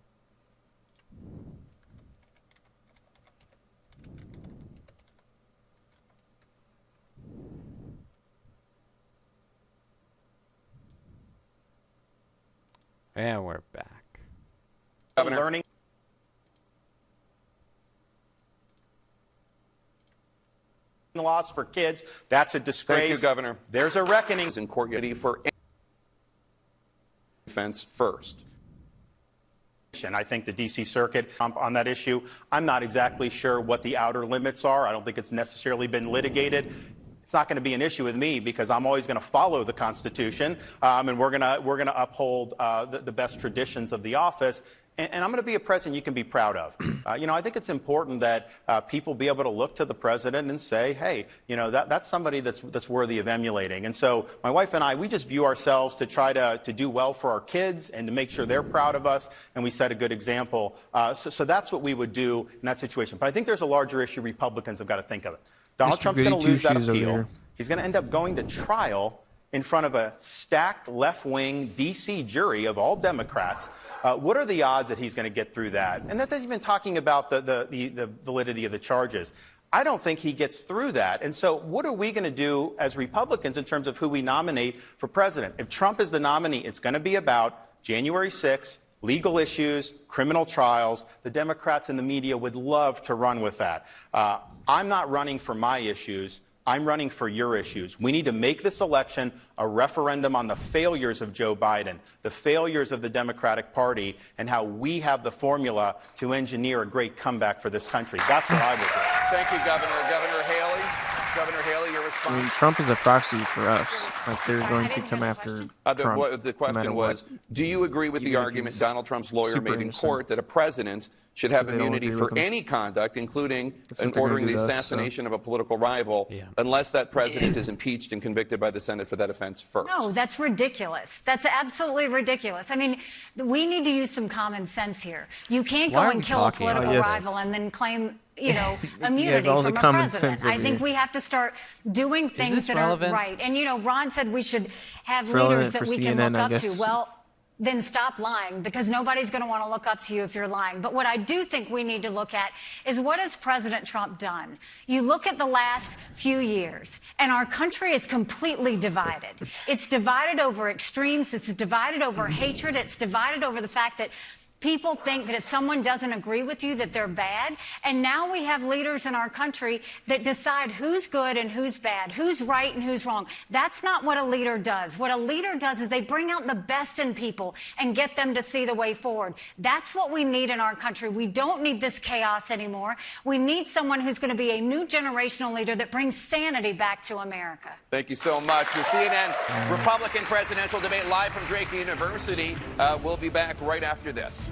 S1: And we're back.
S9: Learning. Laws for kids, that's a disgrace.
S11: Thank you, Governor.
S9: There's a reckoning.
S11: In court for defense first.
S9: And I think the D.C. Circuit on that issue, I'm not exactly sure what the outer limits are. I don't think it's necessarily been litigated. It's not going to be an issue with me because I'm always going to follow the Constitution, and we're going to uphold the best traditions of the office. And I'm going to be a president you can be proud of. I think it's important that people be able to look to the president and say, hey, that's somebody that's worthy of emulating. And so my wife and I, we just view ourselves to try to do well for our kids and to make sure they're proud of us, and we set a good example. So that's what we would do in that situation. But I think there's a larger issue Republicans have got to think of it. Donald Trump's going to lose that appeal. He's going to end up going to trial in front of a stacked left-wing D.C. jury of all Democrats. What are the odds that he's going to get through that? And that's even talking about the validity of the charges. I don't think he gets through that. And so what are we going to do as Republicans in terms of who we nominate for president? If Trump is the nominee, it's going to be about January 6th, legal issues, criminal trials. The Democrats and the media would love to run with that. I'm not running for my issues. I'm running for your issues. We need to make this election a referendum on the failures of Joe Biden, the failures of the Democratic Party, and how we have the formula to engineer a great comeback for this country. That's what I would do.
S11: Thank you, Governor. Governor Haley. Governor Haley, your response?
S5: I mean, Trump is a proxy for us. Like, they're going to come after Trump.
S11: The question was, do you agree with the argument Donald Trump's lawyer made in court that a president should have immunity for any conduct, including ordering the assassination of a political rival, unless that president is impeached and convicted by the Senate for that offense first?
S12: No, that's ridiculous. That's absolutely ridiculous. I mean, we need to use some common sense here. You can't go and kill a political rival and then claim immunity from a president. I think we have to start doing things that are right. And, Ron said we should have leaders that we can look up to. Well, then stop lying, because nobody's going to want to look up to you if you're lying. But what I do think we need to look at is, what has President Trump done? You look at the last few years, and our country is completely divided. It's divided over extremes. It's divided over hatred. It's divided over the fact that people think that if someone doesn't agree with you, that they're bad. And now we have leaders in our country that decide who's good and who's bad, who's right and who's wrong. That's not what a leader does. What a leader does is they bring out the best in people and get them to see the way forward. That's what we need in our country. We don't need this chaos anymore. We need someone who's going to be a new generational leader that brings sanity back to America.
S11: Thank you so much. The CNN Republican presidential debate live from Drake University. We'll be back right after this.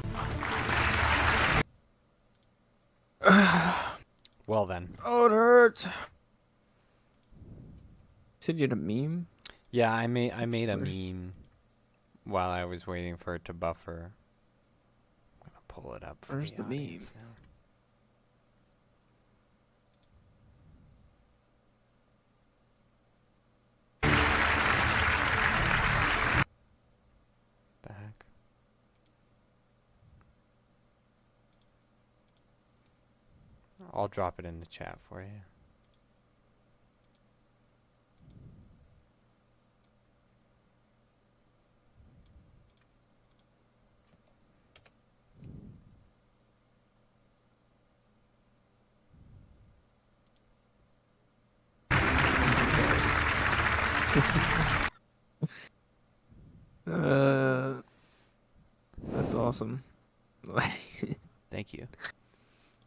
S1: Well then.
S5: Oh, it hurts. Said you had a meme?
S1: Yeah, I made a meme while I was waiting for it to buffer. I'm gonna pull it up.
S5: Where's the meme?
S1: The heck? I'll drop it in the chat for you.
S5: That's awesome.
S1: Thank you.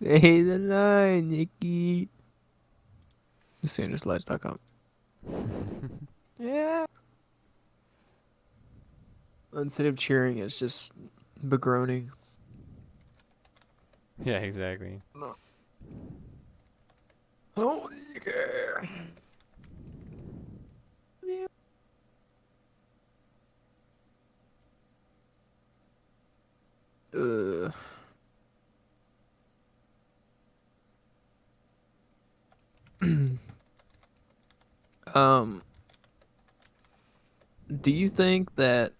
S5: Hey, the line, Nikki. DeSantisLies.com. Yeah. Instead of cheering, it's just begroaning.
S1: Yeah, exactly.
S5: No. Oh, yeah. Do you think that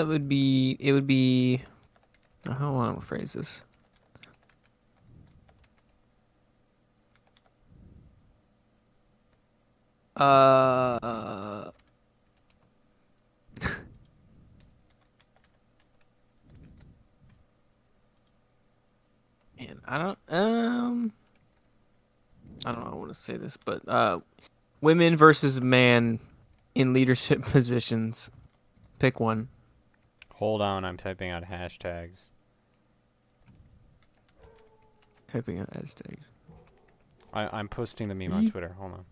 S5: would be how do I want to phrase this? And I don't know how I want to say this, but women versus man in leadership positions. Pick one.
S1: Hold on, I'm typing out hashtags.
S5: Typing out hashtags.
S1: I'm posting the meme on Twitter. Hold on.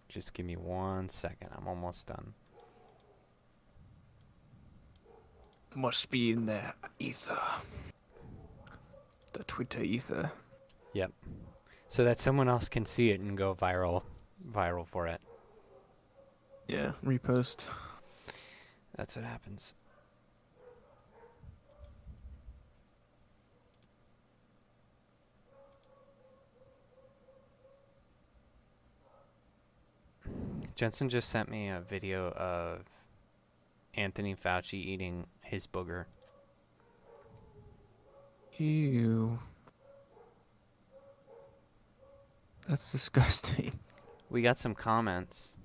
S1: Just give me 1 second. I'm almost done.
S5: Must be in the ether. The Twitter ether.
S1: Yep. So that someone else can see it and go viral for it.
S5: Yeah, repost.
S1: That's what happens. Jensen just sent me a video of Anthony Fauci eating his booger.
S5: Ew. That's disgusting.
S1: We got some comments.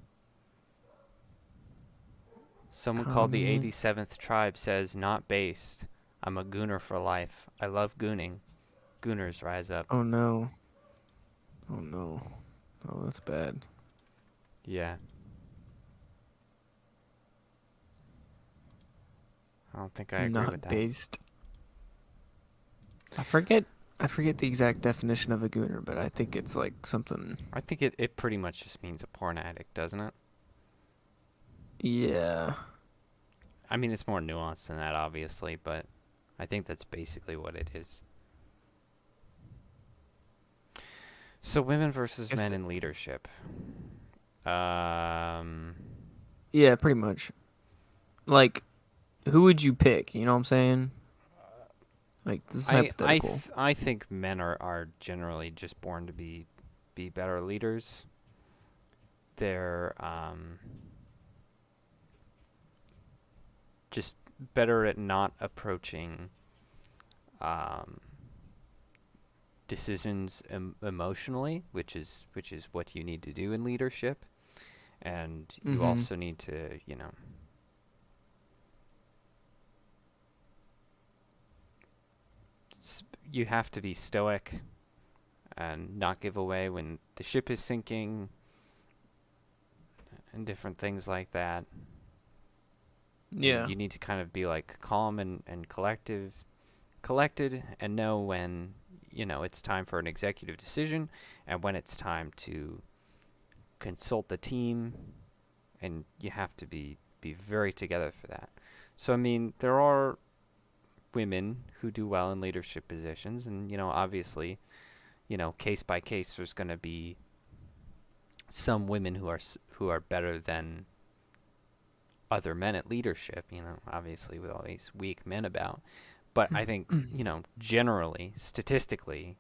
S1: Someone called the 87th Tribe says, not based. I'm a gooner for life. I love gooning. Gooners rise up.
S5: Oh no. Oh no. Oh, that's bad.
S1: Yeah. I don't think I agree with that.
S5: Not based. I forget the exact definition of a gooner, but I think it's like something.
S1: I think it pretty much just means a porn addict, doesn't it?
S5: Yeah.
S1: I mean, it's more nuanced than that, obviously, but I think that's basically what it is. So, women versus men in leadership.
S5: Yeah, pretty much. Like, who would you pick? You know what I'm saying? Like, this is hypothetical.
S1: I think men are generally just born to be better leaders. They're just better at not approaching decisions emotionally, which is what you need to do in leadership, and you also need to, you have to be stoic and not give away when the ship is sinking and different things like that.
S5: Yeah.
S1: And you need to kind of be like calm and collected and know when, it's time for an executive decision and when it's time to consult the team, and you have to be very together for that. So, I mean, there are women who do well in leadership positions, and, obviously, case by case, there's going to be some women who are better than other men at leadership, obviously with all these weak men about. But I think, generally, statistically,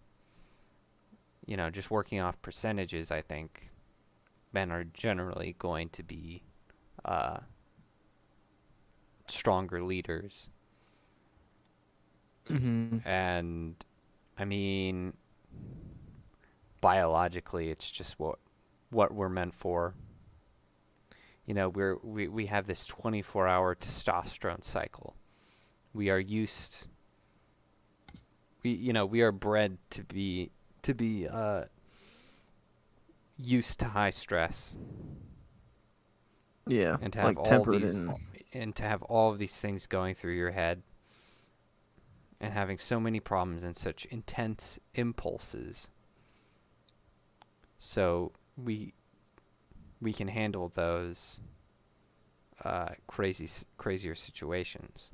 S1: just working off percentages, I think men are generally going to be stronger leaders. And, I mean, biologically, it's just what we're meant for. We have this 24-hour testosterone cycle. We are used. We are bred to be used to high stress.
S5: Yeah,
S1: and to have to have all of these things going through your head, and having so many problems and such intense impulses. So we can handle those crazier situations.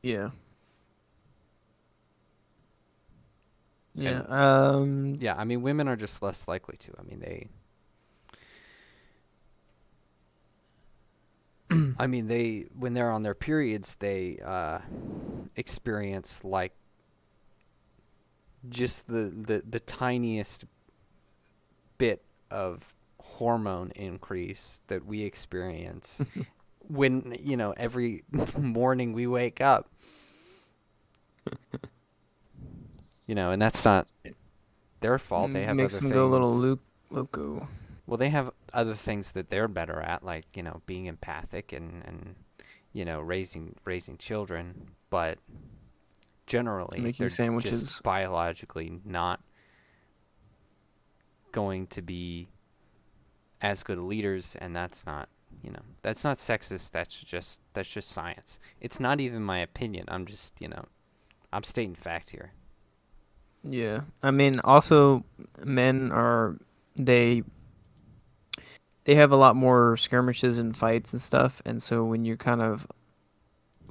S5: Yeah. Yeah.
S1: Yeah, I mean, women are just less likely to. I mean, they when they're on their periods, they experience like just the tiniest bit of hormone increase that we experience when every morning we wake up, and that's not their fault. They have
S5: makes
S1: other
S5: them
S1: things.
S5: go a little loco.
S1: Well, they have other things that they're better at, like being empathic and raising children, but generally
S5: Making
S1: they're
S5: sandwiches.
S1: just biologically not going to be as good leaders, and that's not, that's not sexist. That's just science. It's not even my opinion. I'm just, I'm stating fact here.
S5: Yeah, I mean, also men are they have a lot more skirmishes and fights and stuff, and so when you kind of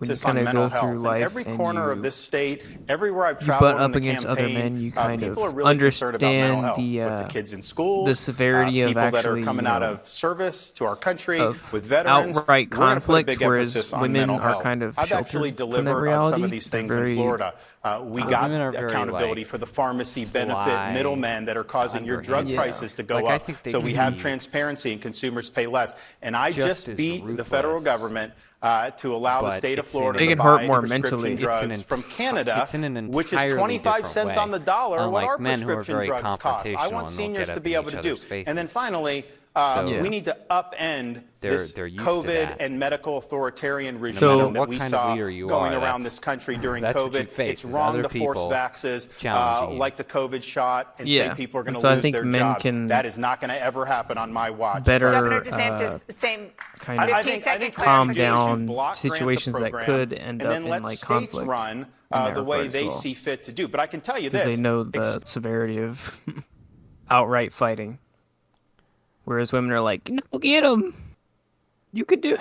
S9: mental
S5: go
S9: health.
S5: through life
S9: in every corner of this state, everywhere I've
S5: you
S9: traveled
S5: butt
S9: in
S5: up
S9: the
S5: against
S9: campaign,
S5: other men, you kind
S9: people are
S5: of
S9: really concerned about mental
S5: understand
S9: health
S5: the
S9: with the kids in schools,
S5: the severity of
S9: people that are
S5: actually,
S9: coming out of service to our country
S5: of
S9: with veterans.
S5: outright
S9: We're gonna put a
S5: conflict,
S9: big
S5: whereas
S9: emphasis on
S5: women
S9: mental
S5: are
S9: health.
S5: kind of
S9: I've actually
S5: sheltered from that
S9: delivered on some
S5: reality.
S9: of these
S5: They're
S9: things
S5: very,
S9: in Florida. We
S1: women
S9: got
S1: are very,
S9: accountability
S1: like,
S9: for the pharmacy benefit
S1: sly,
S9: middlemen that are causing your drug
S1: underhanded.
S9: prices to go
S1: Like, I
S9: up.
S1: think they
S9: So
S1: can
S9: we have
S1: be
S9: transparency and consumers pay less. And I
S1: just
S9: just
S1: as
S9: beat the federal
S1: ruthless,
S9: government to allow the
S1: but
S9: state of
S1: it's
S9: Florida
S5: They
S9: to
S5: can hurt
S9: buy
S5: more
S9: prescription
S5: mentally.
S9: drugs from Canada,
S1: it's in an
S9: which is
S1: entirely
S9: 25
S1: different
S9: cents
S1: way.
S9: on the dollar what
S1: Unlike
S9: our
S1: men who are
S9: prescription
S1: very
S9: drugs cost. I
S1: confrontational
S9: want
S1: and they'll
S9: seniors
S1: get
S9: to
S1: up
S9: be
S1: in
S9: able
S1: each
S9: to do.
S1: other's faces.
S9: And then finally,
S1: So-
S9: we need to upend this
S1: they're used to
S9: COVID
S1: that.
S9: and medical authoritarian regime
S1: No matter
S9: that
S1: what
S9: we
S1: kind of
S9: saw
S1: leader you
S9: going
S1: are,
S9: around
S1: that's-
S9: this country during
S1: that's what
S9: COVID.
S1: you face,
S9: It's
S1: is
S9: wrong
S1: other
S9: to force
S1: people
S9: vaxes
S1: challenging you.
S9: like the COVID shot and
S5: Yeah.
S9: say people are going
S5: And
S9: to
S5: so I
S9: lose
S5: think
S9: their
S5: men
S9: jobs.
S5: can
S9: That is not going to ever happen on my watch.
S5: better,
S13: Governor DeSantis, same
S5: kind of
S9: I think
S5: calm
S9: what you do is you
S5: down
S9: block grant the
S5: situations that
S9: program,
S5: could end
S9: and
S5: up
S9: then
S5: in
S9: let
S5: like
S9: states
S5: conflict
S9: run
S5: in that
S9: the way
S5: regard as
S9: they
S5: well.
S9: see fit to do. But I can tell you
S5: Because
S9: this:
S5: they know the severity of outright fighting, whereas women are like, "No, get them. You could do."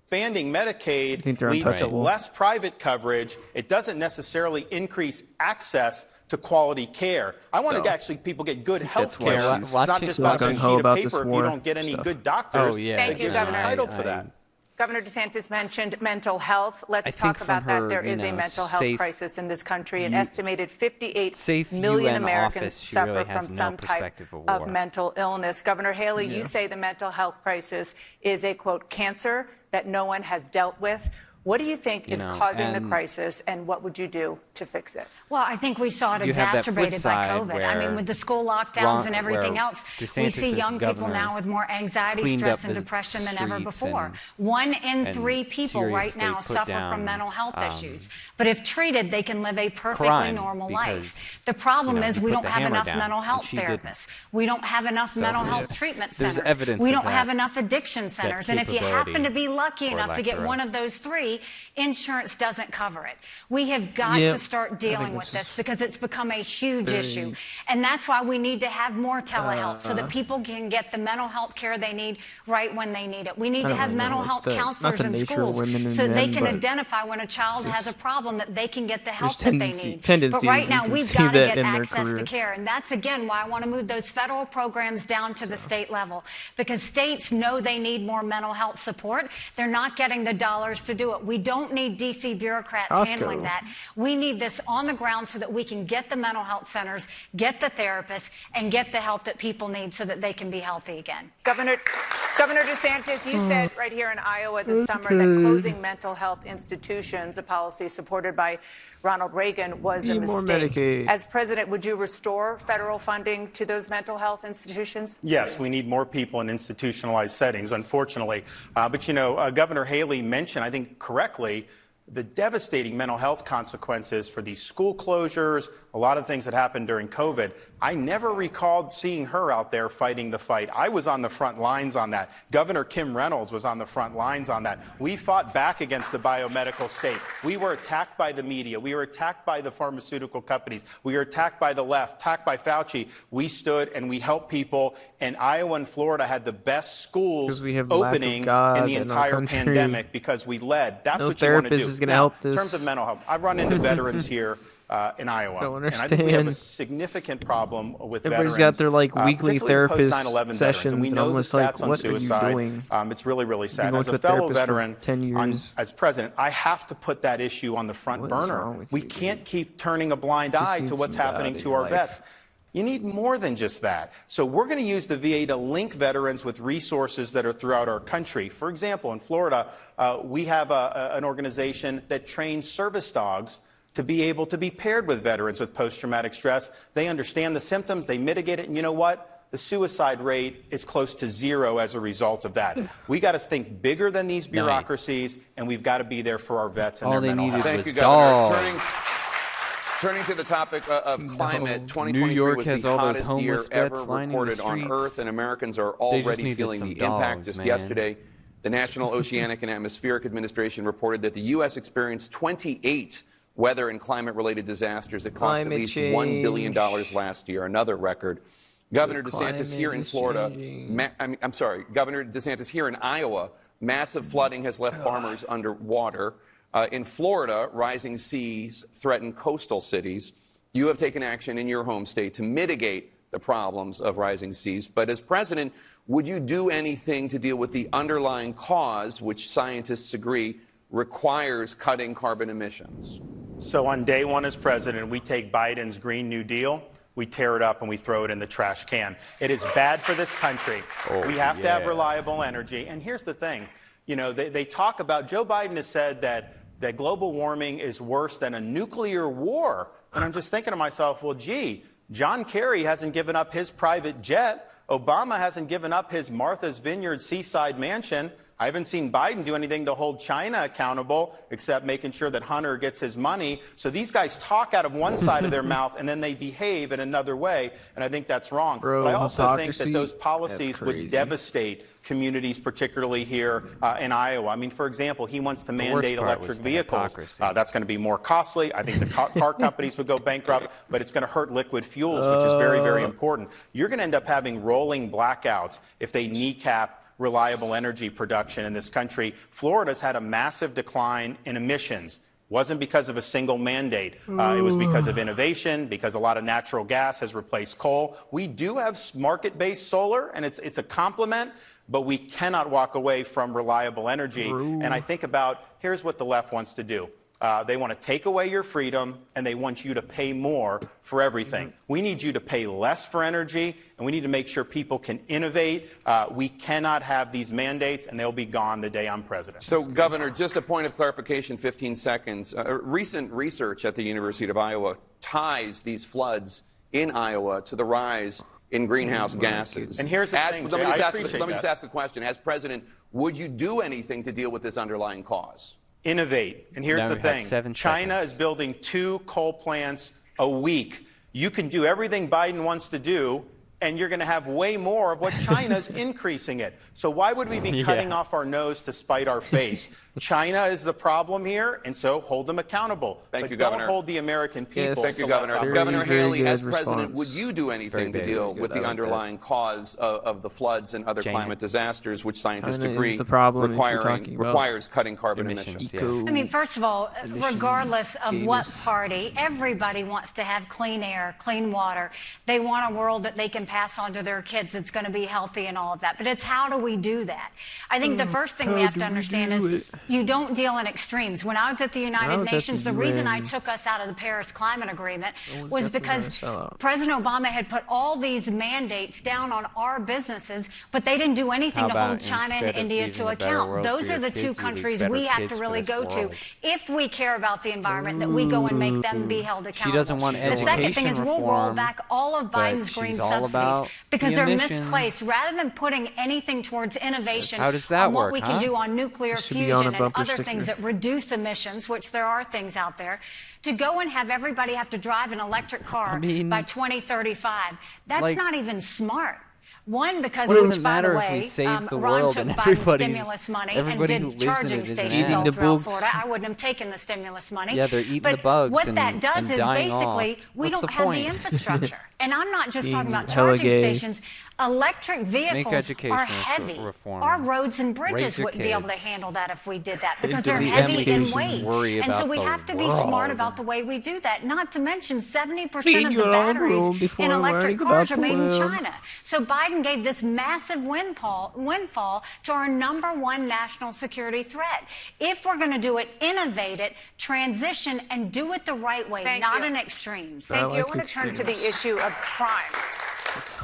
S9: expanding Medicaid
S5: think they're
S9: leads to
S5: untouchable.
S9: less private coverage. It doesn't necessarily increase access to quality care. I want to
S5: So,
S9: actually people get good
S5: that's
S9: health
S5: why
S9: care.
S5: she's
S9: It's not just about a
S5: gung-ho
S9: sheet of
S5: about
S9: paper
S5: this
S9: if you
S5: war
S9: don't get any
S5: stuff.
S9: good doctors.
S1: Oh, yeah.
S9: That
S13: Thank you,
S9: gives
S13: Governor.
S9: entitled for that.
S13: Governor DeSantis mentioned mental health.
S1: I
S13: Let's
S1: think
S13: talk
S1: from
S13: about that.
S1: her,
S13: There is a mental health
S1: safe
S13: crisis in this country. An
S1: U-
S13: estimated 58
S1: safe
S13: million
S1: UN
S13: Americans
S1: office, she
S13: suffer
S1: really
S13: from
S1: has no
S13: some type
S1: perspective of
S13: of
S1: war.
S13: mental illness. Governor Haley,
S5: Yeah.
S13: you say the mental health crisis is a, quote, cancer that no one has dealt with. What do you think is causing the
S1: and-
S13: crisis, and what would you do to fix it?
S12: Well, I think we saw it
S1: You have that flip
S12: exacerbated by
S1: side
S12: COVID. I mean,
S1: where
S12: with the school lockdowns and everything
S1: where
S12: else, we
S1: DeSantis
S12: see
S1: as
S12: young people
S1: governor
S12: now with more anxiety,
S1: cleaned
S12: stress,
S1: up
S12: and
S1: the
S12: depression than ever
S1: streets
S12: before.
S1: and-
S12: 1 in
S1: and
S12: 3 people right
S1: seriously
S12: now
S1: put
S12: suffer
S1: down,
S12: from mental health issues. But if treated, they can live a perfectly
S1: crime
S12: normal
S1: because,
S12: life. The problem is
S1: you
S12: we
S1: put
S12: don't
S1: the
S12: have
S1: hammer
S12: enough
S1: down,
S12: mental
S1: and
S12: health
S1: she didn't.
S12: therapists. We don't have enough
S1: So,
S12: mental
S1: yeah.
S12: health treatment
S1: There's
S12: centers.
S1: evidence
S12: We
S1: of
S12: don't have
S1: that-
S12: enough addiction centers. And if you
S1: capability,
S12: happen to be lucky
S1: or
S12: enough to
S1: lack
S12: get
S1: thereof.
S12: one of those 3, insurance doesn't cover it. We have got
S5: Yep.
S12: to start dealing with
S5: this
S12: this
S5: is
S12: because it's become a huge
S5: very-
S12: issue. And that's why we need to have more telehealth so that people can get the mental health care they need right when they need it. We need
S5: I
S12: to
S5: don't
S12: have
S5: really know,
S12: mental
S5: like
S12: health
S5: the- not
S12: counselors
S5: the
S12: in
S5: nature of
S12: schools
S5: women and
S12: so they
S5: men,
S12: can
S5: but
S12: identify when a child has a
S5: just-
S12: problem that they can get the help
S5: there's
S12: that they need. But
S5: tendencies,
S12: right
S5: you
S12: now,
S5: can
S12: we've
S5: see
S12: got to
S5: that
S12: get
S5: in their
S12: access to
S5: career.
S12: care. And that's, again, why I want to move those federal programs down to the state level. Because states know they need more mental health support. They're not getting the dollars to do it. We don't need D.C. bureaucrats
S5: Costco.
S12: handling that. We need this on the ground so that we can get the mental health centers, get the therapists, and get the help that people need so that they can be healthy again.
S13: Governor DeSantis, you said right here in Iowa this summer that closing mental health institutions, a policy supported by Ronald Reagan, was a
S5: Need more
S13: mistake.
S5: Medicaid.
S13: As president, would you restore federal funding to those mental health institutions?
S9: Yes, we need more people in institutionalized settings, unfortunately. But, Governor Haley mentioned, I think correctly, the devastating mental health consequences for these school closures, a lot of things that happened during COVID. I never recalled seeing her out there fighting the fight. I was on the front lines on that. Governor Kim Reynolds was on the front lines on that. We fought back against the biomedical state. We were attacked by the media. We were attacked by the pharmaceutical companies. We were attacked by the left, attacked by Fauci. We stood and we helped people. And Iowa and Florida had the best schools
S5: we have lack of
S9: opening
S5: God
S9: in the
S5: in our
S9: entire
S5: country.
S9: pandemic because we led. That's
S5: No
S9: what you want to do.
S5: therapist is gonna
S9: Now,
S5: help
S9: in
S5: this.
S9: terms of mental health, I've run into veterans here in Iowa.
S5: Don't
S9: And I think we have a
S5: understand.
S9: significant problem with
S5: Everybody's
S9: veterans.
S5: got their, like, weekly
S9: particularly
S5: therapist
S9: post-9/11
S5: sessions,
S9: veterans. And we
S5: and
S9: know
S5: I'm
S9: the
S5: just like,
S9: stats on
S5: what are you
S9: suicide.
S5: doing?
S9: It's really, really
S5: You've
S9: sad.
S5: been going
S9: As
S5: to
S9: a
S5: a
S9: fellow
S5: therapist for
S9: veteran,
S5: 10 years.
S9: as president, I have to put that issue on the front
S5: What is
S9: burner.
S5: wrong with
S9: We
S5: you,
S9: can't keep turning a blind
S5: Just
S9: eye
S5: need
S9: to what's
S5: some God
S9: happening
S5: in
S9: to
S5: your
S9: our
S5: life.
S9: vets. You need more than just that. So we're going to use the VA to link veterans with resources that are throughout our country. For example, in Florida, we have an organization that trains service dogs to be able to be paired with veterans with post-traumatic stress. They understand the symptoms, they mitigate it, and you know what? The suicide rate is close to 0 as a result of that. We got to think bigger than these bureaucracies, and we've got to be there for our vets and
S1: All
S9: their
S1: they
S9: mental
S1: needed
S9: health.
S1: was
S11: Thank you, Governor.
S1: dogs.
S11: Turning Turning to the topic of climate, 2023
S1: New York
S11: was
S1: has
S11: the
S1: all those
S11: hottest year
S1: homeless
S11: ever
S1: vets lining the
S11: recorded on
S1: streets.
S11: Earth, and Americans are
S1: They just
S11: already
S1: needed
S11: feeling
S1: some
S11: the impact.
S1: dogs,
S11: Just
S1: man.
S11: yesterday, the National Oceanic and Atmospheric Administration reported that the U.S. experienced 28 weather and climate-related disasters that cost at least $1 billion last year, another record. Governor DeSantis here in Florida, Governor DeSantis here in Iowa, massive flooding has left farmers underwater. In Florida, rising seas threaten coastal cities. You have taken action in your home state to mitigate the problems of rising seas. But as president, would you do anything to deal with the underlying cause, which scientists agree requires cutting carbon emissions?
S9: So on day one as president, we take Biden's Green New Deal, we tear it up and we throw it in the trash can. It is bad for this country. We have to have reliable energy. And here's the thing. You know, they talk about, Joe Biden has said that global warming is worse than a nuclear war. And I'm just thinking to myself, well, gee, John Kerry hasn't given up his private jet. Obama hasn't given up his Martha's Vineyard seaside mansion. I haven't seen Biden do anything to hold China accountable except making sure that Hunter gets his money. So these guys talk out of one side of their mouth and then they behave in another way. And I think that's wrong.
S5: Bro,
S9: but I also think
S5: hypocrisy.
S9: that those policies would devastate communities, particularly here in Iowa. I mean, for example, he wants to mandate electric vehicles. That's going to be more costly. I think the car companies would go bankrupt, but it's going to hurt liquid fuels, which is very, very important. You're going to end up having rolling blackouts if they kneecap reliable energy production in this country. Florida's had a massive decline in emissions. Wasn't because of a single mandate. It was because of innovation, because a lot of natural gas has replaced coal. We do have market-based solar, and it's a complement, but we cannot walk away from reliable energy. And I think about, here's what the left wants to do. They want to take away your freedom, and they want you to pay more for everything. We need you to pay less for energy, and we need to make sure people can innovate. We cannot have these mandates, and they'll be gone the day I'm president.
S11: So, Governor, just a point of clarification, 15 seconds. Recent research at the University of Iowa ties these floods in Iowa to the rise in greenhouse gases.
S9: And here's the thing, Jay,
S11: let me just ask the question. As president, would you do anything to deal with this underlying cause?
S9: Innovate. And here's the thing. China is building 2 coal plants a week. You can do everything Biden wants to do, and you're going to have way more of what China's increasing it. So why would we be cutting off our nose to spite our face? China is the problem here, and so hold them accountable.
S11: Thank you,
S9: don't
S11: Governor.
S9: hold the American people.
S11: Thank you, Governor. Governor Haley, as president, would you do anything to deal with the underlying cause of the floods and other climate disasters, which scientists agree requires cutting carbon emissions?
S12: I mean, first of all, regardless of what party, everybody wants to have clean air, clean water. They want a world that they can pass on to their kids that's going to be healthy and all of that. But it's how do we do that? I think the first thing we have to understand is you don't deal in extremes. When I was at the United Nations, the reason I took us out of the Paris Climate Agreement was because President Obama had put all these mandates down on our businesses, but they didn't do anything to hold China and India to account. Those are the 2 countries we have to really go to if we care about the environment, that we go and make them be held accountable.
S1: She doesn't want education
S12: The second thing is we'll roll back all of Biden's green subsidies because they're misplaced. Rather than putting anything towards innovation on what we can do on nuclear fusion and other things that reduce emissions, which there are things out there, to go and have everybody have to drive an electric car by 2035, that's not even smart. One, because
S1: doesn't
S12: by
S1: matter
S12: the
S1: if we
S12: way,
S1: save the
S12: Ron
S1: world
S12: took
S1: and
S12: Biden's stimulus money and did charging
S1: is
S12: stations all throughout Florida. I wouldn't have taken the stimulus money.
S1: Yeah, they're eating
S12: but
S1: the bugs
S12: what
S1: and,
S12: that does
S1: and
S12: is
S1: dying
S12: basically
S1: off.
S12: we
S1: What's
S12: don't
S1: the
S12: have
S1: point?
S12: the infrastructure. And I'm not just talking about charging stations. Electric vehicles are heavy. Our roads and bridges wouldn't be able to handle that if we did that because they're heavy in weight. And so we have to be smart about the way we do that. Not to mention 70% of the batteries in electric cars are made in China. So Biden gave this massive windfall to our #1 national security threat. If we're going to do it, innovate it, transition, and do it the right way, not in extremes.
S13: Thank you. I want to turn to the issue of crime.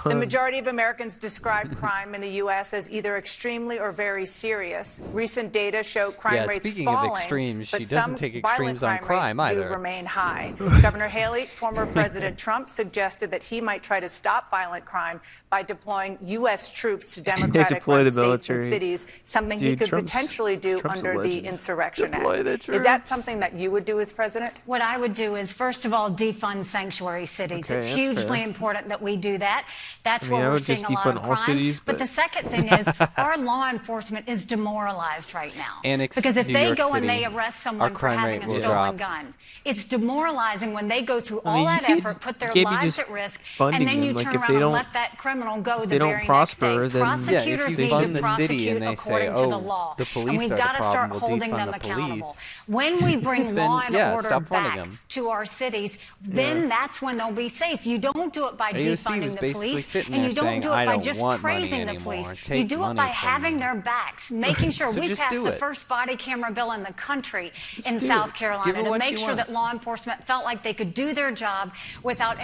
S13: The majority of Americans describe crime in the U.S. as either extremely or very serious. Recent data show crime rates
S1: speaking
S13: falling,
S1: of extremes,
S13: but
S1: she doesn't
S13: some
S1: take extremes on
S13: violent
S1: crime
S13: rates
S1: either.
S13: do remain high. Governor Haley, former President Trump, suggested that he might try to stop violent crime by deploying U.S. troops to Democratic-run states and cities, something he could potentially do under the Insurrection Act. Is that something that you would do as president?
S12: What I would do is, first of all, defund sanctuary cities.
S5: Okay,
S12: it's
S5: that's
S12: hugely
S5: fair.
S12: important that we do that. That's where
S5: I
S12: we're
S5: would
S12: seeing
S5: just
S12: a lot of
S5: defund all
S12: crime.
S5: cities,
S12: but the second thing is, our law enforcement is demoralized right now. Because if
S1: New
S12: they
S1: York
S12: go and
S1: City,
S12: they arrest
S1: our
S12: someone for
S1: crime
S12: having
S1: rate
S12: a
S1: will
S12: stolen
S1: drop.
S12: gun, it's demoralizing when they go through
S5: I mean,
S12: all
S5: you
S12: that
S5: can't
S12: effort,
S5: just-
S12: put their
S5: you can't be
S12: lives
S5: just
S12: at risk,
S5: funding
S12: and then you
S5: them. Like,
S12: turn
S5: if
S12: around
S5: they
S12: and
S5: don't-
S12: let that criminal go
S5: if
S12: the
S5: they don't
S12: very
S5: prosper,
S12: next day.
S5: then-
S12: Prosecutors
S1: Yeah, if you
S12: need
S1: fund
S12: to
S1: the
S12: prosecute
S1: city and they say,
S12: according to the
S1: "Oh,
S12: law.
S1: the police
S12: and we've
S1: are the
S12: got to start
S1: problem, we'll
S12: holding
S1: defund
S12: them
S1: the
S12: accountable.
S1: police."
S12: When we bring
S1: Then,
S12: law and
S1: yeah,
S12: order
S1: stop funding
S12: back
S1: them.
S12: to our cities, then that's when they'll be safe. You don't do it by
S1: AOC was
S12: defunding the
S1: basically
S12: police,
S1: sitting
S12: and
S1: there
S12: you don't
S1: saying,
S12: do it
S1: "I
S12: by
S1: don't
S12: just
S1: want money
S12: praising the
S1: anymore.
S12: police.
S1: Take
S12: You do it
S1: money
S12: by
S1: from
S12: having
S1: me."
S12: their backs, making sure
S1: So
S12: we
S1: just
S12: pass
S1: do
S12: the
S1: it.
S12: first body camera bill in the country in
S1: do
S12: South
S1: it.
S12: Carolina
S1: Give her
S12: to
S1: what
S12: make
S1: she
S12: sure that
S1: wants.
S12: law enforcement felt like they could do their job without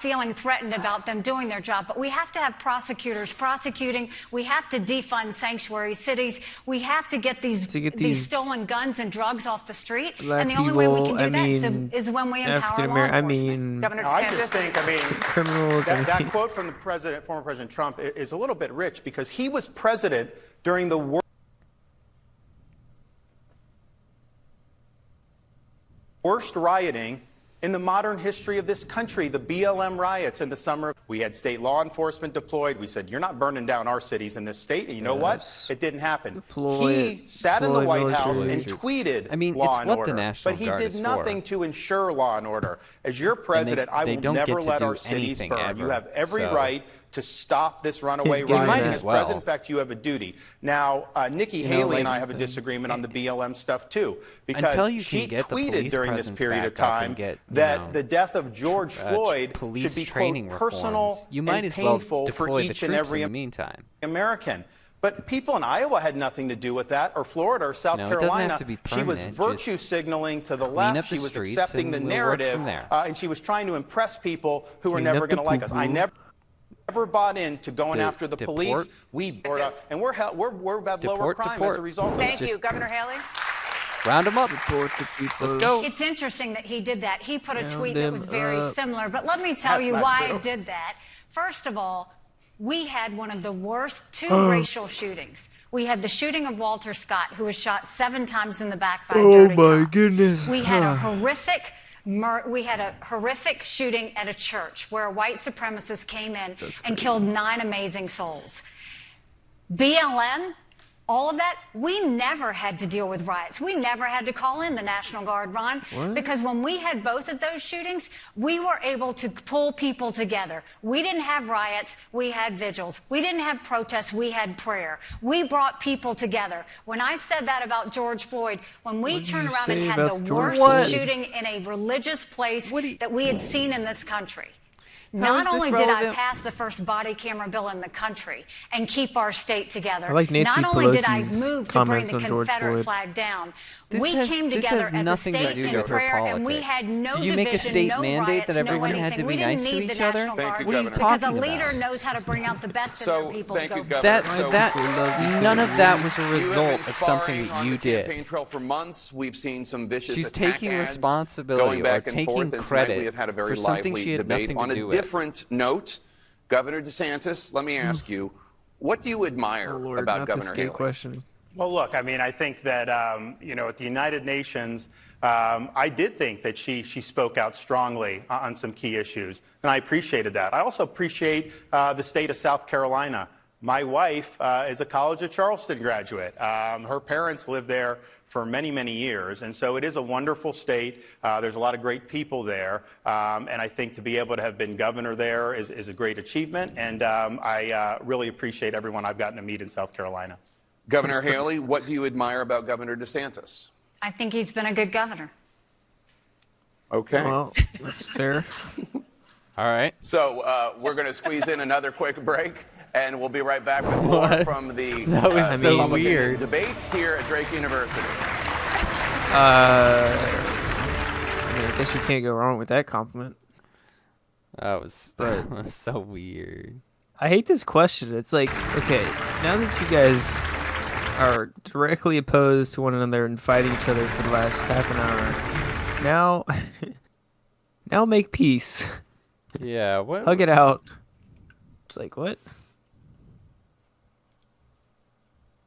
S12: feeling threatened about them doing their job. But we have to have prosecutors prosecuting. We have to defund sanctuary cities. We have to get these stolen guns and drugs off the street.
S5: Black
S12: And the only way we
S5: people,
S12: can do
S5: I
S12: that
S5: mean,
S12: is when we empower law
S5: I
S12: enforcement.
S5: mean,
S13: Governor
S9: No, I
S13: DeSantis.
S9: just think,
S5: criminals.
S9: that quote from the former President Trump is a little bit rich because he was president during the worst rioting in the modern history of this country, the BLM riots in the summer. We had state law enforcement deployed. We said, you're not burning down our cities in this state. And you know what? It didn't happen. He sat in the White House and tweeted law and order. But he did nothing to ensure law and order. As your president, I will never let our cities burn. You have every right to stop this runaway riot as president. In fact, you have a duty. Now, Nikki Haley and I have a disagreement on the BLM stuff too, because she tweeted during this period of time that the death of George Floyd should be quote, personal and painful for each and every American. But people in Iowa had nothing to do with that, or Florida or South Carolina. She was virtue signaling to the left. She was accepting the narrative, and she was trying to impress people who were never going to like us. I never bought into going after the police. We and we're about lower crime as a result of
S13: Thank you, Governor Haley.
S1: Round them up. Let's go.
S12: It's interesting that he did that. He put a tweet that was very similar. But let me tell you why I did that. First of all, we had one of the worst two racial shootings. We had the shooting of Walter Scott, who was shot 7 times in the back by a dirty cop.
S5: Oh my goodness.
S12: We had a horrific shooting at a church where a white supremacist came in and killed 9 amazing souls. BLM, all of that, we never had to deal with riots. We never had to call in the National Guard, Ron, because when we had both of those shootings, we were able to pull people together. We didn't have riots, we had vigils. We didn't have protests, we had prayer. We brought people together. When I said that about George Floyd, when we turned around and had the worst shooting in a religious place that we had seen in this country, not only did I pass the first body camera bill in the country and keep our state together,
S5: I like Nancy
S12: not only did I
S5: Pelosi's
S12: move to bring
S5: comments
S12: the
S5: on George
S12: Confederate
S5: Floyd.
S12: flag down,
S1: This
S12: we came together as a state in prayer, and we had no
S1: Did you make a state mandate that everyone had to be nice to each other?
S12: What are
S1: you talking
S12: Because a leader
S1: about?
S12: knows how to bring out the best in their people to go.
S1: None of that was a result of something that you did.
S11: Campaign trail for months. We've seen some vicious
S1: She's
S11: attack
S1: taking
S11: ads
S1: responsibility
S11: going back
S1: or
S11: and
S1: taking
S11: forth, and
S1: credit
S11: tonight we have had a very
S1: for something
S11: lively
S1: she had
S11: debate.
S1: nothing
S11: On
S1: to
S11: a
S1: do with.
S11: different note, Governor DeSantis, let me ask you, what do you admire about Governor Haley?
S5: Question.
S9: Well, look, I mean, I think that, at the United Nations, I did think that she spoke out strongly on some key issues, and I appreciated that. I also appreciate the state of South Carolina. My wife is a College of Charleston graduate. Her parents lived there for many, many years, and so it is a wonderful state. There's a lot of great people there, and I think to be able to have been governor there is a great achievement, and I really appreciate everyone I've gotten to meet in South Carolina.
S11: Governor Haley, what do you admire about Governor DeSantis?
S12: I think he's been a good governor.
S11: Okay.
S5: Well, that's fair.
S1: All right.
S11: So we're going to squeeze in another quick break, and we'll be right back with more from the
S1: That was so
S11: Republican
S1: weird.
S11: debates here at Drake University.
S5: I guess you can't go wrong with that compliment.
S1: That was so weird.
S5: I hate this question. It's like, okay, now that you guys are directly opposed to one another and fighting each other for the last half an hour, now make peace.
S1: Yeah, what?
S5: Hug it out. It's like, what?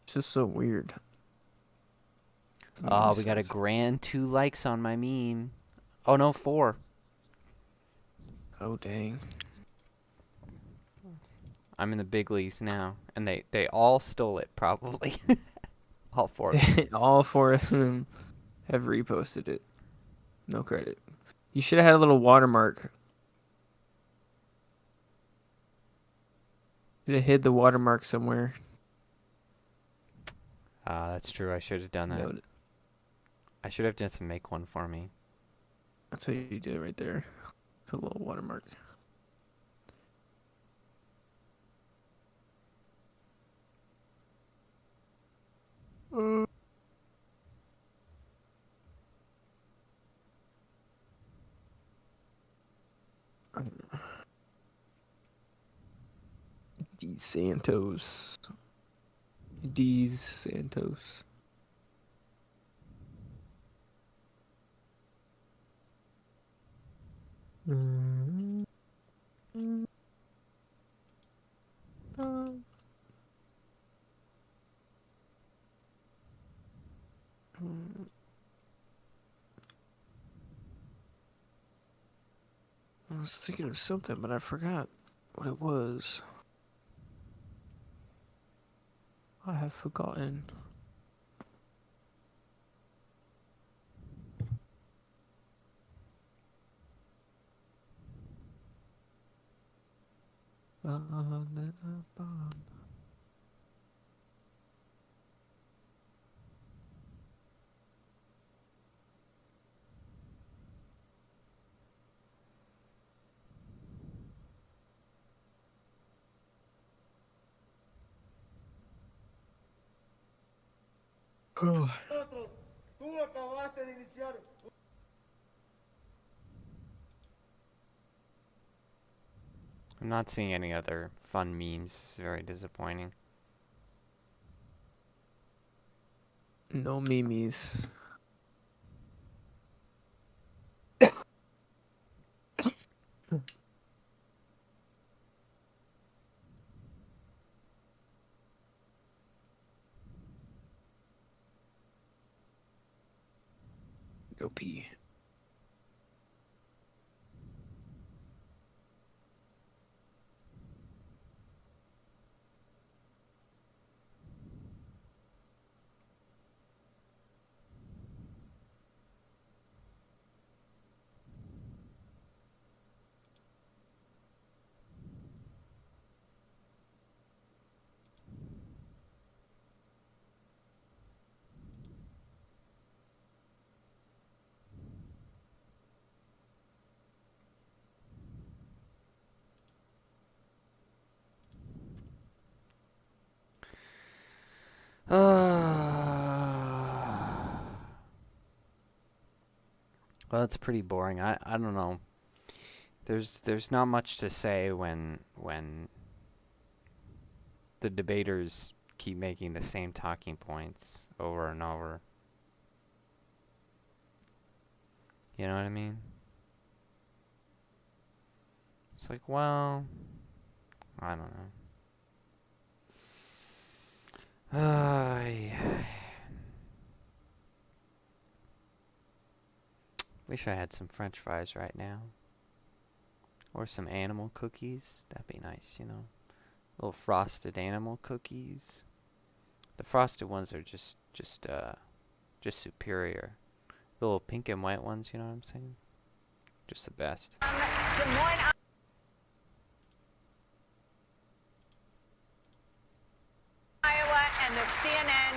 S5: It's just so weird.
S1: Oh, we got a grand 2 likes on my meme. Oh no, 4.
S5: Oh dang.
S1: I'm in the big leagues now, and they all stole it probably. All 4 of them.
S5: All 4 of them have reposted it. No credit. You should have had a little watermark. Should have hid the watermark somewhere.
S1: That's true. I should have done that. I should have just make one for me.
S5: That's how you do it right there. Put a little watermark. DeSantis. DeSantis. I was thinking of something, but I forgot what it was. I have forgotten.
S1: I'm not seeing any other fun memes. This is very disappointing.
S5: No memes. Go pee.
S1: Well, it's pretty boring. I don't know. There's not much to say when the debaters keep making the same talking points over and over. You know what I mean? It's like, well, I don't know. Wish I had some French fries right now. Or some animal cookies. That'd be nice, you know. Little frosted animal cookies. The frosted ones are just superior. The little pink and white ones, you know what I'm saying? Just the best.
S13: Iowa and the CNN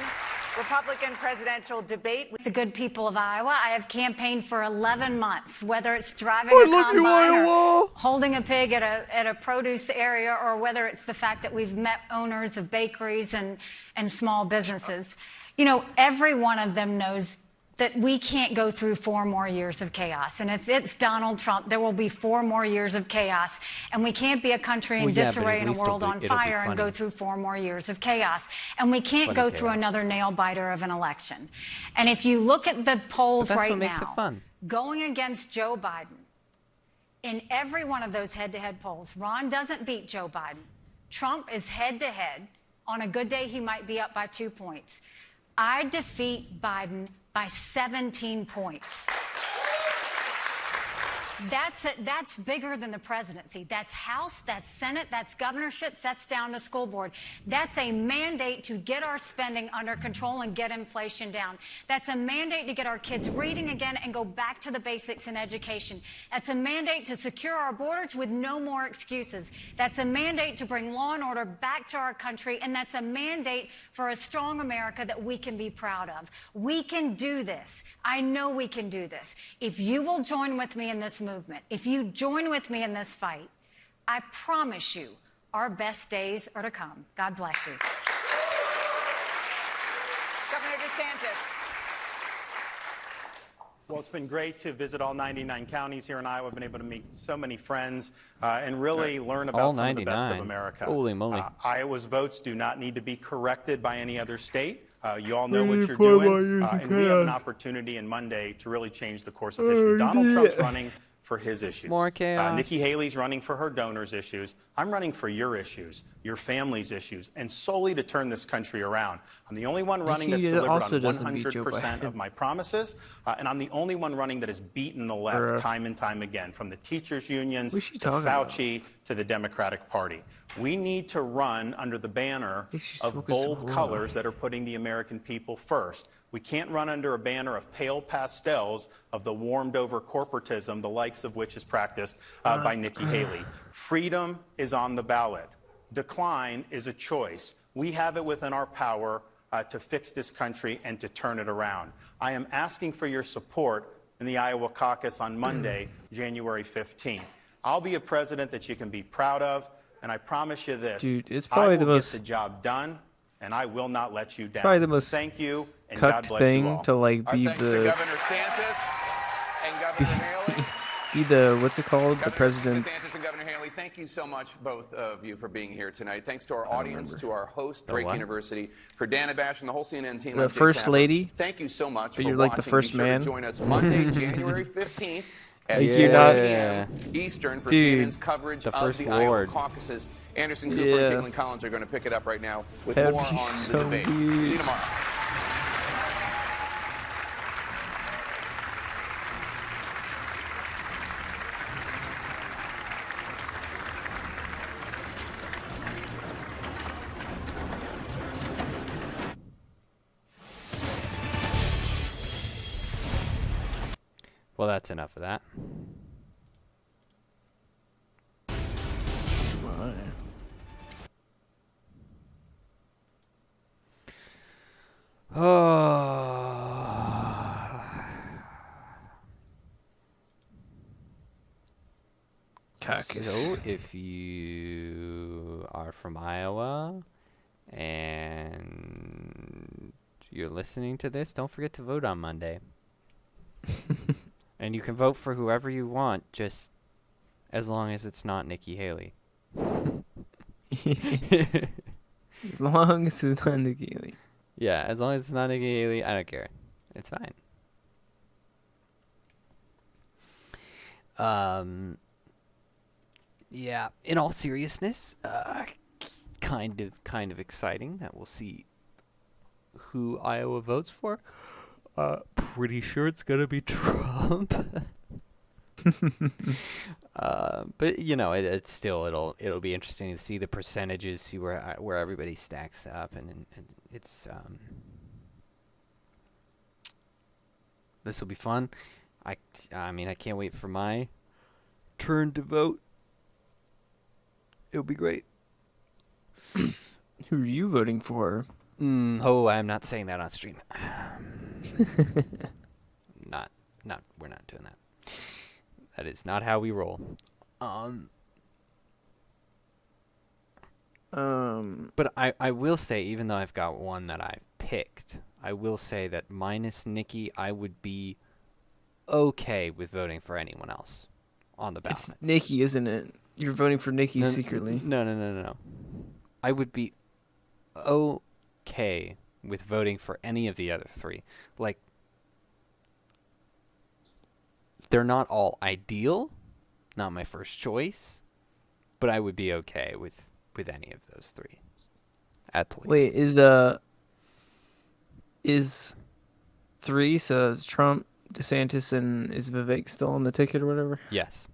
S13: Republican presidential debate.
S12: The good people of Iowa, I have campaigned for 11 months, whether it's driving a combine or holding a pig at a produce area, or whether it's the fact that we've met owners of bakeries and small businesses. You know, every one of them knows that we can't go through 4 more years of chaos. And if it's Donald Trump, there will be 4 more years of chaos. And we can't be a country in disarray and a world on fire and go through 4 more years of chaos. And we can't go through another nail-biter of an election. And if you look at the polls right now, going against Joe Biden, in every one of those head-to-head polls, Ron doesn't beat Joe Biden. Trump is head-to-head. On a good day, he might be up by 2 points. I defeat Biden by 17 points. That's bigger than the presidency. That's House, that's Senate, that's governorships, that's down to school board. That's a mandate to get our spending under control and get inflation down. That's a mandate to get our kids reading again and go back to the basics in education. That's a mandate to secure our borders with no more excuses. That's a mandate to bring law and order back to our country, and that's a mandate for a strong America that we can be proud of. We can do this. I know we can do this. If you will join with me in this movement, if you join with me in this fight, I promise you our best days are to come. God bless you.
S13: Governor DeSantis.
S9: Well, it's been great to visit all 99 counties here in Iowa. I've been able to meet so many friends and really learn about some of the best of America.
S1: Holy moly.
S9: Iowa's votes do not need to be corrected by any other state. You all know what you're doing, and we have an opportunity on Monday to really change the course of history. Donald Trump's running for his issues.
S1: More chaos.
S9: Nikki Haley's running for her donors' issues. I'm running for your issues, your family's issues, and solely to turn this country around. I'm the only one running that's delivered on 100% of my promises, and I'm the only one running that has beaten the left time and time again, from the teachers' unions to Fauci to the Democratic Party. We need to run under the banner of bold colors that are putting the American people first. We can't run under a banner of pale pastels of the warmed-over corporatism, the likes of which is practiced by Nikki Haley. Freedom is on the ballot. Decline is a choice. We have it within our power to fix this country and to turn it around. I am asking for your support in the Iowa caucus on Monday, January 15th. I'll be a president that you can be proud of, and I promise you this.
S5: Dude, it's probably the most...
S9: get the job done, and I will not let you down.
S5: Probably the most...
S9: Thank you. And God bless
S5: thing
S9: you all.
S5: to like be
S11: thanks to Governor Santis and Governor Haley.
S5: Be the what's it called? The president's.
S11: DeSantis and Governor Haley, thank you so much, both of you, for being here tonight. Thanks to our audience, to our host, Drake University, for Dana Bash and the whole CNN team.
S5: The first lady.
S11: Thank you so much
S5: but
S11: for
S5: you're like
S11: watching.
S5: the first
S11: Be sure
S5: man.
S11: to join us Monday, January 15th at
S5: 8
S11: p.m. Eastern for CNN's coverage of the Iowa caucuses. Anderson Cooper and Caitlin Collins are going to pick it up right now with more on the debate. See you tomorrow.
S1: Well, that's enough of that. So, if you are from Iowa and you're listening to this, don't forget to vote on Monday. And you can vote for whoever you want, just as long as it's not Nikki Haley.
S5: As long as it's not Nikki Haley.
S1: Yeah, as long as it's not Nikki Haley, I don't care. It's fine. Yeah, in all seriousness, kind of exciting that we'll see who Iowa votes for. Pretty sure it's gonna be Trump. But you know, it's still it'll be interesting to see the percentages, see where everybody stacks up, and it's this will be fun. I mean, I can't wait for my turn to vote. It'll be great.
S5: Who are you voting for?
S1: I'm not saying that on stream. We're not doing that. That is not how we roll. But I will say, even though I've got one that I've picked, I will say that minus Nikki, I would be okay with voting for anyone else on the ballot.
S5: It's Nikki, isn't it? You're voting for Nikki secretly.
S1: No. I would be okay with voting for any of the other three. Like, they're not all ideal, not my first choice, but I would be okay with any of those three, at least.
S5: Wait, is 3, so it's Trump, DeSantis, and is Vivek still on the ticket or whatever?
S1: Yes.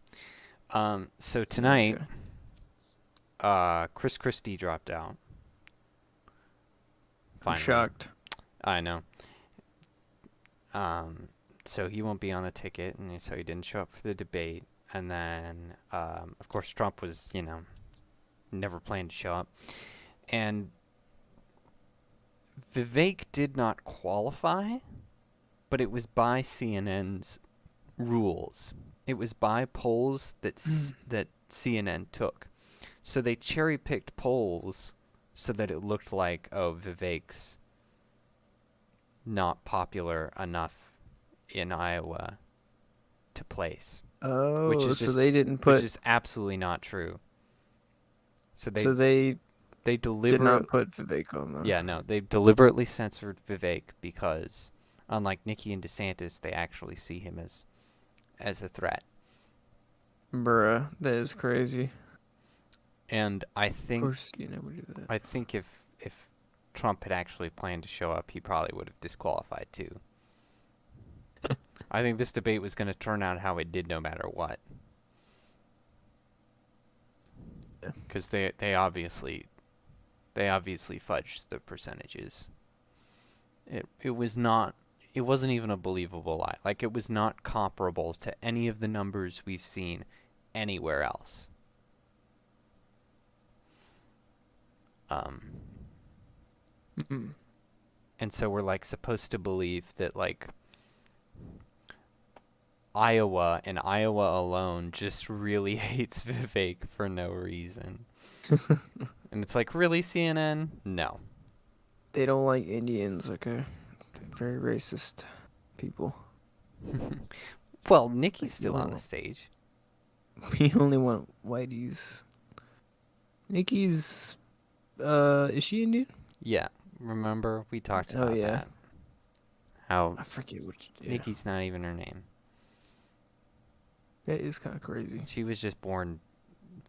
S1: So tonight, Chris Christie dropped out. Finally.
S5: I'm shocked.
S1: I know. So he won't be on the ticket, and so he didn't show up for the debate. And then, of course, Trump was, never planned to show up. And Vivek did not qualify, but it was by CNN's rules. It was by polls that CNN took. So they cherry-picked polls so that it looked like, Vivek's not popular enough in Iowa to place.
S5: Oh,
S1: which is
S5: so they didn't put...
S1: Which is absolutely not true. So they
S5: did not put Vivek on them.
S1: Yeah, no, they deliberately censored Vivek because, unlike Nikki and DeSantis, they actually see him as a threat.
S5: Bruh, that is crazy.
S1: And I think,
S5: of course, would do that.
S1: I think if Trump had actually planned to show up, he probably would have disqualified too. I think this debate was going to turn out how it did, no matter what. Because they obviously fudged the percentages. It wasn't even a believable lie. Like, it was not comparable to any of the numbers we've seen anywhere else. And so we're like supposed to believe that like Iowa and Iowa alone just really hates Vivek for no reason. And it's like, really, CNN? No.
S5: They don't like Indians, okay? They're very racist people.
S1: Well, Nikki's still on the stage.
S5: We only want whiteys. Nikki's, is she Indian?
S1: Yeah. Remember, we talked about that. How
S5: I forget which. Yeah.
S1: Nikki's not even her name.
S5: That is kind of crazy.
S1: She was just born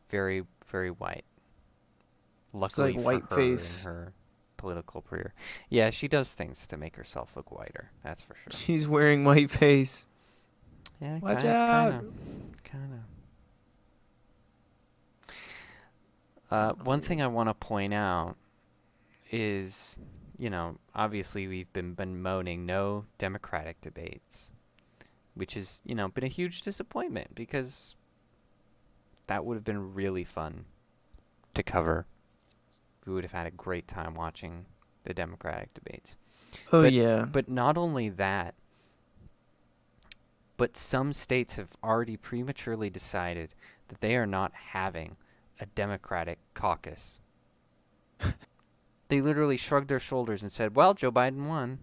S1: very, very white. Luckily
S5: like
S1: for
S5: white
S1: her
S5: face.
S1: in her political career. Yeah, she does things to make herself look whiter. That's for sure.
S5: She's wearing white face.
S1: Yeah,
S5: watch out.
S1: Kind of. One thing I want to point out is, obviously we've been bemoaning no Democratic debates, which has, been a huge disappointment because that would have been really fun to cover. We would have had a great time watching the Democratic debates.
S5: Oh, yeah.
S1: But not only that, but some states have already prematurely decided that they are not having a Democratic caucus. They literally shrugged their shoulders and said, "Well, Joe Biden won."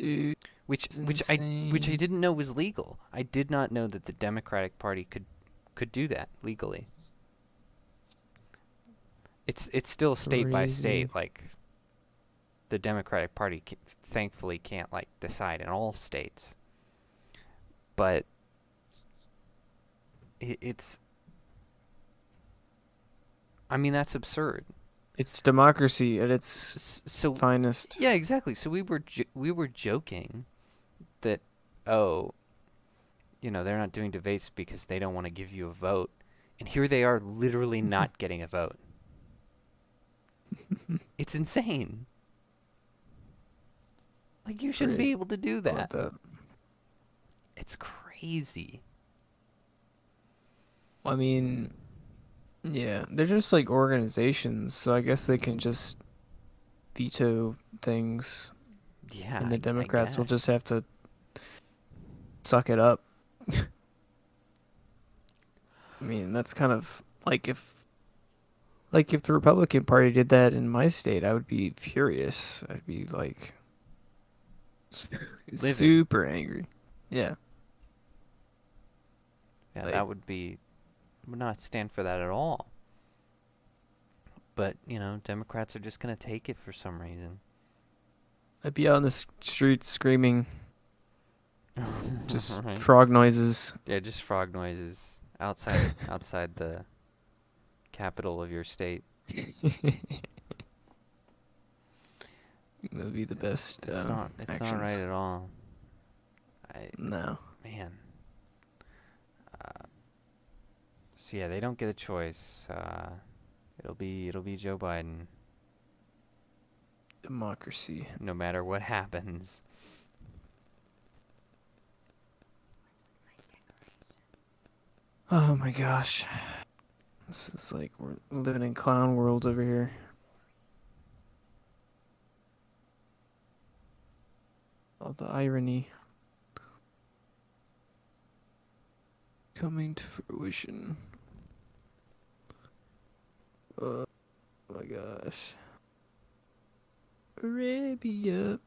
S5: Dude,
S1: which I didn't know was legal. I did not know that the Democratic Party could do that legally. It's still state by state. Like, the Democratic Party thankfully can't like decide in all states. But it's. I mean, that's absurd.
S5: It's democracy at its finest.
S1: Yeah, exactly. So we were joking that, they're not doing debates because they don't want to give you a vote, and here they are literally not getting a vote. It's insane. Like, you shouldn't be able to do that. It's crazy.
S5: I mean, yeah, they're just like organizations, so I guess they can just veto things.
S1: Yeah,
S5: and the Democrats will just have to suck it up. I mean, that's kind of like if Like, if the Republican Party did that in my state, I would be furious. I'd be, like, super angry. Yeah.
S1: Yeah, that would not stand for that at all. But, Democrats are just going to take it for some reason.
S5: I'd be out on the streets screaming. Just right. Frog noises.
S1: Yeah, just frog noises outside the capital of your state.
S5: That'd be the best.
S1: It's not right at all.
S5: No.
S1: Man. So yeah, they don't get a choice. It'll be Joe Biden.
S5: Democracy.
S1: No matter what happens.
S5: Oh my gosh. This is like we're living in clown world over here. All the irony coming to fruition. Oh my gosh. Arabia.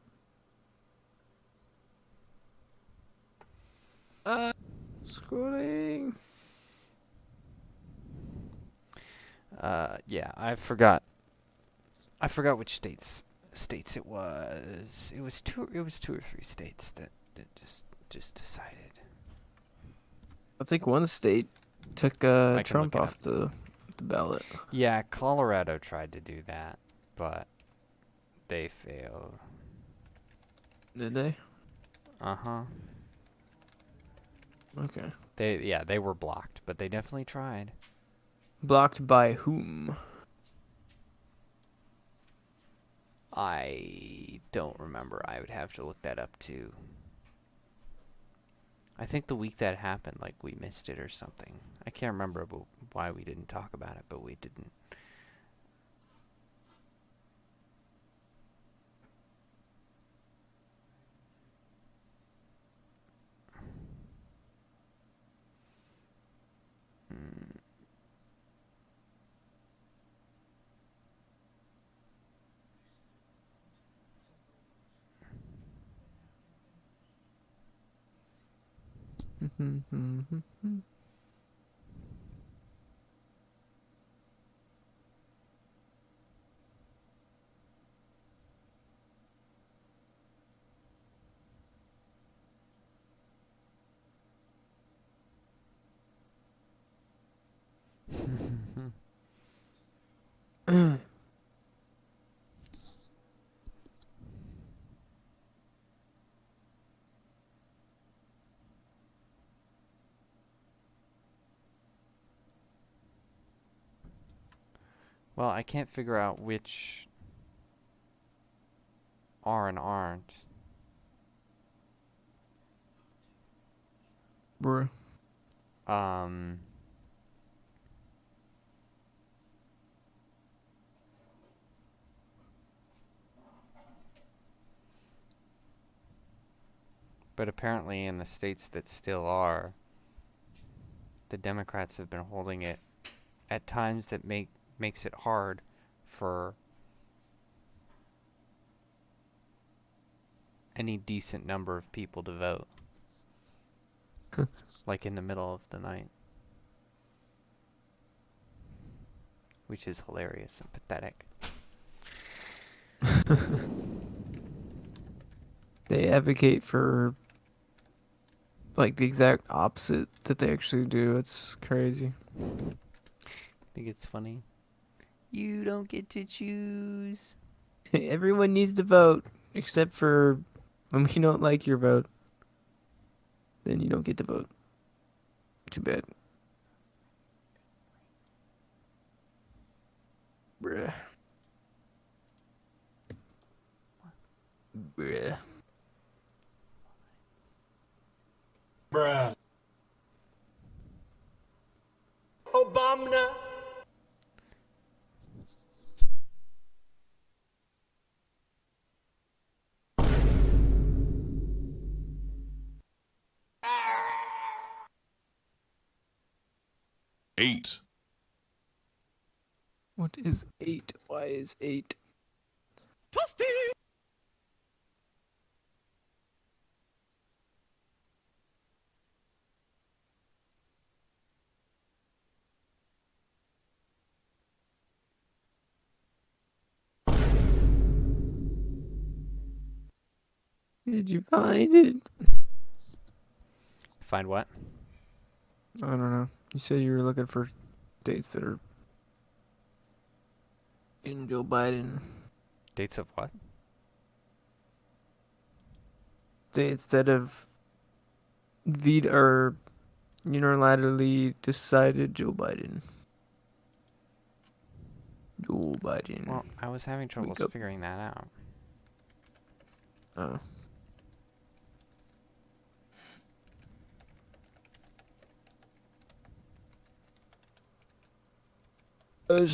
S5: Scrolling.
S1: Yeah, I forgot which states it was. It was two or three states that just decided.
S5: I think one state took Trump off the ballot.
S1: Yeah, Colorado tried to do that, but they failed.
S5: Did they?
S1: Uh-huh.
S5: Okay.
S1: They were blocked, but they definitely tried.
S5: Blocked by whom?
S1: I don't remember. I would have to look that up too. I think the week that happened, like, we missed it or something. I can't remember why we didn't talk about it, but we didn't. Well, I can't figure out which are and aren't.
S5: Bruh.
S1: But apparently in the states that still are, the Democrats have been holding it at times that makes it hard for any decent number of people to vote. Like in the middle of the night. Which is hilarious and pathetic.
S5: They advocate for like the exact opposite that they actually do. It's crazy.
S1: I think it's funny. You don't get to choose.
S5: Everyone needs to vote, except for when we don't like your vote. Then you don't get to vote. Too bad. Bruh. Bruh.
S15: Bruh. Obama.
S5: What is 8? Why is 8? Did you find it?
S1: Find what?
S5: I don't know. You said you were looking for dates that are in Joe Biden.
S1: Dates of what?
S5: Dates that have or unilaterally decided Joe Biden. Joe Biden.
S1: Well, I was having trouble figuring that out.
S5: Oh.
S1: Who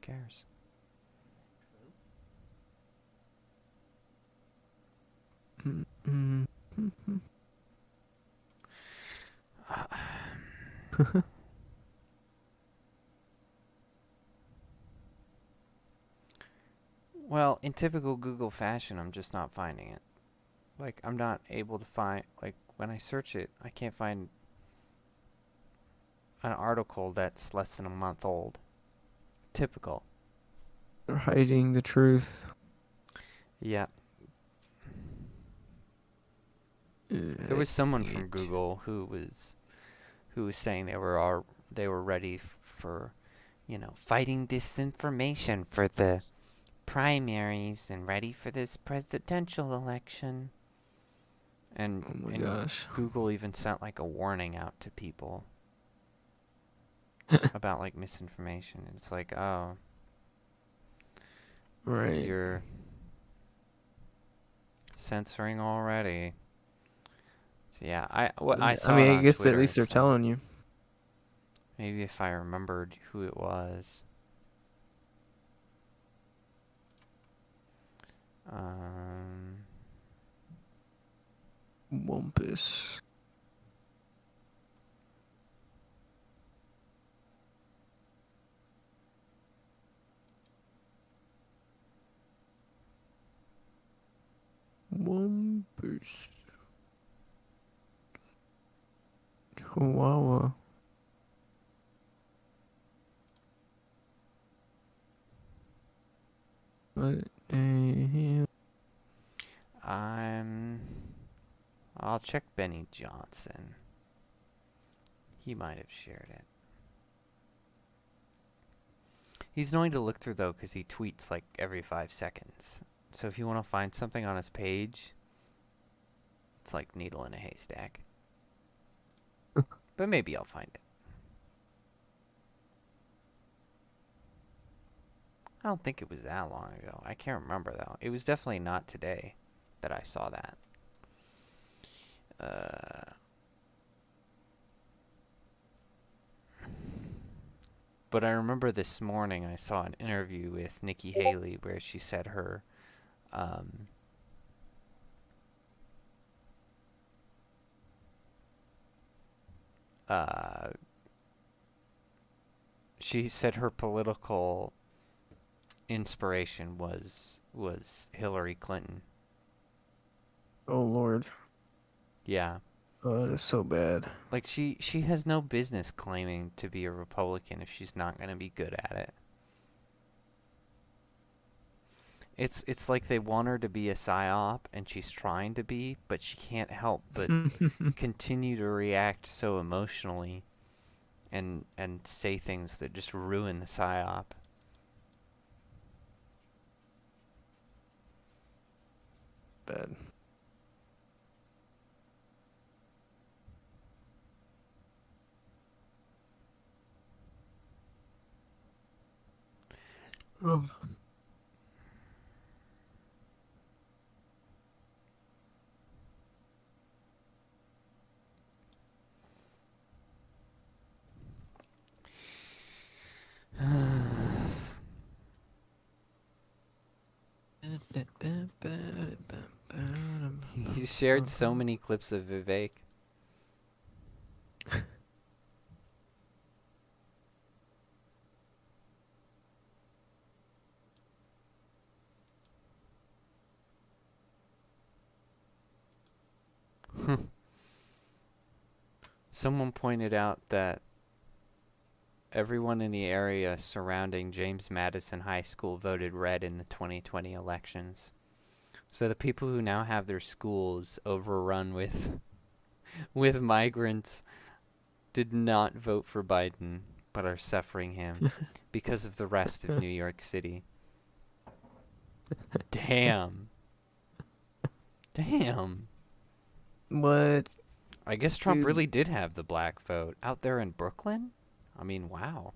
S1: cares? Well, in typical Google fashion, I'm just not finding it. Like, I'm not able to find, like, when I search it, I can't find an article that's less than a month old. Typical.
S5: They're hiding the truth.
S1: Yeah. There was someone from Google who was saying they were ready for, fighting disinformation for the primaries and ready for this presidential election. And,
S5: oh my gosh.
S1: Google even sent like a warning out to people about like misinformation. It's like, oh,
S5: right,
S1: you're censoring already. So yeah, I saw it on
S5: I guess
S1: Twitter,
S5: at least they're telling you.
S1: Maybe if I remembered who it was.
S5: Wumpus. Wumpus. Chihuahua.
S1: I'll check Benny Johnson. He might have shared it. He's annoying to look through though, because he tweets like every 5 seconds. So if you want to find something on his page, it's like needle in a haystack. But maybe I'll find it. I don't think it was that long ago. I can't remember though. It was definitely not today that I saw that. But I remember this morning I saw an interview with Nikki Haley where she said her she said her political inspiration was Hillary Clinton.
S5: Oh Lord.
S1: Yeah.
S5: Oh, that is so bad.
S1: Like she has no business claiming to be a Republican if she's not going to be good at it. It's like they want her to be a psyop and she's trying to be, but she can't help but continue to react so emotionally and say things that just ruin the psyop.
S5: Bad. Oh.
S1: He shared so many clips of Vivek. Someone pointed out that everyone in the area surrounding James Madison High School voted red in the 2020 elections. So the people who now have their schools overrun with migrants did not vote for Biden, but are suffering him because of the rest of New York City. Damn. Damn.
S5: What?
S1: I guess Trump really did have the black vote out there in Brooklyn. I mean, wow.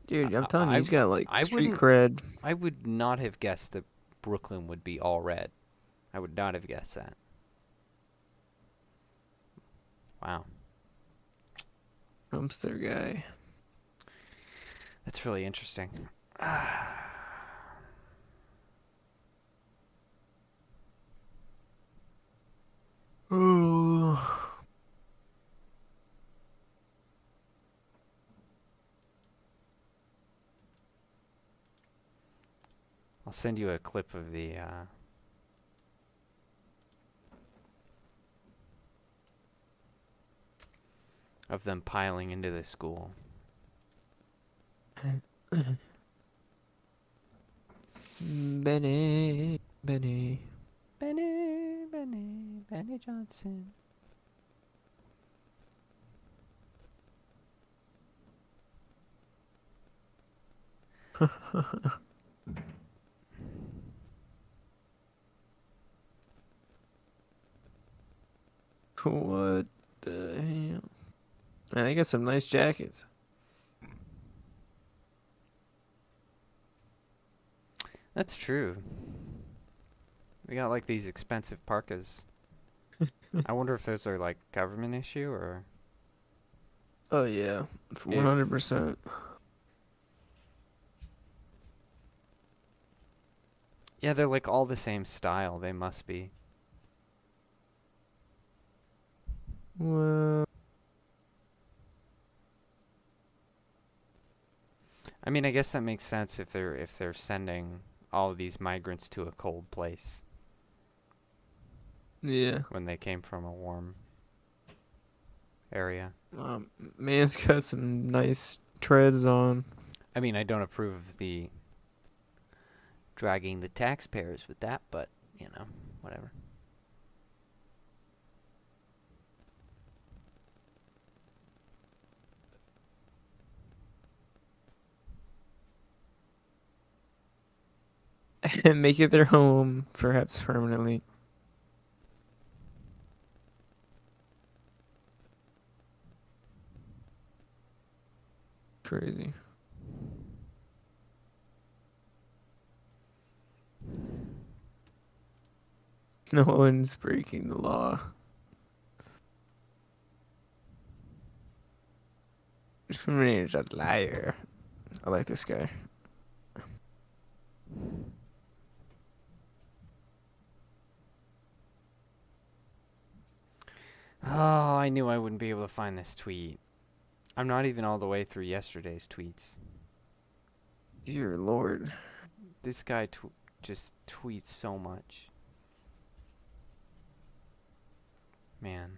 S5: Dude, I'm telling you, he's got like street cred.
S1: I would not have guessed that Brooklyn would be all red. I would not have guessed that. Wow.
S5: Trumpster guy.
S1: That's really interesting.
S5: Oh.
S1: I'll send you a clip of the of them piling into the school.
S5: Benny
S1: Johnson.
S5: What the hell? Man, they got some nice jackets.
S1: That's true. We got like these expensive parkas. I wonder if those are like government issue or.
S5: Oh yeah, 100%.
S1: Yeah, they're like all the same style. They must be.
S5: Well,
S1: I mean, I guess that makes sense if they're sending all of these migrants to a cold place.
S5: Yeah.
S1: When they came from a warm area.
S5: Man's got some nice treads on.
S1: I mean, I don't approve of the dragging the taxpayers with that, but, you know, whatever.
S5: And make it their home, perhaps permanently. Crazy. No one's breaking the law. He's a liar. I like this guy.
S1: Oh, I knew I wouldn't be able to find this tweet. I'm not even all the way through yesterday's tweets.
S5: Dear Lord.
S1: This guy just tweets so much. Man.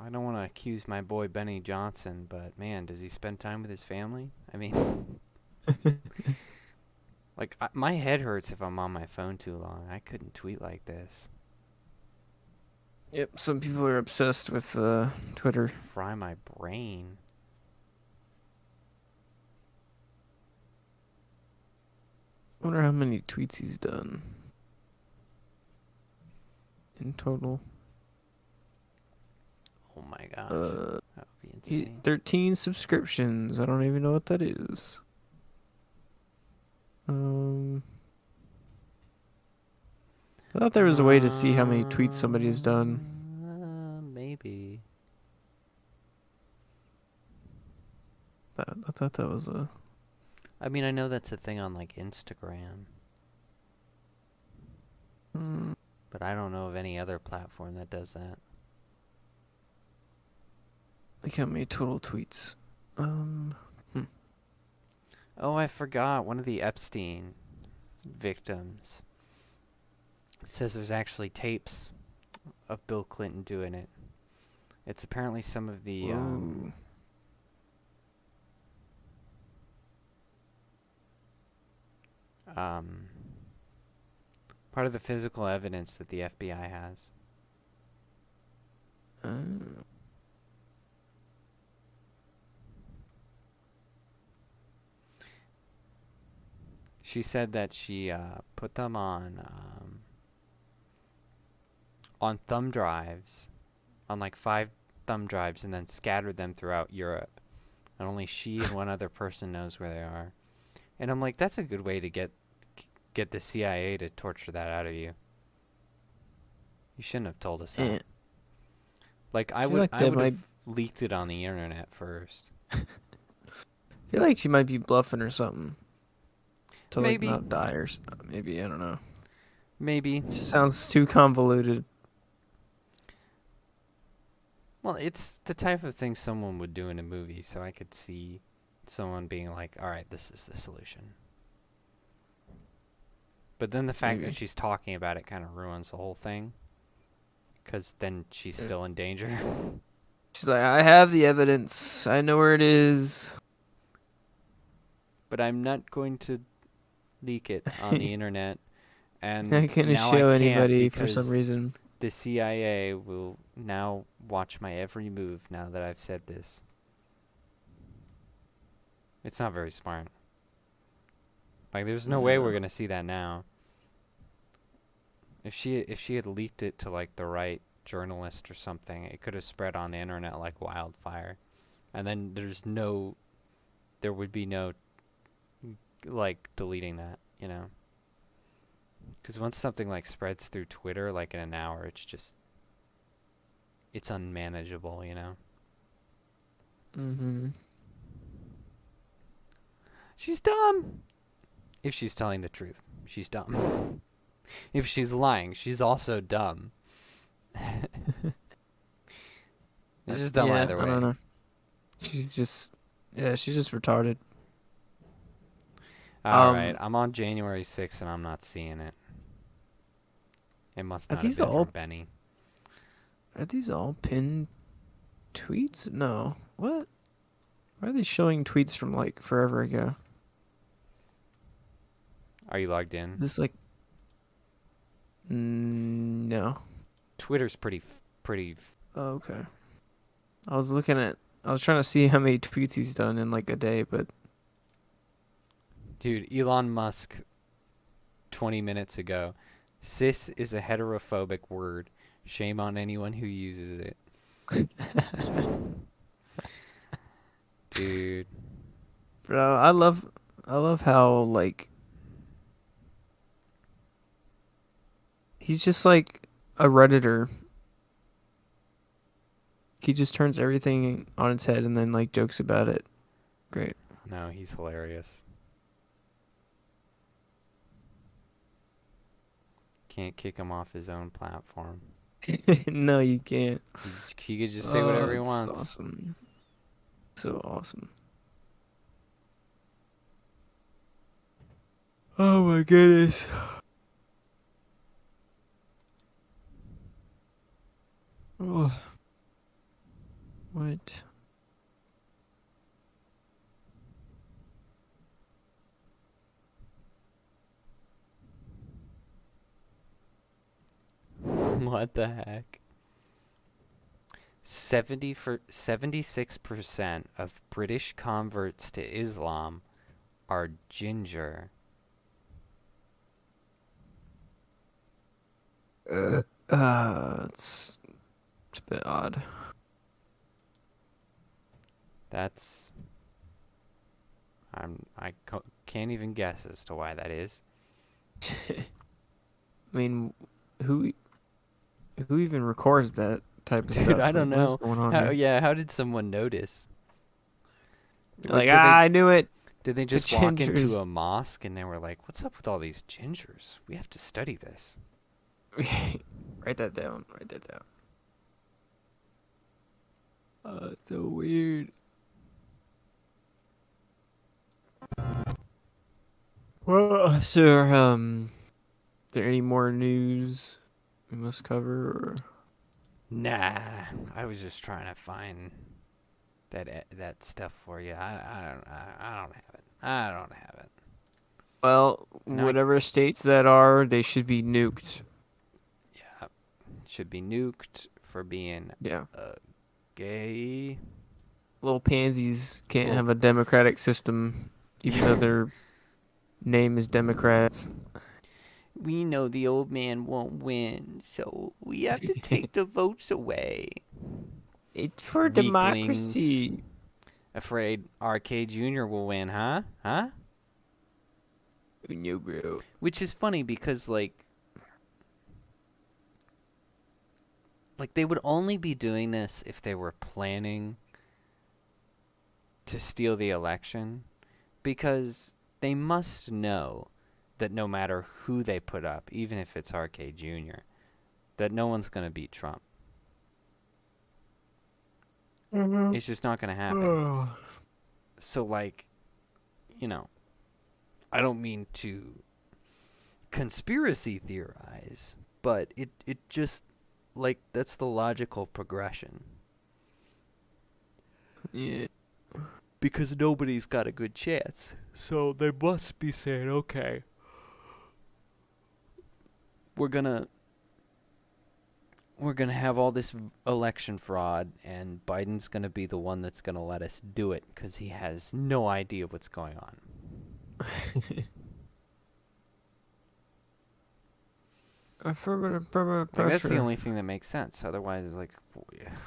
S1: I don't want to accuse my boy Benny Johnson, but man, does he spend time with his family? I mean, like, my head hurts if I'm on my phone too long. I couldn't tweet like this.
S5: Yep, some people are obsessed with Twitter.
S1: Fry my brain.
S5: I wonder how many tweets he's done in total.
S1: Oh my gosh. That would be insane.
S5: 13 subscriptions. I don't even know what that is. I thought there was a way to see how many tweets somebody has done.
S1: Maybe.
S5: I thought that was a...
S1: I mean, I know that's a thing on, like, Instagram. But I don't know of any other platform that does that.
S5: Like how many total tweets.
S1: Oh, I forgot. One of the Epstein victims Says there's actually tapes of Bill Clinton doing it. It's apparently some of the part of the physical evidence that the FBI has. She said that she put them on thumb drives, on like 5 thumb drives, and then scattered them throughout Europe. And only she and one other person knows where they are. And I'm like, that's a good way to get the CIA to torture that out of you. You shouldn't have told us that. Like, I would have leaked it on the internet first.
S5: I feel like she might be bluffing or something. To
S1: Maybe.
S5: Like not die or something. Maybe, I don't know.
S1: Maybe.
S5: It just sounds too convoluted.
S1: Well, it's the type of thing someone would do in a movie, so I could see someone being like, all right, this is the solution. But then the fact that she's talking about it kind of ruins the whole thing, because then she's still in danger.
S5: She's like, I have the evidence. I know where it is.
S1: But I'm not going to leak it on the internet. And
S5: I can't
S1: now
S5: show
S1: I can't
S5: anybody for some
S1: because
S5: reason.
S1: The CIA will now watch my every move now that I've said this. It's not very smart. Like, there's no way we're gonna see that now. If she had leaked it to like the right journalist or something, it could have spread on the internet like wildfire, and then there would be no like deleting that, you know. Because once something like spreads through Twitter, like in an hour, it's unmanageable, you know.
S5: Mm-hmm.
S1: She's dumb. If she's telling the truth, she's dumb. If she's lying, she's also dumb. It's just dumb either way.
S5: I don't know. She's just retarded.
S1: All right, I'm on January 6th and I'm not seeing it. It must not have been from Benny.
S5: Are these all pinned tweets? No. What? Why are they showing tweets from like forever ago?
S1: Are you logged in?
S5: Is this like... no.
S1: Twitter's pretty.
S5: Oh, okay. I was trying to see how many tweets he's done in like a day, but...
S1: Dude, Elon Musk, 20 minutes ago. Cis is a heterophobic word. Shame on anyone who uses it. Dude.
S5: Bro, I love how, like... He's just like a Redditor. He just turns everything on its head and then like jokes about it. Great.
S1: No, he's hilarious. Can't kick him off his own platform.
S5: No, you can't.
S1: He could just say whatever he wants.
S5: Awesome. So awesome. Oh my goodness. Oh. What?
S1: What the heck? 76% of British converts to Islam are ginger.
S5: It's a bit odd.
S1: That's... I can't even guess as to why that is.
S5: I mean, who even records that type of stuff?
S1: Dude, I don't know.
S5: What's going on here?
S1: How did someone notice?
S5: Like, I knew it.
S1: Did they just walk into a mosque and they were like, what's up with all these gingers? We have to study this.
S5: Write that down. Write that down. It's so weird. Well, sir, there any more news we must cover? Or?
S1: Nah, I was just trying to find that stuff for you. I don't have it. I don't have it.
S5: Well, whatever states that are, they should be nuked.
S1: Yeah, should be nuked for being gay.
S5: Little pansies can't have a democratic system, even though their name is Democrats.
S1: We know the old man won't win, so we have to take the votes away.
S5: It's for democracy.
S1: Afraid RK Jr. will win, huh? Huh?
S5: No, bro.
S1: Which is funny because, like they would only be doing this if they were planning to steal the election, because they must know that no matter who they put up, even if it's RK Jr., that no one's going to beat Trump.
S5: Mm-hmm.
S1: It's just not going to happen. So, like, you know, I don't mean to conspiracy theorize, but it just, like, that's the logical progression.
S5: Yeah.
S1: Because nobody's got a good chance. So they must be saying, okay, we're gonna have all this election fraud, and Biden's gonna be the one that's gonna let us do it because he has no idea what's going on.
S5: Affirmative pressure.
S1: Like, that's the only thing that makes sense. Otherwise, like,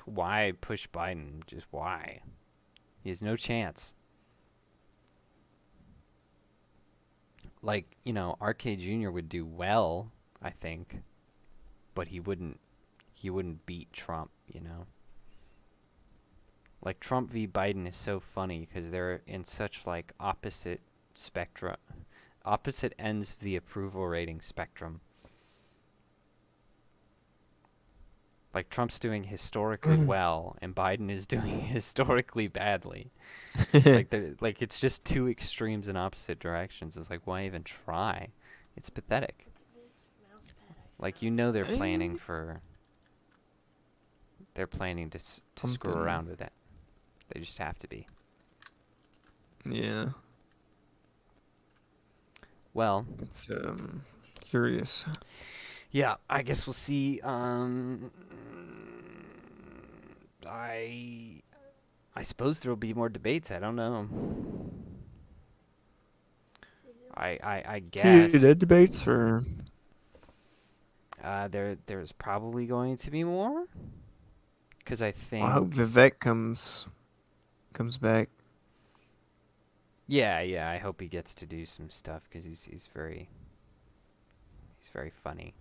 S1: why push Biden? Just why? He has no chance. Like, you know, RK Jr. would do well, I think, but he wouldn't beat Trump, you know? Like, Trump v. Biden is so funny because they're in such, like, opposite ends of the approval rating spectrum. Like, Trump's doing historically well, and Biden is doing historically badly. like, it's just two extremes in opposite directions. It's like, why even try? It's pathetic. Like, you know, they're planning to screw around with it. They just have to be.
S5: Yeah.
S1: Well,
S5: it's curious.
S1: Yeah, I guess we'll see. I suppose there'll be more debates. I don't know. I guess.
S5: See, the debates or
S1: there's probably going to be more. Because I think.
S5: I hope Vivek comes back.
S1: Yeah. I hope he gets to do some stuff because he's very funny.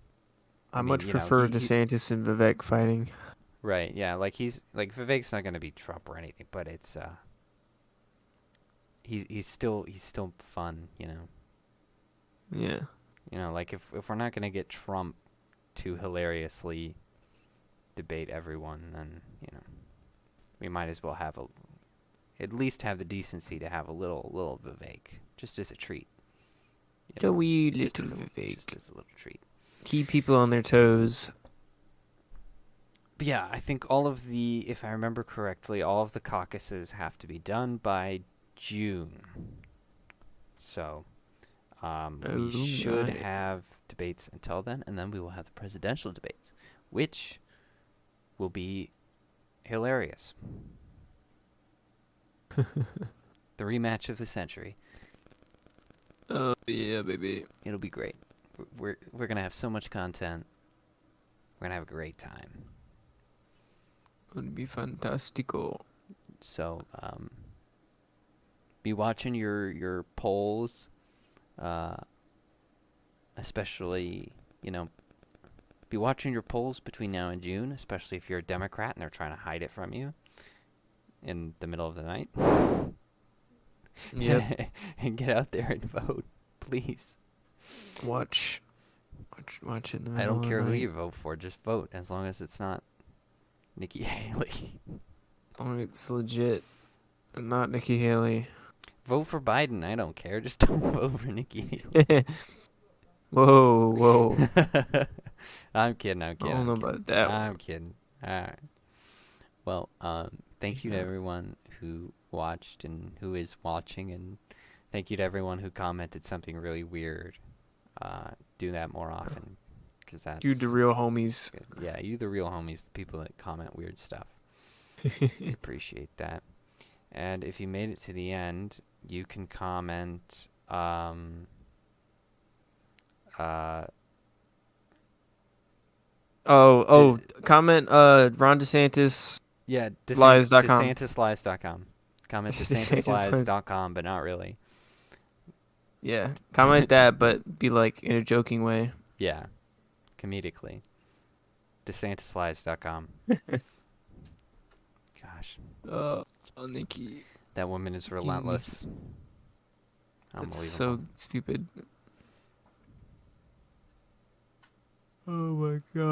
S5: I much prefer DeSantis and Vivek fighting.
S1: Right, yeah, like Vivek's not gonna beat Trump or anything, but it's he's still fun, you know.
S5: Yeah.
S1: You know, like if we're not gonna get Trump to hilariously debate everyone, then, you know, we might as well at least have the decency to have a little Vivek, just as a treat.
S5: A wee little Vivek.
S1: Just as a little treat.
S5: Keep people on their toes.
S1: But yeah, I think if I remember correctly, all of the caucuses have to be done by June. So, we should have debates until then, and then we will have the presidential debates, which will be hilarious. The rematch of the century.
S5: Oh, yeah, baby.
S1: It'll be great. We're going to have so much content. We're going to have a great time.
S5: It'll be fantastico.
S1: So, be watching your polls, especially, you know, be watching your polls between now and June, especially if you're a Democrat and they're trying to hide it from you in the middle of the night.
S5: Yep.
S1: And get out there and vote, please.
S5: Watch it in the middle
S1: I don't care
S5: of the
S1: who
S5: night.
S1: you vote for, just vote, as long as it's not Nikki Haley.
S5: Oh, it's legit. Not Nikki Haley.
S1: Vote for Biden, I don't care, just don't vote for Nikki Haley.
S5: Whoa, whoa.
S1: I'm kidding.
S5: I don't know about that.
S1: I'm kidding. All right. Well, thank you to everyone who watched and who is watching, and thank you to everyone who commented something really weird. Do that more often, because that's
S5: You the real homies.
S1: good. Yeah, you the real homies, the people that comment weird stuff. We appreciate that. And if you made it to the end, you can comment.
S5: Comment Ron DeSantis.
S1: Yeah,
S5: lies.com.
S1: DeSantisLies.com. Comment DeSantisLies.com, but not really.
S5: Yeah, comment that, but be like in a joking way.
S1: Yeah, comedically. DeSantisLies.com. Gosh.
S5: Nikki.
S1: That woman is relentless. Unbelievable.
S5: It's so stupid. Oh my god.